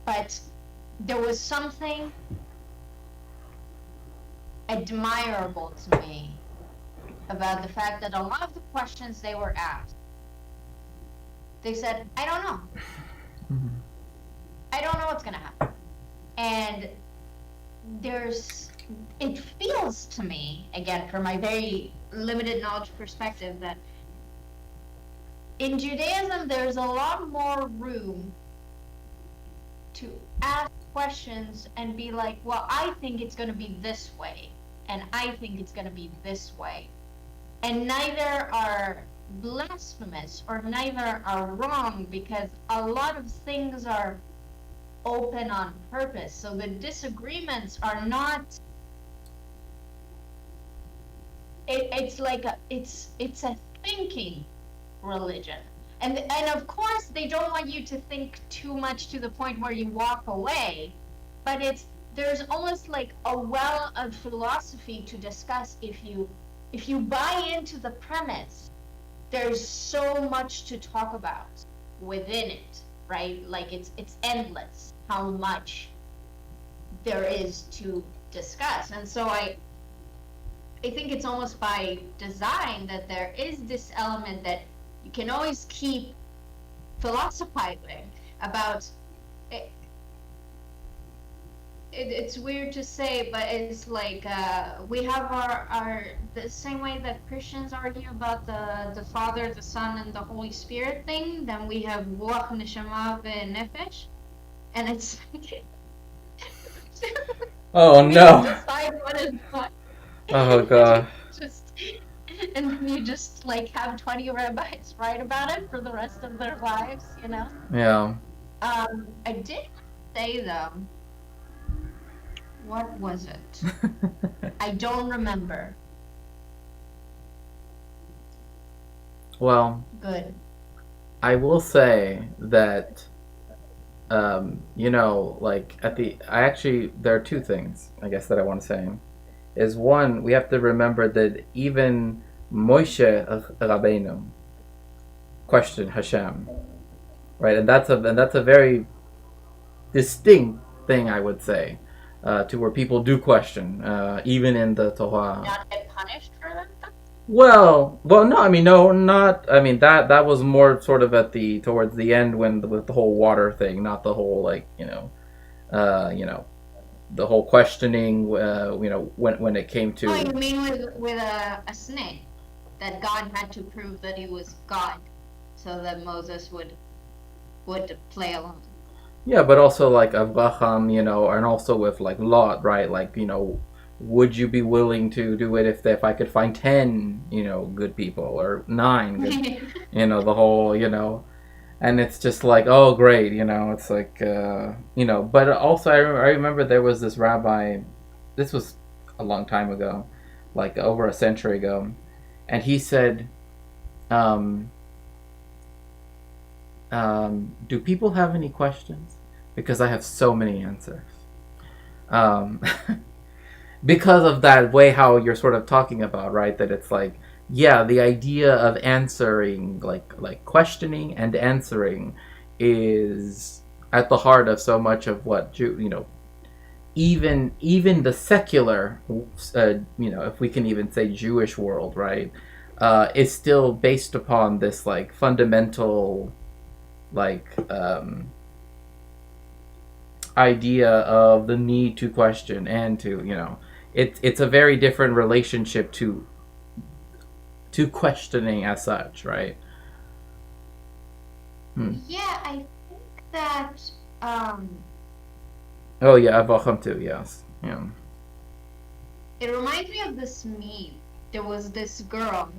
But there was something admirable to me about the fact that a lot of the questions they were asked, they said, I don't know. Mm-hmm. I don't know what's gonna happen. And it feels to me, again, from my very limited knowledge perspective, that in Judaism there's a lot more room to ask questions and be like, well, I think it's going to be this way, and I think it's going to be this way. And neither are blasphemous or neither are wrong, because a lot of things are open on purpose. So the disagreements are not, it's a thinking religion. And of course they don't want you to think too much to the point where you walk away, but there's almost like a well of philosophy to discuss. If you buy into the premise, there's so much to talk about within it, right? Like it's endless how much there is to discuss. And so I think it's almost by design that there is this element that you can always keep philosophizing about it, it's weird to say, but it's like we have our the same way that Christians argue about the Father, the Son, and the Holy Spirit thing. Then we have Ruach, Neshama, and Nefesh, and it's like Oh we no. decide what is what. Oh god. Just and then you just like have 20 rabbis write about it for the rest of their lives, you know. Yeah. I did say though. What was it? I don't remember. Well, Good. I will say that, you know, like there are two things, I guess, that I want to say. Is one, we have to remember that even Moshe Rabbeinu questioned Hashem, right? And that's a very distinct thing, I would say, to where people do question, even in the Torah. Not get punished for them? Well, no. I mean, no, not. I mean, that was more sort of towards the end with the whole water thing, not the whole like the whole questioning. When it came to. Oh, you mean with a snake? That God had to prove that he was God, so that Moses would play along. Yeah, but also like Avraham, and also with like Lot, right? Like, would you be willing to do it if I could find 10, good people, or 9 good, the whole, and it's just like, oh, great, it's like, but also I remember there was this rabbi, this was a long time ago, like over a century ago, and he said, do people have any questions? Because I have so many answers. Because of that way how you're sort of talking about, right? That it's like, yeah, the idea of answering, like questioning and answering is at the heart of so much of what, even the secular, if we can even say Jewish world, right, is still based upon this like fundamental, like, idea of the need to question and to, it's a very different relationship to questioning as such, right? Yeah, I think that Oh yeah, Avacham too, yes. Yeah. it reminds me of this meme. There was this girl,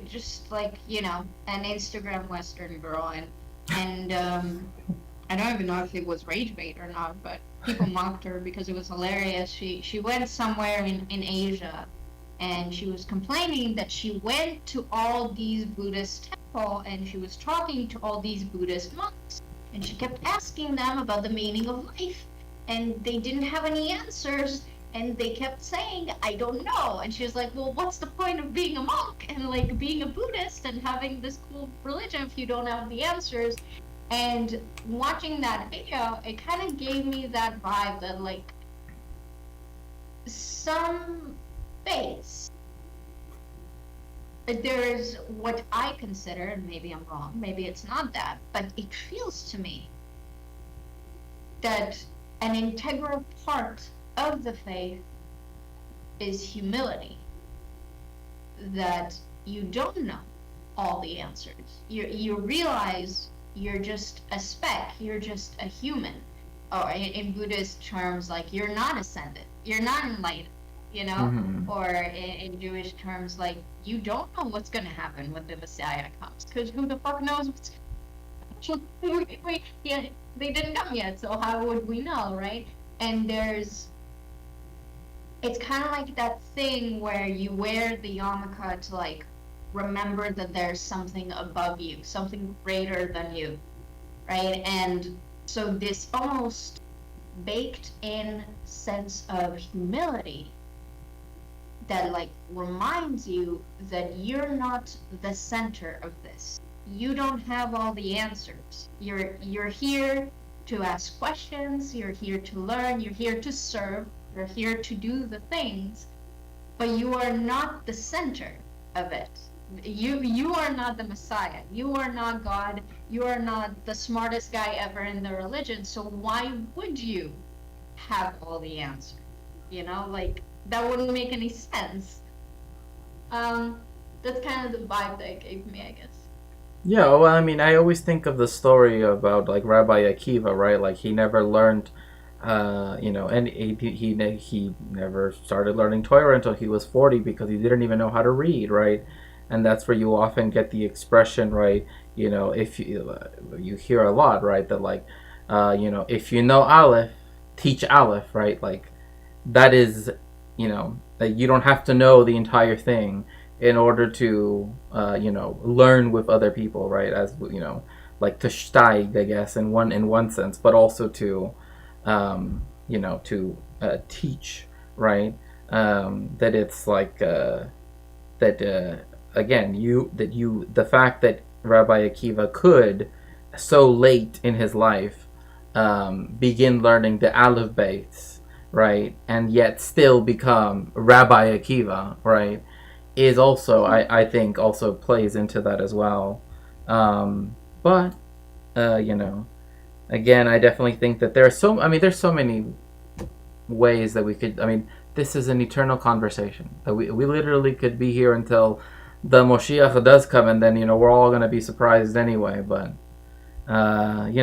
just like, an Instagram Western girl, and I don't even know if it was rage bait or not, but people mocked her because it was hilarious. She went somewhere in Asia, and she was complaining that she went to all these Buddhist temples, and she was talking to all these Buddhist monks, and she kept asking them about the meaning of life, and they didn't have any answers, and they kept saying, I don't know. And she was like, well, what's the point of being a monk and like being a Buddhist and having this cool religion if you don't have the answers? And watching that video, it kind of gave me that vibe that, like, some faiths, there is what I consider, and maybe I'm wrong, maybe it's not that, but it feels to me that an integral part of the faith is humility. That you don't know all the answers. You realize you're just a speck, you're just a human. Or in Buddhist terms, like, you're not ascended, you're not enlightened, Mm-hmm. Or in Jewish terms, like, you don't know what's going to happen when the Messiah comes, because who the fuck knows what's yeah, they didn't come yet, so how would we know, right? And it's kind of like that thing where you wear the yarmulke to, like, remember that there's something above you, something greater than you, right? And so this almost baked in sense of humility that, like, reminds you that you're not the center of this. You don't have all the answers. You're here to ask questions, you're here to learn, you're here to serve, you're here to do the things, but you are not the center of it. You are not the Messiah. You are not God. You are not the smartest guy ever in the religion. So why would you have all the answers? You know, like that wouldn't make any sense. Um, that's kind of the vibe that it gave me, I guess. Yeah, well, I mean, I always think of the story about like Rabbi Akiva, right? Like he never learned, and he never started learning Torah until he was 40 because he didn't even know how to read, right? And that's where you often get the expression, right? If you hear a lot, right, that like, if you know Aleph, teach Aleph, right? Like that is, that you don't have to know the entire thing in order to learn with other people, right? As like to steig, I guess, in one sense, but also to teach, right? That it's like that again, the fact that Rabbi Akiva could so late in his life begin learning the Aleph Beis, right, and yet still become Rabbi Akiva, right, is also I think also plays into that as well. But again, I definitely think that there's so many ways that we could. I mean, this is an eternal conversation. That we literally could be here until the Moshiach does come, and then we're all gonna be surprised anyway. But I'm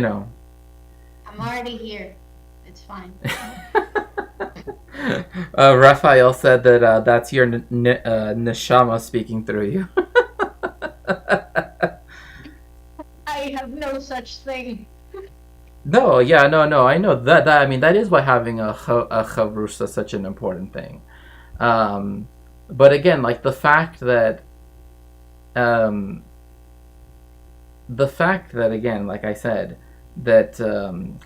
already here. It's fine. Raphael said that that's your neshama speaking through you. I have no such thing. No, yeah, no. I know that. I mean, that is why having a chavrusa is such an important thing. But again, like um, the fact that again, like I said, that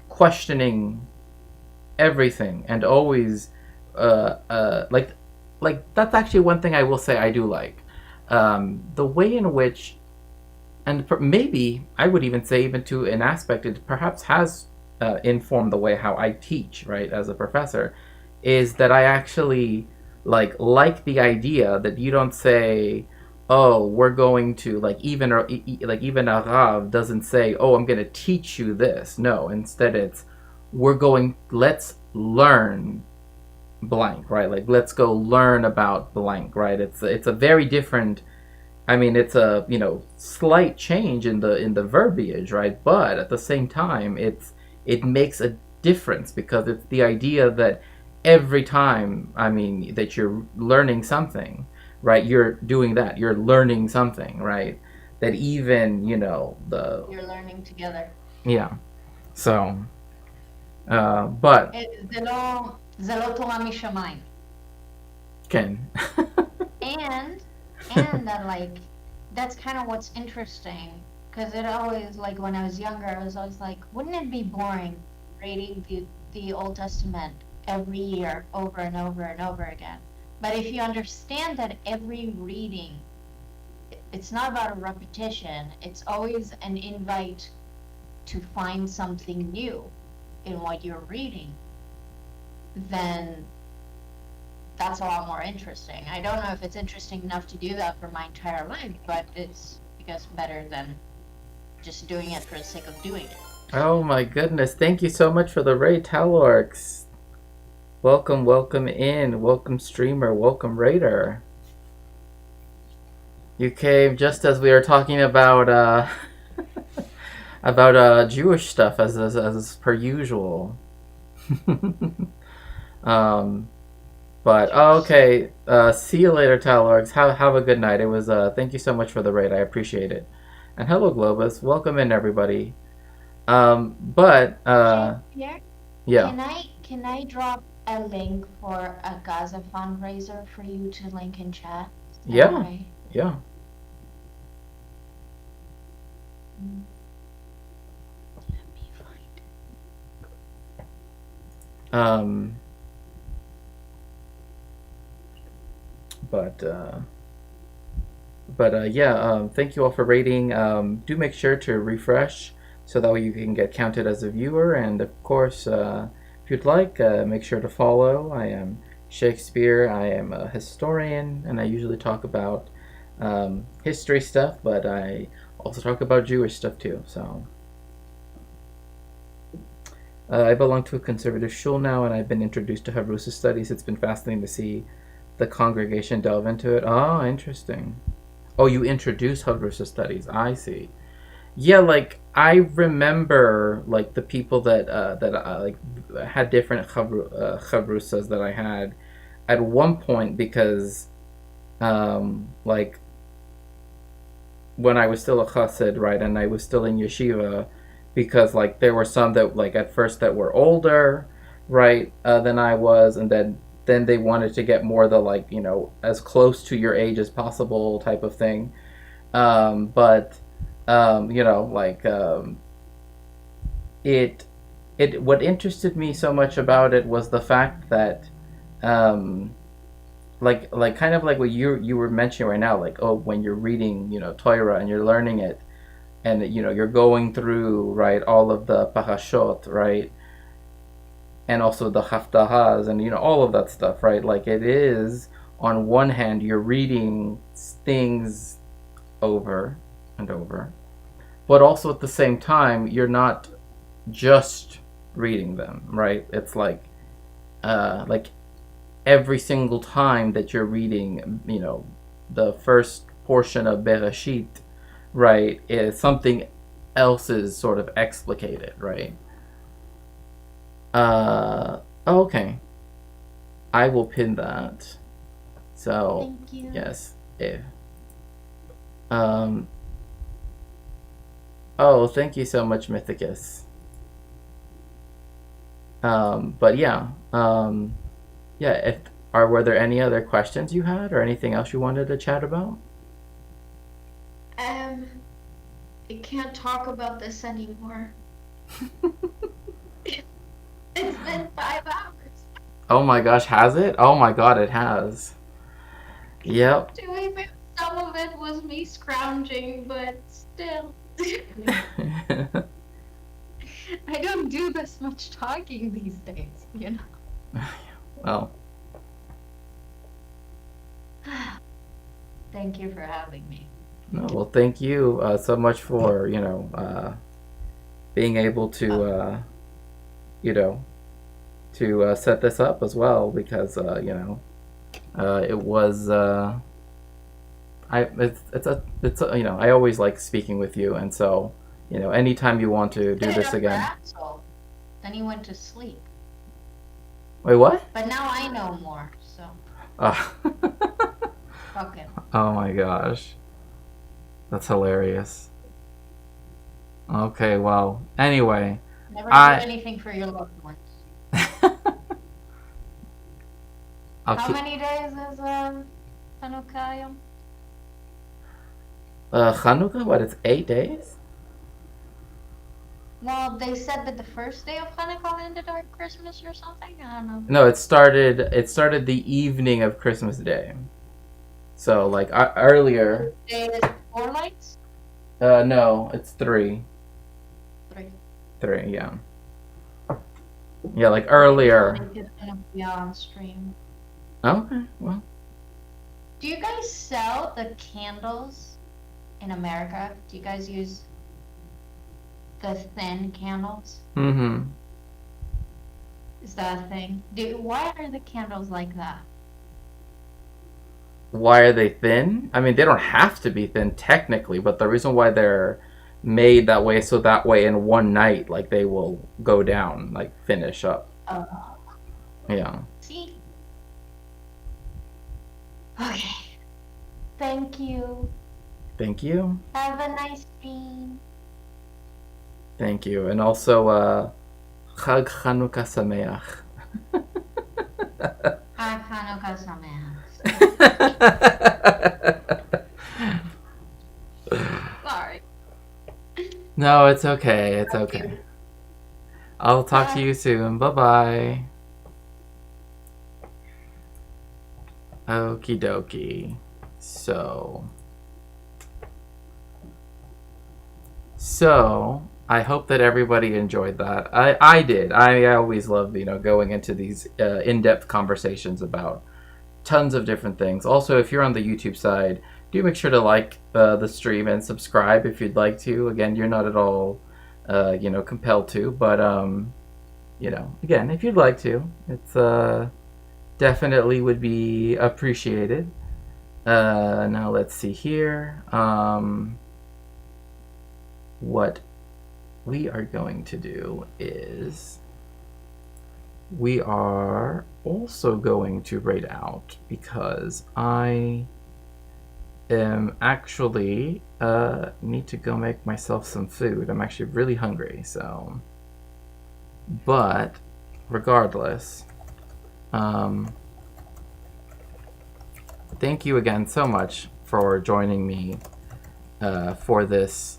questioning everything and always like that's actually one thing I will say I do like, the way in which, and maybe I would even say even to an aspect it perhaps has informed the way how I teach, right, as a professor, is that I actually like the idea that you don't say, oh, we're going to even a Rav doesn't say, oh, I'm going to teach you this. No, instead it's let's learn blank, right? Like let's go learn about blank, right? It's a very different. I mean, it's a slight change in the verbiage, right? But at the same time, it makes a difference because it's the idea that every time, I mean, that you're learning something, right? You're doing that. You're learning something, right? That even You're learning together. yeah. So, but זה לא תורה משמיים. Ken. And that like that's kind of what's interesting because it always like when I was younger I was always like, wouldn't it be boring reading the Old Testament every year over and over and over again? But if you understand that every reading, it's not about a repetition, it's always an invite to find something new in what you're reading, then that's a lot more interesting. I don't know if it's interesting enough to do that for my entire life, but it's, I guess, better than just doing it for the sake of doing it. Oh my goodness, thank you so much for the raid, Talorx. Welcome in, welcome streamer, welcome raider. You came just as we were talking about about Jewish stuff as per usual. But okay, see you later, Talorx. Have a good night. It was thank you so much for the raid. I appreciate it. And hello, Globus. Welcome in, everybody. But Pierre, yeah. Can I drop a link for a Gaza fundraiser for you to link in chat? Yeah. Anyway. Yeah. Let me find it. But yeah, thank you all for rating. Do make sure to refresh so that way you can get counted as a viewer. And of course, if you'd like, make sure to follow. I am Shakespeare. I am a historian, and I usually talk about history stuff, but I also talk about Jewish stuff too. So I belong to a conservative shul now, and I've been introduced to Havrusa studies. It's been fascinating to see the congregation delve into it. Oh, interesting. Oh, you introduced Havrusa studies. I see. Yeah, like I remember like the people that like had different chavrusas that I had at one point because like when I was still a chassid, right, and I was still in yeshiva, because like there were some that like at first that were older, right, than I was, and then they wanted to get more the like as close to your age as possible type of thing, but like it what interested me so much about it was the fact that like kind of like what you were mentioning right now, like, oh, when you're reading Torah and you're learning it, and you're going through, right, all of the parashot, right, and also the haftahas and all of that stuff, right, like it is, on one hand you're reading things over and over, but also at the same time you're not just reading them, right? It's like every single time that you're reading the first portion of Bereshit, right, is something else is sort of explicated, right? Okay, I will pin that. So Thank you. yes, if oh, thank you so much, Mythicus. But yeah, if were there any other questions you had or anything else you wanted to chat about? I can't talk about this anymore. It's been 5 hours. Oh my gosh, has it? Oh my god, it has. Yep. Some of it was me scrounging, but still. I don't do this much talking these days, Well, Thank you for having me. no, well, thank you so much for being able to to set this up as well, because it was it's I always like speaking with you, and so anytime you want to do this again. Then he went to sleep. Wait, what? But now I know more, so fuck him. Oh my gosh, that's hilarious. Okay, well, anyway, Never do anything for your loved ones. How many days is Hanukkah? Hanukkah? What? It's 8 days? Well, they said that the first day of Hanukkah ended on Christmas or something. I don't know. No, it started the evening of Christmas Day. So like earlier. Day is 4 lights. No, it's 3. 3, yeah. Yeah, like earlier. It's gonna be on stream. Okay, well. Do you guys sell the candles in America? Do you guys use the thin candles? Mm-hmm. Is that a thing? Why are the candles like that? Why are they thin? I mean, they don't have to be thin technically, but the reason why they're made that way, so that way in one night, like, they will go down, like, finish up. Yeah. See? Okay. Thank you. Thank you. Have a nice dream. Thank you. And also, Chag Chanukah Sameach. Have Hanukkah Sameach. Sorry. No, it's okay. It's okay. I'll talk to you soon. Bye-bye. Okie dokie. So I hope that everybody enjoyed that. I did. I always love, going into these in-depth conversations about tons of different things. Also, if you're on the YouTube side, do make sure to like the stream and subscribe if you'd like to. Again, you're not at all, compelled to, but again, if you'd like to, it's definitely would be appreciated. Now let's see here. What we are going to do is we are also going to raid out because I am actually need to go make myself some food. I'm actually really hungry, so. But regardless, thank you again so much for joining me for this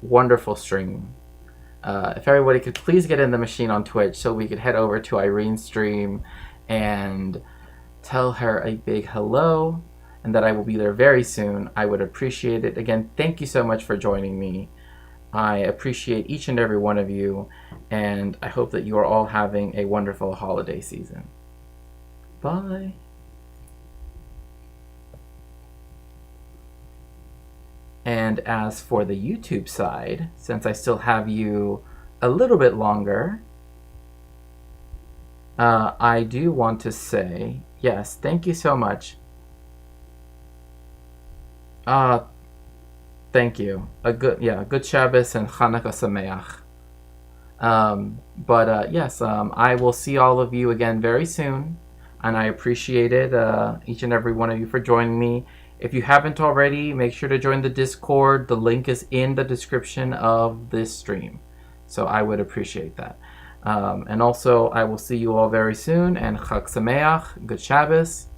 wonderful stream. If everybody could please get in the machine on Twitch so we could head over to Irene's stream and tell her a big hello and that I will be there very soon, I would appreciate it. Again, thank you so much for joining me. I appreciate each and every one of you, and I hope that you are all having a wonderful holiday season. Bye. And as for the YouTube side, since I still have you a little bit longer, I do want to say, yes, thank you so much. Thank you. Good Shabbos and Hanukkah Sameach. Yes, I will see all of you again very soon, and I appreciate it, each and every one of you for joining me. If you haven't already, make sure to join the Discord. The link is in the description of this stream, so I would appreciate that. And also, I will see you all very soon, and Chag Sameach, good Shabbos,